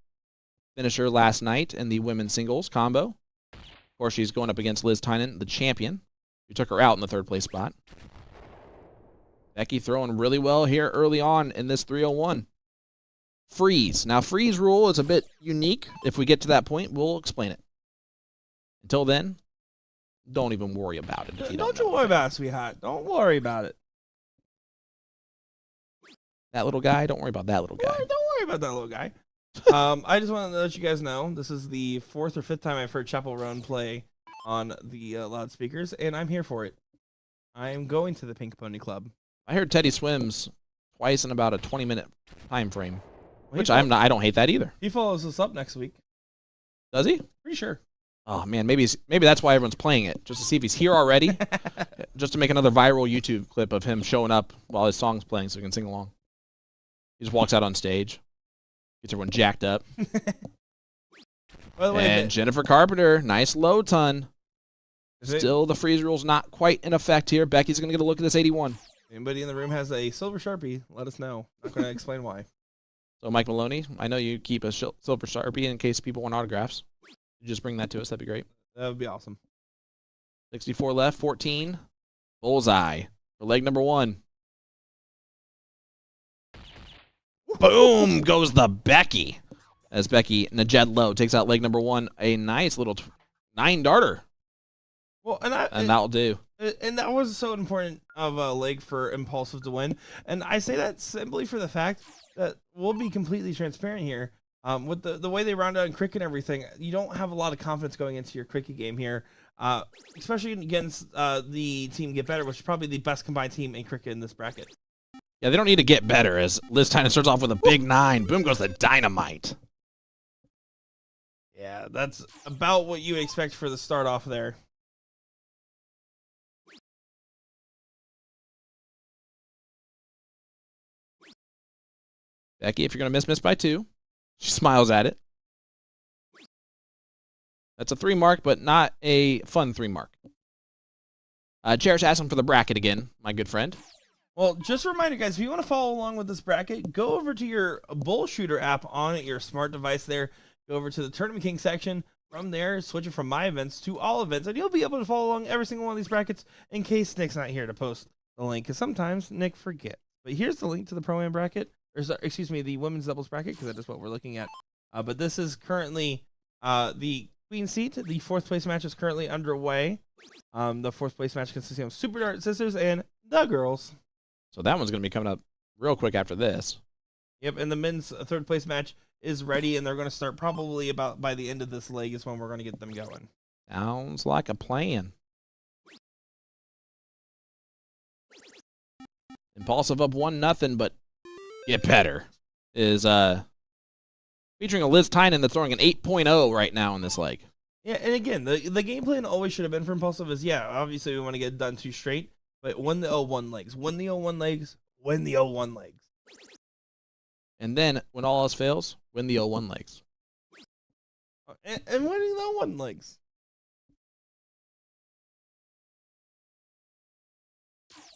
finisher last night in the women's singles combo. Of course, she's going up against Liz Tynan, the champion, who took her out in the 3rd place spot. Becky throwing really well here early on in this 301. Freeze. Now, freeze rule is a bit unique. If we get to that point, we'll explain it. Until then, don't even worry about it. Don't you worry about it, sweetheart. Don't worry about it. That little guy, don't worry about that little guy. Don't worry about that little guy. I just want to let you guys know, this is the 4th or 5th time I've heard Chapel Roan play on the loudspeakers, and I'm here for it. I am going to the Pink Pony Club. I heard Teddy swims twice in about a 20-minute time frame, which I don't hate that either. He follows us up next week. Does he? Pretty sure. Oh man, maybe that's why everyone's playing it, just to see if he's here already, just to make another viral YouTube clip of him showing up while his song's playing so we can sing along. He just walks out on stage, gets everyone jacked up. By the way, and Jennifer Carpenter, nice low ton. Still, the freeze rule's not quite in effect here. Becky's going to get a look at this 81. Anybody in the room has a silver Sharpie, let us know. Not going to explain why. So, Mike Maloney, I know you keep a silver Sharpie in case people want autographs. You just bring that to us. That'd be great. That would be awesome. 64 left, 14. Bullseye for leg number 1. Boom goes the Becky. As Becky Najedlow takes out leg number 1. A nice little 9-darter. Well, and that'll do. And that was so important of a leg for Impulsive to win. And I say that simply for the fact that we'll be completely transparent here. With the way they round out in cricket and everything, you don't have a lot of confidence going into your cricket game here, especially against the team Get Better, which is probably the best combined team in cricket in this bracket. Yeah, they don't need to get better as Liz Tynan starts off with a big 9. Boom goes the dynamite. Yeah, that's about what you would expect for the start off there. Becky, if you're going to miss by 2. She smiles at it. That's a 3 mark, but not a fun 3 mark. Cherish asking for the bracket again, my good friend. Well, just a reminder, guys, if you want to follow along with this bracket, go over to your BullShooter app on your smart device there. Go over to the Tournament King section. From there, switch it from My Events to All Events, and you'll be able to follow along every single one of these brackets in case Nick's not here to post the link, because sometimes Nick forgets. But here's the link to the Pro-Am bracket. Excuse me, the women's doubles bracket, because that is what we're looking at. But this is currently the queen seat. The 4th place match is currently underway. The 4th place match consisting of Super Dart Sisters and the girls. So that one's going to be coming up real quick after this. Yep, and the men's 3rd place match is ready, and they're going to start probably about by the end of this leg is when we're going to get them going. Sounds like a plan. Impulsive up 1-0, but Get Better is featuring a Liz Tynan that's throwing an 8.0 right now in this leg. Yeah, and again, the game plan always should have been for Impulsive is, yeah, obviously we want to get it done 2 straight, but win the 0-1 legs. Win the 0-1 legs. Win the 0-1 legs. And then, when all else fails, win the 0-1 legs. And winning the 0-1 legs.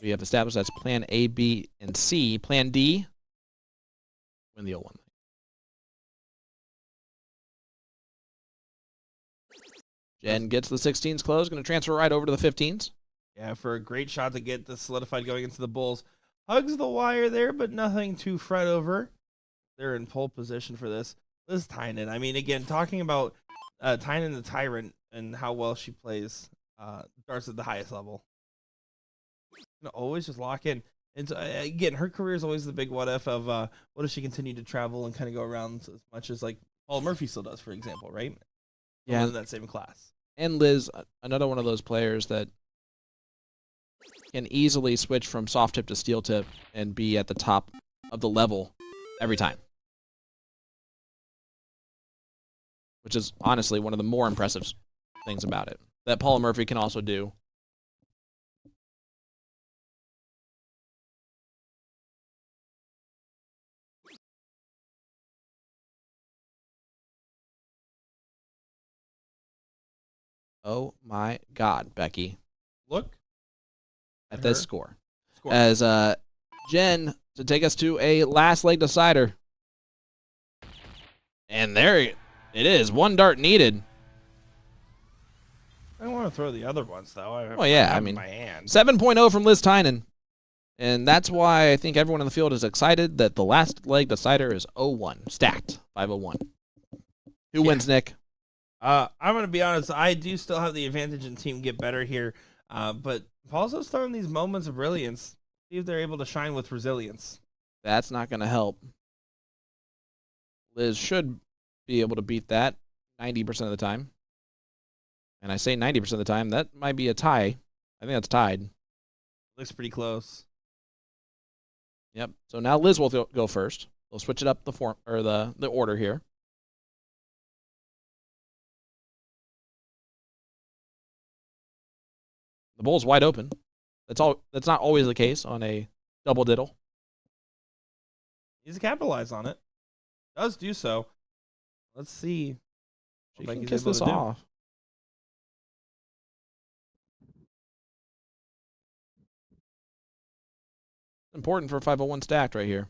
We have established that's plan A, B, and C. Plan D, win the 0-1 legs. Jen gets the 16s closed, going to transfer right over to the 15s. Yeah, for a great shot to get this solidified going into the Bulls. Hugs the wire there, but nothing to fret over. They're in pole position for this. Liz Tynan. I mean, again, talking about Tynan the Tyrant and how well she plays darts at the highest level. Always just lock in. And so, again, her career is always the big what if of what if she continued to travel and kind of go around as much as like Paul Murphy still does, for example, right? Yeah, in that same class. And Liz, another one of those players that can easily switch from soft tip to steel tip and be at the top of the level every time. Which is honestly one of the more impressive things about it. That Paula Murphy can also do. Oh my God, Becky. Look at this score. As Jen to take us to a last leg decider. And there it is. One dart needed. I want to throw the other ones, though. Well, yeah, I mean, 7.0 from Liz Tynan. And that's why I think everyone in the field is excited that the last leg decider is 0-1. Stacked. 5-0-1. Who wins, Nick? I'm going to be honest. I do still have the advantage in Team Get Better here. But Paul's throwing these moments of brilliance. See if they're able to shine with resilience. That's not going to help. Liz should be able to beat that 90% of the time. And I say 90% of the time, that might be a tie. I think that's tied. Looks pretty close. Yep. So now Liz will go first. We'll switch it up the order here. The bowl's wide open. That's not always the case on a double diddle. He's capitalized on it. Does do so. Let's see. She can kiss this off. Important for a 501 stacked right here.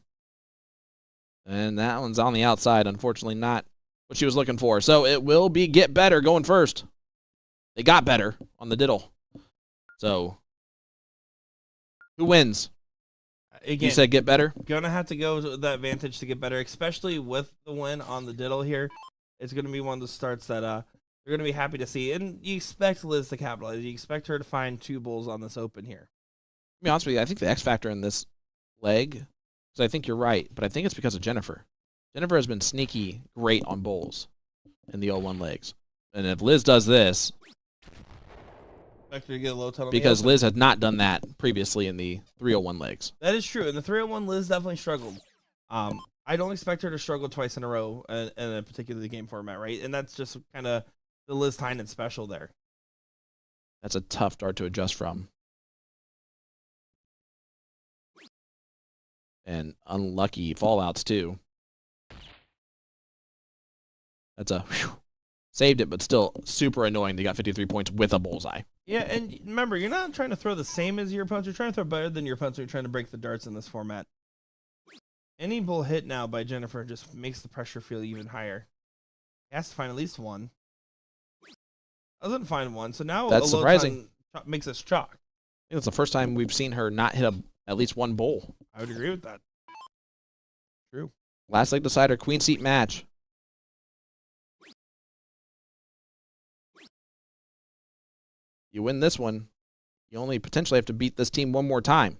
And that one's on the outside. Unfortunately, not what she was looking for. So it will be Get Better going first. They got better on the diddle. So who wins? Again, you said Get Better? Gonna have to go with the advantage to Get Better, especially with the win on the diddle here. It's gonna be one of the starts that you're gonna be happy to see. And you expect Liz to capitalize. You expect her to find 2 bulls on this open here. To be honest with you, I think the X factor in this leg, because I think you're right, but I think it's because of Jennifer. Jennifer has been sneaky great on bowls in the 0-1 legs. And if Liz does this, expect her to get a low tunnel because Liz had not done that previously in the 301 legs. That is true. In the 301, Liz definitely struggled. I don't expect her to struggle twice in a row in a particular game format, right? And that's just kind of the Liz Tynan special there. That's a tough dart to adjust from. And unlucky fallouts, too. That's a... Whew, saved it, but still super annoying. They got 53 points with a bullseye. Yeah, and remember, you're not trying to throw the same as your opponent. You're trying to throw better than your opponent. You're trying to break the darts in this format. Any bull hit now by Jennifer just makes the pressure feel even higher. He has to find at least one. Doesn't find one, so now that's surprising. Makes us shocked. I think it's the first time we've seen her not hit at least one bowl. I would agree with that. True. Last leg decider, queen seat match. You win this one, you only potentially have to beat this team one more time.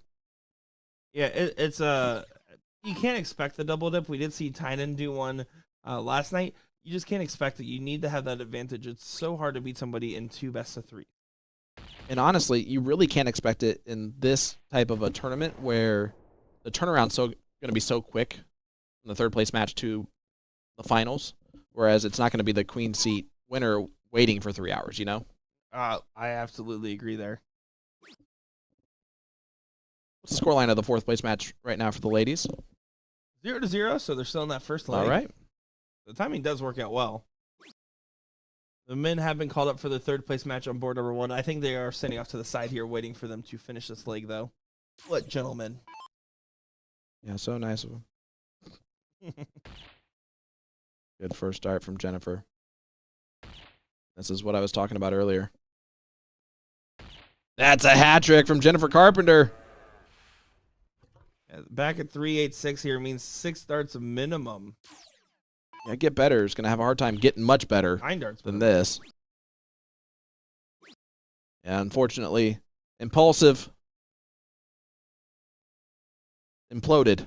Yeah, it's you can't expect the double dip. We did see Tynan do one last night. You just can't expect it. You need to have that advantage. It's so hard to beat somebody in 2 best-of-3. And honestly, you really can't expect it in this type of a tournament where the turnaround's going to be so quick from the third place match to the finals, whereas it's not going to be the queen seat winner waiting for 3 hours, you know? I absolutely agree there. What's the scoreline of the 4th place match right now for the ladies? 0-0, so they're still in that first leg. All right. The timing does work out well. The men have been called up for the 3rd place match on board number 1. I think they are sending off to the side here, waiting for them to finish this leg, though. What gentlemen? Yeah, so nice of them. Good first start from Jennifer. This is what I was talking about earlier. That's a hat trick from Jennifer Carpenter. Back at 386 here means 6 darts minimum. Yeah, get better. Is going to have a hard time getting much better 9 darts than minimum. this. Yeah, unfortunately, impulsive. Imploded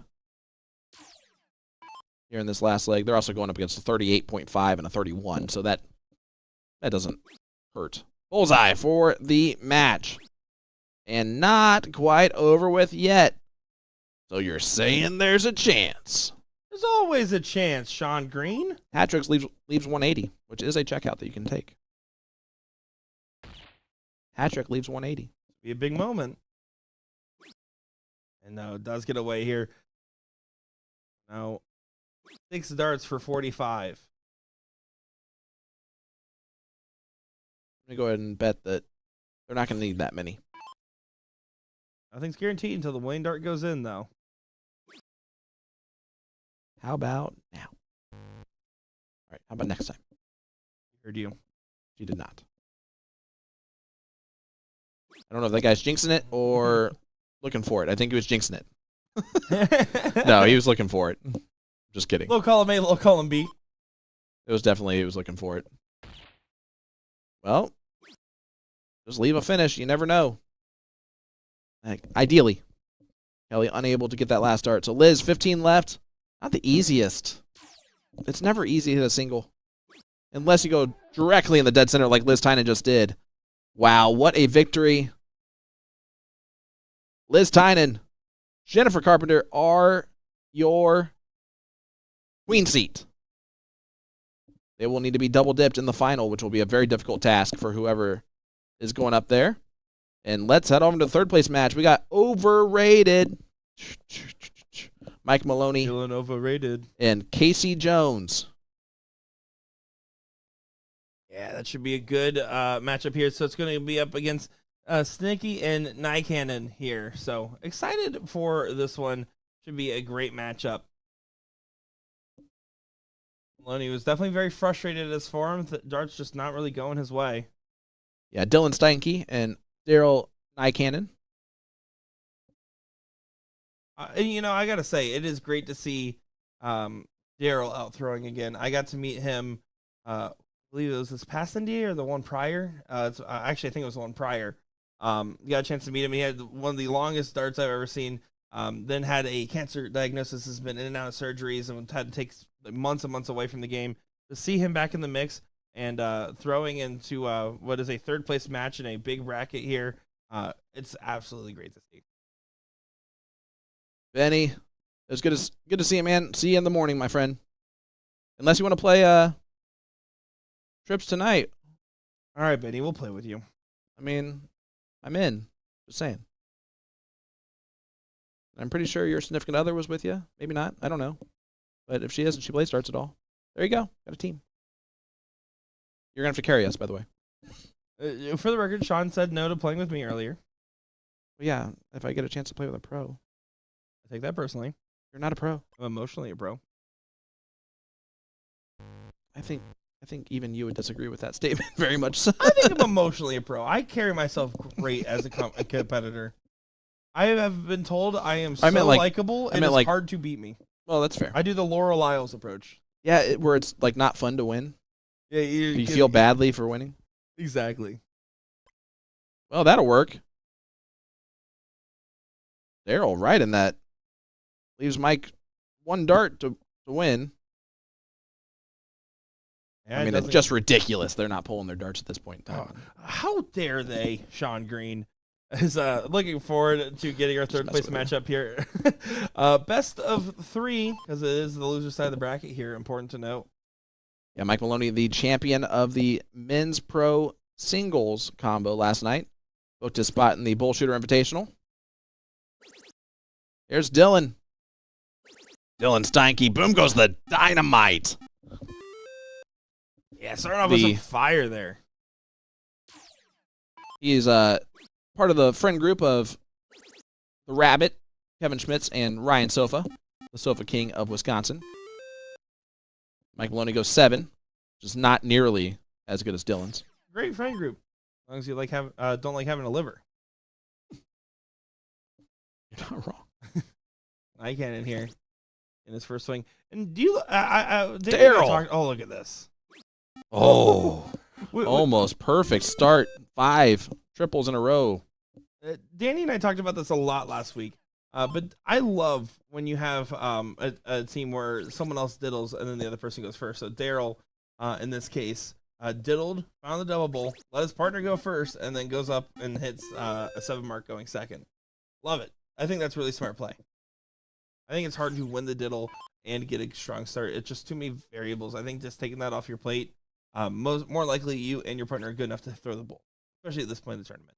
here in this last leg. They're also going up against a 38.5 and a 31, so that doesn't hurt. Bullseye for the match. And not quite over with yet. So you're saying there's a chance. There's always a chance, Sean Green. Hat tricks leaves 180, which is a checkout that you can take. Hat trick leaves 180. Be a big moment. And no, it does get away here. Now, 6 darts for 45. I'm going to go ahead and bet that they're not going to need that many. Nothing's guaranteed until the winning dart goes in, though. How about now? All right, how about next time? Heard you. She did not. I don't know if that guy's jinxing it or looking for it. I think he was jinxing it. No, he was looking for it. Just kidding. Little column A, little column B. It was definitely he was looking for it. Well, just leave a finish. You never know. Ideally, Kelly unable to get that last dart. So Liz, 15 left. Not the easiest. It's never easy to hit a single. Unless you go directly in the dead center like Liz Tynan just did. Wow, what a victory. Liz Tynan, Jennifer Carpenter are your queen seat. They will need to be double dipped in the final, which will be a very difficult task for whoever is going up there. And let's head over to the 3rd place match. We got overrated Mike Maloney Feeling overrated. and Casey Jones. Yeah, that should be a good matchup here. So it's going to be up against Snicky and Nycannon here. So excited for this one. Should be a great matchup. Maloney was definitely very frustrated at his form. Dart's just not really going his way. Yeah, Dylan Steinke and Daryl Nycannon. And, I got to say, it is great to see Daryl out throwing again. I got to meet him, I believe it was this past India or the one prior. Actually, I think it was the one prior. Got a chance to meet him. He had one of the longest darts I've ever seen. Then had a cancer diagnosis, has been in and out of surgeries, and had to take months and months away from the game. To see him back in the mix and throwing into what is a 3rd place match in a big bracket here, it's absolutely great to see. Benny, it was good to see you, man. See you in the morning, my friend. Unless you want to play trips tonight. All right, Benny, we'll play with you. I mean, I'm in. Just saying. I'm pretty sure your significant other was with you. Maybe not. I don't know. But if she isn't, she plays darts at all. There you go. Got a team. You're going to have to carry us, by the way. For the record, Sean said no to playing with me earlier. But yeah, if I get a chance to play with a pro. I take that personally. You're not a pro. I'm emotionally a pro. I think even you would disagree with that statement very much so. I think I'm emotionally a pro. I carry myself great as a competitor. I have been told I am so likable, and it's hard to beat me. Well, that's fair. I do the Laurel Lyles approach. Yeah, where it's like not fun to win. Yeah, you feel badly for winning. Exactly. Well, that'll work. Daryl right in that. Leaves Mike 1 dart to win. Yeah, I mean, it's just ridiculous. They're not pulling their darts at this point in time. How dare they, Sean Green? Is looking forward to getting our 3rd place matchup here. Best of 3, because it is the loser side of the bracket here. Important to note. Yeah, Mike Maloney, the champion of the men's pro singles combo last night. Booked his spot in the BullShooter Invitational. Here's Dylan. Dylan Steinke. Boom goes the dynamite. Yeah, starting off with some fire there. He's part of the friend group of the Rabbit, Kevin Schmitz, and Ryan Sofa, the Sofa King of Wisconsin. Mike Maloney goes 7, which is not nearly as good as Dylan's. Great friend group, as long as you don't like having a liver. You're not wrong. I can in here in his first swing. And do you? Daryl. Oh, look at this. Oh, almost perfect start. 5 triples in a row. Danny and I talked about this a lot last week. But I love when you have a team where someone else diddles and then the other person goes first. So Daryl, in this case, diddled, found the double bowl, let his partner go first, and then goes up and hits a 7 mark going second. Love it. I think that's really smart play. I think it's hard to win the diddle and get a strong start. It's just too many variables. I think just taking that off your plate, more likely you and your partner are good enough to throw the bowl, especially at this point in the tournament.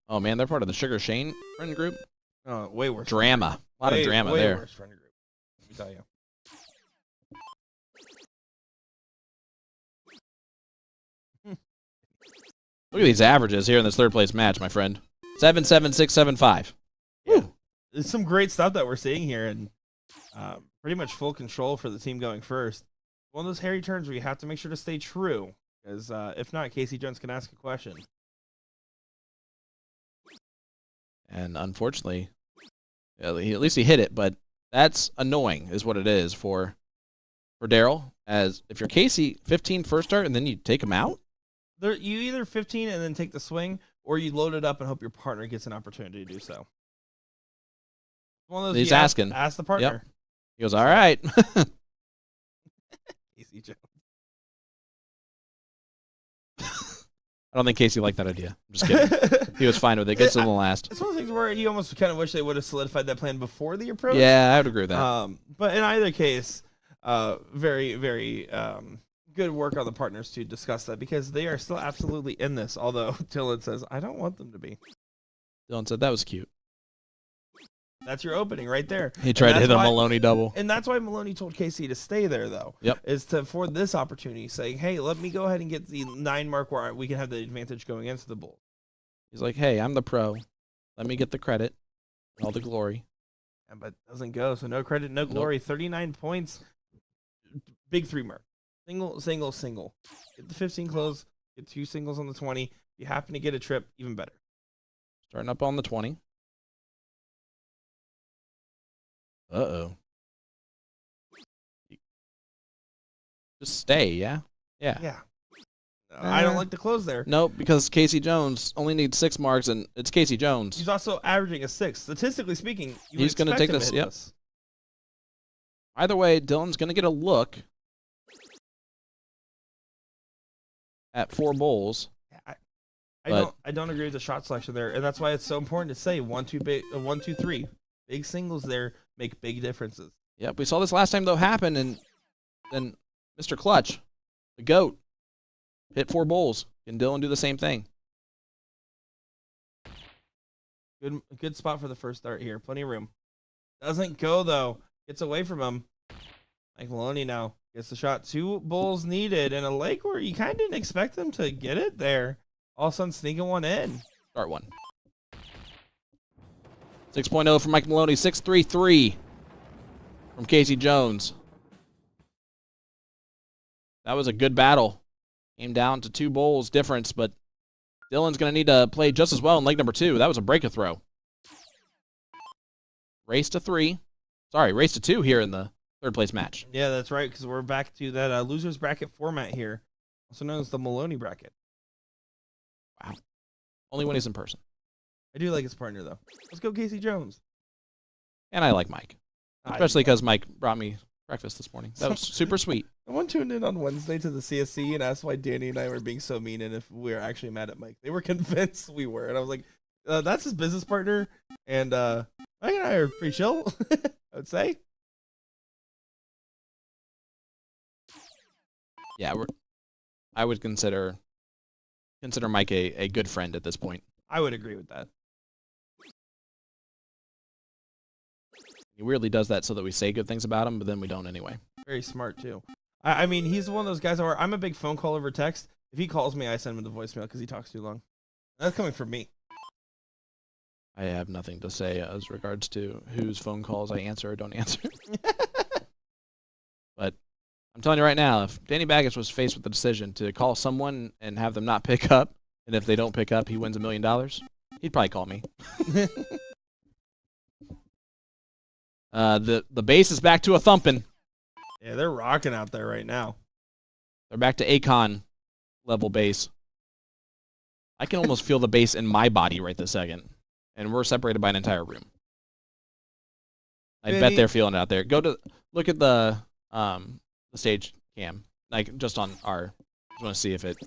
Oh, man, they're part of the Sugar Shane friend group. Oh, way worse. Drama. A lot of drama way there. Worse friend group. Let me tell you. Look at these averages here in this third place match, my friend. 7, 7, 6, 7, 5. Yeah. There's some great stuff that we're seeing here, and pretty much full control for the team going first. One of those hairy turns where you have to make sure to stay true, because if not, Casey Jones can ask a question. And unfortunately, at least he hit it, but that's annoying is what it is for Daryl. As if you're Casey, 15 first start, and then you take him out? You either 15 and then take the swing, or you load it up and hope your partner gets an opportunity to do so. One of those He's asking. Ask the partner. Yep. He goes, all right. Casey Jones. I don't think Casey liked that idea. I'm just kidding. He was fine with it. Gets to the last. It's one of the things where you almost kind of wish they would have solidified that plan before the approach. Yeah, I would agree with that. But in either case, very, very good work on the partners to discuss that, because they are still absolutely in this, although Dylan says, I don't want them to be. Dylan said that was cute. That's your opening right there. He tried to hit a Maloney double. And that's why Maloney told Casey to stay there, though. Yep. Is for this opportunity, saying, hey, let me go ahead and get the 9 mark where we can have the advantage going against the bull. He's like, hey, I'm the pro. Let me get the credit and all the glory. But it doesn't go, so no credit, no glory. Nope. 39 points. Big 3 mark. Single, single, single. Get the 15 close. Get 2 singles on the 20. If you happen to get a trip, even better. Starting up on the 20. Uh-oh. Just stay, yeah? Yeah. Yeah. I don't like the close there. Nope, because Casey Jones only needs 6 marks, and it's Casey Jones. He's also averaging a 6. Statistically speaking, he's going to take this. Yep. Either way, Dylan's going to get a look at 4 bowls. I don't agree with the shot selection there, and that's why it's so important to say 1, 2, 3. Big singles there make big differences. Yep, we saw this last time though happen, and then Mr. Clutch, the GOAT, hit 4 bowls. Can Dylan do the same thing? Good spot for the first start here. Plenty of room. Doesn't go though. Gets away from him. Mike Maloney now gets the shot. 2 bowls needed in a lake where you kind of didn't expect them to get it there. All of a sudden sneaking one in. Start one. 6.0 from Mike Maloney. 6.33 from Casey Jones. That was a good battle. Came down to 2 bowls difference, but Dylan's going to need to play just as well in leg number 2. That was a break-a-throw. Race to 3. Sorry, race to 2 here in the third place match. Yeah, that's right, because we're back to that loser's bracket format here, also known as the Maloney bracket. Wow. Only when he's in person. I do like his partner, though. Let's go Casey Jones. And I like Mike. Especially because Mike brought me breakfast this morning. That was super sweet. Someone tuned in on Wednesday to the CSC and asked why Danny and I were being so mean and if we were actually mad at Mike. They were convinced we were. And I was like, that's his business partner. And Mike and I are pretty chill, I would say. Yeah, I would consider Mike a good friend at this point. I would agree with that. He weirdly does that so that we say good things about him, but then we don't anyway. Very smart too. I mean, he's one of those guys where I'm a big phone call over text. If he calls me, I send him the voicemail because he talks too long. That's coming from me. I have nothing to say as regards to whose phone calls I answer or don't answer. But I'm telling you right now, if Danny Baggett was faced with the decision to call someone and have them not pick up, and if they don't pick up, he wins $1 million, he'd probably call me. The base is back to a thumping. Yeah, they're rocking out there right now. They're back to Akon level bass. I can almost feel the bass in my body right this second. And we're separated by an entire room. I bet they're feeling it out there. Look at the stage cam. Like just on our, just want to see if it,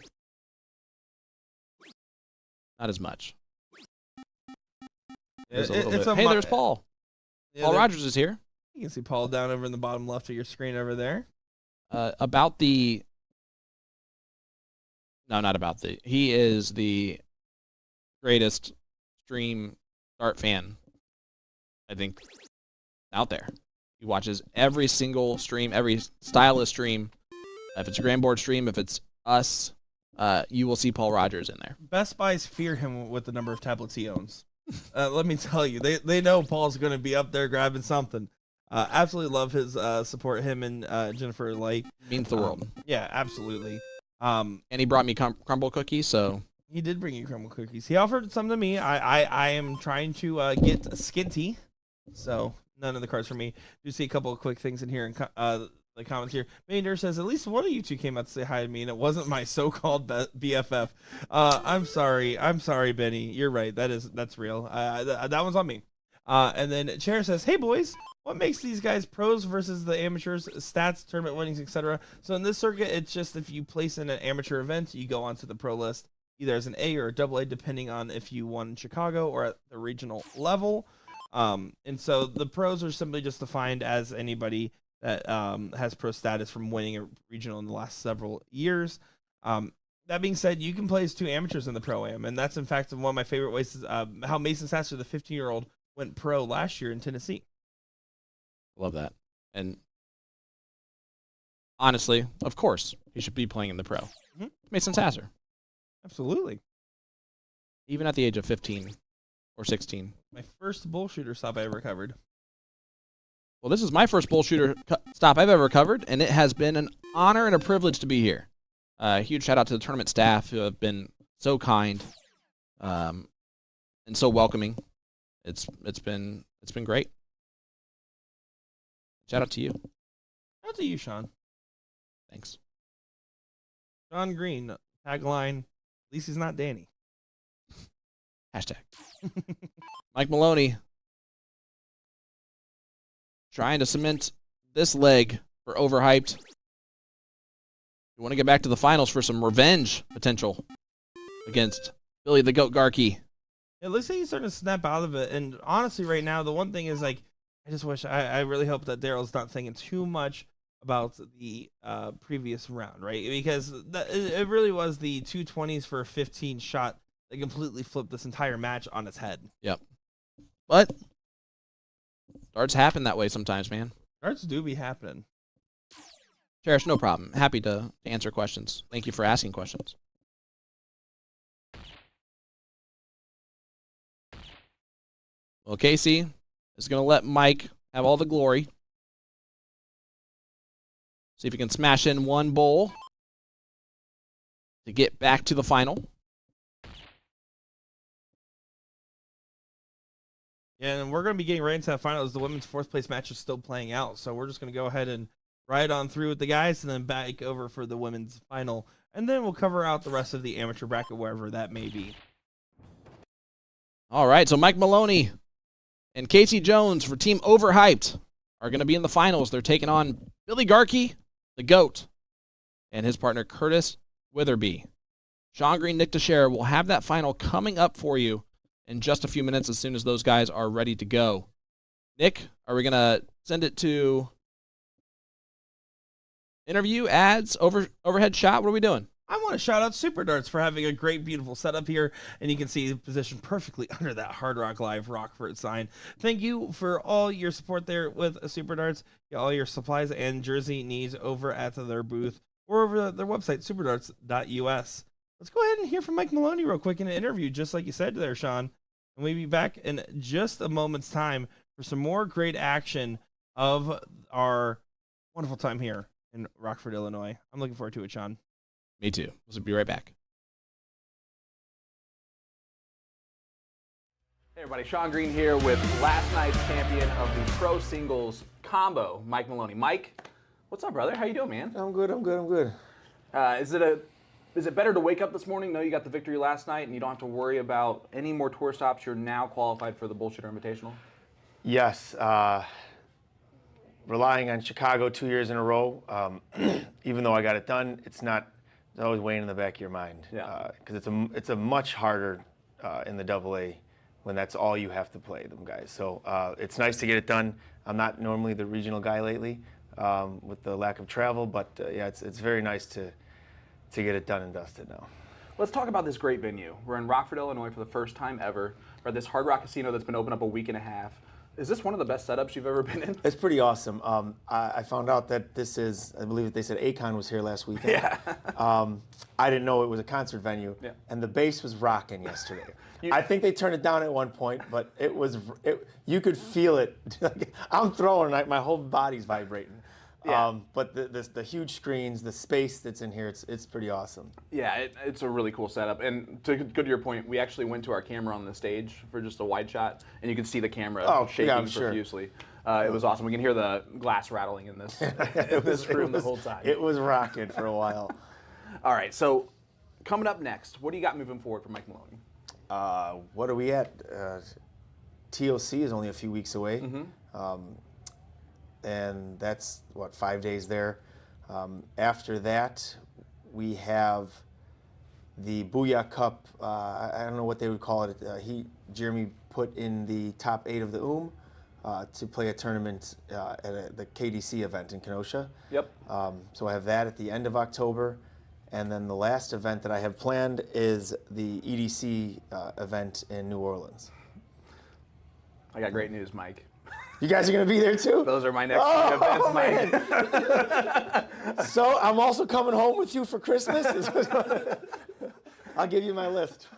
not as much. There's a little bit. Hey, there's Paul. Yeah, Paul Rogers is here. You can see Paul down over in the bottom left of your screen over there. He is the greatest stream Dart fan, I think, out there. He watches every single stream, every style of stream. If it's a Grand Board stream, if it's us, you will see Paul Rogers in there. Best Buys fear him with the number of tablets he owns. Let me tell you, they know Paul's going to be up there grabbing something. Absolutely love his support. Him and Jennifer like Means the world. Yeah, absolutely. And he brought me crumble cookies, so he did bring you crumble cookies. He offered some to me. I am trying to get skinty, so none of the cards for me. Do see a couple of quick things in here and the comments here. Maynard says at least one of you two came out to say hi to me, and it wasn't my so-called BFF. I'm sorry, Benny. You're right. That's real. That one's on me. And then Chair says, hey boys, what makes these guys pros versus the amateurs, stats, tournament winnings, etc.? So in this circuit, it's just if you place in an amateur event, you go onto the pro list, either as an A or a double A, depending on if you won in Chicago or at the regional level. And so the pros are simply just defined as anybody that has pro status from winning a regional in the last several years. That being said, you can place 2 amateurs in the Pro-Am, and that's in fact one of my favorite ways is how Mason Sasser, the 15-year-old, went pro last year in Tennessee. Love that. And honestly, of course, he should be playing in the pro. Mm-hmm. Mason Sasser. Absolutely. Even at the age of 15 or 16. My first BullShooter stop I ever covered. Well, this is my first BullShooter stop I've ever covered, and it has been an honor and a privilege to be here. Huge shout out to the tournament staff who have been so kind and so welcoming. It's been great. Shout out to you. Shout out to you, Sean. Thanks. John Green, tagline, at least he's not Danny. Hashtag. Mike Maloney trying to cement this leg for overhyped. You want to get back to the finals for some revenge potential against Billy the Goat Garkey. It looks like he's starting to snap out of it. And honestly, right now, the one thing is like, I just wish, I really hope that Daryl's not thinking too much about the previous round, right? Because it really was the 220s for a 15 shot that completely flipped this entire match on its head. Yep. But darts happen that way sometimes, man. Darts do be happening. Cherish, no problem. Happy to answer questions. Thank you for asking questions. Well, Casey is going to let Mike have all the glory. See if he can smash in one bowl to get back to the final. Yeah, and we're going to be getting right into that final as the women's 4th place match is still playing out. So we're just going to go ahead and ride on through with the guys and then back over for the women's final. And then we'll cover out the rest of the amateur bracket, wherever that may be. All right, so Mike Maloney and Casey Jones for Team Overhyped are going to be in the finals. They're taking on Billy Garkey, the GOAT, and his partner Curtis Witherby. Sean Green, Nick Teixeira will have that final coming up for you in just a few minutes as soon as those guys are ready to go. Nick, are we going to send it to interview, ads, overhead shot? What are we doing? I want to shout out Super Darts for having a great, beautiful setup here, and you can see positioned perfectly under that Hard Rock Live Rockford sign. Thank you for all your support there with Super Darts. Get all your supplies and jersey needs over at their booth or over their website, superdarts.us. Let's go ahead and hear from Mike Maloney real quick in an interview, just like you said there, Sean. And we'll be back in just a moment's time for some more great action of our wonderful time here in Rockford, Illinois. I'm looking forward to it, Sean. Me too. We'll be right back. Hey everybody, Sean Green here with last night's champion of the pro singles combo, Mike Maloney. Mike, what's up, brother? How you doing, man? I'm good. Is it better to wake up this morning, know you got the victory last night, and you don't have to worry about any more tour stops? You're now qualified for the BullShooter Invitational? Yes. Relying on Chicago 2 years in a row, even though I got it done, it's always weighing in the back of your mind. Yeah. Because it's a much harder in the AA when that's all you have to play, them guys. So it's nice to get it done. I'm not normally the regional guy lately with the lack of travel, but yeah, it's very nice to get it done and dusted now. Let's talk about this great venue. We're in Rockford, Illinois for the first time ever. We're at this Hard Rock Casino that's been open up a week and a half. Is this one of the best setups you've ever been in? It's pretty awesome. I found out that this is, I believe they said Akon was here last weekend. Yeah. I didn't know it was a concert venue, Yeah. and the bass was rocking yesterday. I think they turned it down at one point, but you could feel it. I'm throwing, my whole body's vibrating. Yeah. But the huge screens, the space that's in here, it's pretty awesome. Yeah, it's a really cool setup. And to go to your point, we actually went to our camera on the stage for just a wide shot, and you could see the camera shaking profusely. It was awesome. We can hear the glass rattling in this room the whole time. It was rocking for a while. All right, so coming up next, what do you got moving forward for Mike Maloney? What are we at? TOC is only a few weeks away. And that's, 5 days there. After that, we have the Booyah Cup. I don't know what they would call it. Jeremy put in the top 8 of the to play a tournament at the KDC event in Kenosha. Yep. So I have that at the end of October. And then the last event that I have planned is the EDC event in New Orleans. I got great news, Mike. You guys are going to be there too? Those are my next events, Mike. So I'm also coming home with you for Christmas? I'll give you my list.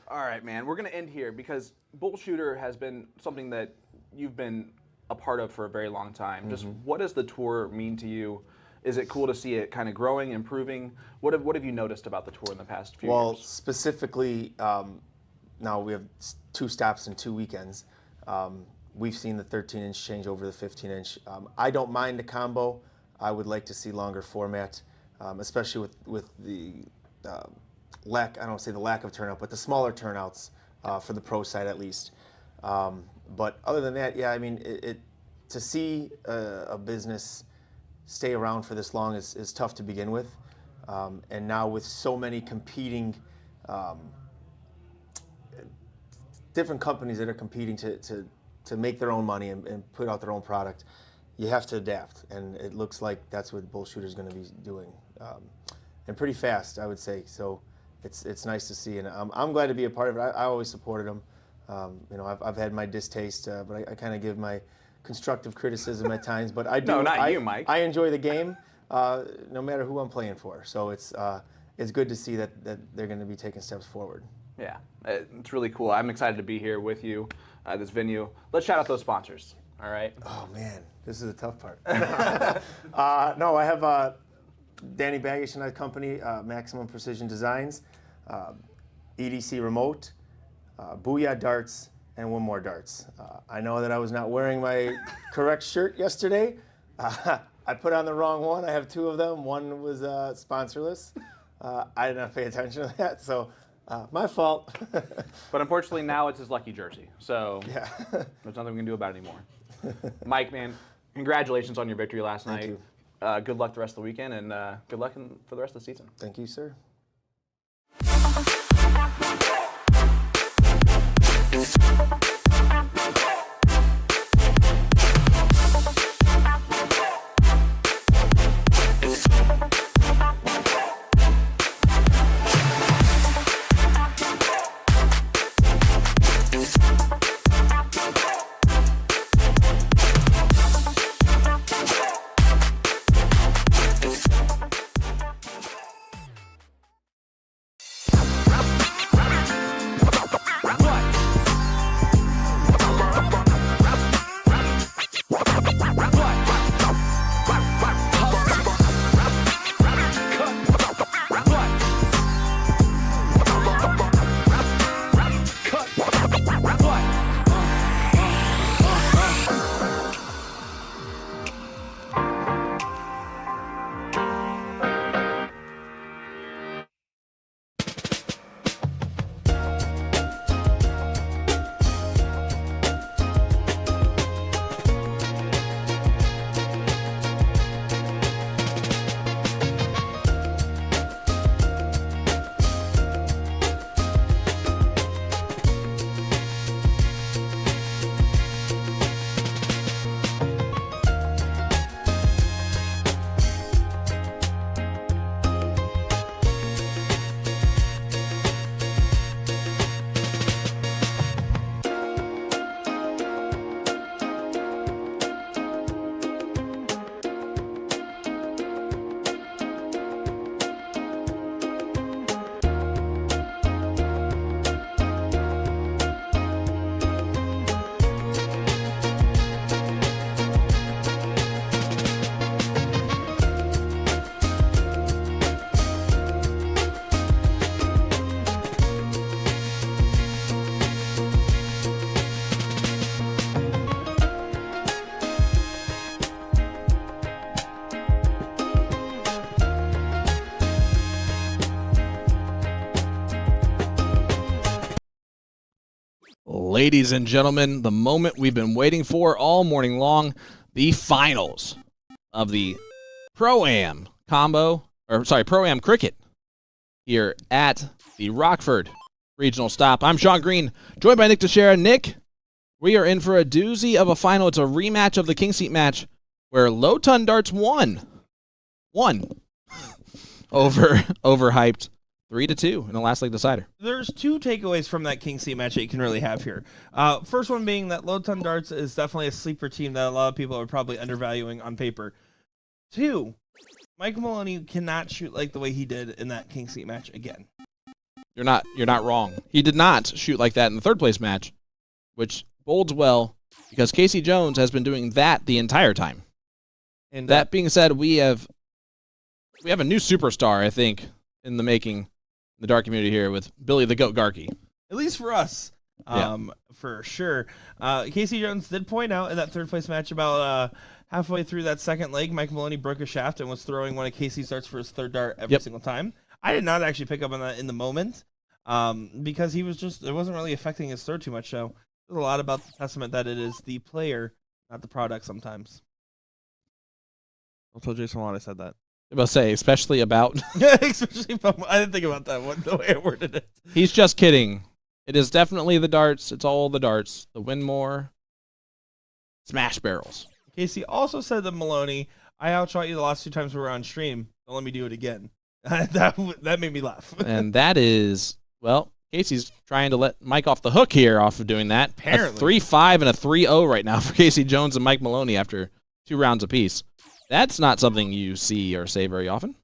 All right, man. We're going to end here because BullShooter has been something that you've been a part of for a very long time. Just what does the tour mean to you? Is it cool to see it kind of growing, improving? What have you noticed about the tour in the past few years? Well, specifically, now we have 2 stops and 2 weekends. We've seen the 13-inch change over the 15-inch. I don't mind the combo. I would like to see longer format, especially with the lack, I don't want to say the lack of turnout, but the smaller turnouts for the pro side at least. But other than that, yeah, I mean, to see a business stay around for this long is tough to begin with. And now with so many competing, different companies that are competing to make their own money and put out their own product, you have to adapt. And it looks like that's what BullShooter is going to be doing. And pretty fast, I would say. So it's nice to see. And I'm glad to be a part of it. I always supported them. I've had my distaste, but I kind of give my constructive criticism at times. But I do. No, not you, Mike. I enjoy the game, no matter who I'm playing for. So it's good to see that they're going to be taking steps forward. Yeah, it's really cool. I'm excited to be here with you at this venue. Let's shout out those sponsors, all right? Oh, man, this is a tough part. No, I have Danny Baggish and our company, Maximum Precision Designs, EDC Remote, Booyah Darts, and One More Darts. I know that I was not wearing my correct shirt yesterday. I put on the wrong one. I have 2 of them. One was sponsorless. I did not pay attention to that, so my fault. But unfortunately, now it's his lucky jersey, so Yeah. there's nothing we can do about it anymore. Mike, man, congratulations on your victory last night. you. Good luck the rest of the weekend, and good luck for the rest of the season. Thank you, sir. Ladies and gentlemen, the moment we've been waiting for all morning long, the finals of the Pro-Am Pro-Am Cricket here at the Rockford Regional Stop. I'm Sean Green, joined by Nick Teixeira. Nick, we are in for a doozy of a final. It's a rematch of the King Seat match where Low Ton Darts won. Overhyped 3-2 in the last leg decider. There's two takeaways from that King Seat match that you can really have here. First one being that Low Ton Darts is definitely a sleeper team that a lot of people are probably undervaluing on paper. Two, Mike Maloney cannot shoot like the way he did in that King Seat match again. You're not wrong. He did not shoot like that in the third place match, which bodes well because Casey Jones has been doing that the entire time. And that being said, we have a new superstar, I think, in the making in the dart community here with Billy the Goat Garkey. At least for us, for sure. Casey Jones did point out in that third place match about halfway through that second leg, Mike Maloney broke a shaft and was throwing one of Casey's darts for his third dart every single time. I did not actually pick up on that in the moment because it wasn't really affecting his throw too much. So there's a lot about the testament that it is the player, not the product sometimes. I'll tell Jason why I said that. I must say, especially about... Especially about... I didn't think about that one, the way I worded it. He's just kidding. It is definitely the darts. It's all the darts. The Winmore smash barrels. Casey also said to Maloney, I outshot you the last 2 times we were on stream. Don't let me do it again. that made me laugh. And that is, well, Casey's trying to let Mike off the hook here off of doing that. Apparently. A 3-5 and a 3-0 right now for Casey Jones and Mike Maloney after 2 rounds apiece. That's not something you see or say very often.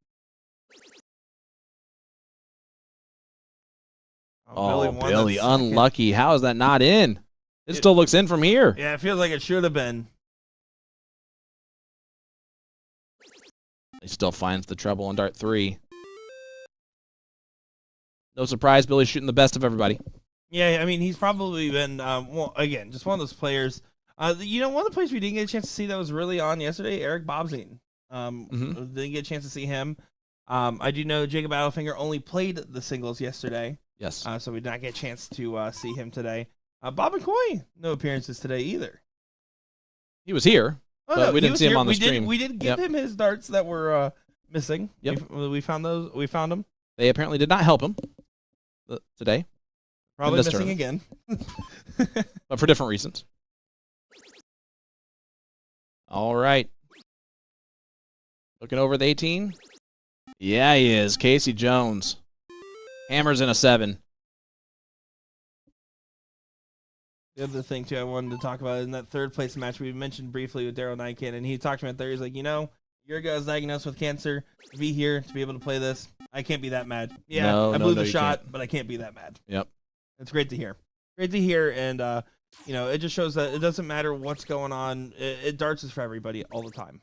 Billy unlucky. How is that not in? It still looks in from here. Yeah, it feels like it should have been. He still finds the treble on dart 3. No surprise, Billy's shooting the best of everybody. Yeah, I mean, he's probably been, again, just one of those players. One of the players we didn't get a chance to see that was really on yesterday, Eric Bobzine. Didn't get a chance to see him. I do know Jacob Addelfinger only played the singles yesterday. Yes. So we did not get a chance to see him today. Bob McCoy, no appearances today either. He was here, but we didn't see him on the stream. We did give him his darts that were missing. Yep. We found those. We found them. They apparently did not help him today. Probably missing again. But for different reasons. All right. Looking over the 18. Yeah, he is. Casey Jones. Hammers in a 7. The other thing, too, I wanted to talk about in that third place match we mentioned briefly with Daryl Nykin, and he talked to me out there. He's like, your guy's diagnosed with cancer. To be here, to be able to play this, I can't be that mad. Yeah, I blew the shot, but I can't be that mad. Yep. It's great to hear. Great to hear, and, it just shows that it doesn't matter what's going on. Darts is for everybody all the time.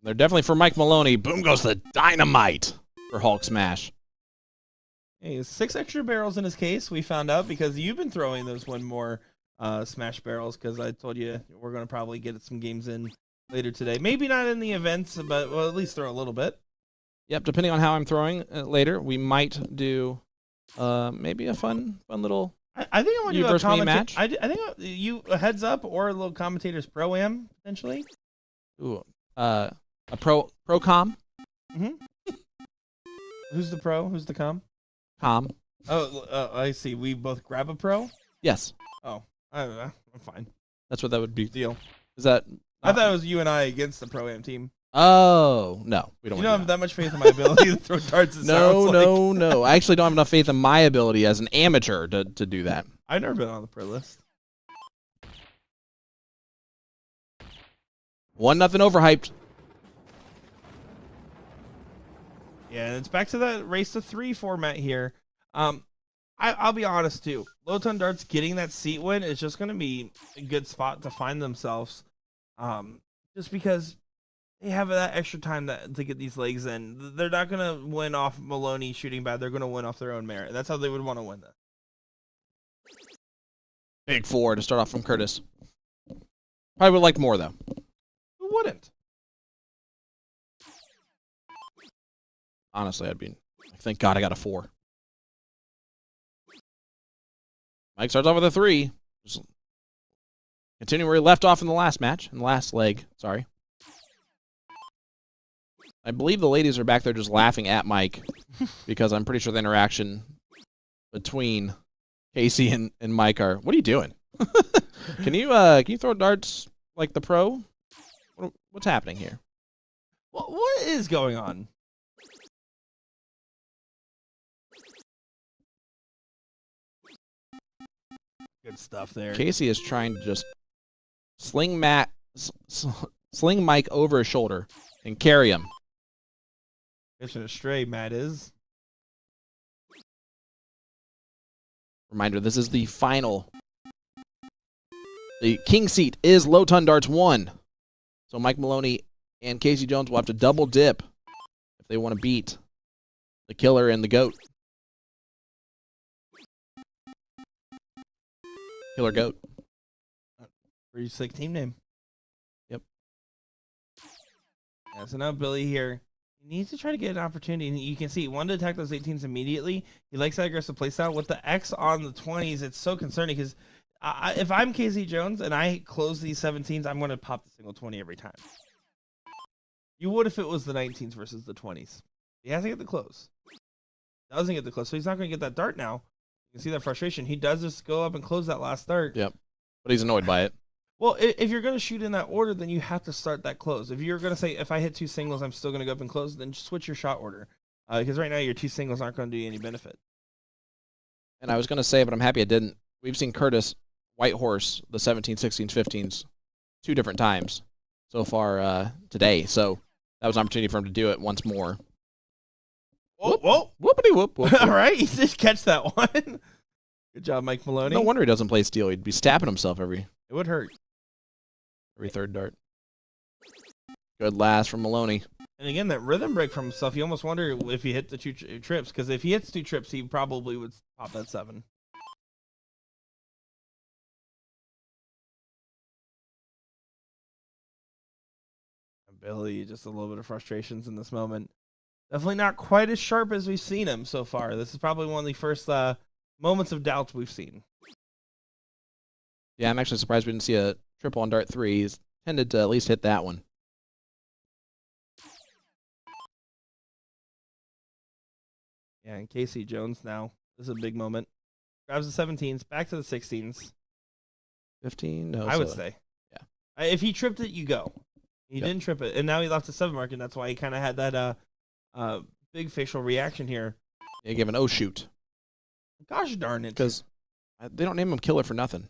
They're definitely for Mike Maloney. Boom goes the dynamite for Hulk Smash. He has 6 extra barrels in his case, we found out, because you've been throwing those Winmore smash barrels, because I told you we're going to probably get some games in later today. Maybe not in the events, but we'll at least throw a little bit. Yep, depending on how I'm throwing later, we might do maybe a fun little I think I want to do a versus me match. I think you a heads up or a little commentator's pro-am, potentially. Ooh, a pro-com? Mm-hmm. Who's the pro? Who's the com? Com. Oh, I see. We both grab a pro? Yes. Oh, I don't know. I'm fine. That's what that would be. Deal. Is that? I thought it was you and I against the pro-am team. Oh, no. We don't. You don't have that much faith in my ability to throw darts. No. I actually don't have enough faith in my ability as an amateur to do that. I've never been on the pro list. 1-0 overhyped. Yeah, and it's back to that race to 3 format here. I'll be honest too. Low Ton Darts getting that seat win is just going to be a good spot to find themselves, just because they have that extra time to get these legs in. They're not going to win off Maloney shooting bad. They're going to win off their own merit. That's how they would want to win this. Big 4 to start off from Curtis. Probably would like more though. Who wouldn't? Honestly, thank God I got a 4. Mike starts off with a 3. Just continuing where he left off in the last match, in the last leg. Sorry. I believe the ladies are back there just laughing at Mike because I'm pretty sure the interaction between Casey and Mike are, what are you doing? Can you throw darts like the pro? What's happening here? What is going on? Good stuff there. Casey is trying to just sling Mike over his shoulder and carry him. Fishing a stray, Matt is. Reminder, this is the final. The king seat is low ton darts 1. So Mike Maloney and Casey Jones will have to double dip if they want to beat the killer and the goat. Killer goat. Pretty sick team name. Yep. Yeah, so now Billy here. He needs to try to get an opportunity. And you can see he wanted to attack those 18s immediately. He likes that aggressive playstyle. With the X on the 20s, it's so concerning because if I'm Casey Jones and I close these 17s, I'm going to pop the single 20 every time. You would if it was the 19s versus the 20s. He has to get the close. Doesn't get the close, so he's not going to get that dart now. You can see that frustration. He does just go up and close that last dart. Yep. But he's annoyed by it. Well, if you're going to shoot in that order, then you have to start that close. If you're going to say, if I hit 2 singles, I'm still going to go up and close, then switch your shot order. Because right now, your 2 singles aren't going to do you any benefit. And I was going to say, but I'm happy I didn't. We've seen Curtis Whitehorse the 17s, 16s, 15s 2 different times so far today. So that was an opportunity for him to do it once more. Whoa, whoa. Whoopity whoop, whoop, whoop. All right, he did catch that one. Good job, Mike Maloney. No wonder he doesn't play steel. He'd be stabbing himself every It would hurt. third dart. Good last from Maloney. And again, that rhythm break from himself, you almost wonder if he hit the 2 trips, because if he hits 2 trips, he probably would pop that 7. And Billy, just a little bit of frustrations in this moment. Definitely not quite as sharp as we've seen him so far. This is probably one of the first moments of doubt we've seen. Yeah, I'm actually surprised we didn't see a triple on dart 3. He's tended to at least hit that one. Yeah, and Casey Jones now. This is a big moment. Grabs the 17s, back to the 16s. 15? No, I would so- say. Yeah. If he tripped it, you go. He Yep. didn't trip it, and now he left the 7 mark, and that's why he kind of had that big facial reaction here. They gave an oh shoot. Gosh darn it. Because they don't name him killer for nothing.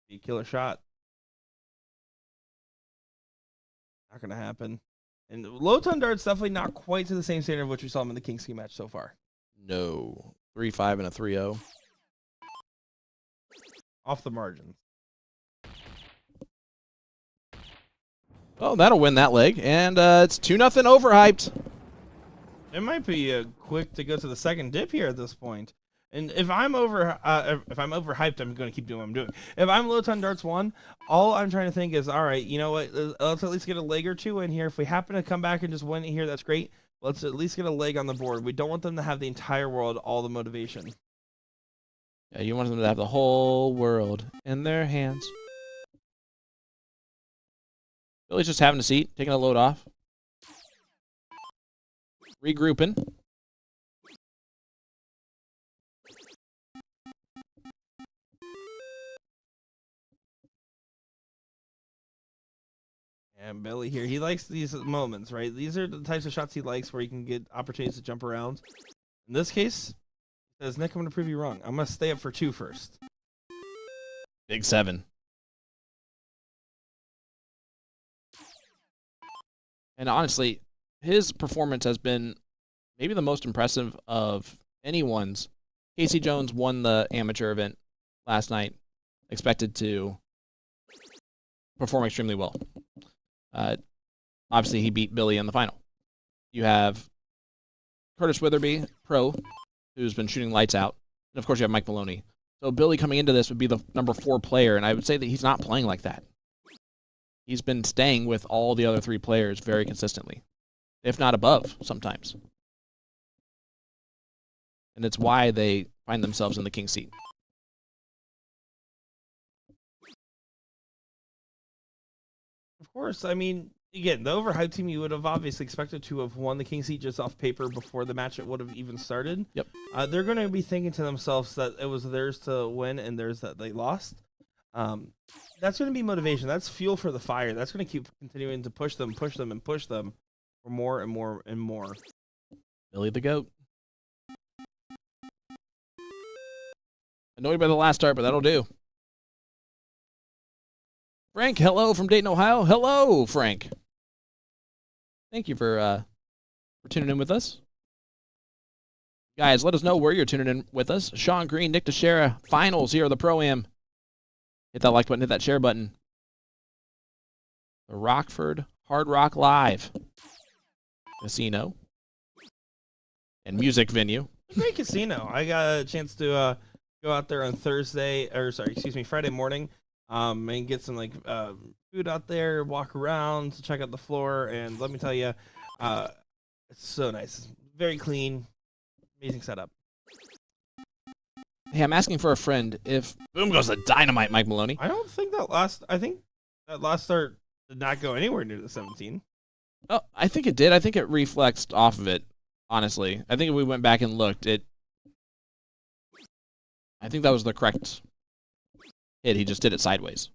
Be a killer shot. Not going to happen. And low ton darts definitely not quite to the same standard of what you saw him in the King Ski match so far. No. 3-5 and a 3-0. Off the margins. Oh, that'll win that leg. And it's 2-0 overhyped. It might be quick to go to the second dip here at this point. And if I'm overhyped, I'm going to keep doing what I'm doing. If I'm low ton darts 1, all I'm trying to think is, all right, you know what? Let's at least get a leg or 2 in here. If we happen to come back and just win it here, that's great. Let's at least get a leg on the board. We don't want them to have the entire world, all the motivation. Yeah, you want them to have the whole world in their hands. Billy's just having a seat, taking a load off. Regrouping. And Billy here, he likes these moments, right? These are the types of shots he likes where he can get opportunities to jump around. In this case, he says, Nick, I'm going to prove you wrong. I'm going to stay up for 2 first. Big 7. And honestly, his performance has been maybe the most impressive of anyone's. Casey Jones won the amateur event last night. Expected to perform extremely well. Obviously, he beat Billy in the final. You have Curtis Witherby, pro, who's been shooting lights out. And, of course, you have Mike Maloney. So Billy coming into this would be the number 4 player, and I would say that he's not playing like that. He's been staying with all the other 3 players very consistently, if not above sometimes. And it's why they find themselves in the king seat. Of course, I mean, again, the overhyped team you would have obviously expected to have won the king seat just off paper before the match it would have even started. Yep. They're going to be thinking to themselves that it was theirs to win and theirs that they lost. That's going to be motivation. That's fuel for the fire. That's going to keep continuing to push them for more and more and more. Billy the GOAT. Annoyed by the last start, but that'll do. Frank, hello from Dayton, Ohio. Hello, Frank. Thank you for tuning in with us. Guys, let us know where you're tuning in with us. Sean Green, Nick Teixeira, finals here at the Pro-Am. Hit that like button, hit that share button. The Rockford Hard Rock Live Casino and music venue. Great casino. I got a chance to go out there on Friday morning, and get some food out there, walk around, check out the floor, and let me tell you, it's so nice. It's very clean, amazing setup. Hey, I'm asking for a friend if boom goes the dynamite, Mike Maloney. I think that last start did not go anywhere near the 17. Oh, I think it did. I think it reflexed off of it, honestly. I think if we went back and looked, I think that was the correct hit. He just did it sideways.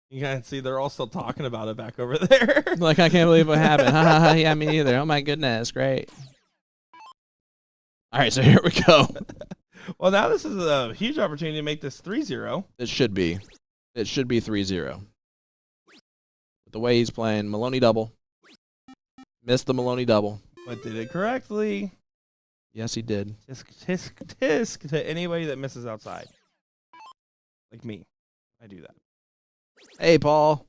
You can see they're all still talking about it back over there. Like, I can't believe what happened. Yeah, me either. Oh, my goodness. Great. All right, so here we go. Well, now this is a huge opportunity to make this 3-0. It should be. It should be 3-0. With the way he's playing, Maloney double. Missed the Maloney double. But did it correctly. Yes, he did. Tisk to anybody that misses outside. Like me. I do that. Hey, Paul.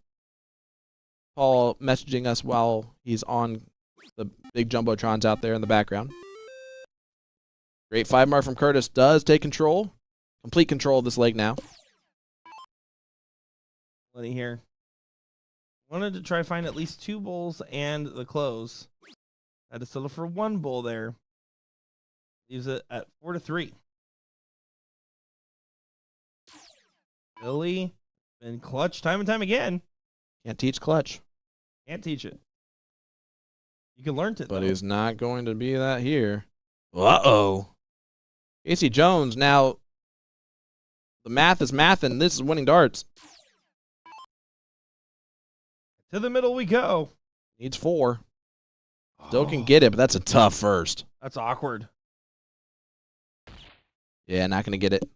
Paul messaging us while he's on the big jumbotrons out there in the background. Great 5 mark from Curtis. Does take control. Complete control of this leg now. Lenny here. Wanted to try find at least 2 bulls and the close. Had to settle for 1 bull there. Leaves it at 4-3. Billy been clutch time and time again. Can't teach clutch. Can't teach it. You can learn it, But though. he's not going to be that here. Uh-oh. Casey Jones, now the math is math, and this is winning darts. To the middle we go. Needs 4. Still can get it, but that's a tough first. That's awkward. Yeah, not going to get it.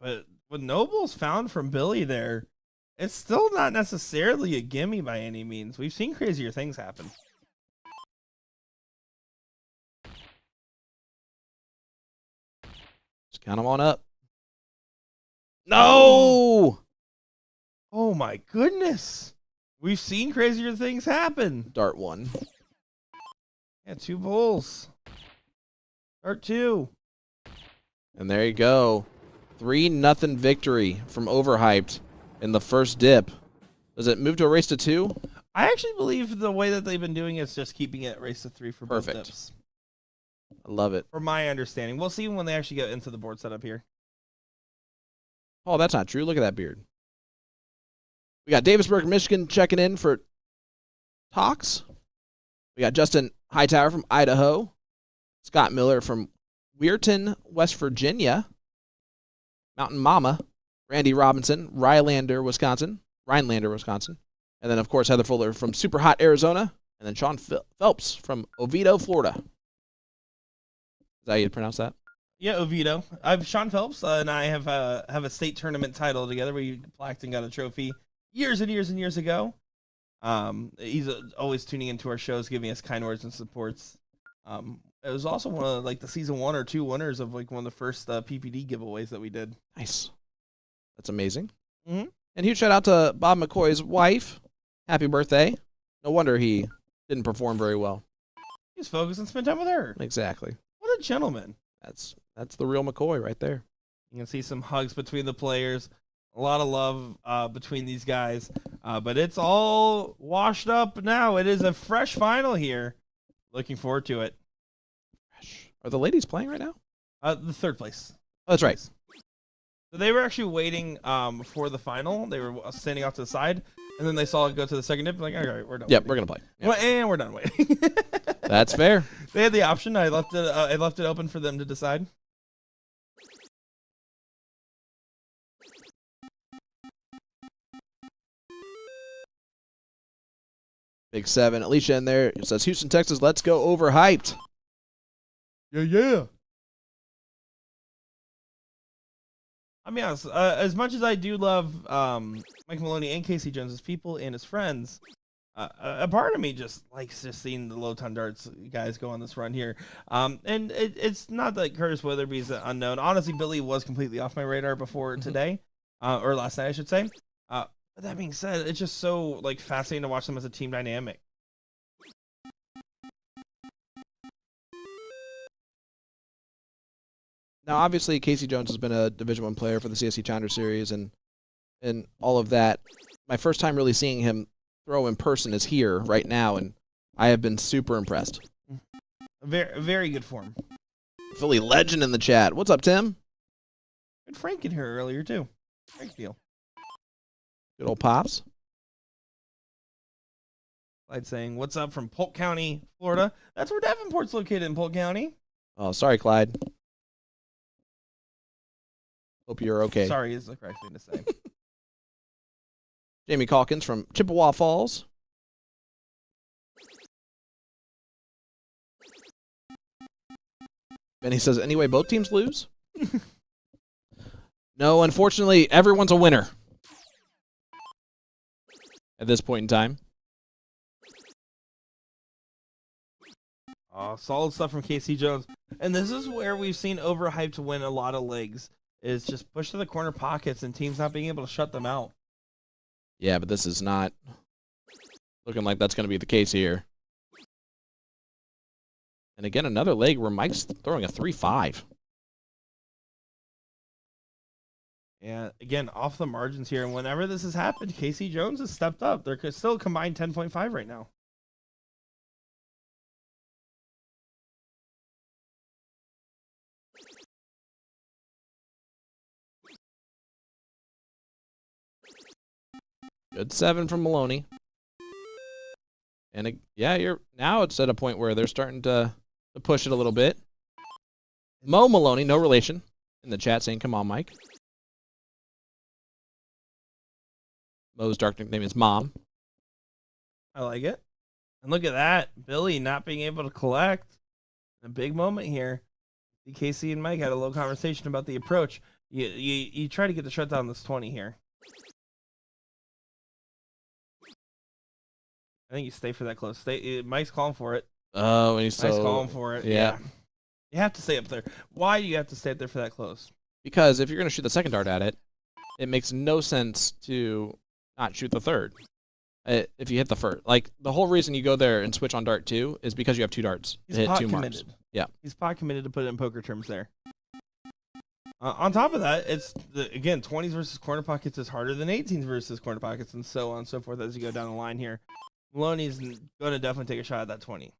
But what Noble's found from Billy there, it's still not necessarily a gimme by any means. We've seen crazier things happen. Just count them on up. No! Oh my goodness. We've seen crazier things happen. Dart 1. Yeah, 2 bulls. Dart 2. And there you go. 3-0 victory from Overhyped in the first dip. Does it move to a race to 2? I actually believe the way that they've been doing is just keeping it race to 3 for both Perfect. dips. I love it. From my understanding. We'll see when they actually get into the board setup here. Oh, that's not true. Look at that beard. We got Davisburg, Michigan checking in for talks. We got Justin Hightower from Idaho. Scott Miller from Weirton, West Virginia. Mountain Mama. Randy Robinson, Rhinelander, Wisconsin. And then, of course, Heather Fuller from Super Hot, Arizona. And then Sean Phelps from Oviedo, Florida. Is that how you pronounce that? Yeah, Oviedo. I've Sean Phelps and I have a state tournament title together. We plaqued and got a trophy years and years and years ago. He's always tuning into our shows, giving us kind words and supports. It was also one of the season 1 or 2 winners of one of the first PPD giveaways that we did. Nice. That's amazing. Mm-hmm. And huge shout out to Bob McCoy's wife. Happy birthday. No wonder he didn't perform very well. He's focused and spent time with her. Exactly. What a gentleman. That's the real McCoy right there. You can see some hugs between the players. A lot of love between these guys. But it's all washed up now. It is a fresh final here. Looking forward to it. Are the ladies playing right now? The third place. Oh, that's right. So they were actually waiting for the final. They were standing off to the side, and then they saw it go to the second dip. Like, all right, we're done. Yep, waiting. we're gonna play. Yep. Well, and we're done waiting. That's fair. They had the option. I left it open for them to decide. Big 7. Alicia in there. It says, Houston, Texas, let's go overhyped. Yeah. I mean, honest, as much as I do love Mike Maloney and Casey Jones as people and as friends, a part of me just likes just seeing the low ton darts guys go on this run here. And it's not that Curtis Weatherby's unknown. Honestly, Billy was completely off my radar before today, or last night, I should say. But that being said, it's just so like fascinating to watch them as a team dynamic. Now, obviously, Casey Jones has been a Division I player for the CSC Challenger Series and all of that. My first time really seeing him throw in person is here right now, and I have been super impressed. Very good form. Philly legend in the chat. What's up, Tim? Good Frank in here earlier too. Frank deal. Good old Pops. Clyde saying, "What's up from Polk County, Florida?" That's where Davenport's located, in Polk County. Oh, sorry, Clyde. Hope you're okay. Sorry is the correct thing to say. Jamie Calkins from Chippewa Falls. And he says, anyway, both teams lose? No, unfortunately, everyone's a winner at this point in time. Solid stuff from KC Jones. And this is where we've seen overhyped win a lot of legs. Is just push to the corner pockets and teams not being able to shut them out. Yeah, but this is not looking like that's going to be the case here. And again, another leg where Mike's throwing a 3-5. Yeah, again, off the margins here. And whenever this has happened, KC Jones has stepped up. They're still combined 10.5 right now. Good 7 from Maloney. And yeah, now it's at a point where they're starting to push it a little bit. Mo Maloney, no relation, in the chat saying, come on, Mike. Mo's dark nickname is Mom. I like it. And look at that. Billy not being able to collect. A big moment here. Casey and Mike had a little conversation about the approach. You try to get the shutdown this 20 here. I think you stay for that close. Mike's calling for it. Oh, and he's Mike's calling for it. Yeah. You have to stay up there. Why do you have to stay up there for that close? Because if you're going to shoot the second dart at it, it makes no sense to not shoot the third. If you hit the first. Like, the whole reason you go there and switch on dart 2 is because you have 2 darts. He's hit pot 2 marks. committed. Yeah. He's pot committed to put it in poker terms there. On top of that, it's, again, 20s versus corner pockets is harder than 18s versus corner pockets, and so on and so forth as you go down the line here. Maloney's going to definitely take a shot at that 20.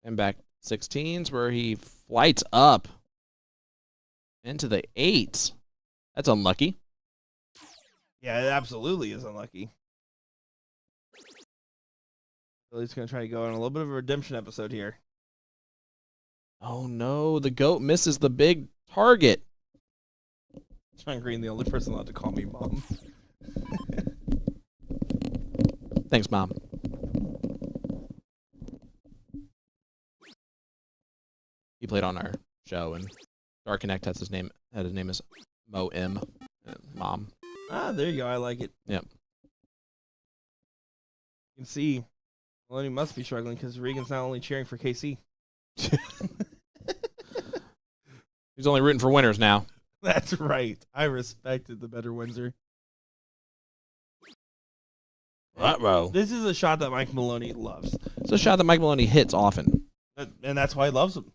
And back 16s where he flights up into the 8s. That's unlucky. Yeah, it absolutely is unlucky. Billy's going to try to go on a little bit of a redemption episode here. Oh, no. The GOAT misses the big target. John Green, the only person allowed to call me Mom. Thanks, Mom. He played on our show, and Dark Connect has his name. His name is Mo M. Mom. Ah, there you go. I like it. Yep. You can see Maloney must be struggling because Regan's not only cheering for KC. He's only rooting for winners now. That's right. I respected the better Windsor. Uh-oh. This is a shot that Mike Maloney loves. It's a shot that Mike Maloney hits often. And that's why he loves him.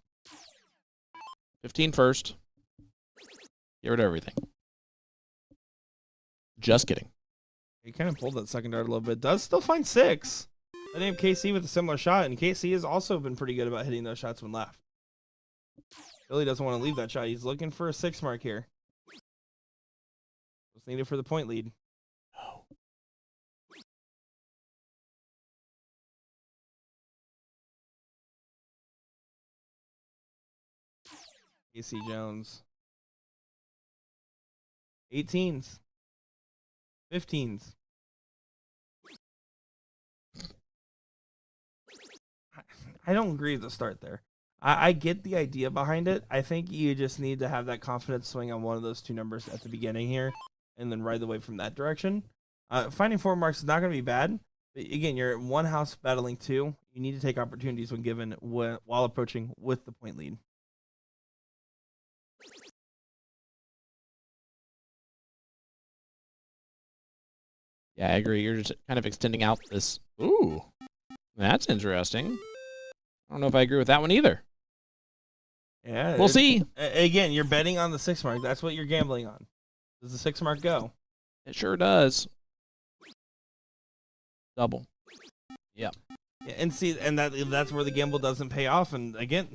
15 first. Get rid of everything. Just kidding. He kind of pulled that second dart a little bit. Does still find 6. I think KC with a similar shot, and KC has also been pretty good about hitting those shots when left. Billy doesn't want to leave that shot. He's looking for a 6 mark here. It's needed for the point lead. Casey Jones. 18s. 15s. I don't agree with the start there. I get the idea behind it. I think you just need to have that confidence swing on one of those two numbers at the beginning here and then ride the wave from that direction. Finding 4 marks is not going to be bad. But again, you're at one house battling 2. You need to take opportunities when given while approaching with the point lead. Yeah, I agree. You're just kind of extending out this. Ooh, that's interesting. I don't know if I agree with that one either. Yeah, we'll see. Again, you're betting on the 6 mark. That's what you're gambling on. Does the 6 mark go? It sure does. Double. Yeah. Yeah, and see, and that's where the gamble doesn't pay off. And again,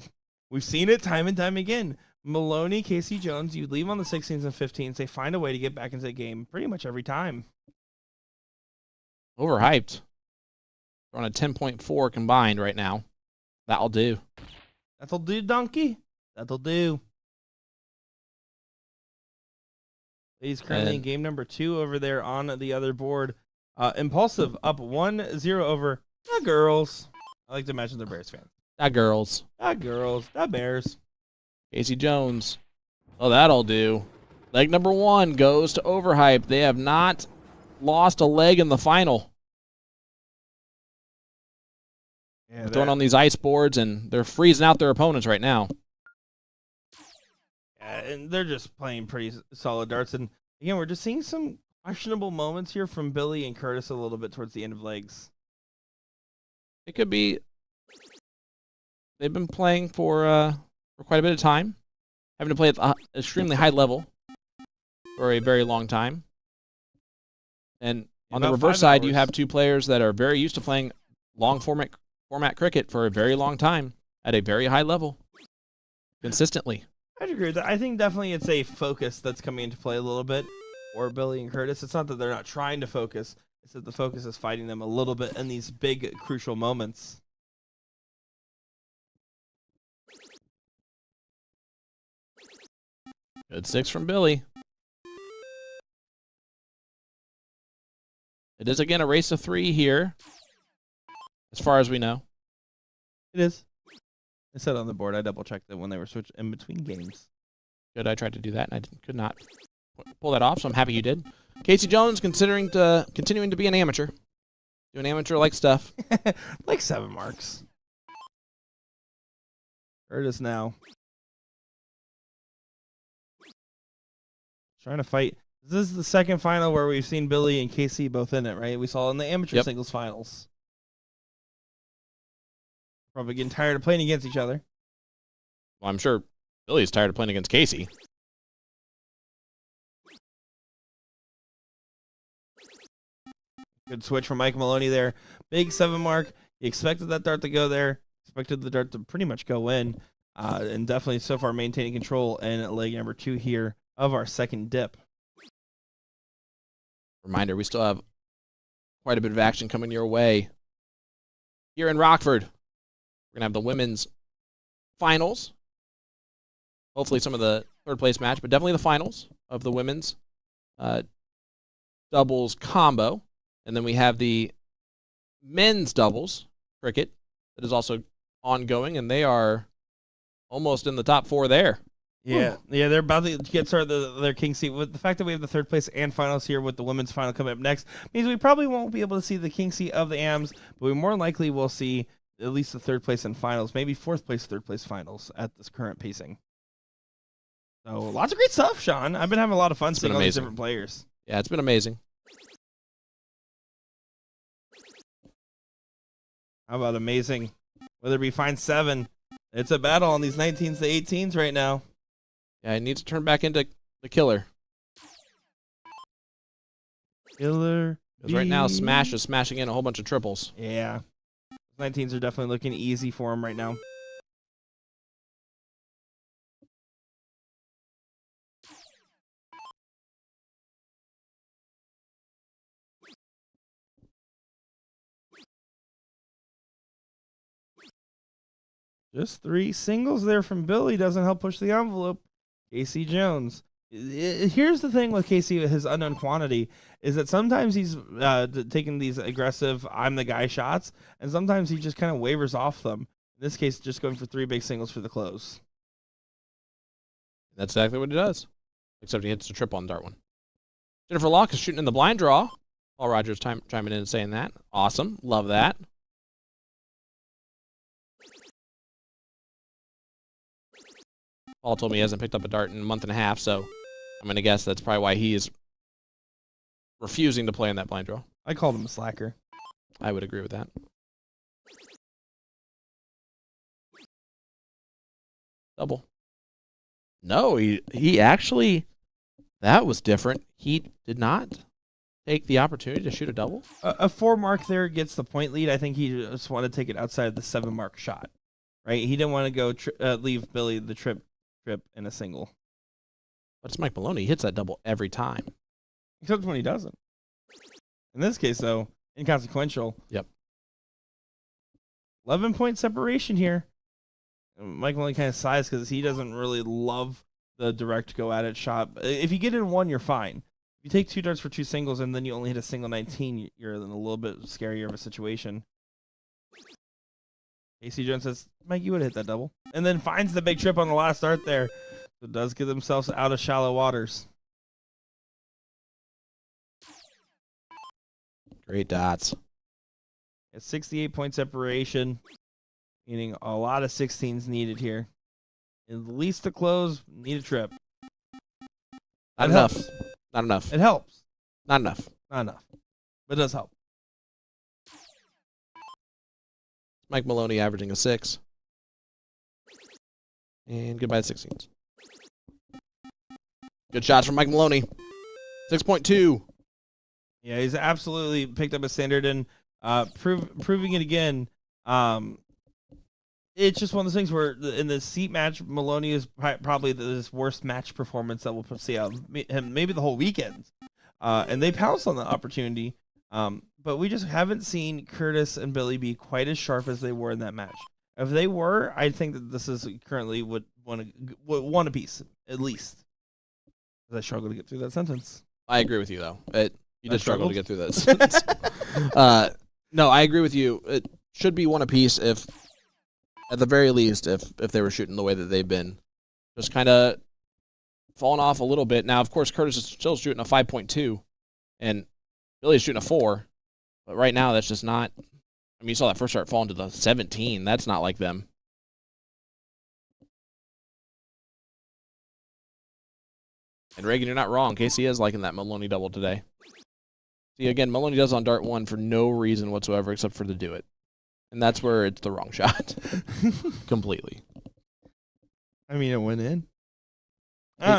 we've seen it time and time again. Maloney, Casey Jones, you leave on the 16s and 15s. They find a way to get back into the game pretty much every time. Overhyped. We're on a 10.4 combined right now. That'll do. That'll do, donkey. That'll do. He's currently in game number 2 over there on the other board. Impulsive up 1-0 over the girls. I like to imagine they're Bears fans. That girls. That girls. That Bears. Casey Jones. Oh, that'll do. Leg number 1 goes to Overhype. They have not lost a leg in the final. Yeah, They're throwing on these ice boards, and they're freezing out their opponents right now. Yeah, and they're just playing pretty solid darts. And again, we're just seeing some questionable moments here from Billy and Curtis a little bit towards the end of legs. It could be they've been playing for quite a bit of time, having to play at an extremely high level for a very long time. And on the About reverse 5 side, you hours. have 2 players that are very used to playing long format cricket for a very long time at a very high level, consistently. I'd agree with that. I think definitely it's a focus that's coming into play a little bit for Billy and Curtis. It's not that they're not trying to focus. It's that the focus is fighting them a little bit in these big, crucial moments. Good 6 from Billy. It is, again, a race of 3 here, as far as we know. It is. I said on the board, I double-checked it when they were switched in between games. Good, I tried to do that, and I could not pull that off, so I'm happy you did. Casey Jones continuing to be an amateur. Doing amateur-like stuff. Like 7 marks. Curtis now. Trying to fight. This is the second final where we've seen Billy and KC both in it, right? We saw it in the amateur singles finals. Probably getting tired of playing against each other. Well, I'm sure Billy's tired of playing against Casey. Good switch from Mike Maloney there. Big 7 mark. You expected that dart to go there. Expected the dart to pretty much go in. And definitely so far maintaining control in leg number 2 here of our second dip. Reminder, we still have quite a bit of action coming your way here in Rockford. We're going to have the women's finals. Hopefully some of the third place match, but definitely the finals of the women's doubles combo. And then we have the men's doubles cricket that is also ongoing, and they are almost in the top 4 there. Yeah, they're about to get started their king seat. With the fact that we have the third place and finals here with the women's final coming up next, means we probably won't be able to see the king seat of the AMs, but we more likely will see at least the third place and finals, maybe fourth place, third place finals at this current pacing. So lots of great stuff, Sean. I've been having a lot of fun seeing all these different players. Yeah, it's been amazing. How about amazing? Whether find 7, it's a battle on these 19s to 18s right now. Yeah, it needs to turn back into the killer. Killer. Because right now, Smash is smashing in a whole bunch of triples. Yeah. 19s are definitely looking easy for him right now. Just 3 singles there from Billy doesn't help push the envelope. Casey Jones. Here's the thing with Casey, his unknown quantity, is that sometimes he's taking these aggressive I'm the guy shots, and sometimes he just kind of wavers off them. In this case, just going for 3 big singles for the close. That's exactly what he does. Except he hits the trip on dart one. Jennifer Locke is shooting in the blind draw. Paul Rogers chiming in and saying that. Awesome. Love that. Paul told me he hasn't picked up a dart in a month and a half, so I'm going to guess that's probably why he is refusing to play in that blind draw. I called him a slacker. I would agree with that. Double. No, he actually, that was different. He did not take the opportunity to shoot a double. A 4 mark there gets the point lead. I think he just wanted to take it outside of the 7 mark shot, right? He didn't want to go leave Billy the trip in a single. But it's Mike Maloney. He hits that double every time. Except when he doesn't. In this case, though, inconsequential. Yep. 11-point separation here. Mike Maloney kind of sighs because he doesn't really love the direct go-at-it shot. If you get in 1, you're fine. If you take 2 darts for 2 singles and then you only hit a single 19, you're in a little bit scarier of a situation. Casey Jones says, Mike, you would have hit that double. And then finds the big trip on the last dart there. So does get themselves out of shallow waters. Great dots. A 68-point separation, meaning a lot of 16s needed here. At least to close, need a trip. Not enough. Not enough. It helps. Not enough. Not enough. But it does help. Mike Maloney averaging a 6. And goodbye to 16s. Good shots from Mike Maloney. 6.2. Yeah, he's absolutely picked up a standard and proving it again. It's just one of those things where in the seat match, Maloney is probably his worst match performance that we'll see out of him maybe the whole weekend. And they pounced on the opportunity. But we just haven't seen Curtis and Billy be quite as sharp as they were in that match. If they were, I think that this is currently would one apiece, at least. I struggle to get through that sentence. I agree with you, though. You did struggle to get through that sentence. No, I agree with you. It should be one apiece if, at the very least, if they were shooting the way that they've been. Just kind of falling off a little bit. Now, of course, Curtis is still shooting a 5.2, and Billy's shooting a 4. But right now, that's just not. I mean, you saw that first start falling to the 17. That's not like them. And Reagan, you're not wrong. Casey is liking that Maloney double today. See, again, Maloney does on dart 1 for no reason whatsoever except for to do it. And that's where it's the wrong shot. Completely. I mean, it went in.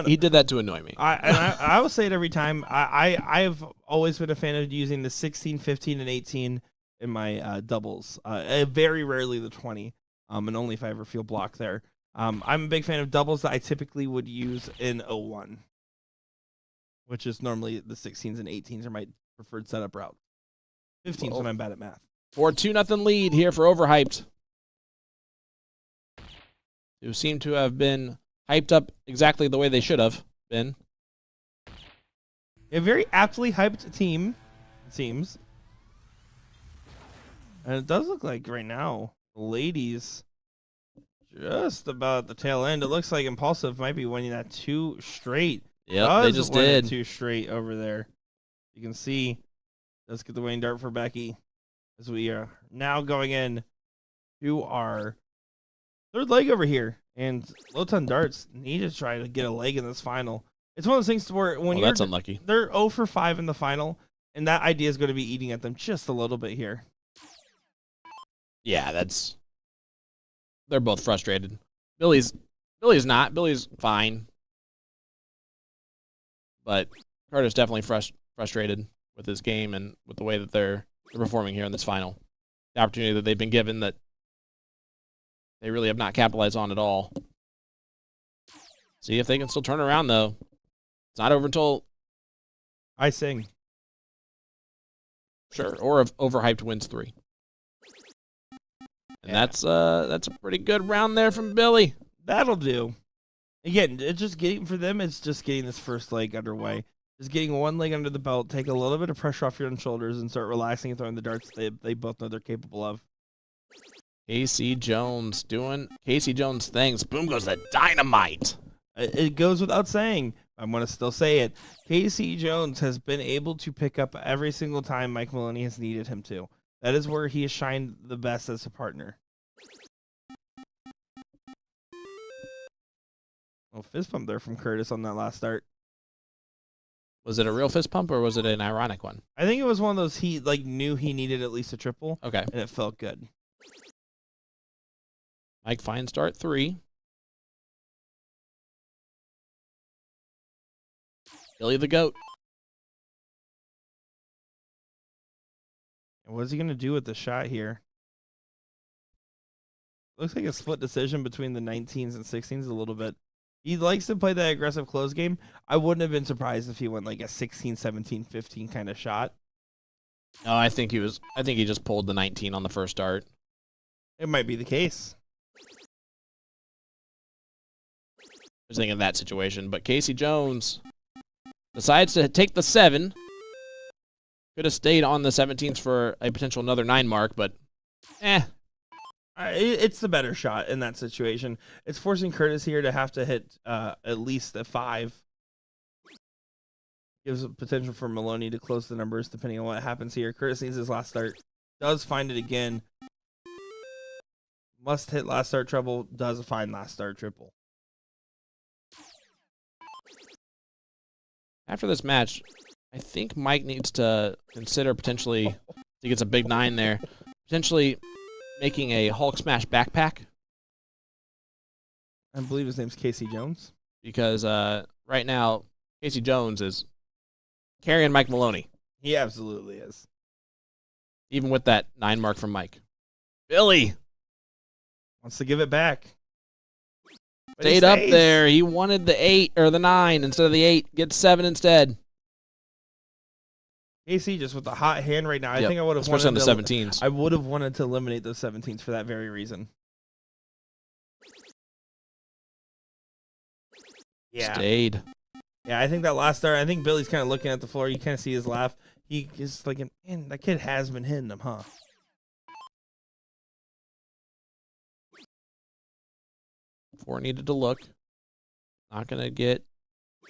He did that to annoy me. I will say it every time. I've always been a fan of using the 16, 15, and 18 in my doubles. Very rarely the 20, and only if I ever feel blocked there. I'm a big fan of doubles that I typically would use in 01, which is normally the 16s and 18s are my preferred setup route. 15s when I'm bad at math. 4-2 lead here for Overhyped, who seem to have been hyped up exactly the way they should have been. A very aptly hyped team, it seems. And it does look like right now, the ladies just about the tail end. It looks like Impulsive might be winning that 2 straight. Yep, they just did. 2 straight over there. You can see, let's get the winning dart for Becky as we are now going in to our third leg over here. And Low Ton Darts need to try to get a leg in this final. It's one of those things where when that's unlucky. They're 0 for 5 in the final, and that idea is going to be eating at them just a little bit here. Yeah, they're both frustrated. Billy's not. Billy's fine. But Carter's definitely frustrated with his game and with the way that they're performing here in this final. the opportunity that they've been given that they really have not capitalized on at all. See if they can still turn around, though. It's not over until... I sing. Sure, or if overhyped wins 3. And that's a pretty good round there from Billy. That'll do. Again, it's just getting for them. It's just getting this first leg underway. Just getting one leg under the belt, take a little bit of pressure off your own shoulders, and start relaxing and throwing the darts they both know they're capable of. Casey Jones doing Casey Jones things. Boom goes the dynamite. It goes without saying. I'm going to still say it. Casey Jones has been able to pick up every single time Mike Maloney has needed him to. That is where he has shined the best as a partner. Oh, fist pump there from Curtis on that last start. Was it a real fist pump or was it an ironic one? I think it was one of those he knew he needed at least a triple. Okay. And it felt good. Mike finds dart 3. Billy the GOAT. And what's he going to do with the shot here? Looks like a split decision between the 19s and 16s a little bit. He likes to play that aggressive close game. I wouldn't have been surprised if he went like a 16, 17, 15 kind of shot. No, I think he just pulled the 19 on the first dart. It might be the case. I was thinking of that situation, but Casey Jones decides to take the 7. Could have stayed on the 17s for a potential another 9 mark, but It's the better shot in that situation. It's forcing Curtis here to have to hit at least a 5. Gives a potential for Maloney to close the numbers depending on what happens here. Curtis needs his last start. Does find it again. Must hit last start treble. Does find last start triple. after this match, I think Mike needs to consider potentially, he gets a big 9 there, potentially making a Hulk Smash backpack. I believe his name's Casey Jones. Because right now, Casey Jones is carrying Mike Maloney. He absolutely is. Even with that 9 mark from Mike. Billy Wants to give it back. But stayed up there. He wanted the 8 or the 9 instead of the 8. Gets 7 instead. Casey just with the hot hand right now. I Yep, think I would have especially wanted on the 17s. I would have wanted to eliminate those 17s for that very reason. Yeah. Stayed. Yeah, I think that last start, I think Billy's kind of looking at the floor. You kind of see his laugh. He is like, man, that kid has been hitting him, huh? Four needed to look. Not going to get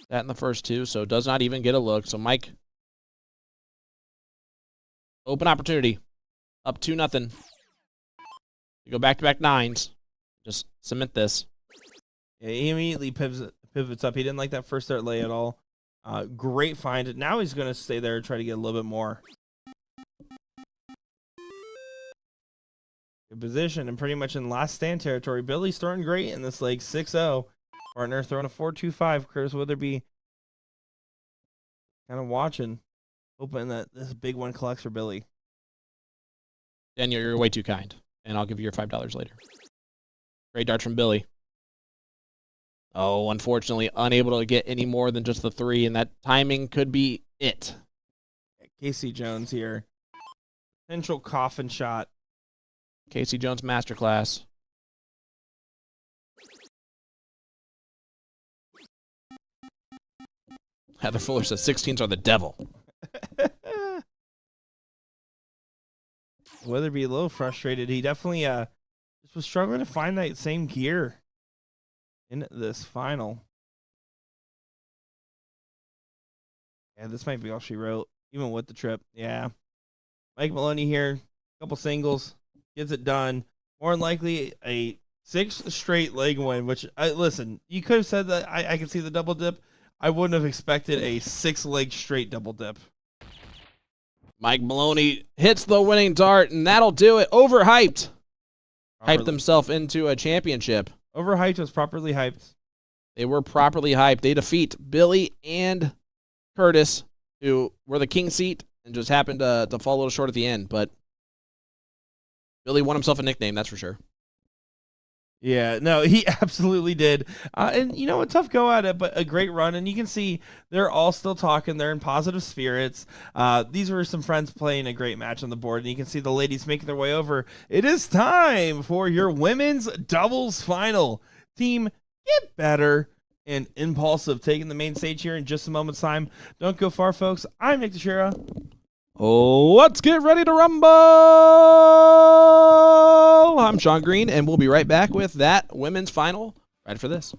that in the first 2, so does not even get a look. So Mike, open opportunity. Up 2-0. You go back-to-back 9s. Just cement this. Yeah, he immediately pivots up. He didn't like that first start lay at all. Great find. Now he's going to stay there and try to get a little bit more. Good position and pretty much in last stand territory. Billy's throwing great in this leg, 6-0. Partner throwing a 4-2-5. Curtis Witherby kind of watching, hoping that this big one collects for Billy. Daniel, you're way too kind, and I'll give you your $5 later. Great dart from Billy. Oh, unfortunately, unable to get any more than just the 3, and that timing could be it. Casey Jones here. Potential coffin shot. Casey Jones masterclass. Heather Fuller says 16s are the devil. Witherby a little frustrated. He definitely just was struggling to find that same gear in this final. Yeah, this might be all she wrote, even with the trip. Yeah. Mike Maloney here, couple singles, gets it done. More than likely a 6 straight leg win, which, listen, you could have said that I could see the double dip. I wouldn't have expected a 6-leg straight double dip. Mike Maloney hits the winning dart, and that'll do it. Overhyped. Hyped himself into a championship. Overhyped was properly hyped. They were properly hyped. They defeat Billy and Curtis, who were the king seat and just happened to fall a little short at the end. But Billy won himself a nickname, that's for sure. Yeah, no, he absolutely did. And, a tough go at it, but a great run. And you can see they're all still talking. They're in positive spirits. These were some friends playing a great match on the board. And you can see the ladies making their way over. It is time for your women's doubles final. Team Get Better and Impulsive taking the main stage here in just a moment's time. Don't go far, folks. I'm Nick Teixeira. Let's get ready to rumble! I'm Sean Green, and we'll be right back with that women's final right after this.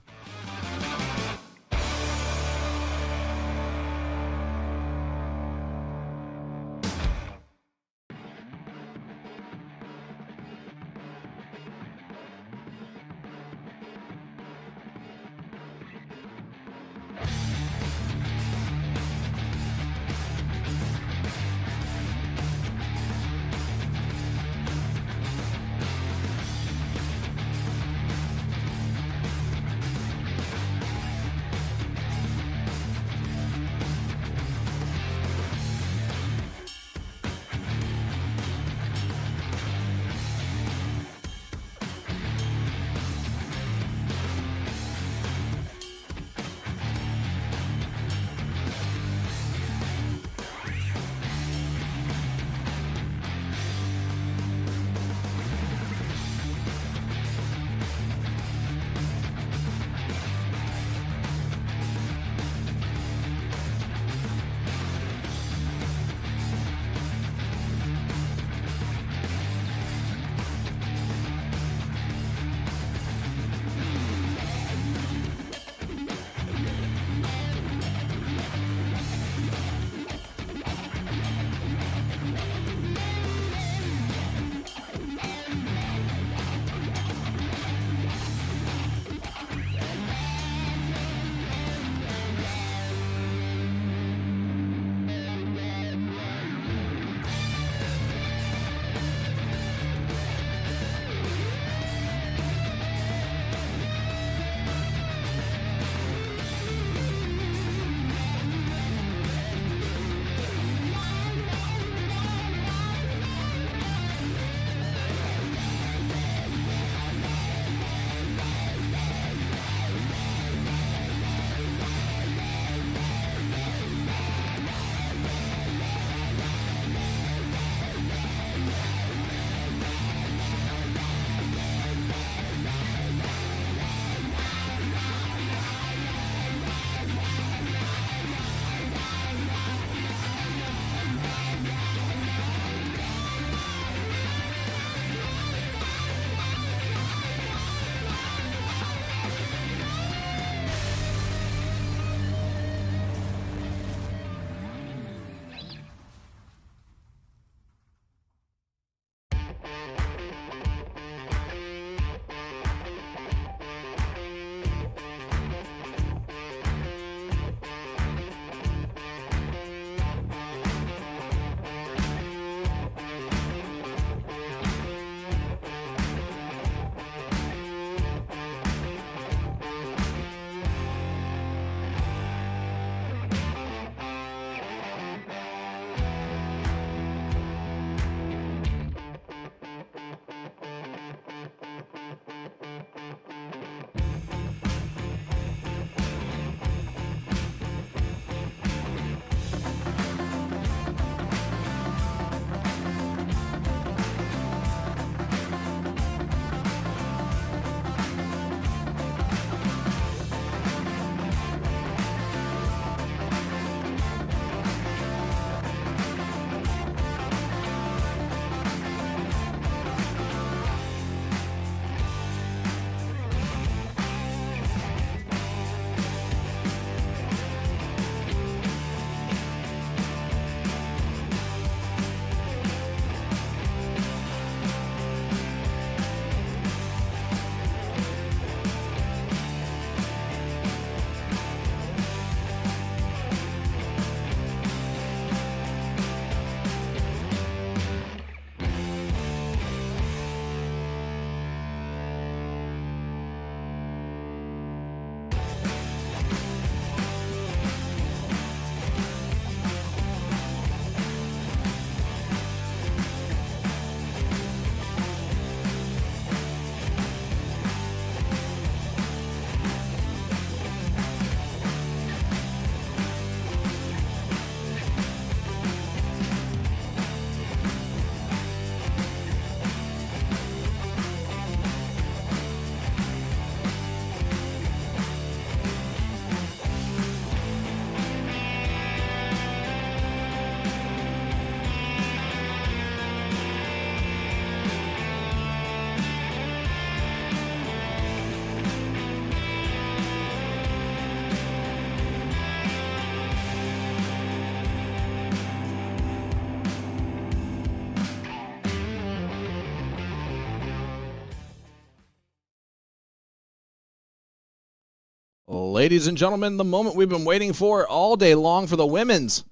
Ladies and gentlemen, the moment we've been waiting for all day long for the women's.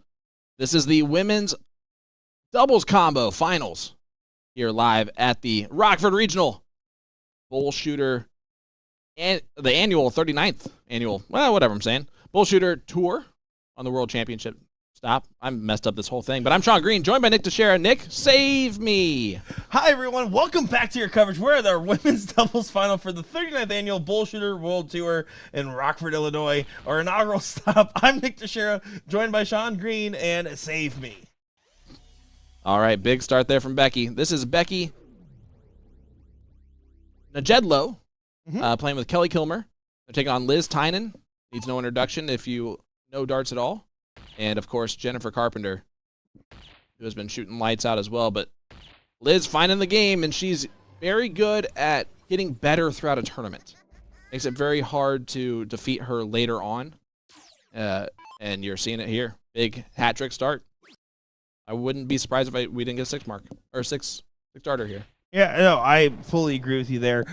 This is the women's doubles combo finals here live at the Rockford Regional BullShooter and the annual 39th annual, well, whatever I'm saying, BullShooter Tour on the World Championship. Stop. I messed up this whole thing. But I'm Sean Green, joined by Nick Teixeira. Nick, save me. Hi, everyone. Welcome back to your coverage. We're at our women's doubles final for the 39th annual BullShooter World Tour in Rockford, Illinois, our inaugural stop. I'm Nick Teixeira, joined by Sean Green, and save me. All right, big start there from Becky. This is Becky Najedlow playing with Kelly Kilmer. They're taking on Liz Tynan. Needs no introduction if you know darts at all. And, of course, Jennifer Carpenter, who has been shooting lights out as well. But Liz finding the game, and she's very good at getting better throughout a tournament. Makes it very hard to defeat her later on. And you're seeing it here. Big hat trick start. I wouldn't be surprised if we didn't get a six starter here. Yeah, no, I fully agree with you there.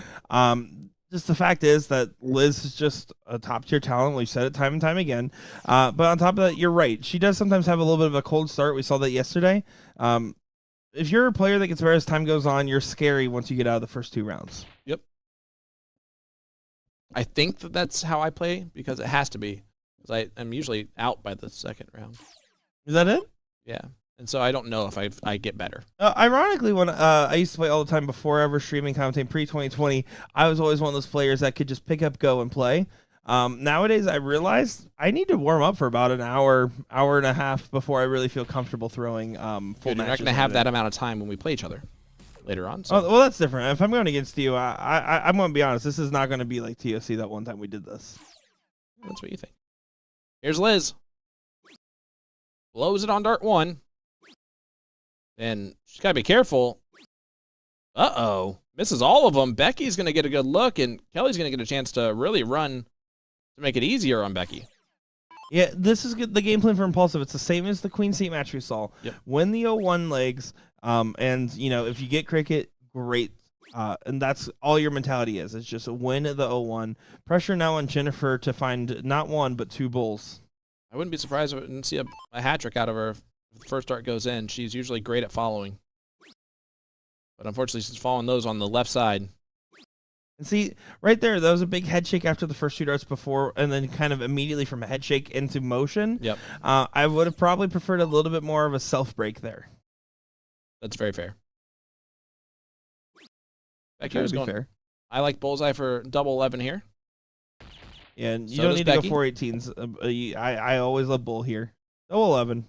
Just the fact is that Liz is just a top-tier talent. We've said it time and time again. But on top of that, you're right. She does sometimes have a little bit of a cold start. We saw that yesterday. If you're a player that gets better as time goes on, you're scary once you get out of the first two rounds. Yep. I think that's how I play because it has to be. Because I'm usually out by the second round. Is that it? Yeah. And so I don't know if I get better. Ironically, when I used to play all the time before ever streaming commentating pre-2020, I was always one of those players that could just pick up, go, and play. Nowadays, I realized I need to warm up for about an hour and a half before I really feel comfortable throwing full matches. You're not going to have that amount of time when we play each other later on. So. Oh, well, that's different. If I'm going against you, I'm going to be honest. This is not going to be like TOC that one time we did this. That's what you think. Here's Liz. Blows it on dart one. And she's got to be careful. Uh-oh. Misses all of them. Becky's going to get a good look, and Kelly's going to get a chance to really run to make it easier on Becky. Yeah, this is the game plan for Impulsive. It's the same as the Queen Seat match we saw. Yep. Win the 0-1 legs, and, if you get cricket, great. And that's all your mentality is. It's just win the 0-1. Pressure now on Jennifer to find not one, but two bulls. I wouldn't be surprised if I didn't see a hat trick out of her. If the first dart goes in, she's usually great at following. But unfortunately, she's following those on the left side. And see, right there, that was a big head shake after the first two darts before, and then kind of immediately from a head shake into motion. Yep. I would have probably preferred a little bit more of a self-break there. That's very fair. Becky That was would be going. fair. I like bullseye for double 11 here. Yeah, and you So don't does need Becky. to go 418s. I always love bull here. Double 11.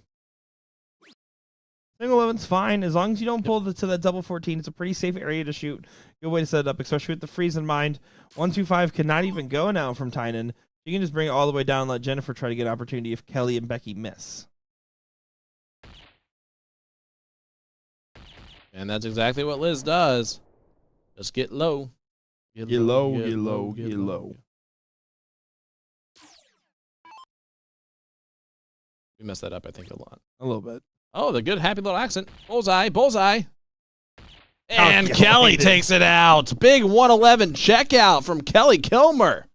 Single 11's fine as long as you don't pull to that double 14. It's a pretty safe area to shoot. Good way to set it up, especially with the freeze in mind. 1-2-5 cannot even go now from Tynan. You can just bring it all the way down and let Jennifer try to get an opportunity if Kelly and Becky miss. And that's exactly what Liz does. Just get low. Get low. We messed that up, I think, a lot. A little bit. Oh, the good happy little accent. Bullseye. And Calculated. Kelly takes it out. Big 111 checkout from Kelly Kilmer.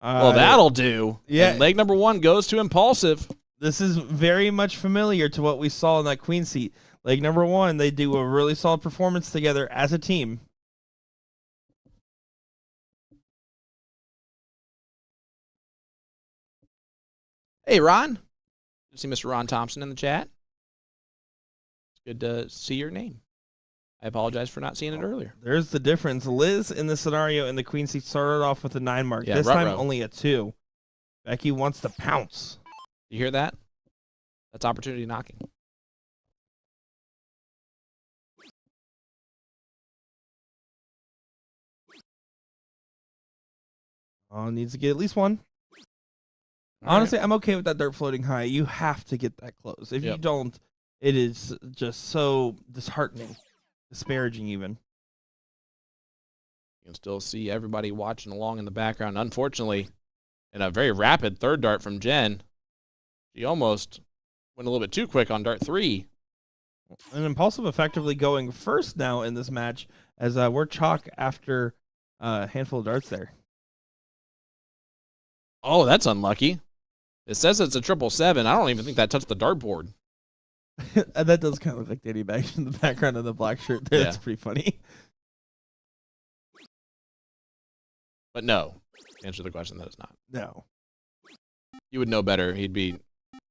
Well, that'll do. yeah. And leg number one goes to Impulsive. This is very much familiar to what we saw in that Queen Seat. Leg number one, they do a really solid performance together as a team. Hey, Ron. You see Mr. Ron Thompson in the chat? It's good to see your name. I apologize for not seeing it earlier. There's the difference. Liz in this scenario in the Queen Seat started off with a 9 mark. Yeah, this time ruh-roh. only a 2. Becky wants to pounce. You hear that? That's opportunity knocking. Oh, needs to get at least one. All Honestly, I'm okay with that dirt floating high. You have to get that close. If you Yep. don't, it is just so disheartening, disparaging even. You can still see everybody watching along in the background. Unfortunately, in a very rapid third dart from Jen, she almost went a little bit too quick on dart 3. And Impulsive effectively going first now in this match as we're chalk after a handful of darts there. Oh, that's unlucky. It says it's a 777. I don't even think that touched the dartboard. And that does kind of look like Danny Bags in the background of the black shirt there. Yeah. That's pretty funny. But no. To answer the question, that is not. No. You would know better. He'd be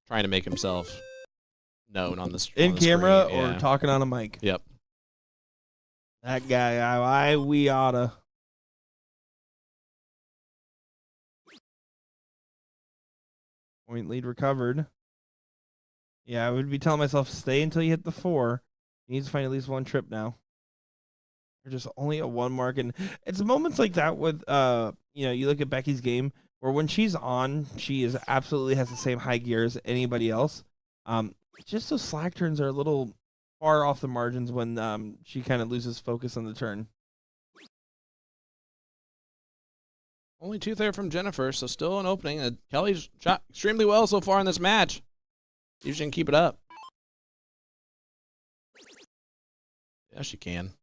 trying to make himself known on the In on the camera screen. or Yeah. talking on a mic. Yep. That guy, we oughta. Point lead recovered. Yeah, I would be telling myself, stay until you hit the 4. You need to find at least one trip now. They're just only at 1 mark. And it's moments like that with, you look at Becky's game where when she's on, she is absolutely has the same high gear as anybody else. Just those slack turns are a little far off the margins when she kind of loses focus on the turn. Only 2 there from Jennifer, so still an opening. Kelly's shot extremely well so far in this match. See if she can keep it up. Yeah, she can.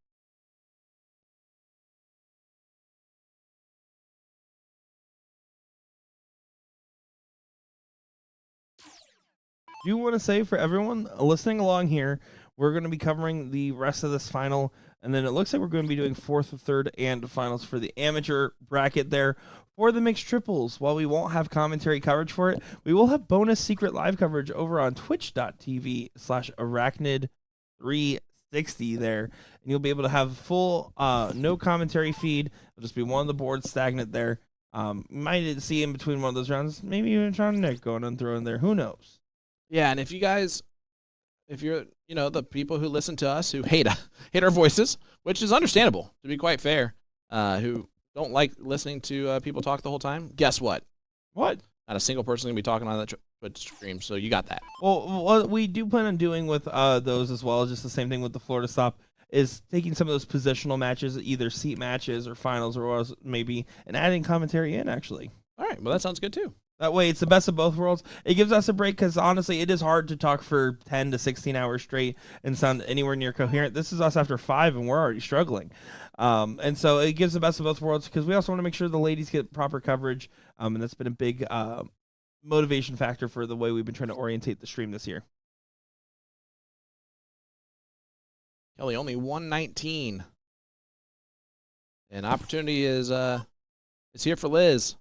Do you want to say for everyone listening along here, we're going to be covering the rest of this final, and then it looks like we're going to be doing 4th, 3rd, and finals for the amateur bracket there. For the mixed triples, while we won't have commentary coverage for it, we will have bonus secret live coverage over on twitch.tv/arachnid360 there, and you'll be able to have full no commentary feed. It'll just be one of the boards stagnant there. You might see in between one of those rounds, maybe even Sean and Nick going and throwing there. Who knows? Yeah, and if you're, the people who listen to us who hate our voices, which is understandable, to be quite fair, who don't like listening to people talk the whole time, guess what? What? Not a single person going to be talking on that Twitch stream, so you got that. Well, what we do plan on doing with those as well, just the same thing with the Florida stop, is taking some of those positional matches, either seat matches or finals or what maybe, and adding commentary in, actually. All right, well, that sounds good, too. That way, it's the best of both worlds. It gives us a break because, honestly, it is hard to talk for 10 to 16 hours straight and sound anywhere near coherent. This is us after 5, and we're already struggling. And so it gives the best of both worlds because we also want to make sure the ladies get proper coverage, and that's been a big motivation factor for the way we've been trying to orientate the stream this year. Kelly, only 119. And opportunity is here for Liz.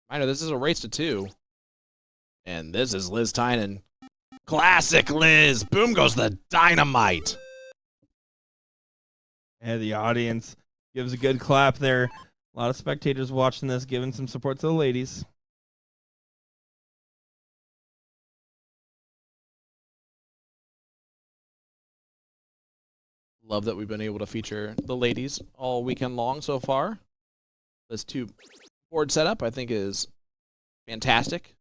I know this is a race to 2. And this is Liz Tynan. Classic Liz. Boom goes the dynamite. And the audience gives a good clap there. A lot of spectators watching this, giving some support to the ladies. Love that we've been able to feature the ladies all weekend long so far. This 2 board setup, I think, is fantastic.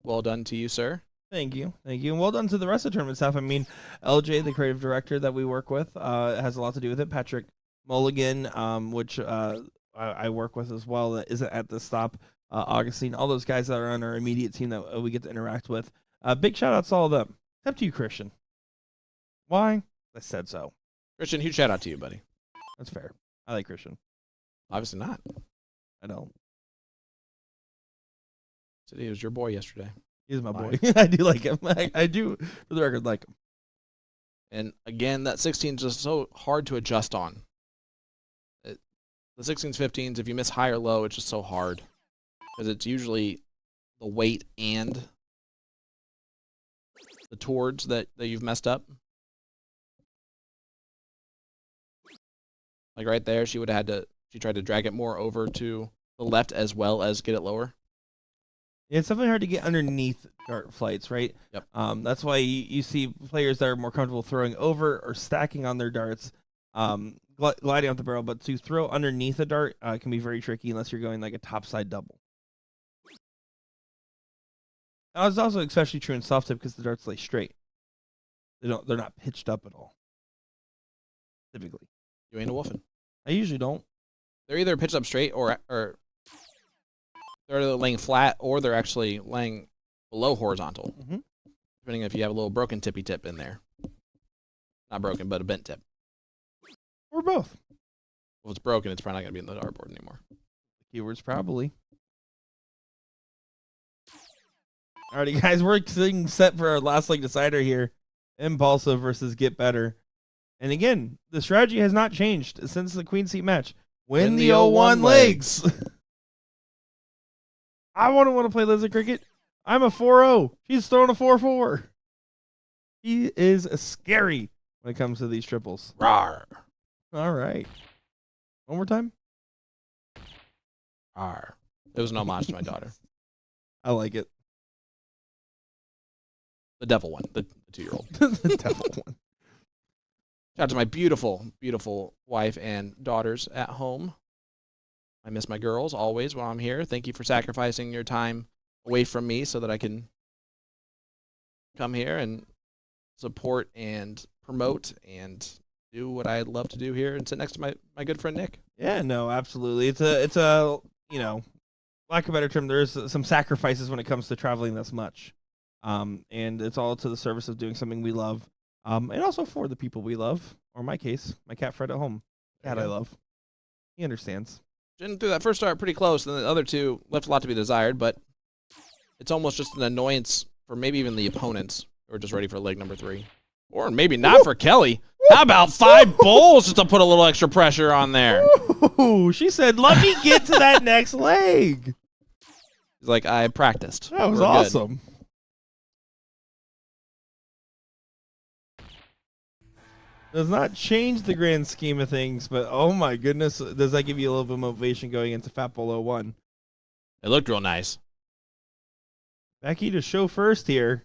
Well done to you, sir. Thank you. And well done to the rest of the tournament staff. I mean, LJ, the creative director that we work with, has a lot to do with it. Patrick Mulligan, which I work with as well, that isn't at the stop. Augustine, all those guys that are on our immediate team that we get to interact with. Big shout outs to all of them, except you, Christian. Why? I said so. Christian, huge shout out to you, buddy. That's fair. I like Christian. Obviously not. I don't. Said he was your boy yesterday. He's my boy. I do like him. I do, for the record, like him. And again, that 16 is just so hard to adjust on. The 16s, 15s, if you miss high or low, it's just so hard. Because it's usually the weight and the towards that you've messed up. Like right there, she tried to drag it more over to the left as well as get it lower. Yeah, it's definitely hard to get underneath dart flights, right? Yep. That's why you see players that are more comfortable throwing over or stacking on their darts, gliding off the barrel. But to throw underneath a dart can be very tricky unless you're going like a topside double. Now, it's also especially true in soft tip because the darts lay straight. They're not pitched up at all. Typically, You ain't a wolfin'. I usually don't. They're either pitched up straight or they're either laying flat or they're actually laying below horizontal. Mm-hmm. Depending if you have a little broken tippy tip in there. Not broken, but a bent tip. Or both. Well, if it's broken, it's probably not going to be in the dartboard anymore. Keywords probably. Alrighty, guys, we're getting set for our last leg decider here. Impulsive versus Get Better. And again, the strategy has not changed since the Queen Seat match. Win the 0-1 legs. I wouldn't want to play Lizard Cricket. I'm a 4-0. She's throwing a 4-4. He is scary when it comes to these triples. Rawr. All right. One more time. Rawr. It was an homage to my daughter. I like it. The devil one, the 2-year-old. The devil one. Shout out to my beautiful, beautiful wife and daughters at home. I miss my girls always when I'm here. Thank you for sacrificing your time away from me so that I can come here and support and promote and do what I love to do here and sit next to my good friend Nick. Yeah, no, absolutely. It's a lack of a better term, there's some sacrifices when it comes to traveling this much. And it's all to the service of doing something we love. And also for the people we love, or in my case, my cat Fred at home. Cat I love. He understands. Didn't do that first start pretty close, and the other two left a lot to be desired, but it's almost just an annoyance for maybe even the opponents who are just ready for leg number 3. Or maybe not for Kelly. How about 5 bowls just to put a little extra pressure on there? Ooh, she said, let me get to that next leg. He's like, I practiced. That was We're good. awesome. Does not change the grand scheme of things, but oh my goodness, does that give you a little bit of motivation going into Fat Bowl 01? It looked real nice. Becky to show first here.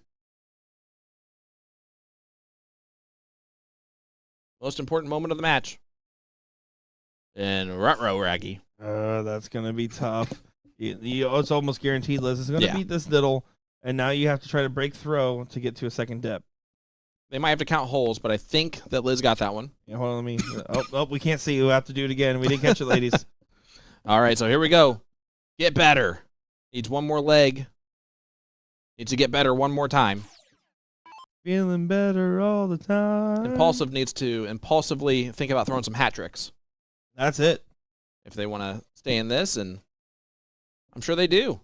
Most important moment of the match. And Rutrow Raggy. That's going to be tough. It's almost guaranteed Liz is going to Yeah. beat this diddle, and now you have to try to break throw to get to a second dip. They might have to count holes, but I think that Liz got that one. Yeah, hold on, let me. We can't see. We'll have to do it again. We didn't catch it, ladies. All right, so here we go. Get better. Needs one more leg. Needs to get better one more time. Feeling better all the time. Impulsive needs to impulsively think about throwing some hat tricks That's it. if they want to stay in this, and I'm sure they do.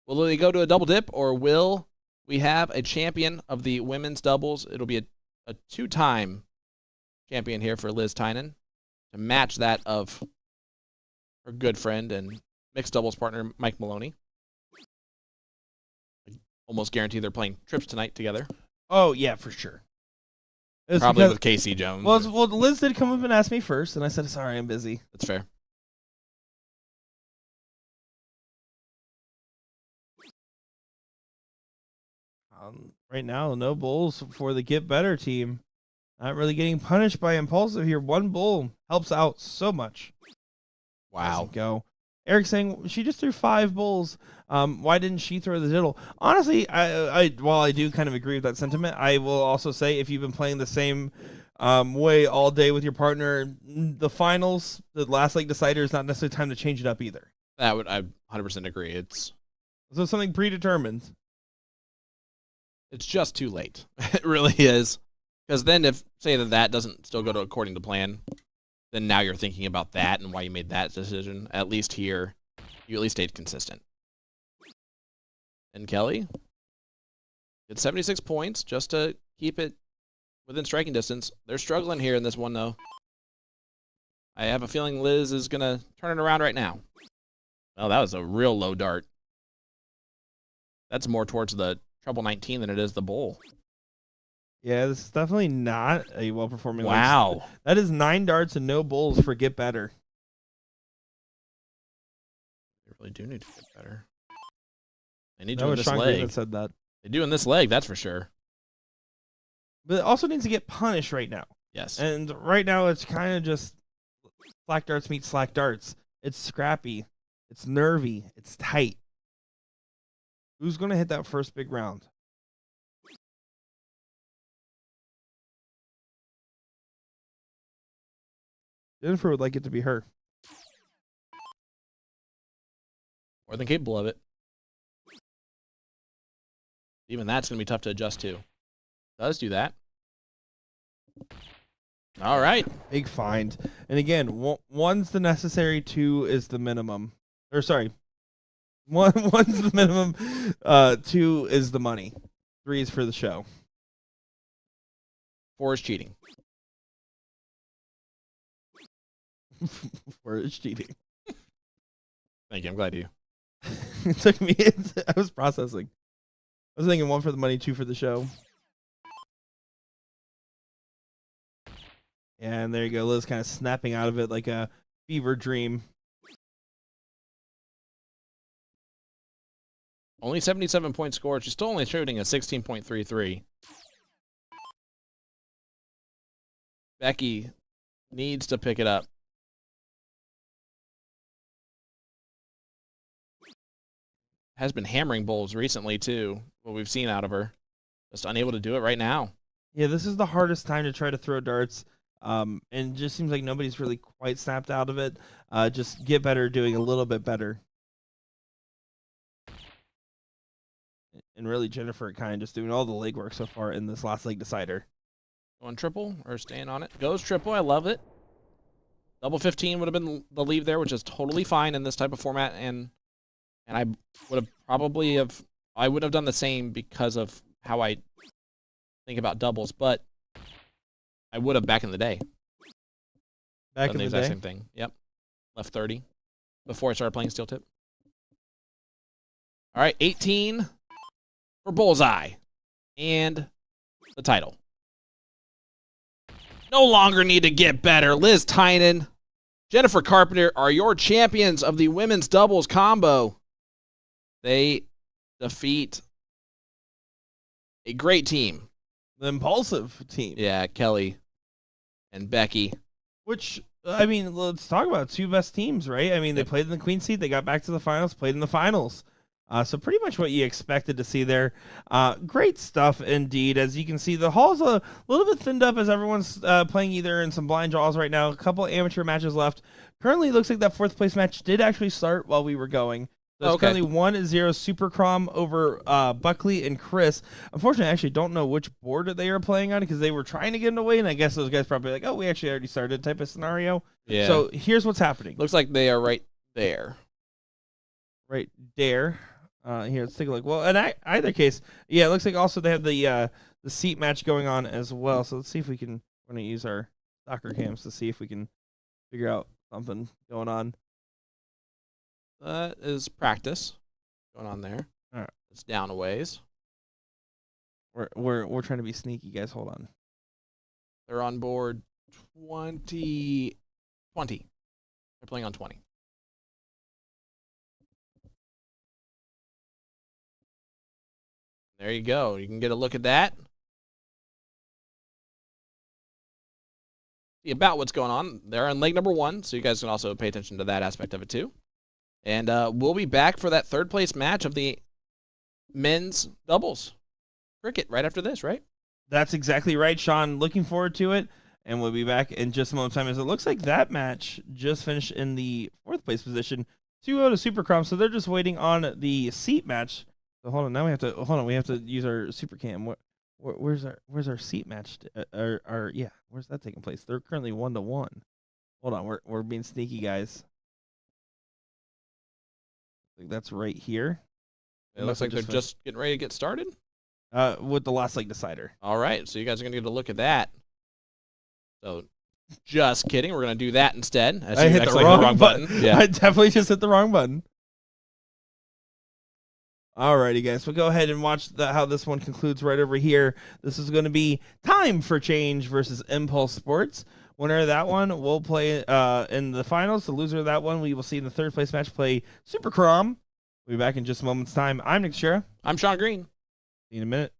Will they go to a double dip, or will we have a champion of the women's doubles? It'll be a 2-time champion here for Liz Tynan to match that of her good friend and mixed doubles partner, Mike Maloney. I almost guarantee they're playing trips tonight together. Oh, yeah, for sure. It's Probably because- with Casey Jones. well, Liz did come up and ask me first, and I said, sorry, I'm busy. That's fair. Right now, no bulls for the Get Better team. Not really getting punished by Impulsive here. 1 bull helps out so much. Wow. Doesn't go. Eric saying she just threw 5 bulls. Why didn't she throw the diddle? Honestly, while I do kind of agree with that sentiment, I will also say if you've been playing the same way all day with your partner, the finals, the last leg decider is not necessarily time to change it up either. I 100% agree. It's something predetermined. just too late. It really is. Because then if, say that doesn't still go to according to plan, then now you're thinking about that and why you made that decision. At least here, you at least stayed consistent. And Kelly, it's 76 points just to keep it within striking distance. They're struggling here in this one, though. I have a feeling Liz is going to turn it around right now. Oh, that was a real low dart. That's more towards the treble 19 than it is the bowl. Yeah, this is definitely not a well-performing. Wow. That is 9 darts and no bulls for Get Better. They really do need to get better. They need That to in was this Sean Green that leg. said that. They do in this leg, that's for sure. But it also needs to get punished right now. Yes. And right now it's kind of just slack darts meet slack darts. It's scrappy. It's nervy. It's tight. Who's going to hit that first big round? Jennifer would like it to be her. More than capable of it. Even that's going to be tough to adjust to. Does do that. All right. Big find. And again, one's the necessary, 2 is the minimum. Or sorry, one's the minimum. 2 is the money. 3 is for the show. 4 is cheating. 4 is cheating. Thank you. I'm glad you. It took me. I was processing. I was thinking 1 for the money, 2 for the show. And there you go. Liz kind of snapping out of it like a fever dream. Only 77 point score. She's still only shooting a 16.33. Becky needs to pick it up. Has been hammering bowls recently, too, what we've seen out of her. Just unable to do it right now. Yeah, this is the hardest time to try to throw darts. And it just seems like nobody's really quite snapped out of it. Just get better doing a little bit better. And really, Jennifer kind of just doing all the legwork so far in this last leg decider. Going triple or staying on it? Goes triple. I love it. Double 15 would have been the leave there, which is totally fine in this type of format. And I would have I would have done the same because of how I think about doubles, but I would have back in the day. Back Done in the exact day? same thing. Yep. Left 30 before I started playing steel tip. All right, 18 for bullseye and the title. No longer need to get better. Liz Tynan, Jennifer Carpenter are your champions of the women's doubles combo. They defeat a great team. The impulsive team. Yeah, Kelly and Becky. Which, I mean, let's talk about 2 best teams, right? I mean, they played in the Queen seat. They got back to the finals, played in the finals. So pretty much what you expected to see there. Great stuff indeed. As you can see, the hall's a little bit thinned up as everyone's playing either in some blind draws right now. A couple amateur matches left. Currently, it looks like that 4th place match did actually start while we were going. So it's currently 1-0 Super Crom over Buckley and Chris. Unfortunately, I actually don't know which board they are playing on because they were trying to get in the way, and I guess those guys probably like, oh, we actually already started type of scenario. Yeah. So here's what's happening. Looks like they are right there. Right there. Here, let's take a look. Well, in either case, yeah, it looks like also they have the seat match going on as well. So let's see if we can. We're going to use our soccer cams to see if we can figure out something going on. That is practice going on there. All right. It's down a ways. We're trying to be sneaky, guys. Hold on. They're on board 20. They're playing on 20. There you go. You can get a look at that. See about what's going on. They're on leg number 1, so you guys can also pay attention to that aspect of it too. And we'll be back for that 3rd place match of the men's doubles cricket right after this, right? That's exactly right, Sean. Looking forward to it. And we'll be back in just a moment of time. As it looks like that match just finished in the 4th place position. 2-0 to Super Crom, so they're just waiting on the seat match. So hold on, now we have to use our super cam. Where's our seat match? Where's that taking place? They're currently 1-1. Hold on, we're being sneaky, guys. I think that's right here. It looks like they're just getting ready to get started. With the last leg decider. All right, so you guys are gonna get a look at that. So, just kidding. We're gonna do that instead. I hit the wrong button. Yeah. I definitely just hit the wrong button. Alrighty, guys. We'll go ahead and watch how this one concludes right over here. This is going to be Time for Change versus Impulse Sports. Winner of that one will play in the finals. The loser of that one, we will see in the 3rd place match play Super Crom. We'll be back in just a moment's time. I'm Nick Shira. I'm Sean Green. See you in a minute.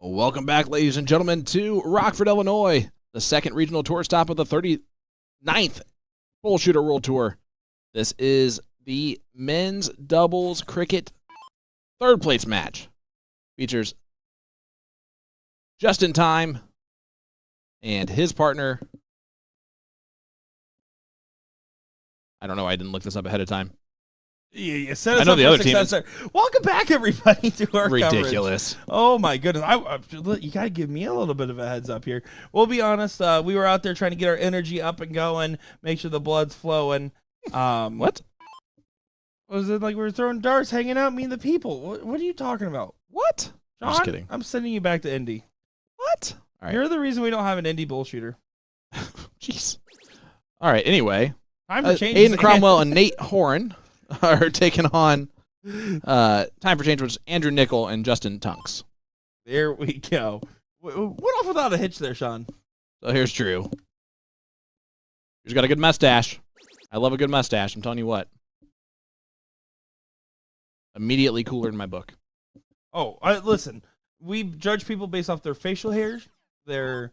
Welcome back, ladies and gentlemen, to Rockford, Illinois, the second regional tour stop of the 39th BullShooter World Tour. This is the men's doubles cricket third place match. Features Just in Time and his partner. I don't know. I didn't look this up ahead of time. You set us I know up the for other team success there. Welcome back, everybody, to our Ridiculous. coverage. Oh my goodness! You gotta give me a little bit of a heads up here. We'll be honest. We were out there trying to get our energy up and going, make sure the blood's flowing. What? Was it like we were throwing darts, hanging out, meeting the people? What are you talking about? What? John, I'm just kidding. I'm sending you back to Indy. What? All right. You're the reason we don't have an Indy BullShooter. Jeez. All right. Anyway, Time for change. Aiden Cromwell and Nate Horan are taking on Time for Change, which is Andrew Nickel and Justin Tunks. There we go. Went off without a hitch there, Sean. So here's Drew. He's got a good mustache. I love a good mustache. I'm telling you what. Immediately cooler in my book. Oh, listen. We judge people based off their facial hairs, their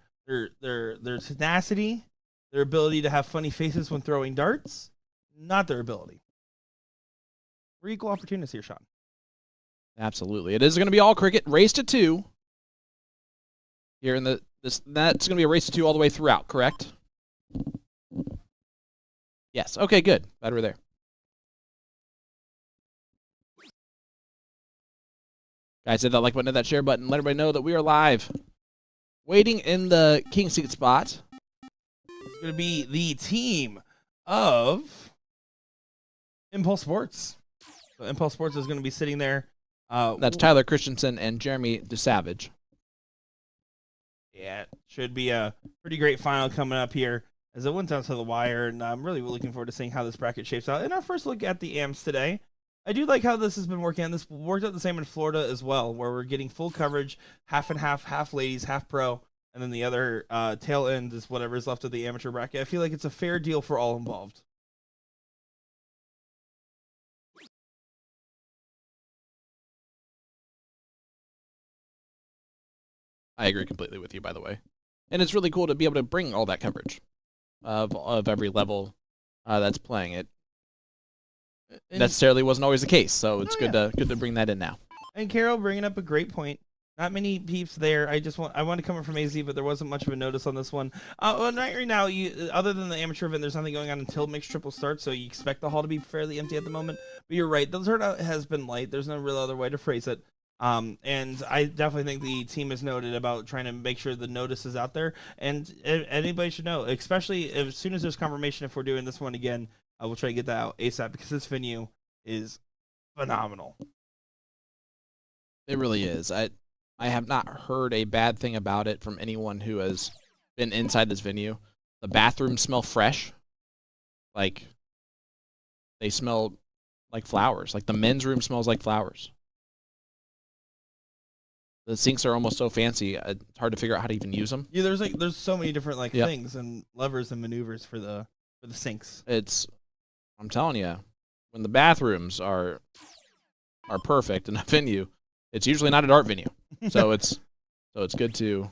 tenacity, their ability to have funny faces when throwing darts, not their ability. We're equal opportunists here, Sean. Absolutely. It is going to be all cricket. Race to 2. Here in that's going to be a race to 2 all the way throughout, correct? Yes. Okay, good. Glad we're there. Guys, hit that like button, hit that share button. Let everybody know that we are live. Waiting in the king seat spot. It's going to be the team of Impulse Sports. So Impulse Sports is going to be sitting there. That's Tyler Christensen and Jeremy DeSavage. Yeah, it should be a pretty great final coming up here as it went down to the wire, and I'm really looking forward to seeing how this bracket shapes out. In our first look at the AMs today, I do like how this has been working. This worked out the same in Florida as well, where we're getting full coverage, half and half ladies, half pro, and then the other tail end is whatever is left of the amateur bracket. I feel like it's a fair deal for all involved. I agree completely with you, by the way. And it's really cool to be able to bring all that coverage of every level that's playing it. Necessarily wasn't always the case, so it's good to bring that in now. And Carol bringing up a great point. Not many peeps there. I want to come up from AZ, but there wasn't much of a notice on this one. Right now, other than the amateur event, there's nothing going on until mixed triple starts, so you expect the hall to be fairly empty at the moment. But you're right, the turnout has been light. There's no real other way to phrase it. And I definitely think the team is noted about trying to make sure the notice is out there, and anybody should know, especially as soon as there's confirmation if we're doing this one again, we'll try to get that out ASAP because this venue is phenomenal. It really is. I have not heard a bad thing about it from anyone who has been inside this venue. The bathrooms smell fresh. Like, they smell like flowers. Like, the men's room smells like flowers. The sinks are almost so fancy, it's hard to figure out how to even use them. Yeah, there's so many different things and levers and maneuvers for the sinks. I'm telling you, when the bathrooms are perfect in a venue, it's usually not a dart venue. So it's good to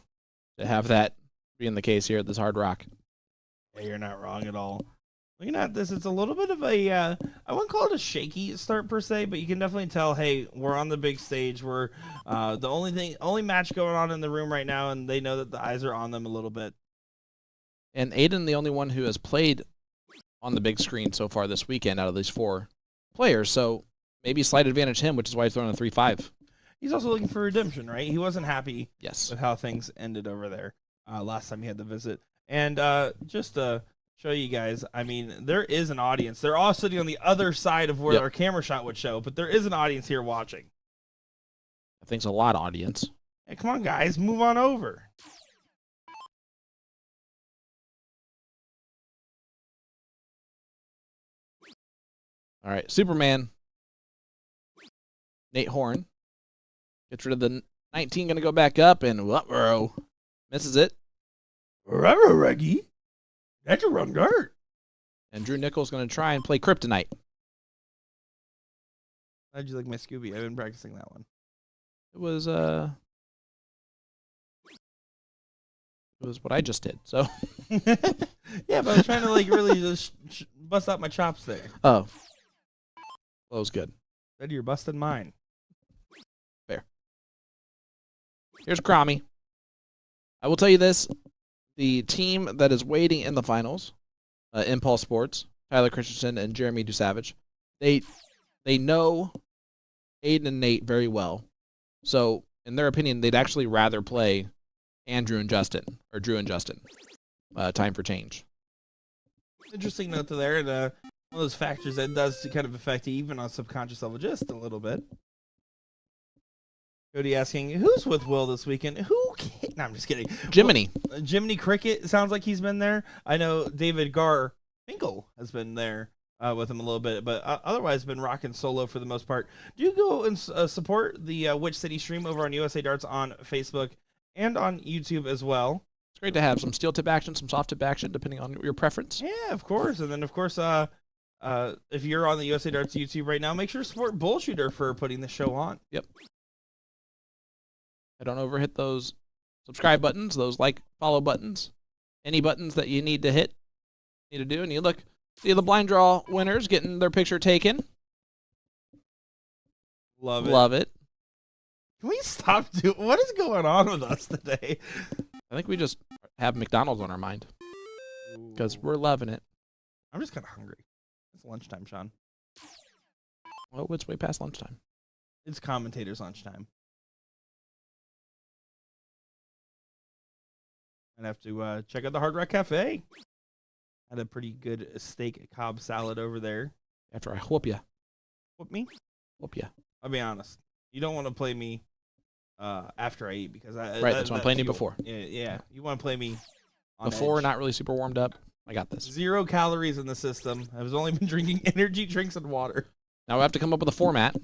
have that being the case here at this Hard Rock. Yeah, you're not wrong at all. Looking at this, it's a little bit of a, I wouldn't call it a shaky start per se, but you can definitely tell, hey, we're on the big stage. We're the only match going on in the room right now, and they know that the eyes are on them a little bit. And Aiden, the only one who has played on the big screen so far this weekend out of these 4 players, so maybe slight advantage him, which is why he's throwing a 3-5. He's also looking for redemption, right? He wasn't happy Yes. with how things ended over there last time he had the visit. And just to show you guys, I mean, there is an audience. They're all sitting on the other side of where our camera shot would show, but there is an audience here watching. I think it's a lot of audience. Hey, come on, guys, move on over. All right, Superman. Nate Horn gets rid of the 19, going to go back up, and misses it. Reggie, that's a wrong dart. And Drew Nichols going to try and play Kryptonite. How'd you like my Scooby? I've been practicing that one. It was It was what I just did. So. Yeah, but I was trying to like really just bust out my chops there. Oh. That was good. Said you're busting mine. Fair. Here's Cromie. I will tell you this. The team that is waiting in the finals, Impulse Sports, Tyler Christensen and Jeremy DuSavage, they know Aiden and Nate very well. So, in their opinion, they'd actually rather play Andrew and Justin, or Drew and Justin. Time for change. Interesting note to there, and one of those factors that does kind of affect you even on subconscious level just a little bit. Cody asking, who's with Will this weekend? Who can't? No, I'm just kidding. Jiminy. Jiminy Cricket sounds like he's been there. I know David Garfinkel has been there with him a little bit, but otherwise been rocking solo for the most part. Do you go and support the Which City stream over on USA Darts on Facebook and on YouTube as well? It's great to have some steel tip action, some soft tip action, depending on your preference. Yeah, of course. And then, of course, if you're on the USA Darts YouTube right now, make sure to support BullShooter for putting the show on. Yep. I don't overhit those subscribe buttons, those like, follow buttons, any buttons that you need to hit, need to do. And you look, see the blind draw winners getting their picture taken. Love it. Love it. Can we stop doing? What is going on with us today? I think we just have McDonald's on our mind because we're loving it. I'm just kind of hungry. It's lunchtime, Sean. Well, it's way past lunchtime. It's commentators' lunchtime. I'd have to check out the Hard Rock Cafe. Had a pretty good steak Cobb salad over there. After I whoop ya. What, me? Whoop ya. I'll be honest. You don't want to play me after I eat because That's why I'm playing you before. Yeah. You want to play me on Before, edge. not really super warmed up. I got this. 0 calories in the system. I've only been drinking energy drinks and water. Now we have to come up with a format.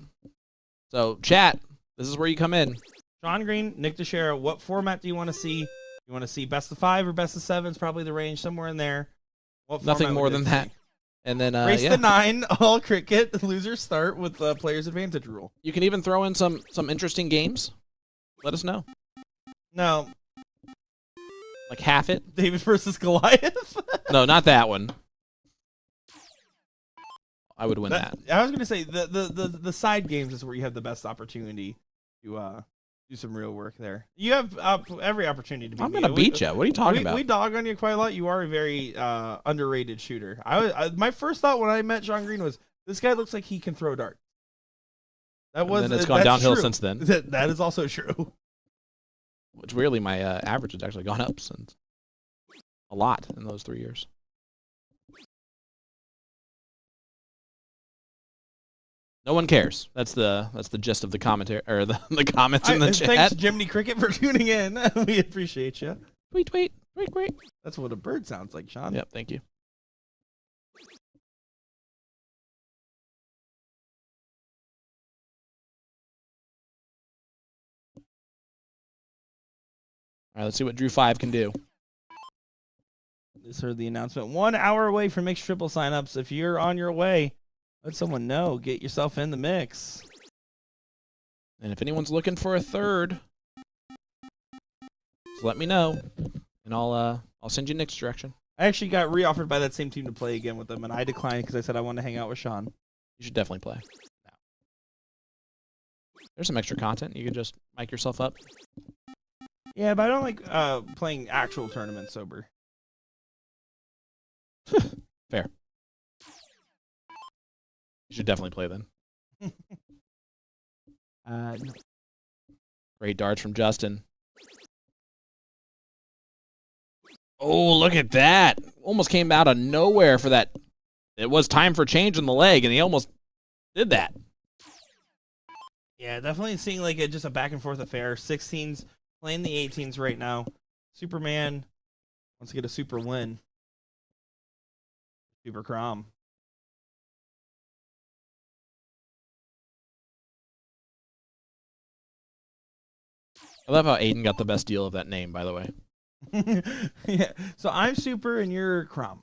So, chat, this is where you come in. Sean Green, Nick Teixeira, what format do you want to see? You want to see best of 5 or best of 7? It's probably the range somewhere in there. What Nothing format more would than it that. be? And then, Race yeah. to 9, all cricket, losers start with player's advantage rule. You can even throw in some interesting games. Let us know. No, Like half it. David versus Goliath. No, not that one. I would win that. I was going to say the side games is where you have the best opportunity to do some real work there. You have every opportunity to beat I'm me. going to beat you. What are you talking about? We dog on you quite a lot. You are a very underrated shooter. My first thought when I met Sean Green was, this guy looks like he can throw darts. And then it's gone downhill true. since then. That is also true. Which weirdly, my average has actually gone up since a lot in those 3 years. No one cares. That's the gist of the commentary or the comments in the chat. Thanks, Jiminy Cricket, for tuning in. We appreciate you. Tweet, tweet, tweet, tweet. That's what a bird sounds like, Sean. Yep, thank you. All right, let's see what Drew 5 can do. Just heard the announcement. 1 hour away from mixed triple signups. If you're on your way, let someone know. Get yourself in the mix. And if anyone's looking for a third, just let me know, and I'll send you Nick's direction. I actually got re-offered by that same team to play again with them, and I declined because I said I want to hang out with Sean. You should definitely play. There's some extra content. You could just mic yourself up. Yeah, but I don't like playing actual tournaments sober. Fair. You should definitely play then. No. Great darts from Justin. Oh, look at that. Almost came out of nowhere for that. It was time for change in the leg, and he almost did that. Yeah, definitely seeing like just a back and forth affair. 16s playing the 18s right now. Superman wants to get a super win. Super Crom. I love how Aiden got the best deal of that name, by the way. Yeah. So I'm super and you're Crom.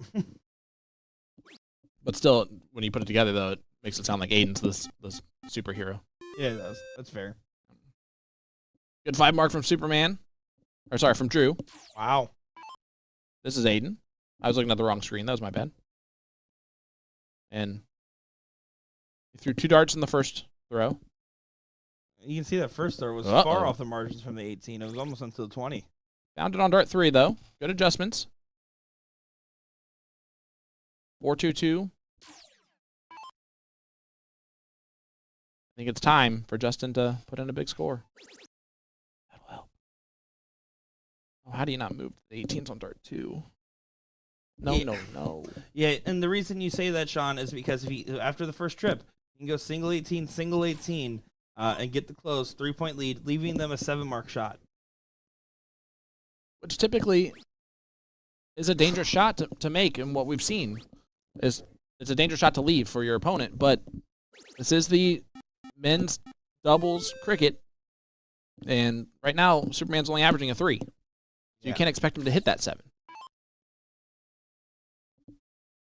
But still, when you put it together, though, it makes it sound like Aiden's this superhero. Yeah, it does. That's fair. Good 5 mark from Superman. Or sorry, from Drew. Wow. This is Aiden. I was looking at the wrong screen. That was my bad. And he threw 2 darts in the first throw. You can see that first throw was Uh-oh. far off the margins from the 18. It was almost into the 20. Found it on dart 3, though. Good adjustments. 4-2-2. I think it's time for Justin to put in a big score. That'll help. Oh, how do you not move the 18s on dart 2? No. Yeah, and the reason you say that, Sean, is because after the first trip, you can go single 18, and get the close 3-point lead, leaving them a 7-mark shot. Which typically is a dangerous shot to make, and what we've seen is it's a dangerous shot to leave for your opponent, but this is the men's doubles cricket, and right now Superman's only averaging a 3, so you can't expect him to hit that 7.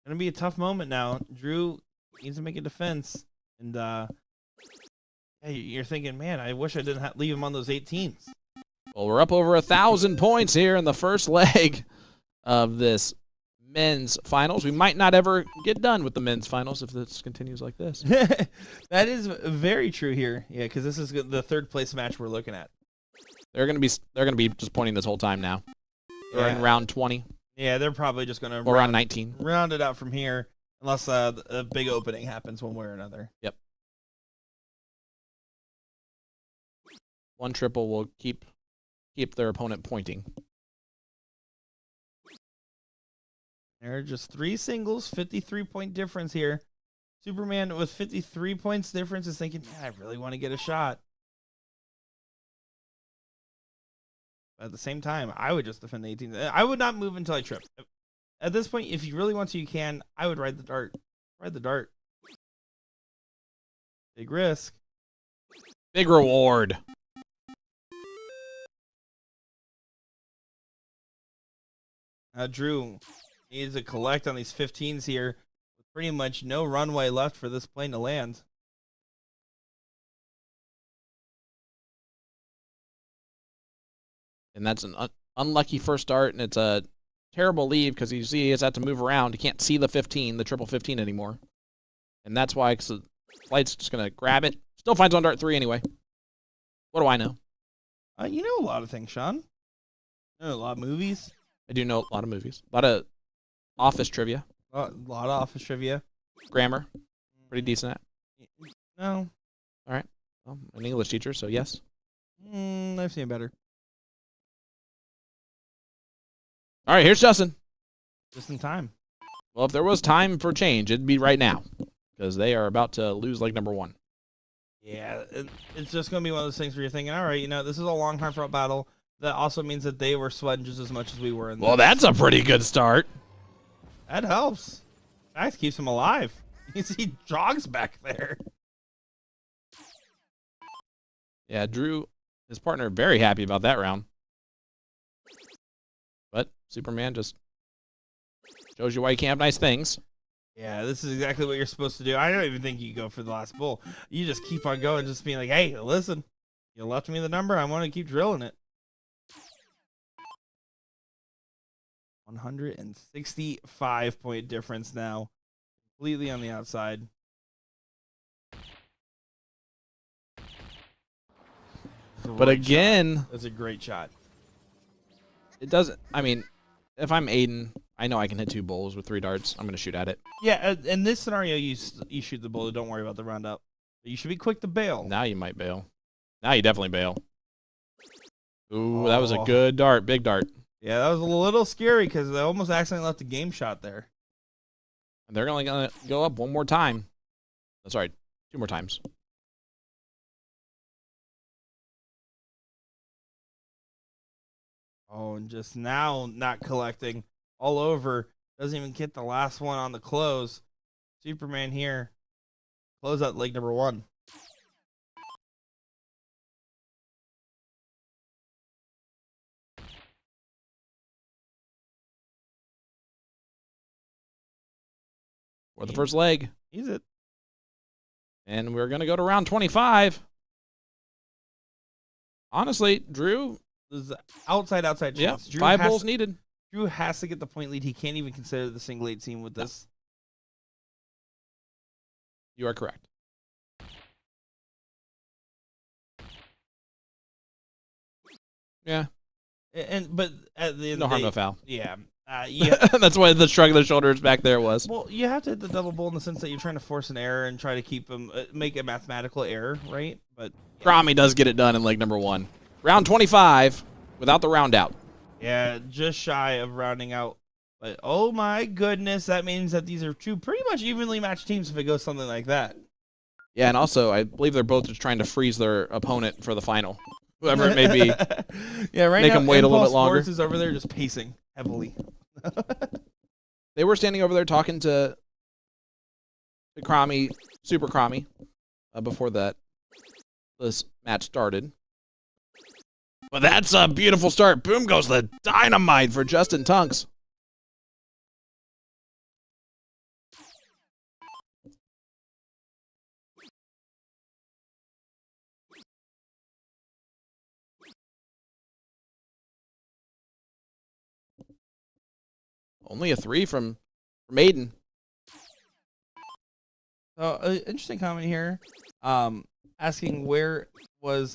Gonna be a tough moment now. Drew needs to make a defense, and you're thinking, man, I wish I didn't leave him on those 18s. Well, we're up over 1,000 points here in the first leg of this men's finals. We might not ever get done with the men's finals if this continues like this. That is very true here. Yeah, because this is the 3rd place match we're looking at. They're gonna be just pointing this whole time now. They're in round 20 Yeah, they're probably just gonna or round 19. round it out from here, unless a big opening happens one way or another. Yep. One triple will keep their opponent pointing. There are just 3 singles, 53-point difference here. Superman with 53 points difference is thinking, man, I really want to get a shot. But at the same time, I would just defend the 18. I would not move until I trip. At this point, if you really want to, you can. I would ride the dart. Ride the dart. Big risk. Big reward. Drew needs to collect on these 15s here. With pretty much no runway left for this plane to land. And that's an unlucky first dart, and it's a terrible leave because you see he has to move around. He can't see the 15, the triple 15 anymore. And that's why the flight's just going to grab it. Still finds on dart 3 anyway. What do I know? You know a lot of things, Sean. You know a lot of movies. I do know a lot of movies. A lot of office trivia. A lot of office trivia. Grammar. Pretty decent at. No. All right. Well, I'm an English teacher, so yes. I've seen better. All right, here's Justin. Just in time. Well, if there was time for change, it'd be right now because they are about to lose leg number 1. Yeah, it's just going to be one of those things where you're thinking, all right, this is a long, hard-fought battle. That also means that they were sweating just as much as we were. Well, that's a pretty good start. That helps. That keeps him alive. You see jogs back there. Yeah, Drew, his partner, very happy about that round. But Superman just shows you why you can't have nice things. Yeah, this is exactly what you're supposed to do. I don't even think you go for the last bull. You just keep on going, just being like, hey, listen, you left me the number. I want to keep drilling it. 165-point difference now. Completely on the outside. But again, that's a great shot. It doesn't. I mean, if I'm Aiden, I know I can hit 2 bowls with 3 darts. I'm going to shoot at it. Yeah, in this scenario, you shoot the bull. Don't worry about the roundup. You should be quick to bail. Now you might bail. Now you definitely bail. Ooh, that was a good dart. Big dart. Yeah, that was a little scary because they almost accidentally left the game shot there. And they're only going to go up 1 more time. Oh, sorry, 2 more times. Oh, and just now not collecting all over. Doesn't even get the last one on the close. Superman here. Close out leg number 1. For the first leg. He's it. And we're going to go to round 25. Honestly, Drew. This is outside chance. Yeah, Drew 5 bowls needed. Drew has to get the point lead. He can't even consider the single 18 with this. You are correct. Yeah. But at the end No of the harm, day, no foul. Yeah. Yeah. That's why the shrug of the shoulders back there was. Well, you have to hit the double bull in the sense that you're trying to force an error and try to keep them, make a mathematical error, right? But Grommy does get it done in leg number 1. Round 25 without the round out. yeah, just shy of rounding out. But oh my goodness, that means that these are two pretty much evenly matched teams if it goes something like that. Yeah, and also I believe they're both just trying to freeze their opponent for the final, whoever it may be. Yeah, right Make now them wait a little Impulse bit longer. Sports is over there just pacing heavily. They were standing over there talking to Crommy, Super Crommy, before this match started. But that's a beautiful start. Boom goes the dynamite for Justin Tunks. Only a 3 from Aiden. Interesting comment here. Asking where was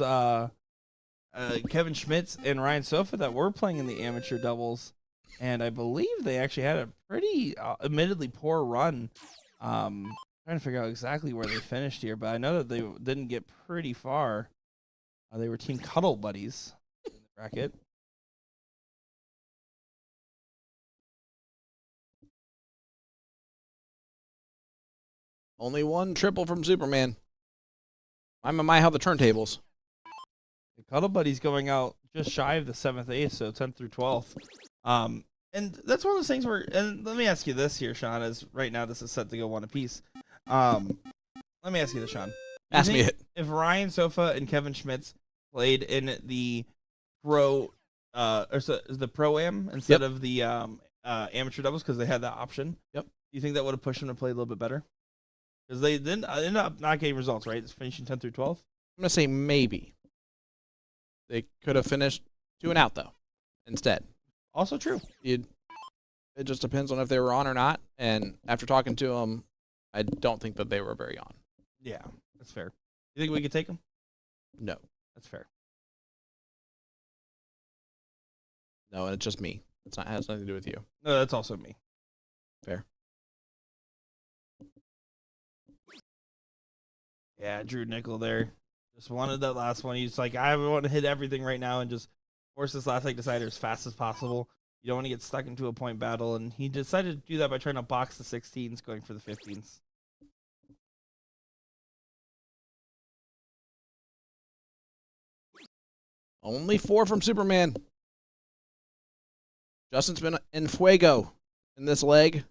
Kevin Schmitz and Ryan Sofa that were playing in the amateur doubles, and I believe they actually had a pretty, admittedly poor run. Trying to figure out exactly where they finished here, but I know that they didn't get pretty far. They were Team Cuddle Buddies in the bracket. Only 1 triple from Superman. My, how the turntables. The Cuddle Buddies going out just shy of the 7th ace, so 10th through 12th. And that's one of those things where, and let me ask you this here, Sean, as right now this is set to go 1 apiece. Let me ask you this, Sean. Ask me it. If Ryan Sofa and Kevin Schmitz played in the pro, the pro-am instead of the amateur doubles because they had that option, Yep. do you think that would have pushed them to play a little bit better? Because they didn't ended up not getting results, right? It's finishing 10th through 12th. I'm going to say maybe. They could have finished 2 and out, though, instead. Also true. It just depends on if they were on or not. And after talking to them, I don't think that they were very on. Yeah, that's fair. You think we could take them? No. That's fair. No, and it's just me. It has nothing to do with you. No, that's also me. Fair. Yeah, Drew Nickel there. Just wanted that last one. He's like, I want to hit everything right now and just force this last leg decider as fast as possible. You don't want to get stuck into a point battle. And he decided to do that by trying to box the 16s, going for the 15s. Only 4 from Superman. Justin's been in fuego in this leg.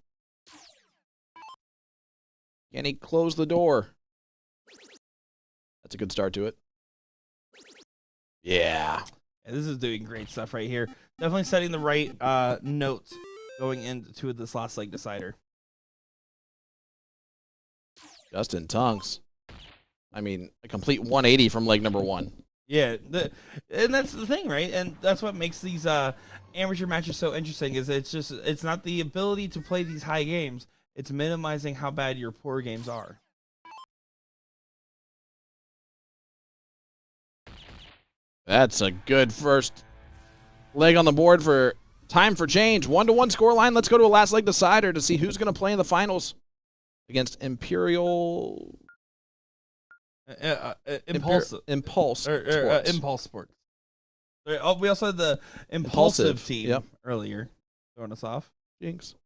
Can he close the door? That's a good start to it. Yeah. This is doing great stuff right here. Definitely setting the right notes going into this last leg decider. Justin Tunks. I mean, a complete 180 from leg number 1. Yeah, and that's the thing, right? And that's what makes these amateur matches so interesting. Is it's not the ability to play these high games; it's minimizing how bad your poor games are. That's a good first leg on the board for time for change. 1-1 scoreline. Let's go to a last leg decider to see who's going to play in the finals against Imperial. Impulse Sports. Impulse Sports. Oh, we also had the impulsive team earlier throwing us off. Jinx.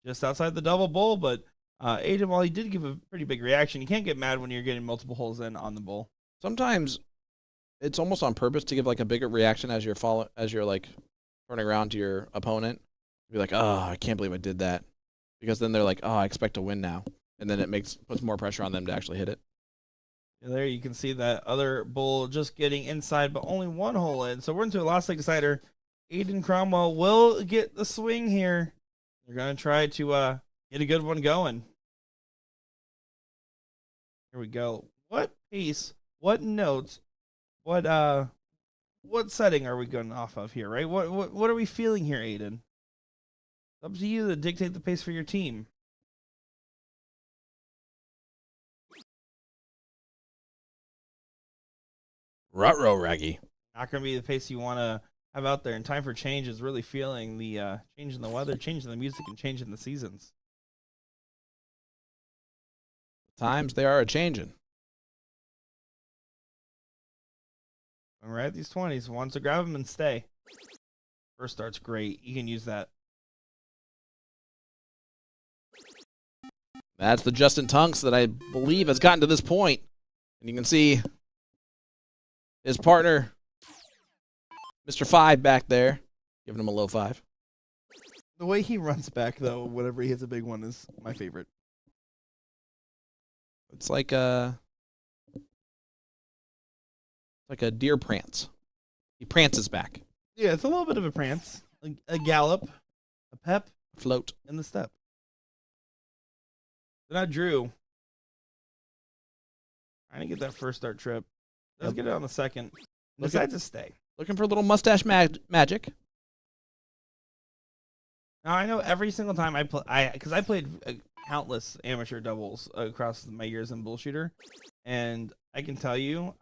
Just outside the double bull, but Aiden, while he did give a pretty big reaction, you can't get mad when you're getting multiple holes in on the bull. Sometimes it's almost on purpose to give like a bigger reaction as you're like turning around to your opponent. Be like, oh, I can't believe I did that, because then they're like, oh, I expect to win now, and then it puts more pressure on them to actually hit it. There you can see that other bull just getting inside, but only 1 hole in. So we're into a last leg decider. Aiden Cromwell will get the swing here. They're going to try to get a good one going. Here we go. What pace, what notes, what what setting are we going off of here, right? What are we feeling here, Aiden? It's up to you to dictate the pace for your team. Ruh-roh, Raggy. Not going to be the pace you want to have out there. And time for change is really feeling the change in the weather, change in the music, and change in the seasons. Times they are a-changing. All right, these 20s. Wants to grab them and stay. First start's great. You can use that. That's the Justin Tunks that I believe has gotten to this point. And you can see his partner, Mr. 5, back there, giving him a low 5. The way he runs back, though, whenever he hits a big one, is my favorite. It's like a deer prance. He prances back. Yeah, it's a little bit of a prance, a gallop, a pep, Float. in the step. Then I Drew. Trying to get that first start trip. Let's get it on the second. Decides to stay. Looking for a little mustache magic. Now I know every single time because I played countless amateur doubles across my years in BullShooter, and I can tell you,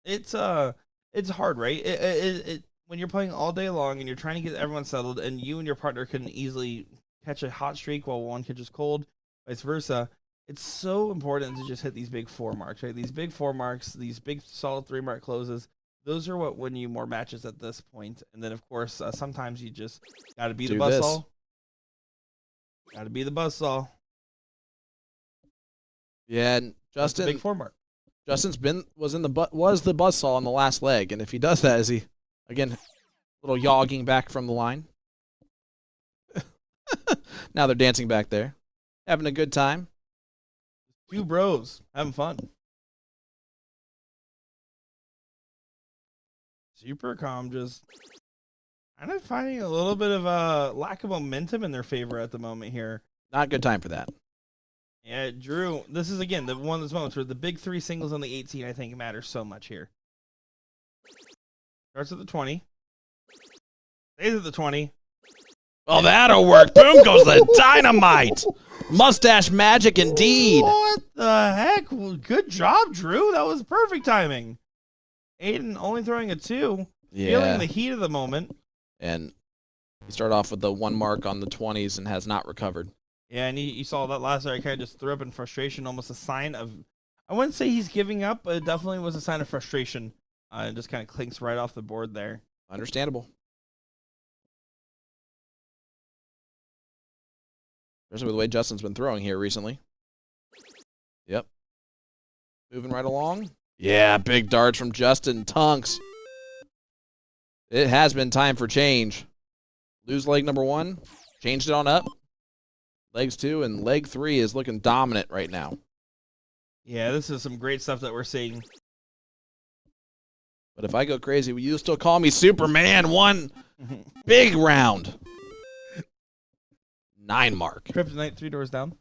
it's hard, right? When you're playing all day long and you're trying to get everyone settled, and you and your partner can easily catch a hot streak while one catches cold, vice versa. It's so important to just hit these big 4 marks, right? These big 4 marks, these big solid 3-mark closes. Those are what win you more matches at this point. And then, of course, sometimes you just got to be the buzzsaw. Got to be the buzzsaw. Yeah, and Justin. Big 4 mark. Justin's was the buzzsaw on the last leg, and if he does that, is he again a little yogging back from the line? Now they're dancing back there, having a good time. 2 bros having fun. Super calm, just kind of finding a little bit of a lack of momentum in their favor at the moment here. Not a good time for that. Yeah, Drew, this is, again, one of those moments where the big 3 singles on the 18, I think, matters so much here. Starts at the 20. Stays at the 20. Well, that'll work. Boom goes the dynamite. Mustache magic indeed. What the heck? Well, good job, Drew. That was perfect timing. Aiden only throwing a 2. Feeling the heat of the moment. And he started off with the 1 mark on the 20s and has not recovered. Yeah, and you saw that last year. I kind of just threw up in frustration, almost a sign of, I wouldn't say he's giving up, but it definitely was a sign of frustration. It just kind of clinks right off the board there. Understandable. Especially with the way Justin's been throwing here recently. Yep. Moving right along. Yeah, big darts from Justin Tunks. It has been time for change. Lose leg number 1. Changed it on up. Legs 2 and leg 3 is looking dominant right now. Yeah, this is some great stuff that we're seeing. But if I go crazy, will you still call me Superman? 1 big round. 9 mark. Kryptonite 3 doors down.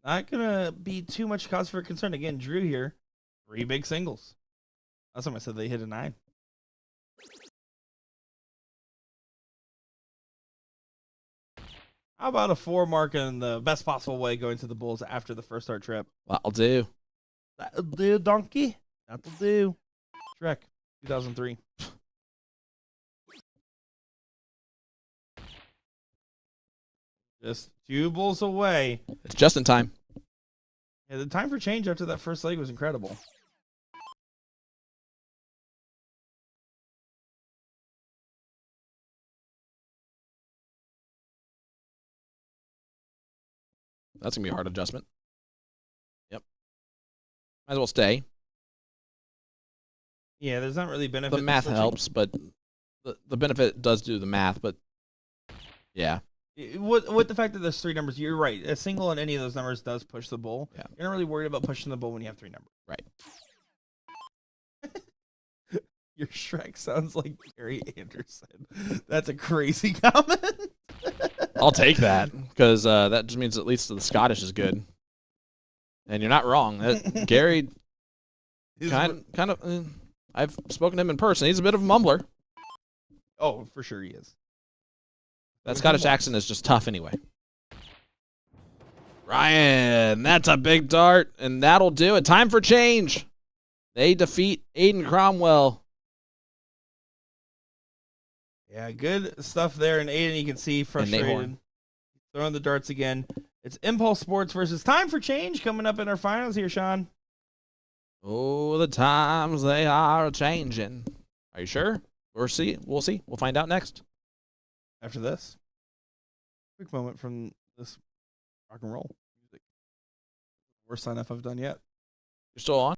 Not going to be too much cause for concern. Again, Drew here. 3 big singles. Last time I said they hit a 9. How about a 4 mark in the best possible way going to the Bulls after the first start trip? That'll do. That'll do, donkey. That'll do. Shrek, 2003. Just 2 Bulls away. It's just in time. Yeah, the time for change after that first leg was incredible. That's going to be a hard adjustment. Yep. Might as well stay. Yeah, there's not really benefit. The math helps, but the benefit does do the math, but yeah. With the fact that there's 3 numbers, you're right. A single in any of those numbers does push the bull. Yeah. You're not really worried about pushing the bull when you have 3 numbers. Right. Your Shrek sounds like Gary Anderson. That's a crazy comment. I'll take that because that just means at least the Scottish is good. And you're not wrong. Gary Kind of. I've spoken to him in person. He's a bit of a mumbler. Oh, for sure he is. That Scottish accent is just tough anyway. Ryan, that's a big dart, and that'll do it. Time for change. They defeat Aiden Cromwell. Yeah, good stuff there. And Aiden, you can see frustrated. Throwing the darts again. It's Impulse Sports versus Time for Change coming up in our finals here, Sean. Oh, the times they are changing. Are you sure? We'll see. We'll find out next. After this, quick moment from this rock and roll music. Worst sign off I've done yet. You're still on?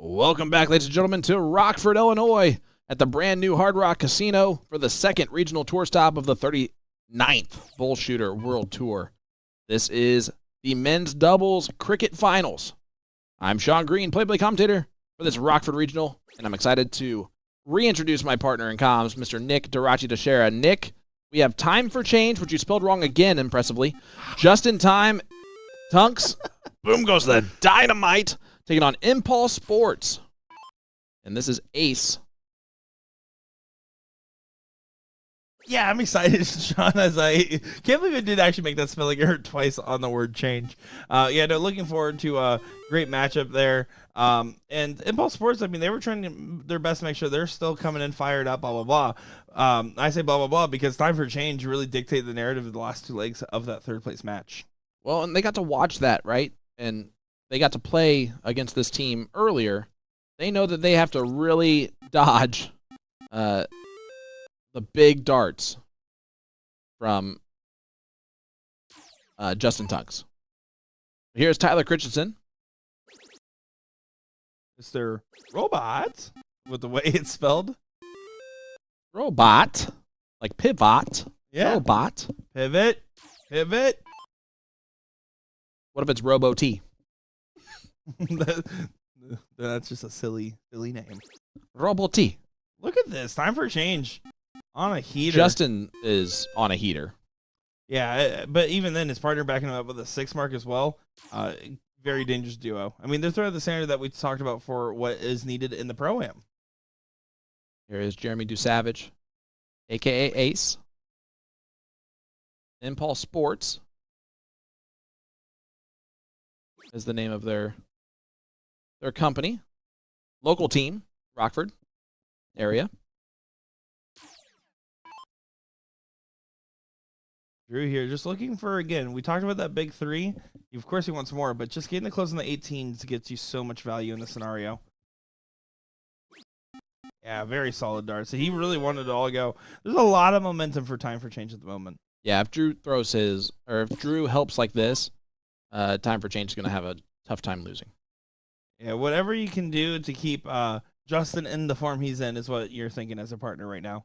Welcome back, ladies and gentlemen, to Rockford, Illinois, at the brand new Hard Rock Casino for the second regional tour stop of the 39th BullShooter World Tour. This is the men's doubles cricket finals. I'm Sean Green, play-by-play commentator for this Rockford regional, and I'm excited to reintroduce my partner in comms, Mr. Nick Darachi Teixeira. Nick, we have time for change, which you spelled wrong again, impressively. Just in time, Tunks. Boom goes the dynamite. Taking on Impulse Sports. And this is Ace. Yeah, I'm excited, Sean, as I can't believe I did actually make that spelling error twice on the word change. Looking forward to a great matchup there. And Impulse Sports, I mean, they were trying their best to make sure they're still coming in fired up, blah, blah, blah. I say blah, blah, blah because time for change really dictated the narrative of the last two legs of that third place match. Well, and they got to watch that, right? And they got to play against this team earlier. They know that they have to really dodge the big darts from Justin Tunks. Here's Tyler Christensen. Mr. Robot, with the way it's spelled. Robot. Like pivot. Yeah. Robot. Pivot. What if it's Robo-T? That's just a silly name. Robo-T. Look at this. Time for a change. On a heater. Justin is on a heater. Yeah, but even then, his partner backing him up with a 6 mark as well. Very dangerous duo. I mean, they're throwing the standard that we talked about for what is needed in the Pro-Am. Here is Jeremy Dusavage, a.k.a. Ace. Impulse Sports is the name of their company. Local team, Rockford area. Drew here, just looking for, again, we talked about that big 3. Of course, he wants more, but just getting the close in the 18s gets you so much value in this scenario. Yeah, very solid dart. So he really wanted it all to go. There's a lot of momentum for time for change at the moment. Yeah, if Drew if Drew helps like this, time for change is going to have a tough time losing. Yeah, whatever you can do to keep Justin in the form he's in is what you're thinking as a partner right now.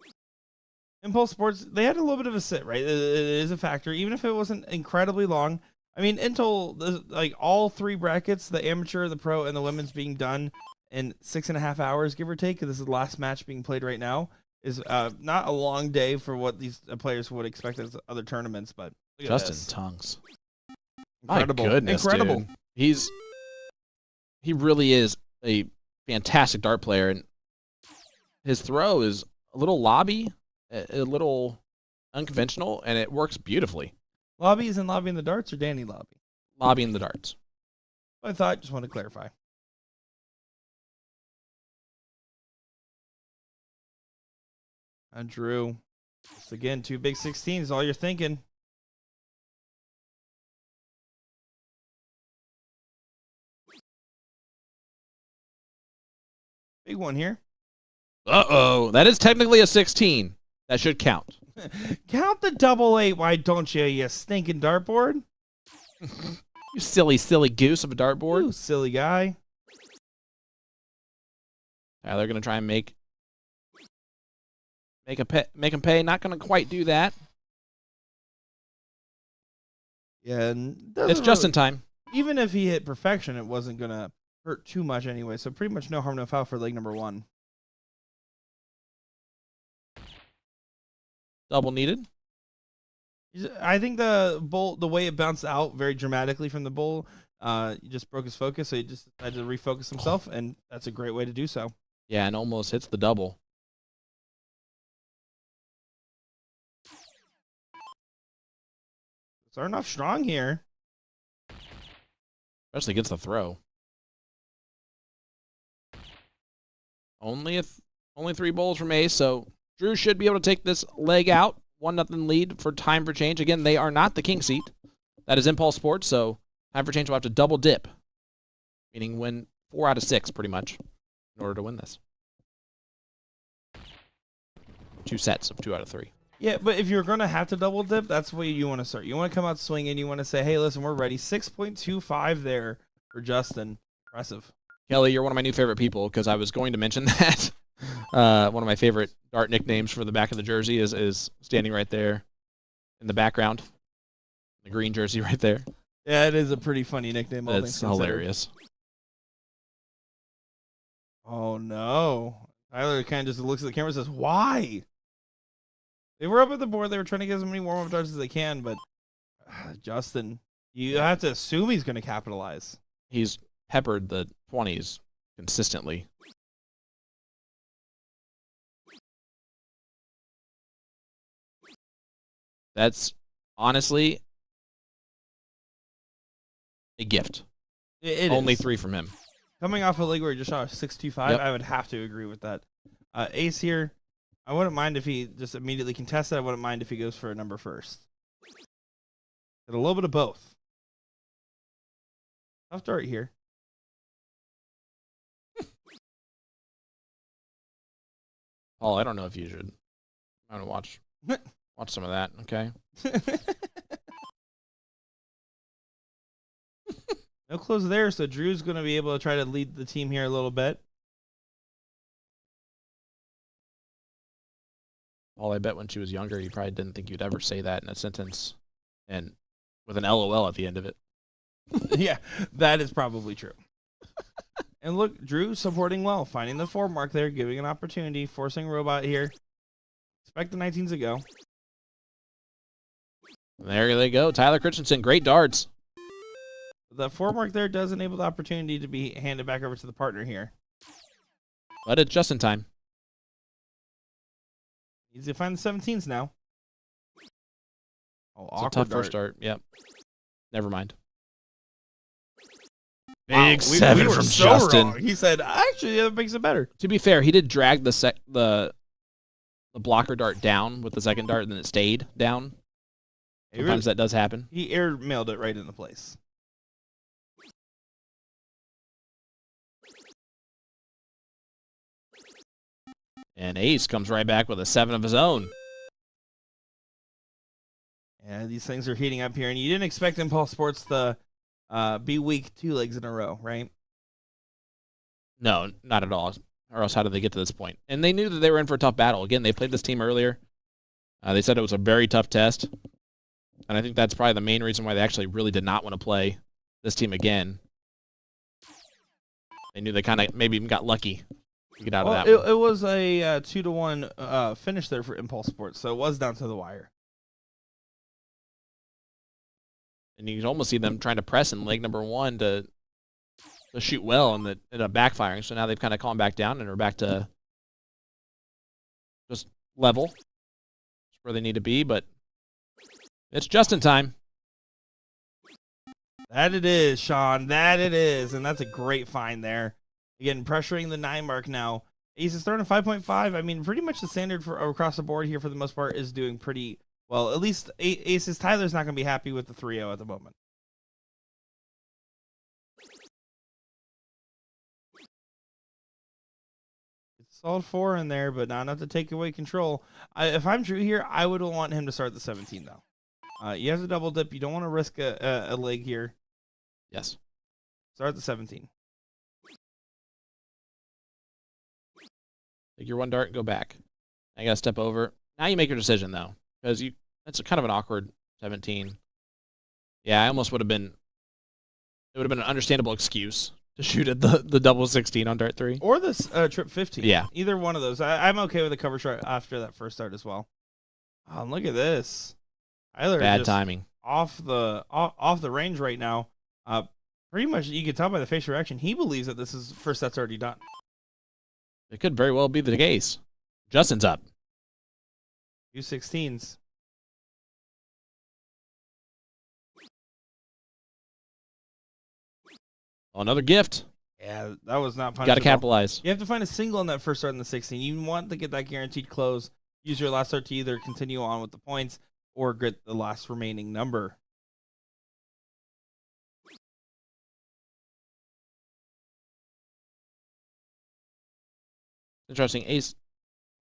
Impulse Sports, they had a little bit of a sit, right? It is a factor, even if it wasn't incredibly long. I mean, until like all 3 brackets, the amateur, the pro, and the women's being done in 6.5 hours, give or take, because this is the last match being played right now, is not a long day for what these players would expect as other tournaments. But look at Justin this. Tunks. Incredible. My goodness, Incredible. Dude. He really is a fantastic dart player, and his throw is a little lobby, a little unconventional, and it works beautifully. Lobby is in lobbying the darts or Danny Lobby? Lobbying the darts. I thought, just want to clarify. And Drew, just again, 2 big 16s is all you're thinking. Big one here. Uh-oh. That is technically a 16. That should count. Count the 88, why don't you, you stinking dartboard? You silly, silly goose of a dartboard. You silly guy. They're going to try and make him pay. Not going to quite do that. Yeah, and It's just in time. Even if he hit perfection, it wasn't going to hurt too much anyway, so pretty much no harm, no foul for leg number 1. Double needed. I think the way it bounced out very dramatically from the bull, he just broke his focus, so he just decided to refocus himself, and that's a great way to do so. Yeah, and almost hits the double. Starting off strong here. Especially against the throw. Only 3 bowls from Ace, so Drew should be able to take this leg out. 1-0 lead for time for change. Again, they are not the king seat. That is Impulse Sports, so time for change will have to double dip, meaning win 4 out of 6 pretty much in order to win this. 2 sets of 2 out of 3. Yeah, but if you're going to have to double dip, that's the way you want to start. You want to come out swinging. You want to say, hey, listen, we're ready. 6.25 there for Justin. Impressive. Kelly, you're one of my new favorite people because I was going to mention that. One of my favorite Dart nicknames for the back of the jersey is standing right there in the background. The green jersey right there. Yeah, it is a pretty funny nickname. All That's things considered. hilarious. Oh, no. Tyler kind of just looks at the camera and says, why? They were up at the board. They were trying to get as many warm-up darts as they can, but Justin, you have to assume he's going to capitalize. He's peppered the 20s consistently. That's honestly a gift. It Only is. 3 from him. Coming off a league where he just shot a 6.25, Yep. I would have to agree with that. Ace here, I wouldn't mind if he just immediately contests it. I wouldn't mind if he goes for a number first. Get a little bit of both. Tough dart here. Paul, I don't know if you should. I'm gonna watch some of that. Okay. No close there, so Drew's going to be able to try to lead the team here a little bit. Paul, I bet when she was younger, you probably didn't think you'd ever say that in a sentence, and with an LOL at the end of it. Yeah, that is probably true. And look, Drew supporting well, finding the 4 mark there, giving an opportunity, forcing robot here. Expect the 19s to go. There they go. Tyler Christensen, great darts. The 4 mark there does enable the opportunity to be handed back over to the partner here. But it's just in time. Needs to find the 17s now. Oh, It's a awkward tough dart. first start. Yep. Never mind. Wow, Big 7 we were from so Justin. wrong. He said, actually, that makes it better. To be fair, he did drag the blocker dart down with the second dart, and then it stayed down. Sometimes that does happen. He air-mailed it right into place. And Ace comes right back with a 7 of his own. Yeah, these things are heating up here, and you didn't expect Impulse Sports to be weak 2 legs in a row, right? No, not at all. Or else how did they get to this point? And they knew that they were in for a tough battle. Again, they played this team earlier. They said it was a very tough test. And I think that's probably the main reason why they actually really did not want to play this team again. They knew they kind of maybe even got lucky to get out of that one. It was a 2-1 finish there for Impulse Sports, so it was down to the wire. And you can almost see them trying to press in leg number 1 to shoot well, and that ended up backfiring. So now they've kind of calmed back down and are back to just level. That's where they need to be, but it's just in time. That it is, Sean. That it is. And that's a great find there. Again, pressuring the 9 mark now. Ace is throwing a 5.5. I mean, pretty much the standard for across the board here for the most part is doing pretty well. At least Ace's Tyler's not going to be happy with the 3-0 at the moment. It's solid 4 in there, but not enough to take away control. If I'm Drew here, I would want him to start the 17, though. You have to double dip. You don't want to risk a leg here. Yes. Start the 17. Take your 1 dart and go back. I got to step over. Now you make your decision, though, because that's kind of an awkward 17. Yeah, I almost would have been. It would have been an understandable excuse to shoot at the double 16 on dart 3. Or this trip 15. Yeah. Either one of those. I'm okay with the cover shot after that first start as well. Oh, and look at this. Tyler Bad just timing. off the range right now. Pretty much you can tell by the facial reaction. He believes that this is first set's already done. It could very well be the case. Justin's up. 2 16s. Oh, another gift. Yeah, that was not punishable. Got to capitalize. You have to find a single in that first start in the 16. You want to get that guaranteed close. Use your last start to either continue on with the points or get the last remaining number. Interesting. Ace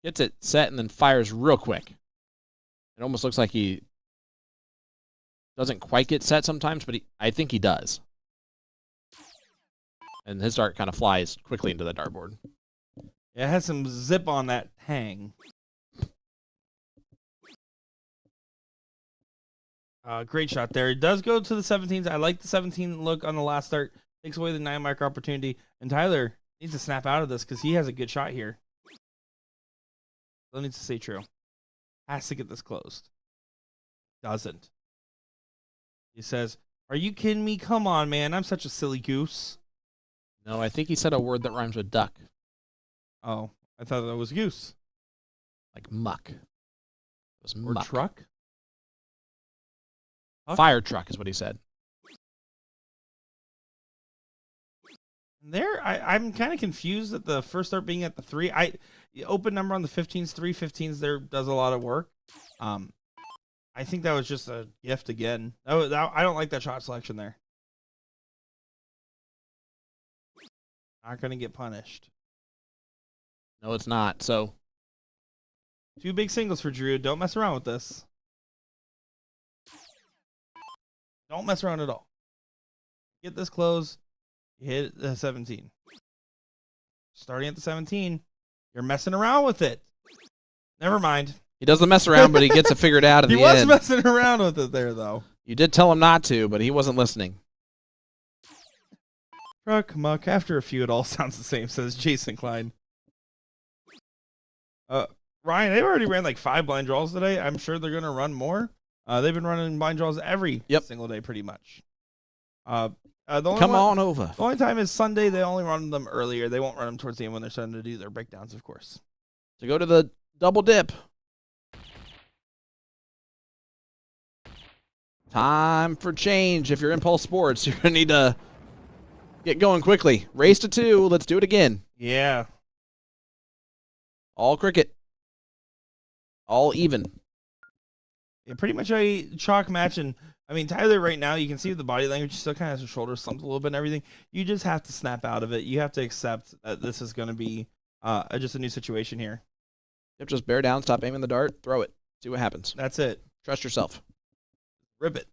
gets it set and then fires real quick. It almost looks like he doesn't quite get set sometimes, but I think he does. And his dart kind of flies quickly into the dartboard. It has some zip on that hang. Great shot there. It does go to the 17s. I like the 17 look on the last start. Takes away the 9-mark opportunity. And Tyler needs to snap out of this because he has a good shot here. Still needs to stay true. Has to get this closed. Doesn't. He says, "Are you kidding me? Come on, man. I'm such a silly goose." No, I think he said a word that rhymes with duck. Oh, I thought that was goose. Like muck. It was Or muck. truck? Huck? Fire truck is what he said. There, I'm kind of confused at the first start being at the 3. The open number on the 15s, 3 15s there does a lot of work. I think that was just a gift again. I don't like that shot selection there. Not going to get punished. No, it's not. So 2 big singles for Drew. Don't mess around with this. Don't mess around at all. Get this close. You hit the 17. Starting at the 17, you're messing around with it. Never mind. he doesn't mess around, but he gets it figured out at He the was end. messing around with it there, though. You did tell him not to, but he wasn't listening. Truck, muck. After a few, it all sounds the same, says Jason Klein. Ryan, they've already ran like 5 blind draws today. I'm sure they're going to run more. They've been running blind draws every single day pretty much. The on over. The only time is Sunday. They only run them earlier. They won't run them towards the end when they're starting to do their breakdowns, of course. To go to the double dip. Time for change. If you're Impulse Sports, you're going to need to get going quickly. Race to 2. Let's do it again. Yeah. All cricket. All even. Yeah, pretty much a chalk match. And I mean, Tyler, right now, you can see the body language. He still kind of has his shoulders slumped a little bit and everything. You just have to snap out of it. You have to accept that this is going to be just a new situation here. Yep, just bear down, stop aiming the dart, throw it. See what happens. That's it. Trust yourself. Rip it.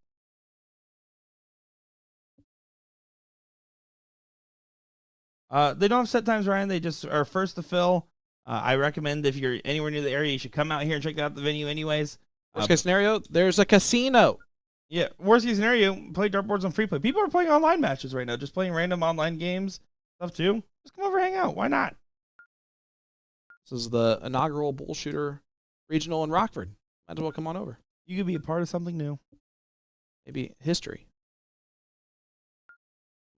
They don't have set times, Ryan. They just are first to fill. I recommend if you're anywhere near the area, you should come out here and check out the venue anyways. Worst case scenario, there's a casino. Yeah, worst case scenario, play dartboards on free play. People are playing online matches right now, just playing random online games, stuff too. Just come over, hang out. Why not? This is the inaugural BullShooter regional in Rockford. Might as well come on over. You could be a part of something new. Maybe history.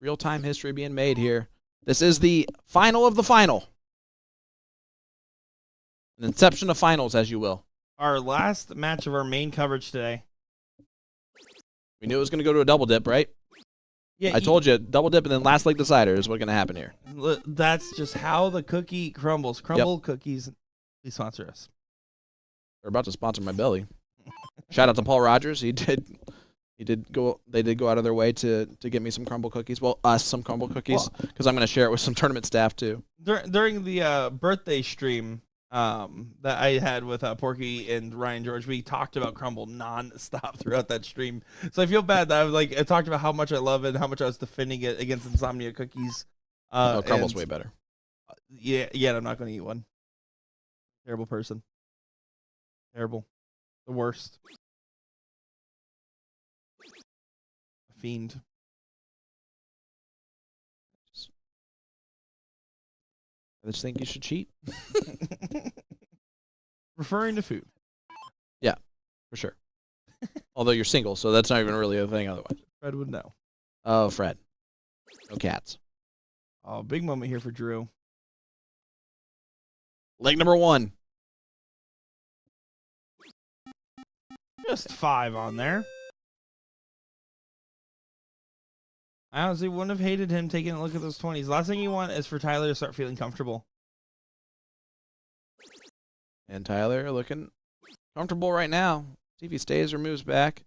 Real-time history being made here. This is the final of the final. An inception of finals, as you will. Our last match of our main coverage today. We knew it was going to go to a double dip, right? Yeah, I told you, double dip and then last leg decider is what's going to happen here. That's just how the cookie crumbles. Crumble cookies. Please sponsor us. They're about to sponsor my belly. Shout out to Paul Rogers. They did go out of their way to get me some crumble cookies. Well, us some crumble cookies, because I'm going to share it with some tournament staff too. During the birthday stream that I had with Porky and Ryan George, we talked about crumble non-stop throughout that stream. So I feel bad that I talked about how much I love it and how much I was defending it against Insomnia cookies. Crumble's way better. Yeah, I'm not going to eat one. Terrible person. Terrible. The worst. A fiend. I just think you should cheat. Referring to food. Yeah, for sure. Although you're single, so that's not even really a thing otherwise. Fred would know. Oh, Fred. No cats. Oh, big moment here for Drew. Leg number 1. Just 5 on there. I honestly wouldn't have hated him taking a look at those 20s. Last thing you want is for Tyler to start feeling comfortable. And Tyler looking comfortable right now. See if he stays or moves back.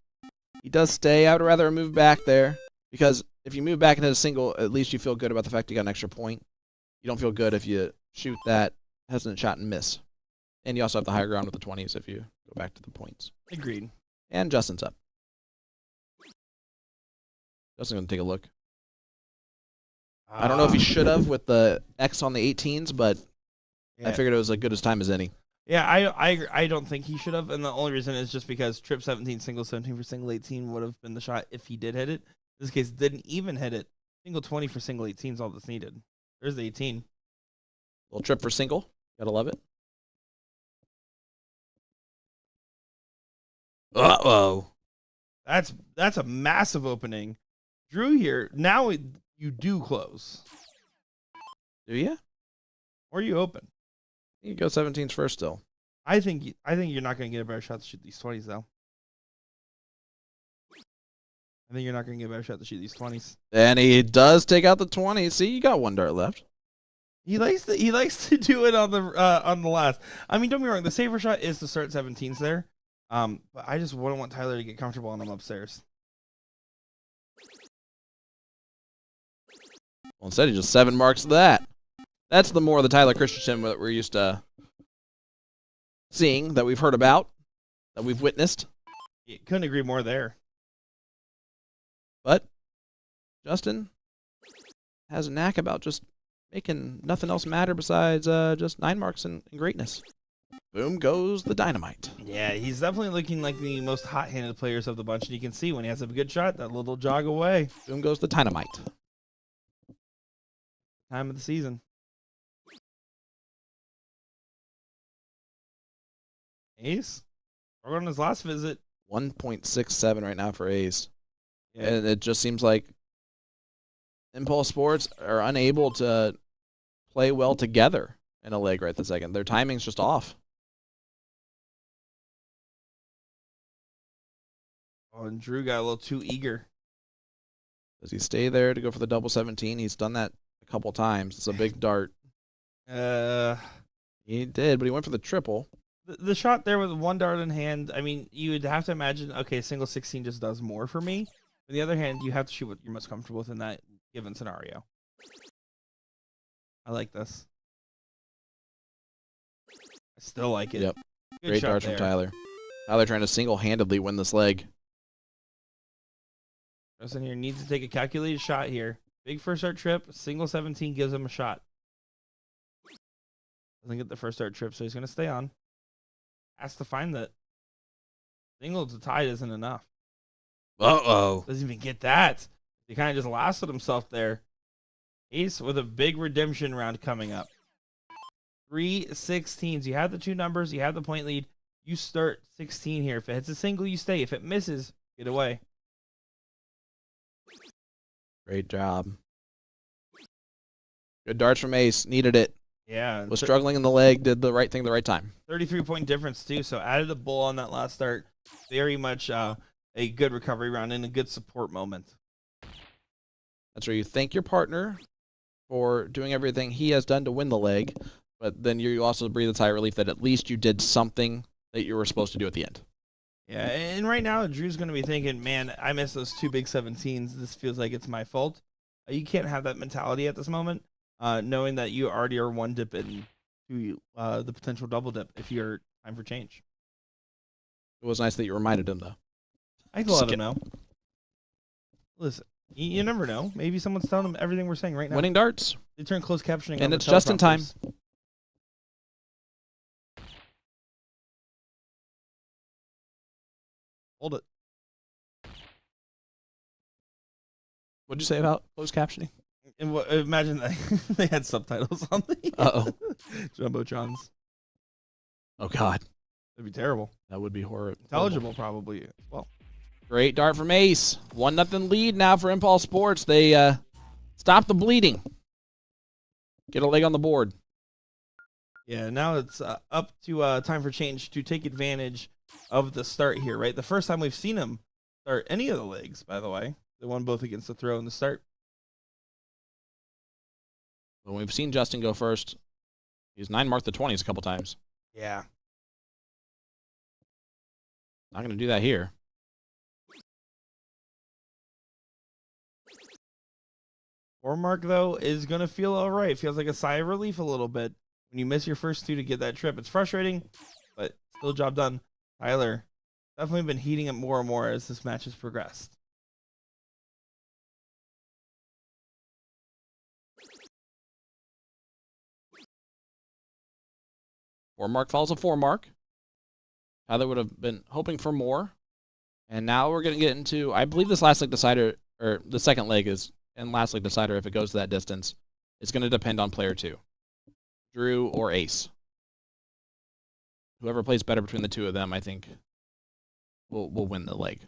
He does stay. I would rather move back there, because if you move back into a single, at least you feel good about the fact you got an extra point. You don't feel good if you shoot that hesitant shot and miss. And you also have the higher ground with the 20s if you go back to the points. Agreed. And Justin's up. Justin's going to take a look. I don't know if he should have with the X on the 18s, but Yeah. I figured it was as good as time as any. Yeah, I don't think he should have, and the only reason is just because trip 17, single 17 for single 18 would have been the shot if he did hit it. In this case, didn't even hit it. Single 20 for single 18 is all that's needed. There's the 18. Little trip for single. Gotta love it. Uh-oh. That's a massive opening. Drew here. Now you do close. Do you? Or you open. You go 17s first still. I think you're not going to get a better shot to shoot these 20s, though. I think you're not going to get a better shot to shoot these 20s. And he does take out the 20s. See, you got one dart left. He likes to do it on the last. I mean, don't be wrong. The safer shot is to start 17s there. But I just wouldn't want Tyler to get comfortable on him upstairs. Well, instead, he just 7 marks that. That's the more of the Tyler Christensen that we're used to seeing, that we've heard about, that we've witnessed. Couldn't agree more there. But Justin has a knack about just making nothing else matter besides just 9 marks and greatness. Boom goes the dynamite. Yeah, he's definitely looking like the most hot-handed players of the bunch, and you can see when he has a good shot, that little jog away. Boom goes the dynamite. Time of the season. Ace, on his last visit. 1.67 right now for Ace. Yeah. And it just seems like Impulse Sports are unable to play well together in a leg right this second. Their timing's just off. Oh, and Drew got a little too eager. Does he stay there to go for the double 17? He's done that a couple times. It's a big dart. He did, but he went for the triple. The shot there with one dart in hand, I mean, you would have to imagine, okay, single 16 just does more for me. On the other hand, you have to shoot what you're most comfortable with in that given scenario. I like this. I still like it. Yep. Good Great shot darts there. from Tyler. Tyler trying to single-handedly win this leg. Justin here needs to take a calculated shot here. Big first start trip, single 17 gives him a shot. Doesn't get the first start trip, so he's going to stay on. Has to find that single to tie isn't enough. Uh-oh. Doesn't even get that. He kind of just lasted himself there. Ace with a big redemption round coming up. 3 16s. You have the 2 numbers. You have the point lead. You start 16 here. If it hits a single, you stay. If it misses, get away. Great job. Good darts from Ace. Needed it. Yeah. Was struggling in the leg. Did the right thing the right time. 33-point difference, too. So added a bull on that last start. Very much a good recovery round and a good support moment. That's where you thank your partner for doing everything he has done to win the leg, but then you also breathe a sigh of relief that at least you did something that you were supposed to do at the end. Yeah, and right now, Drew's going to be thinking, man, I missed those 2 big 17s. This feels like it's my fault. You can't have that mentality at this moment, knowing that you already are 1 dip into the potential double dip if you're time for change. It was nice that you reminded him, though. I can let him know. Listen, you never know. Maybe someone's telling him everything we're saying right now. Winning darts. They turn closed captioning on And the it's just in time. teleprompters. Hold it. What'd you say about closed captioning? And imagine that they had subtitles on the Uh-oh. Jumbotrons. Oh, God. That'd be terrible. That would be horrible. Intelligible, probably. Well, Great dart from Ace. 1-0 lead now for Impulse Sports. They stop the bleeding. Get a leg on the board. yeah, now it's up to time for change to take advantage of the start here, right? The first time we've seen him start any of the legs, by the way. They won both against the throw and the start. When we've seen Justin go first, he's 9-marked the 20s a couple times. Yeah. Not going to do that here. Mark, though, is going to feel all right. Feels like a sigh of relief a little bit when you miss your first 2 to get that trip. It's frustrating, but still job done. Tyler, definitely been heating up more and more as this match has progressed. 4 mark follows a 4 mark. Tyler would have been hoping for more. And now we're going to get into, I believe this last leg decider, or the second leg is, and last leg decider, if it goes to that distance, it's going to depend on player 2. Drew or Ace. Whoever plays better between the two of them, I think, will win the leg.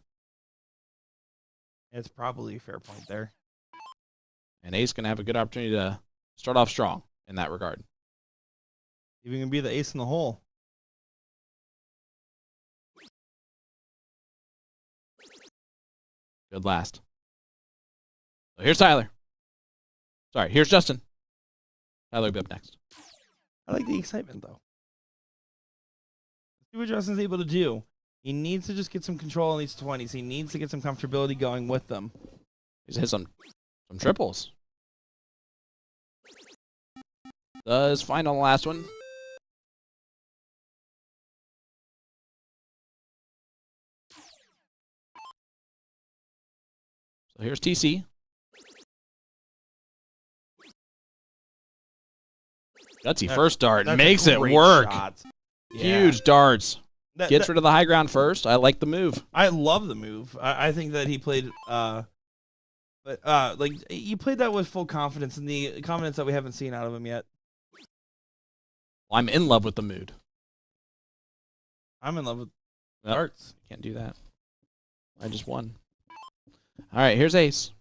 It's probably a fair point there. And Ace going to have a good opportunity to start off strong in that regard. Even gonna be the ace in the hole. Good last. So here's Tyler. Sorry, here's Justin. Tyler will be up next. I like the excitement though. See what Justin's able to do. He needs to just get some control on these 20s. He needs to get some comfortability going with them. He's hit some triples. Does find on the last one. So here's TC. Gutsy first dart. That's Makes a it great work. shot. Huge darts. That- Gets that- rid of the high ground first. I like the move. I love the move. I think that he played, like he played that with full confidence, and the confidence that we haven't seen out of him yet. I'm in love with the mood. I'm in love with Yep. darts. Can't do that. I just won. All right, here's Ace.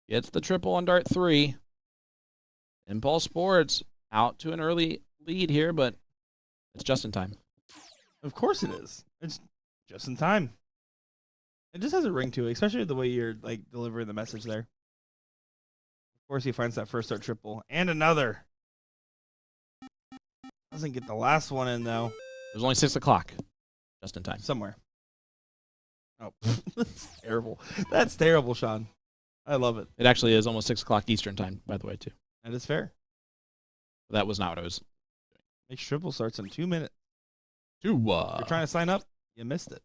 Gets the triple on dart 3. Impulse Sports out to an early lead here, but it's just in time. Of course it is. It's just in time. It just has a ring to it, especially the way you're like delivering the message there. Of course, he finds that first dart triple and another. Doesn't get the last one in though. It was only 6 o'clock. Just in time. Somewhere. Oh, that's terrible. That's terrible, Sean. I love it. It actually is almost 6 o'clock Eastern time, by the way, too. That is fair. That was not what I was. Next triple starts in 2 minutes. You're You're trying to sign up, you missed it.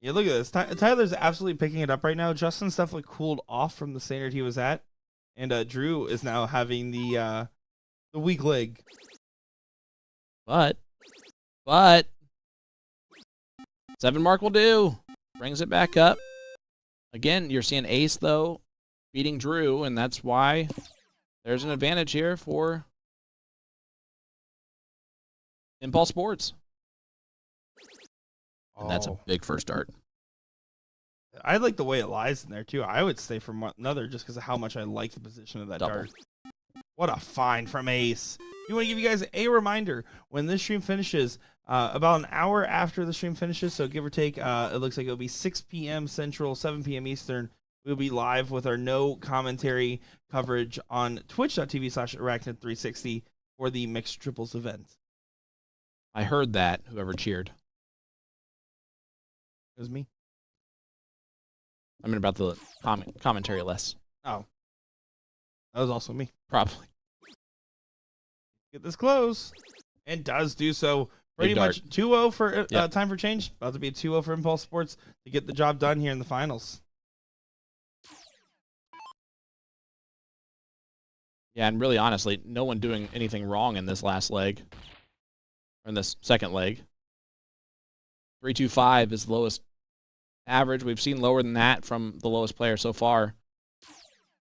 Yeah, look at this. Tyler's absolutely picking it up right now. Justin's definitely cooled off from the standard he was at, and Drew is now having the weak leg. But 7 mark will do. Brings it back up. Again, you're seeing Ace, though, beating Drew, and that's why there's an advantage here for Impulse Sports. And that's a big first dart. I like the way it lies in there, too. I would stay for another just because of how much I like the position of that Double. dart. What a find from Ace. We want to give you guys a reminder when this stream finishes, about an hour after the stream finishes, so give or take, it looks like it'll be 6 p.m. Central, 7 p.m. Eastern. We'll be live with our no commentary coverage on twitch.tv/Arachnid360 for the mixed triples event. I heard that, whoever cheered. It was me. I mean, about the commentary less. Oh. That was also me. Probably. Get this close. And does do so. Pretty much 2-0 for time for change. About to be a 2-0 for Impulse Sports to get the job done here in the finals. Yeah, and really, honestly, no one doing anything wrong in this last leg. Or in this second leg. 3.25 is the lowest average. We've seen lower than that from the lowest player so far.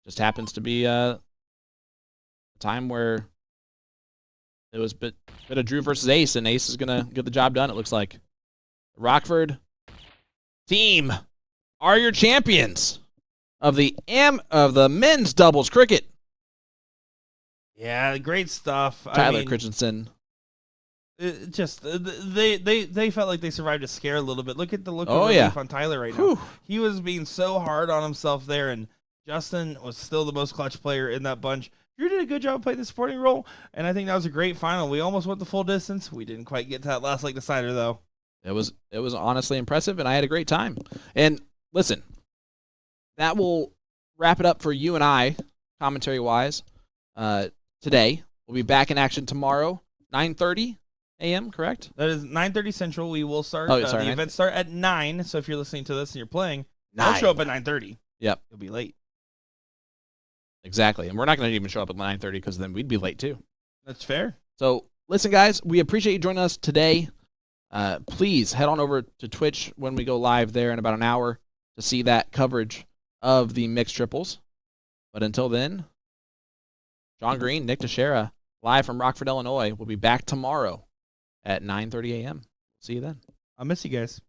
Just happens to be a time where it was a bit of Drew versus Ace, and Ace is going to get the job done, it looks like. Rockford team are your champions of the men's doubles cricket. Yeah, great stuff. Tyler Christensen. It just they felt like they survived a scare a little bit. Look at the look of yeah. relief on Tyler right now. He was being so hard on himself there, and Justin was still the most clutch player in that bunch. Drew did a good job playing the supporting role, and I think that was a great final. We almost went the full distance. We didn't quite get to that last leg decider, though. It was honestly impressive, and I had a great time. And listen, that will wrap it up for you and I, commentary-wise, today. We'll be back in action tomorrow, 9:30, a.m., correct? That is 9:30 Central. We will start. Oh, sorry, the 9? events start at 9. So if you're listening to this and you're playing, I'll show up at 9:30. Yep. You'll be late. Exactly. And we're not going to even show up at 9:30 because then we'd be late too. That's fair. So listen, guys, we appreciate you joining us today. Please head on over to Twitch when we go live there in about an hour to see that coverage of the mixed triples. But until then, John Green, Nick Teixeira, live from Rockford, Illinois. We'll be back tomorrow at 9:30 a.m. See you then. I'll miss you guys.